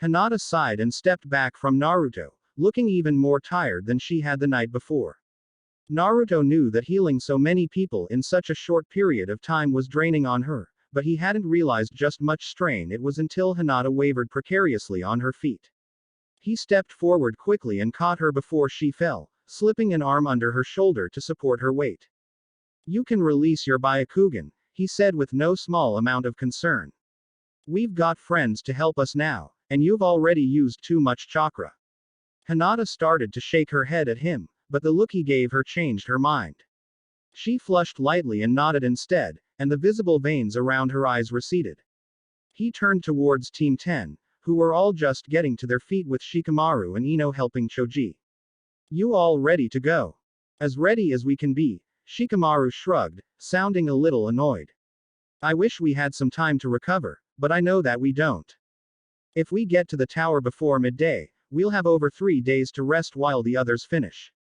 Hinata sighed and stepped back from Naruto, looking even more tired than she had the night before. Naruto knew that healing so many people in such a short period of time was draining on her, but he hadn't realized just much strain it was until Hinata wavered precariously on her feet. He stepped forward quickly and caught her before she fell, slipping an arm under her shoulder to support her weight. "You can release your Byakugan," he said with no small amount of concern. "We've got friends to help us now, and you've already used too much chakra." Hinata started to shake her head at him, but the look he gave her changed her mind. She flushed lightly and nodded instead, and the visible veins around her eyes receded. He turned towards Team 10, who were all just getting to their feet with Shikamaru and Ino helping Choji. "You all ready to go?" "As ready as we can be," Shikamaru shrugged, sounding a little annoyed. "I wish we had some time to recover, but I know that we don't. If we get to the tower before midday, we'll have over 3 days to rest while the others finish."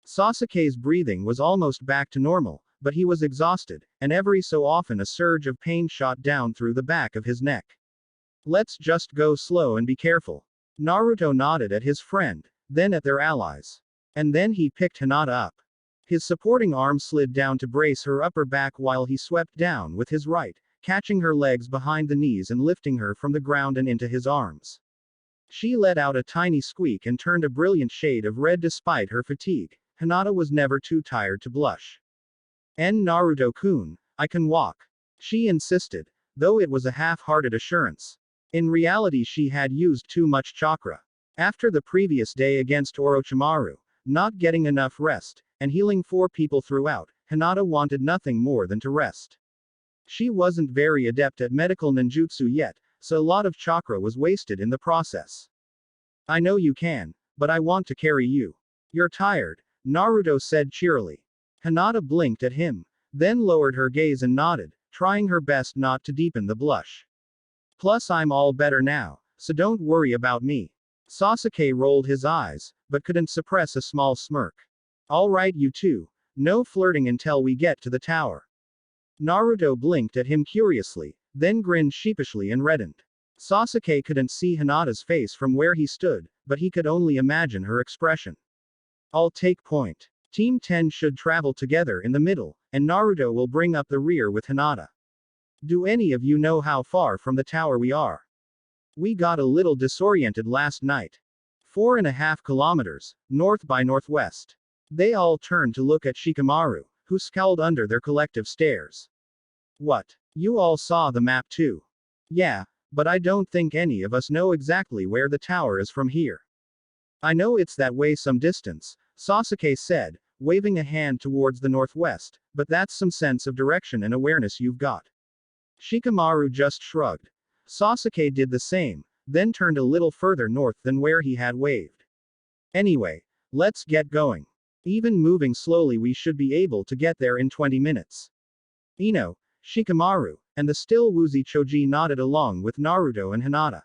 Sasuke's breathing was almost back to normal, but he was exhausted, and every so often a surge of pain shot down through the back of his neck. "Let's just go slow and be careful." Naruto nodded at his friend, then at their allies. And then he picked Hinata up. His supporting arm slid down to brace her upper back while he swept down with his right, catching her legs behind the knees and lifting her from the ground and into his arms. She let out a tiny squeak and turned a brilliant shade of red despite her fatigue. Hinata was never too tired to blush. "Naruto-kun, I can walk," she insisted, though it was a half-hearted assurance. In reality she had used too much chakra. After the previous day against Orochimaru, not getting enough rest, and healing 4 people throughout, Hinata wanted nothing more than to rest. She wasn't very adept at medical ninjutsu yet, so a lot of chakra was wasted in the process. "I know you can, but I want to carry you." "You're tired," Naruto said cheerily. Hinata blinked at him, then lowered her gaze and nodded, trying her best not to deepen the blush. "Plus I'm all better now, so don't worry about me." Sasuke rolled his eyes, but couldn't suppress a small smirk. "All right you two, no flirting until we get to the tower." Naruto blinked at him curiously, then grinned sheepishly and reddened. Sasuke couldn't see Hinata's face from where he stood, but he could only imagine her expression. "I'll take point. Team 10 should travel together in the middle, and Naruto will bring up the rear with Hinata. Do any of you know how far from the tower we are?" "We got a little disoriented last night. 4.5 kilometers, north by northwest." They all turned to look at Shikamaru, who scowled under their collective stares. "What? You all saw the map too?" "Yeah, but I don't think any of us know exactly where the tower is from here." "I know it's that way some distance," Sasuke said, waving a hand towards the northwest, "but that's some sense of direction and awareness you've got." Shikamaru just shrugged. Sasuke did the same, then turned a little further north than where he had waved. "Anyway, let's get going. Even moving slowly we should be able to get there in 20 minutes. Ino, Shikamaru, and the still woozy Choji nodded along with Naruto and Hinata.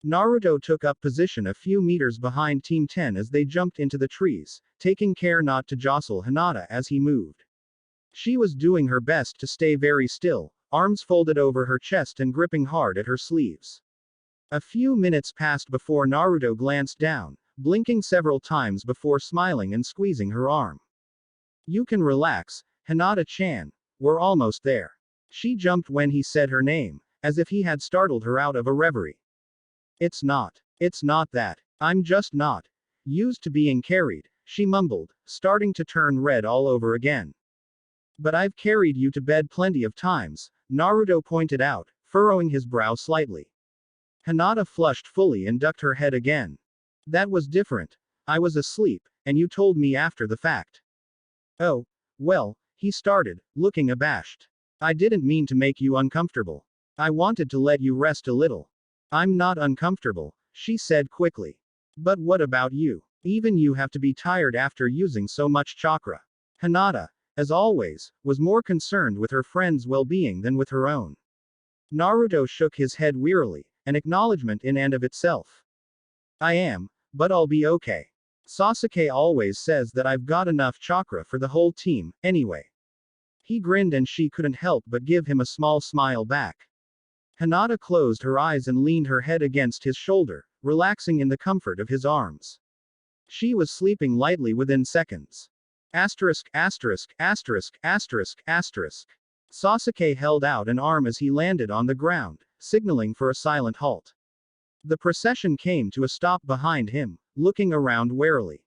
Naruto took up position a few meters behind Team 10 as they jumped into the trees, taking care not to jostle Hinata as he moved. She was doing her best to stay very still, arms folded over her chest and gripping hard at her sleeves. A few minutes passed before Naruto glanced down, blinking several times before smiling and squeezing her arm. "You can relax, Hinata-chan, we're almost there." She jumped when he said her name, as if he had startled her out of a reverie. It's not that. I'm just not used to being carried," she mumbled, starting to turn red all over again. "But I've carried you to bed plenty of times," Naruto pointed out, furrowing his brow slightly. Hinata flushed fully and ducked her head again. "That was different. I was asleep, and you told me after the fact." "Oh, well," he started, looking abashed. "I didn't mean to make you uncomfortable. I wanted to let you rest a little." "I'm not uncomfortable," she said quickly. "But what about you?" Even you have to be tired after using so much chakra. Hinata, as always, was more concerned with her friend's well-being than with her own. Naruto shook his head wearily, an acknowledgement in and of itself. I am, but I'll be okay. Sasuke always says that I've got enough chakra for the whole team, anyway. He grinned and she couldn't help but give him a small smile back. Hinata closed her eyes and leaned her head against his shoulder, relaxing in the comfort of his arms. She was sleeping lightly within seconds. Asterisk, asterisk, asterisk, asterisk, asterisk. Sasuke held out an arm as he landed on the ground, signaling for a silent halt. The procession came to a stop behind him, looking around warily.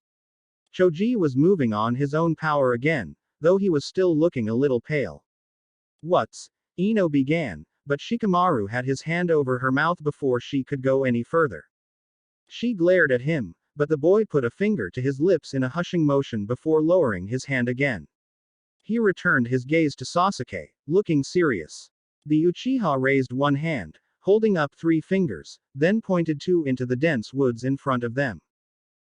Choji was moving on his own power again, though he was still looking a little pale. What's? Ino began, but Shikamaru had his hand over her mouth before she could go any further. She glared at him, but the boy put a finger to his lips in a hushing motion before lowering his hand again. He returned his gaze to Sasuke, looking serious. The Uchiha raised one hand, holding up 3 fingers, then pointed 2 into the dense woods in front of them.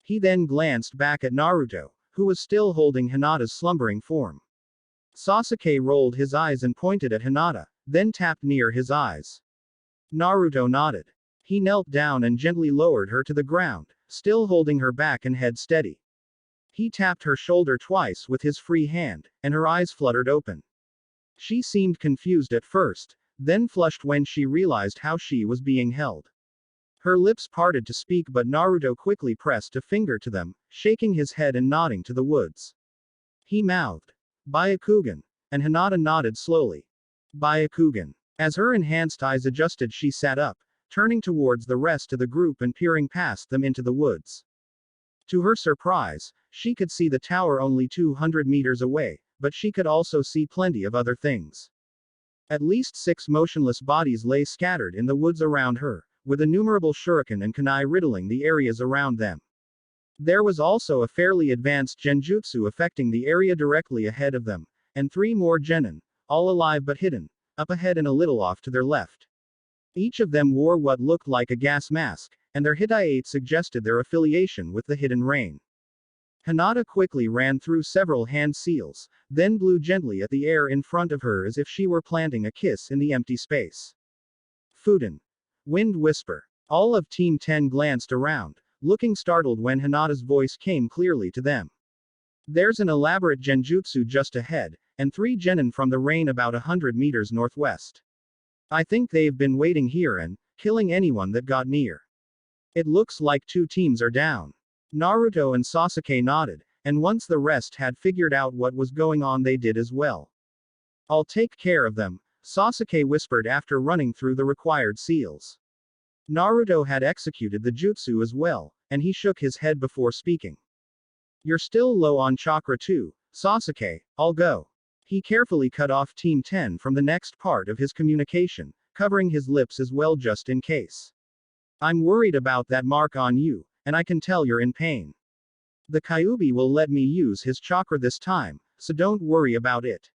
He then glanced back at Naruto, who was still holding Hinata's slumbering form. Sasuke rolled his eyes and pointed at Hinata, then tapped near his eyes. Naruto nodded. He knelt down and gently lowered her to the ground, still holding her back and head steady. He tapped her shoulder twice with his free hand, and her eyes fluttered open. She seemed confused at first, then flushed when she realized how she was being held. Her lips parted to speak, but Naruto quickly pressed a finger to them, shaking his head and nodding to the woods. He mouthed, Byakugan, and Hinata nodded slowly. Byakugan. As her enhanced eyes adjusted, she sat up, turning towards the rest of the group and peering past them into the woods. To her surprise, she could see the tower only 200 meters away, but she could also see plenty of other things. At least 6 motionless bodies lay scattered in the woods around her, with innumerable shuriken and kunai riddling the areas around them. There was also a fairly advanced genjutsu affecting the area directly ahead of them, and 3 more genin, all alive but hidden, up ahead and a little off to their left. Each of them wore what looked like a gas mask, and their hitayate suggested their affiliation with the hidden rain. Hinata quickly ran through several hand seals, then blew gently at the air in front of her as if she were planting a kiss in the empty space. Fuden. Wind whisper. All of Team 10 glanced around, looking startled when Hinata's voice came clearly to them. There's an elaborate genjutsu just ahead, and 3 genin from the rain about 100 meters northwest. I think they've been waiting here and killing anyone that got near. It looks like 2 teams are down. Naruto and Sasuke nodded, and once the rest had figured out what was going on, they did as well. I'll take care of them, Sasuke whispered after running through the required seals. Naruto had executed the jutsu as well, and he shook his head before speaking. You're still low on chakra too, Sasuke, I'll go. He carefully cut off Team 10 from the next part of his communication, covering his lips as well just in case. I'm worried about that mark on you, and I can tell you're in pain. The Kyuubi will let me use his chakra this time, so don't worry about it.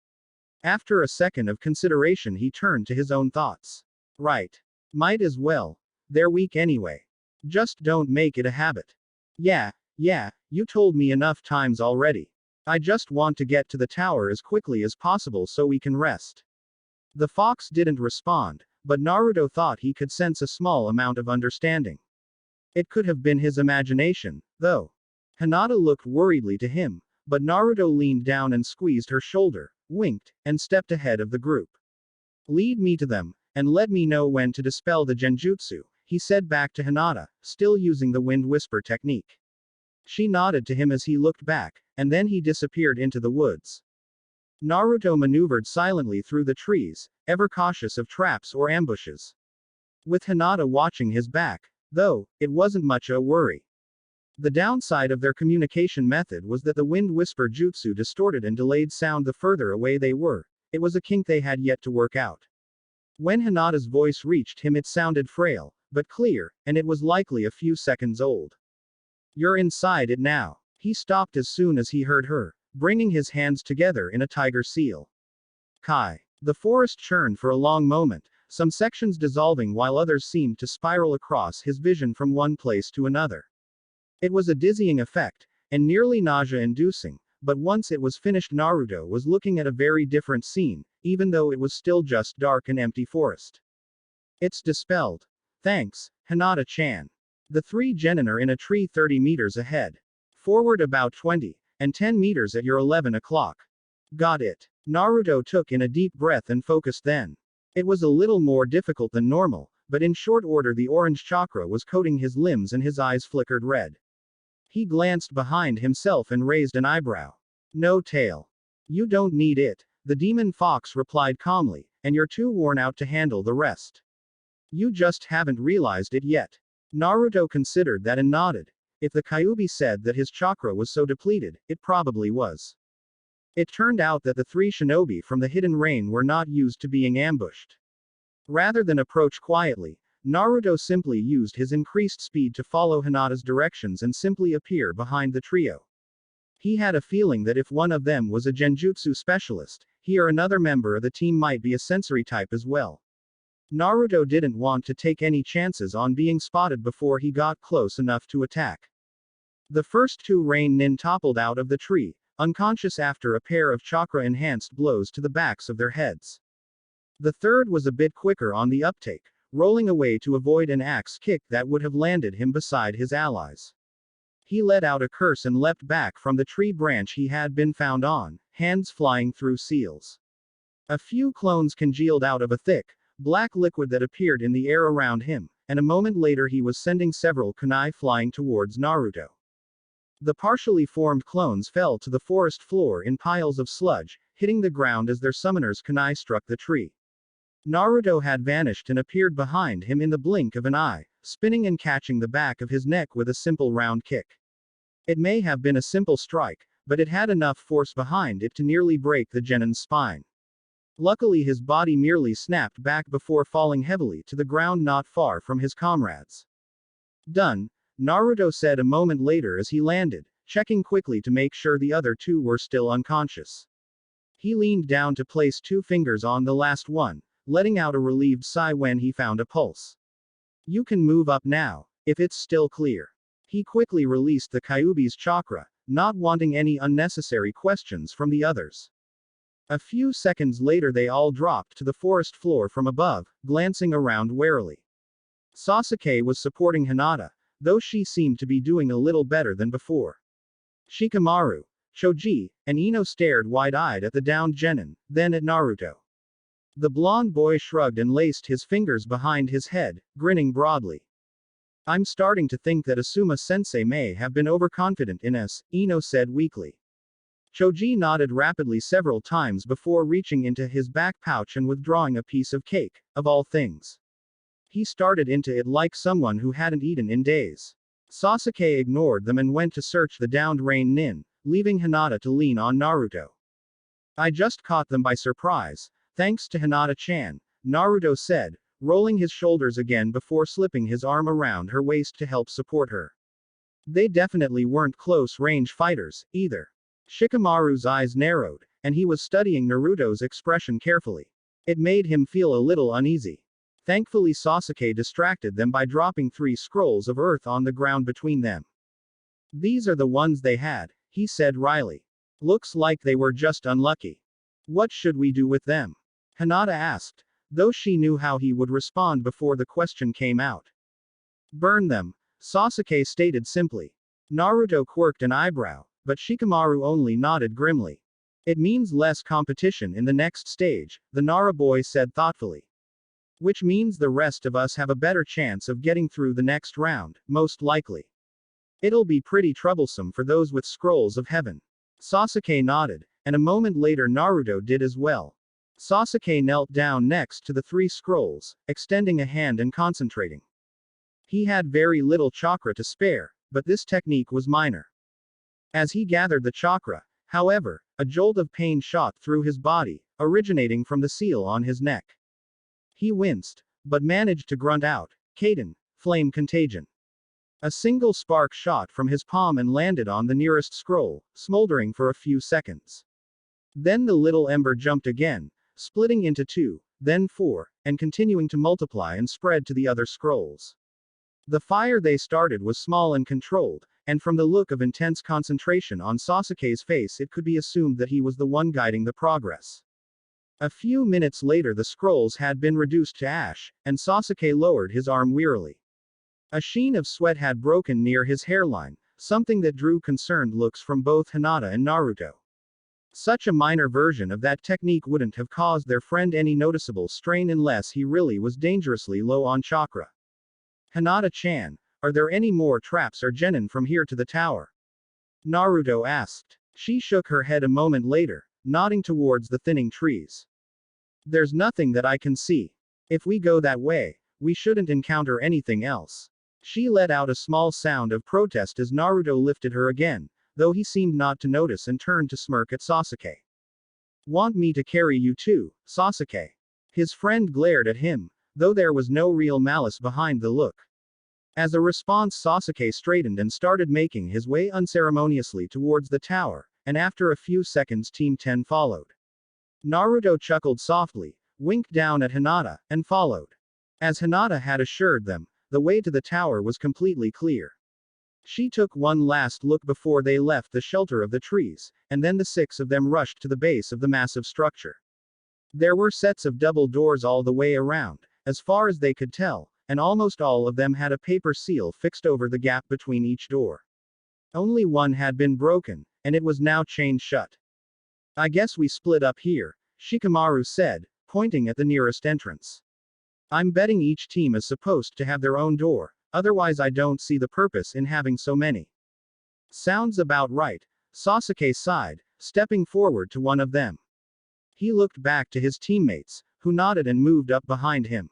After a second of consideration, he turned to his own thoughts. Right. Might as well. They're weak anyway. Just don't make it a habit. Yeah, you told me enough times already. I just want to get to the tower as quickly as possible so we can rest. The fox didn't respond, but Naruto thought he could sense a small amount of understanding. It could have been his imagination, though. Hinata looked worriedly to him, but Naruto leaned down and squeezed her shoulder, winked, and stepped ahead of the group. Lead me to them, and let me know when to dispel the genjutsu, he said back to Hinata, still using the wind whisper technique. She nodded to him as he looked back, and then he disappeared into the woods. Naruto maneuvered silently through the trees, ever cautious of traps or ambushes. With Hinata watching his back, though, it wasn't much a worry. The downside of their communication method was that the wind whisper jutsu distorted and delayed sound the further away they were. It was a kink they had yet to work out. When Hinata's voice reached him, it sounded frail, but clear, and it was likely a few seconds old. You're inside it now. He stopped as soon as he heard her, bringing his hands together in a tiger seal. Kai. The forest churned for a long moment, some sections dissolving while others seemed to spiral across his vision from one place to another. It was a dizzying effect, and nearly nausea-inducing, but once it was finished Naruto was looking at a very different scene, even though it was still just dark and empty forest. It's dispelled. Thanks, Hinata-chan. The three genin are in a tree 30 meters ahead. Forward about 20, and 10 meters at your 11 o'clock. Got it. Naruto took in a deep breath and focused then. It was a little more difficult than normal, but in short order the orange chakra was coating his limbs and his eyes flickered red. He glanced behind himself and raised an eyebrow. No tail. You don't need it, the demon fox replied calmly, and you're too worn out to handle the rest. You just haven't realized it yet. Naruto considered that and nodded. If the Kyuubi said that his chakra was so depleted, it probably was. It turned out that the three shinobi from the hidden rain were not used to being ambushed. Rather than approach quietly, Naruto simply used his increased speed to follow Hinata's directions and simply appear behind the trio. He had a feeling that if one of them was a genjutsu specialist, he or another member of the team might be a sensory type as well. Naruto didn't want to take any chances on being spotted before he got close enough to attack. The first two rain nin toppled out of the tree, unconscious after a pair of chakra-enhanced blows to the backs of their heads. The third was a bit quicker on the uptake, rolling away to avoid an axe kick that would have landed him beside his allies. He let out a curse and leapt back from the tree branch he had been found on, hands flying through seals. A few clones congealed out of a thick, black liquid that appeared in the air around him, and a moment later he was sending several kunai flying towards Naruto. The partially formed clones fell to the forest floor in piles of sludge, hitting the ground as their summoner's kunai struck the tree. Naruto had vanished and appeared behind him in the blink of an eye, spinning and catching the back of his neck with a simple round kick. It may have been a simple strike, but it had enough force behind it to nearly break the genin's spine. Luckily his body merely snapped back before falling heavily to the ground not far from his comrades. Done, Naruto said a moment later as he landed, checking quickly to make sure the other two were still unconscious. He leaned down to place 2 fingers on the last one, letting out a relieved sigh when he found a pulse. You can move up now, if it's still clear. He quickly released the Kyuubi's chakra, not wanting any unnecessary questions from the others. A few seconds later they all dropped to the forest floor from above, glancing around warily. Sasuke was supporting Hinata, though she seemed to be doing a little better than before. Shikamaru, Choji, and Ino stared wide-eyed at the downed genin, then at Naruto. The blonde boy shrugged and laced his fingers behind his head, grinning broadly. I'm starting to think that Asuma-sensei may have been overconfident in us, Ino said weakly. Choji nodded rapidly several times before reaching into his back pouch and withdrawing a piece of cake, of all things. He started into it like someone who hadn't eaten in days. Sasuke ignored them and went to search the downed rain nin, leaving Hinata to lean on Naruto. I just caught them by surprise, thanks to Hinata-chan, Naruto said, rolling his shoulders again before slipping his arm around her waist to help support her. They definitely weren't close-range fighters, either. Shikamaru's eyes narrowed, and he was studying Naruto's expression carefully. It made him feel a little uneasy. Thankfully Sasuke distracted them by dropping 3 scrolls of earth on the ground between them. These are the ones they had, he said wryly. Looks like they were just unlucky. What should we do with them? Hinata asked, though she knew how he would respond before the question came out. Burn them, Sasuke stated simply. Naruto quirked an eyebrow, but Shikamaru only nodded grimly. It means less competition in the next stage, the Nara boy said thoughtfully. Which means the rest of us have a better chance of getting through the next round, most likely. It'll be pretty troublesome for those with scrolls of heaven. Sasuke nodded, and a moment later Naruto did as well. Sasuke knelt down next to the 3 scrolls, extending a hand and concentrating. He had very little chakra to spare, but this technique was minor. As he gathered the chakra, however, a jolt of pain shot through his body, originating from the seal on his neck. He winced, but managed to grunt out, Kaden, flame contagion. A single spark shot from his palm and landed on the nearest scroll, smoldering for a few seconds. Then the little ember jumped again, splitting into 2, then 4, and continuing to multiply and spread to the other scrolls. The fire they started was small and controlled, and from the look of intense concentration on Sasuke's face it could be assumed that he was the one guiding the progress. A few minutes later the scrolls had been reduced to ash, and Sasuke lowered his arm wearily. A sheen of sweat had broken near his hairline, something that drew concerned looks from both Hinata and Naruto. Such a minor version of that technique wouldn't have caused their friend any noticeable strain unless he really was dangerously low on chakra. Hinata-chan, are there any more traps or genin from here to the tower? Naruto asked. She shook her head a moment later, nodding towards the thinning trees. There's nothing that I can see. If we go that way, we shouldn't encounter anything else. She let out a small sound of protest as Naruto lifted her again, though he seemed not to notice and turned to smirk at Sasuke. Want me to carry you too, Sasuke? His friend glared at him, though there was no real malice behind the look. As a response Sasuke straightened and started making his way unceremoniously towards the tower, and after a few seconds Team 10 followed. Naruto chuckled softly, winked down at Hinata, and followed. As Hinata had assured them, the way to the tower was completely clear. She took one last look before they left the shelter of the trees, and then the six of them rushed to the base of the massive structure. There were sets of double doors all the way around, as far as they could tell, and almost all of them had a paper seal fixed over the gap between each door. Only one had been broken, and it was now chained shut. I guess we split up here, Shikamaru said, pointing at the nearest entrance. I'm betting each team is supposed to have their own door, otherwise I don't see the purpose in having so many. Sounds about right, Sasuke sighed, stepping forward to one of them. He looked back to his teammates, who nodded and moved up behind him.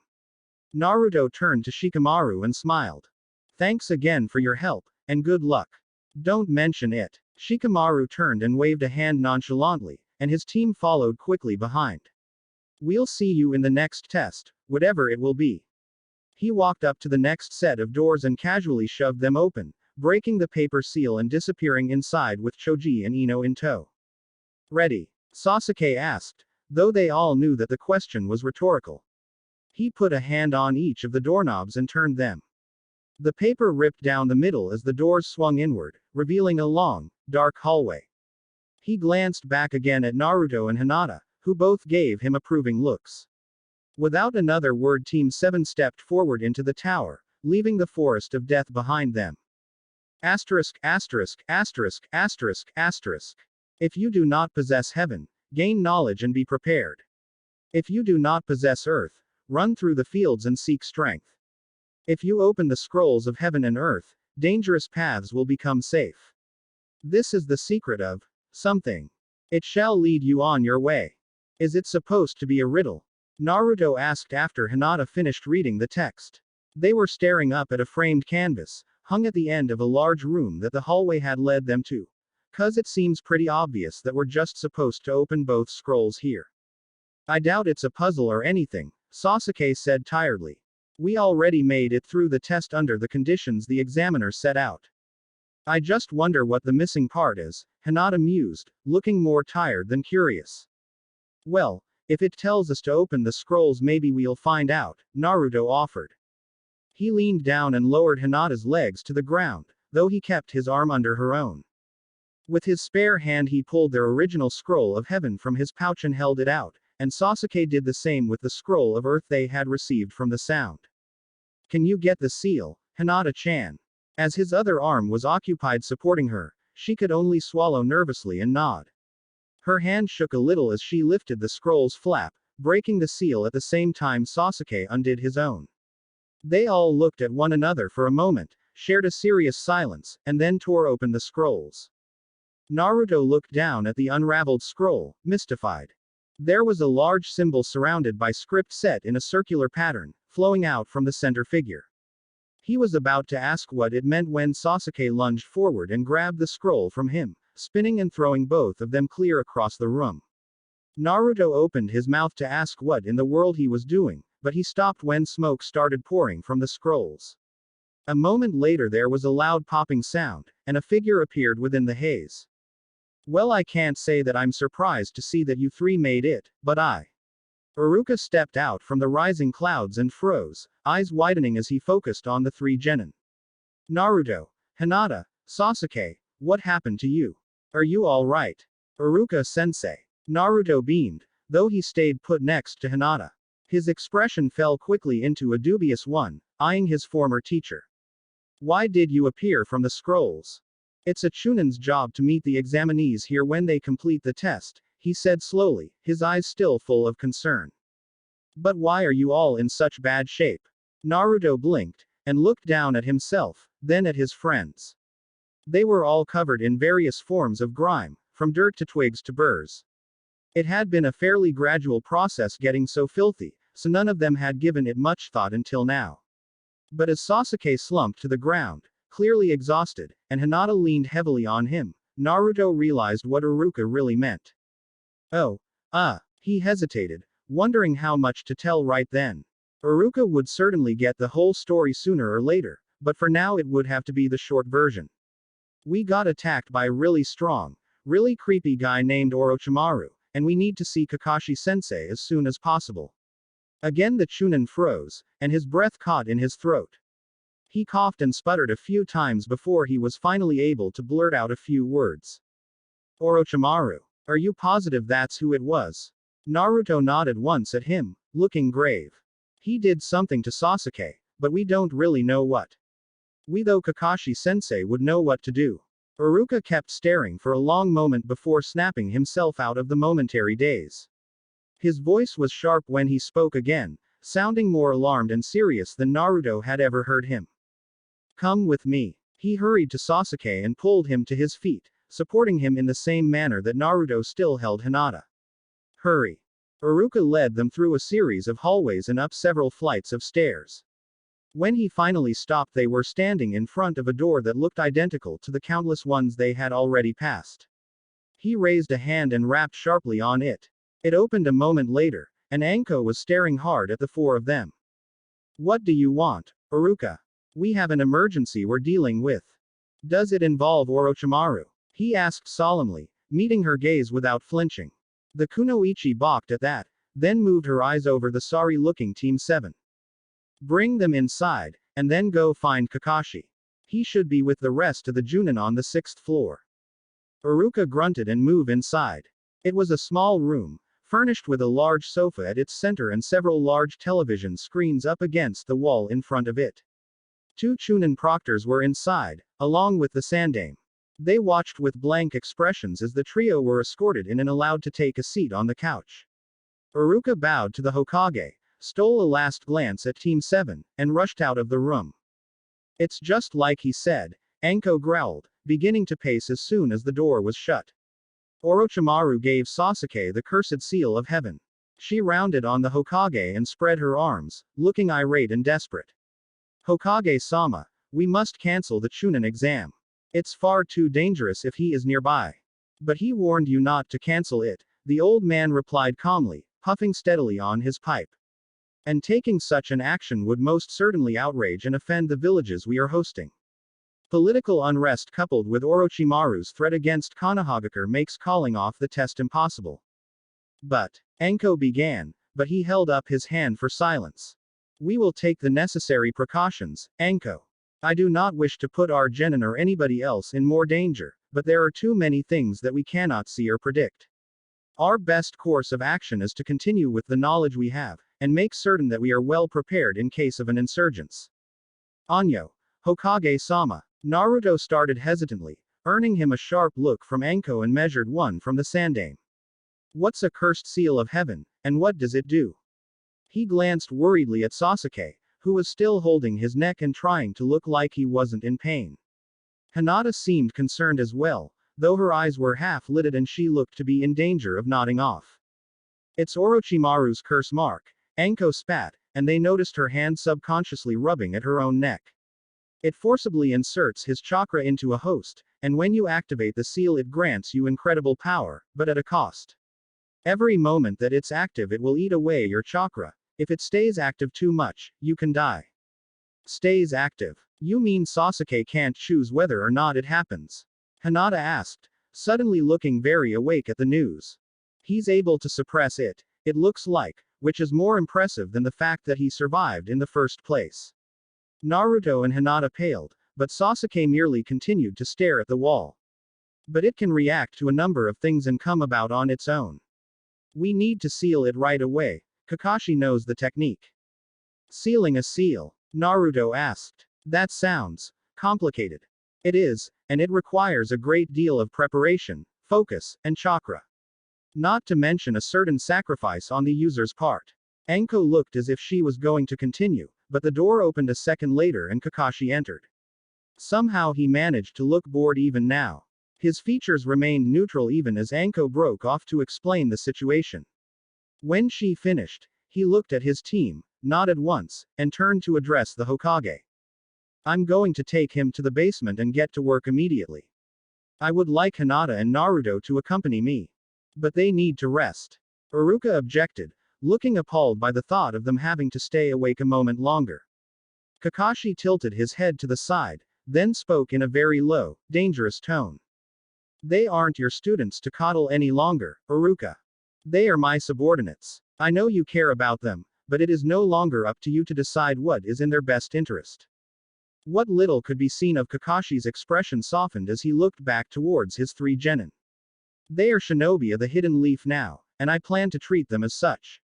Naruto turned to Shikamaru and smiled. Thanks again for your help, and good luck. Don't mention it. Shikamaru turned and waved a hand nonchalantly, and his team followed quickly behind. We'll see you in the next test, whatever it will be. He walked up to the next set of doors and casually shoved them open, breaking the paper seal and disappearing inside with Choji and Ino in tow. Ready? Sasuke asked, though they all knew that the question was rhetorical. He put a hand on each of the doorknobs and turned them. The paper ripped down the middle as the doors swung inward, revealing a long, dark hallway. He glanced back again at Naruto and Hinata, who both gave him approving looks. Without another word Team 7 stepped forward into the tower, leaving the forest of death behind them. Asterisk, asterisk, asterisk, asterisk, asterisk. If you do not possess heaven, gain knowledge and be prepared. If you do not possess earth, run through the fields and seek strength. If you open the scrolls of heaven and earth, dangerous paths will become safe. This is the secret of something. It shall lead you on your way. Is it supposed to be a riddle? Naruto asked after Hinata finished reading the text. They were staring up at a framed canvas, hung at the end of a large room that the hallway had led them to. 'Cause it seems pretty obvious that we're just supposed to open both scrolls here. I doubt it's a puzzle or anything, Sasuke said tiredly. We already made it through the test under the conditions the examiner set out. I just wonder what the missing part is, Hinata mused, looking more tired than curious. Well, if it tells us to open the scrolls maybe we'll find out, Naruto offered. He leaned down and lowered Hinata's legs to the ground, though he kept his arm under her own. With his spare hand he pulled their original scroll of heaven from his pouch and held it out, and Sasuke did the same with the scroll of earth they had received from the sound. Can you get the seal, Hinata-chan? As his other arm was occupied supporting her, she could only swallow nervously and nod. Her hand shook a little as she lifted the scroll's flap, breaking the seal at the same time Sasuke undid his own. They all looked at one another for a moment, shared a serious silence, and then tore open the scrolls. Naruto looked down at the unraveled scroll, mystified. There was a large symbol surrounded by script set in a circular pattern, flowing out from the center figure. He was about to ask what it meant when Sasuke lunged forward and grabbed the scroll from him, spinning and throwing both of them clear across the room. Naruto opened his mouth to ask what in the world he was doing, but he stopped when smoke started pouring from the scrolls. A moment later there was a loud popping sound, and a figure appeared within the haze. Well, I can't say that I'm surprised to see that you three made it, but Iruka stepped out from the rising clouds and froze, eyes widening as he focused on the three genin. Naruto, Hinata, Sasuke, what happened to you? Are you alright? Iruka-sensei. Naruto beamed, though he stayed put next to Hinata. His expression fell quickly into a dubious one, eyeing his former teacher. Why did you appear from the scrolls? It's a Chunin's job to meet the examinees here when they complete the test, he said slowly, his eyes still full of concern. But why are you all in such bad shape? Naruto blinked, and looked down at himself, then at his friends. They were all covered in various forms of grime, from dirt to twigs to burrs. It had been a fairly gradual process getting so filthy, so none of them had given it much thought until now. But as Sasuke slumped to the ground, clearly exhausted, and Hinata leaned heavily on him, Naruto realized what Iruka really meant. Oh, he hesitated, wondering how much to tell right then. Iruka would certainly get the whole story sooner or later, but for now it would have to be the short version. We got attacked by a really strong, really creepy guy named Orochimaru, and we need to see Kakashi-sensei as soon as possible. Again the Chunin froze, and his breath caught in his throat. He coughed and sputtered a few times before he was finally able to blurt out a few words. Orochimaru. Are you positive that's who it was? Naruto nodded once at him, looking grave. He did something to Sasuke, but we don't really know what. We though Kakashi-sensei would know what to do. Iruka kept staring for a long moment before snapping himself out of the momentary daze. His voice was sharp when he spoke again, sounding more alarmed and serious than Naruto had ever heard him. Come with me. He hurried to Sasuke and pulled him to his feet, supporting him in the same manner that Naruto still held Hinata. Hurry. Iruka led them through a series of hallways and up several flights of stairs. When he finally stopped, they were standing in front of a door that looked identical to the countless ones they had already passed. He raised a hand and rapped sharply on it. It opened a moment later, and Anko was staring hard at the four of them. What do you want, Iruka? We have an emergency we're dealing with. Does it involve Orochimaru? He asked solemnly, meeting her gaze without flinching. The kunoichi balked at that, then moved her eyes over the sorry-looking Team 7. Bring them inside, and then go find Kakashi. He should be with the rest of the Junin on the 6th floor. Iruka grunted and moved inside. It was a small room, furnished with a large sofa at its center and several large television screens up against the wall in front of it. 2 Chunin proctors were inside, along with the Sandame. They watched with blank expressions as the trio were escorted in and allowed to take a seat on the couch. Iruka bowed to the Hokage, stole a last glance at Team 7, and rushed out of the room. It's just like he said, Anko growled, beginning to pace as soon as the door was shut. Orochimaru gave Sasuke the cursed seal of heaven. She rounded on the Hokage and spread her arms, looking irate and desperate. Hokage-sama, we must cancel the Chunin exam. It's far too dangerous if he is nearby. But he warned you not to cancel it, the old man replied calmly, puffing steadily on his pipe. And taking such an action would most certainly outrage and offend the villages we are hosting. Political unrest coupled with Orochimaru's threat against Konoha makes calling off the test impossible. But, Anko began, but he held up his hand for silence. We will take the necessary precautions, Anko. I do not wish to put our genin or anybody else in more danger, but there are too many things that we cannot see or predict. Our best course of action is to continue with the knowledge we have, and make certain that we are well prepared in case of an insurgence. Anyo, Hokage-sama. Naruto started hesitantly, earning him a sharp look from Anko and measured one from the Sandame. What's a cursed seal of heaven, and what does it do? He glanced worriedly at Sasuke, who was still holding his neck and trying to look like he wasn't in pain. Hinata seemed concerned as well, though her eyes were half-lidded and she looked to be in danger of nodding off. It's Orochimaru's curse mark, Anko spat, and they noticed her hand subconsciously rubbing at her own neck. It forcibly inserts his chakra into a host, and when you activate the seal it grants you incredible power, but at a cost. Every moment that it's active it will eat away your chakra. If it stays active too much, you can die. Stays active. You mean Sasuke can't choose whether or not it happens? Hinata asked, suddenly looking very awake at the news. He's able to suppress it, it looks like, which is more impressive than the fact that he survived in the first place. Naruto and Hinata paled, but Sasuke merely continued to stare at the wall. But it can react to a number of things and come about on its own. We need to seal it right away. Kakashi knows the technique. Sealing a seal? Naruto asked. That sounds complicated. It is, and it requires a great deal of preparation, focus, and chakra. Not to mention a certain sacrifice on the user's part. Anko looked as if she was going to continue, but the door opened a second later and Kakashi entered. Somehow he managed to look bored even now. His features remained neutral even as Anko broke off to explain the situation. When she finished, he looked at his team, nodded once, and turned to address the Hokage. I'm going to take him to the basement and get to work immediately. I would like Hinata and Naruto to accompany me. But they need to rest. Iruka objected, looking appalled by the thought of them having to stay awake a moment longer. Kakashi tilted his head to the side, then spoke in a very low, dangerous tone. They aren't your students to coddle any longer, Iruka. They are my subordinates. I know you care about them, but it is no longer up to you to decide what is in their best interest. What little could be seen of Kakashi's expression softened as he looked back towards his three genin. They are shinobi of the Hidden Leaf now, and I plan to treat them as such.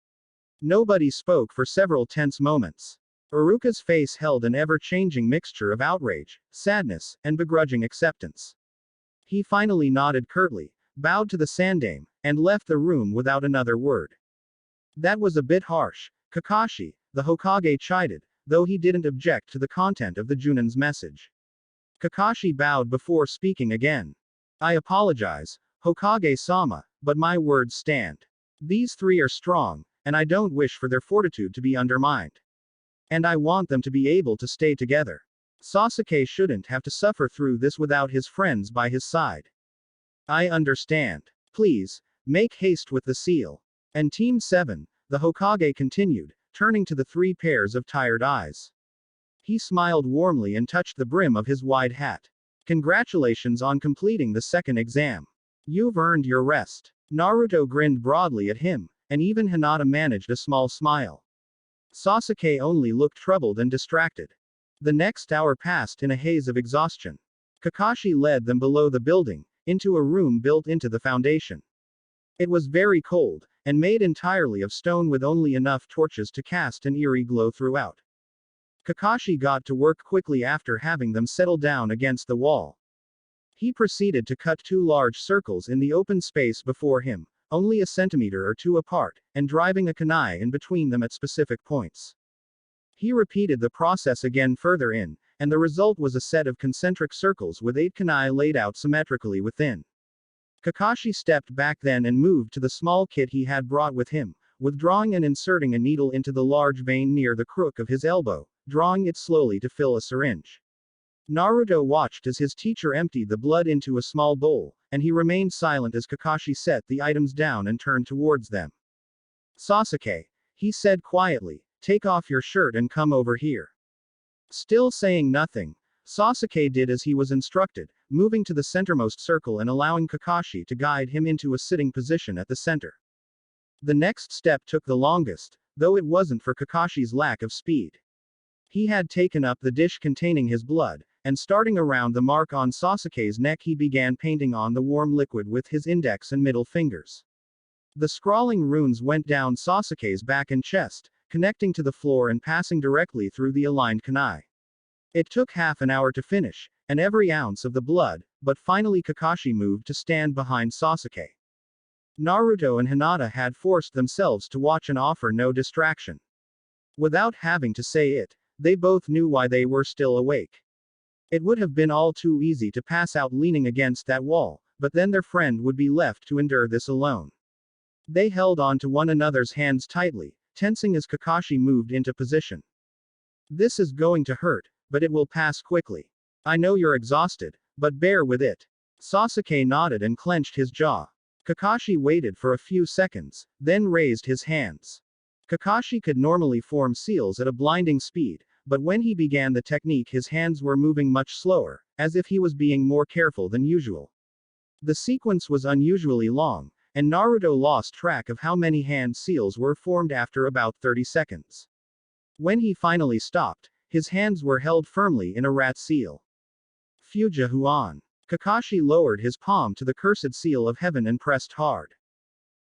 Nobody spoke for several tense moments. Iruka's face held an ever-changing mixture of outrage, sadness, and begrudging acceptance. He finally nodded curtly, bowed to the Sandame, and left the room without another word. That was a bit harsh, Kakashi, the Hokage chided, though he didn't object to the content of the Junin's message. Kakashi bowed before speaking again. I apologize, Hokage-sama, but my words stand. These three are strong, and I don't wish for their fortitude to be undermined. And I want them to be able to stay together. Sasuke shouldn't have to suffer through this without his friends by his side. I understand. Please, make haste with the seal. And Team 7, the Hokage continued, turning to the three pairs of tired eyes. He smiled warmly and touched the brim of his wide hat. Congratulations on completing the second exam. You've earned your rest. Naruto grinned broadly at him, and even Hinata managed a small smile. Sasuke only looked troubled and distracted. The next hour passed in a haze of exhaustion. Kakashi led them below the building, into a room built into the foundation. It was very cold, and made entirely of stone with only enough torches to cast an eerie glow throughout. Kakashi got to work quickly after having them settle down against the wall. He proceeded to cut two large circles in the open space before him, only a centimeter or two apart, and driving a kunai in between them at specific points. He repeated the process again further in, and the result was a set of concentric circles with 8 kunai laid out symmetrically within. Kakashi stepped back then and moved to the small kit he had brought with him, withdrawing and inserting a needle into the large vein near the crook of his elbow, drawing it slowly to fill a syringe. Naruto watched as his teacher emptied the blood into a small bowl, and he remained silent as Kakashi set the items down and turned towards them. Sasuke, he said quietly, take off your shirt and come over here. Still saying nothing, Sasuke did as he was instructed, moving to the centermost circle and allowing Kakashi to guide him into a sitting position at the center. The next step took the longest, though it wasn't for Kakashi's lack of speed. He had taken up the dish containing his blood, and starting around the mark on Sasuke's neck he began painting on the warm liquid with his index and middle fingers. The scrawling runes went down Sasuke's back and chest, connecting to the floor and passing directly through the aligned kunai. It took half an hour to finish, and every ounce of the blood, but finally Kakashi moved to stand behind Sasuke. Naruto and Hinata had forced themselves to watch and offer no distraction. Without having to say it, they both knew why they were still awake. It would have been all too easy to pass out leaning against that wall, but then their friend would be left to endure this alone. They held on to one another's hands tightly, tensing as Kakashi moved into position. This is going to hurt, but it will pass quickly. I know you're exhausted, but bear with it. Sasuke nodded and clenched his jaw. Kakashi waited for a few seconds, then raised his hands. Kakashi could normally form seals at a blinding speed, but when he began the technique his hands were moving much slower, as if he was being more careful than usual. The sequence was unusually long, and Naruto lost track of how many hand seals were formed after about 30 seconds. When he finally stopped, his hands were held firmly in a rat seal. Fuja Huan. Kakashi lowered his palm to the cursed seal of heaven and pressed hard.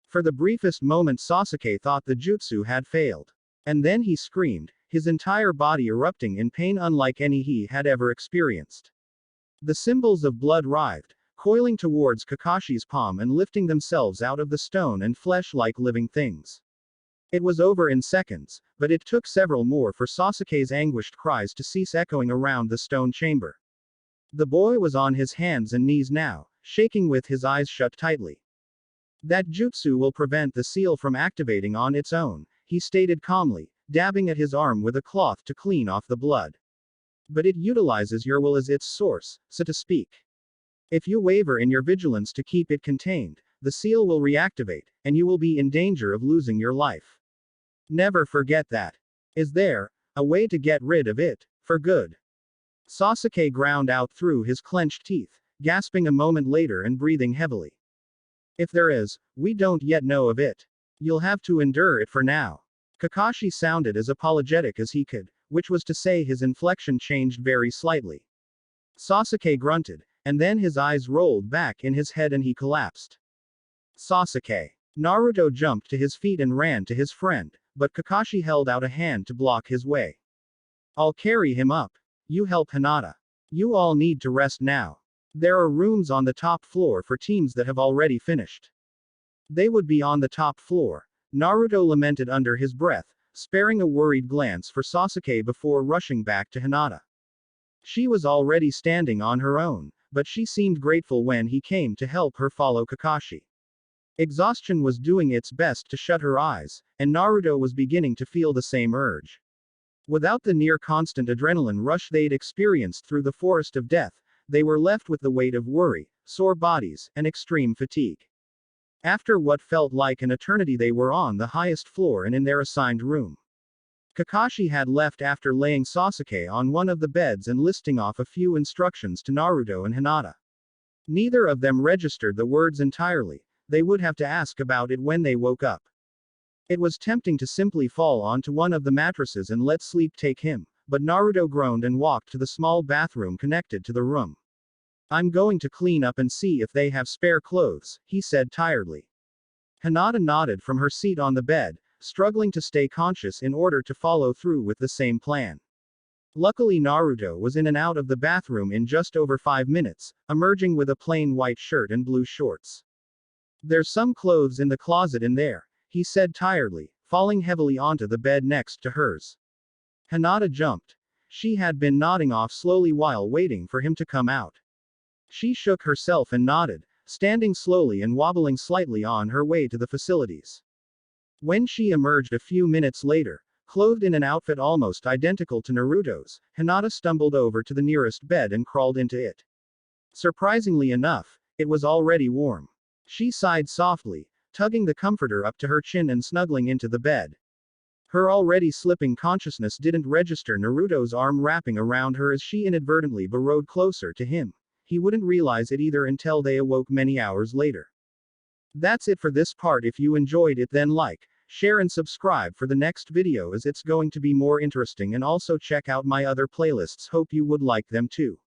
For the briefest moment Sasuke thought the jutsu had failed. And then he screamed, his entire body erupting in pain unlike any he had ever experienced. The symbols of blood writhed, coiling towards Kakashi's palm and lifting themselves out of the stone and flesh like living things. It was over in seconds, but it took several more for Sasuke's anguished cries to cease echoing around the stone chamber. The boy was on his hands and knees now, shaking with his eyes shut tightly. That jutsu will prevent the seal from activating on its own, he stated calmly, dabbing at his arm with a cloth to clean off the blood. But it utilizes your will as its source, so to speak. If you waver in your vigilance to keep it contained, the seal will reactivate, and you will be in danger of losing your life. Never forget that. Is there a way to get rid of it for good? Sasuke ground out through his clenched teeth, gasping a moment later and breathing heavily. If there is, we don't yet know of it. You'll have to endure it for now. Kakashi sounded as apologetic as he could, which was to say his inflection changed very slightly. Sasuke grunted, and then his eyes rolled back in his head and he collapsed. Sasuke. Naruto jumped to his feet and ran to his friend, but Kakashi held out a hand to block his way. I'll carry him up. You help Hinata. You all need to rest now. There are rooms on the top floor for teams that have already finished. They would be on the top floor. Naruto lamented under his breath, sparing a worried glance for Sasuke before rushing back to Hinata. She was already standing on her own, but she seemed grateful when he came to help her follow Kakashi. Exhaustion was doing its best to shut her eyes, and Naruto was beginning to feel the same urge. Without the near-constant adrenaline rush they'd experienced through the forest of death, they were left with the weight of worry, sore bodies, and extreme fatigue. After what felt like an eternity they were on the highest floor and in their assigned room. Kakashi had left after laying Sasuke on one of the beds and listing off a few instructions to Naruto and Hinata. Neither of them registered the words entirely, they would have to ask about it when they woke up. It was tempting to simply fall onto one of the mattresses and let sleep take him, but Naruto groaned and walked to the small bathroom connected to the room. I'm going to clean up and see if they have spare clothes, he said tiredly. Hinata nodded from her seat on the bed, struggling to stay conscious in order to follow through with the same plan. Luckily Naruto was in and out of the bathroom in just over 5 minutes, emerging with a plain white shirt and blue shorts. There's some clothes in the closet in there, he said tiredly, falling heavily onto the bed next to hers. Hinata jumped. She had been nodding off slowly while waiting for him to come out. She shook herself and nodded, standing slowly and wobbling slightly on her way to the facilities. When she emerged a few minutes later, clothed in an outfit almost identical to Naruto's, Hinata stumbled over to the nearest bed and crawled into it. Surprisingly enough, it was already warm. She sighed softly, tugging the comforter up to her chin and snuggling into the bed. Her already slipping consciousness didn't register Naruto's arm wrapping around her as she inadvertently burrowed closer to him. He wouldn't realize it either until they awoke many hours later. That's it for this part. If you enjoyed it, then like, share and subscribe for the next video as it's going to be more interesting, and also check out my other playlists. Hope you would like them too.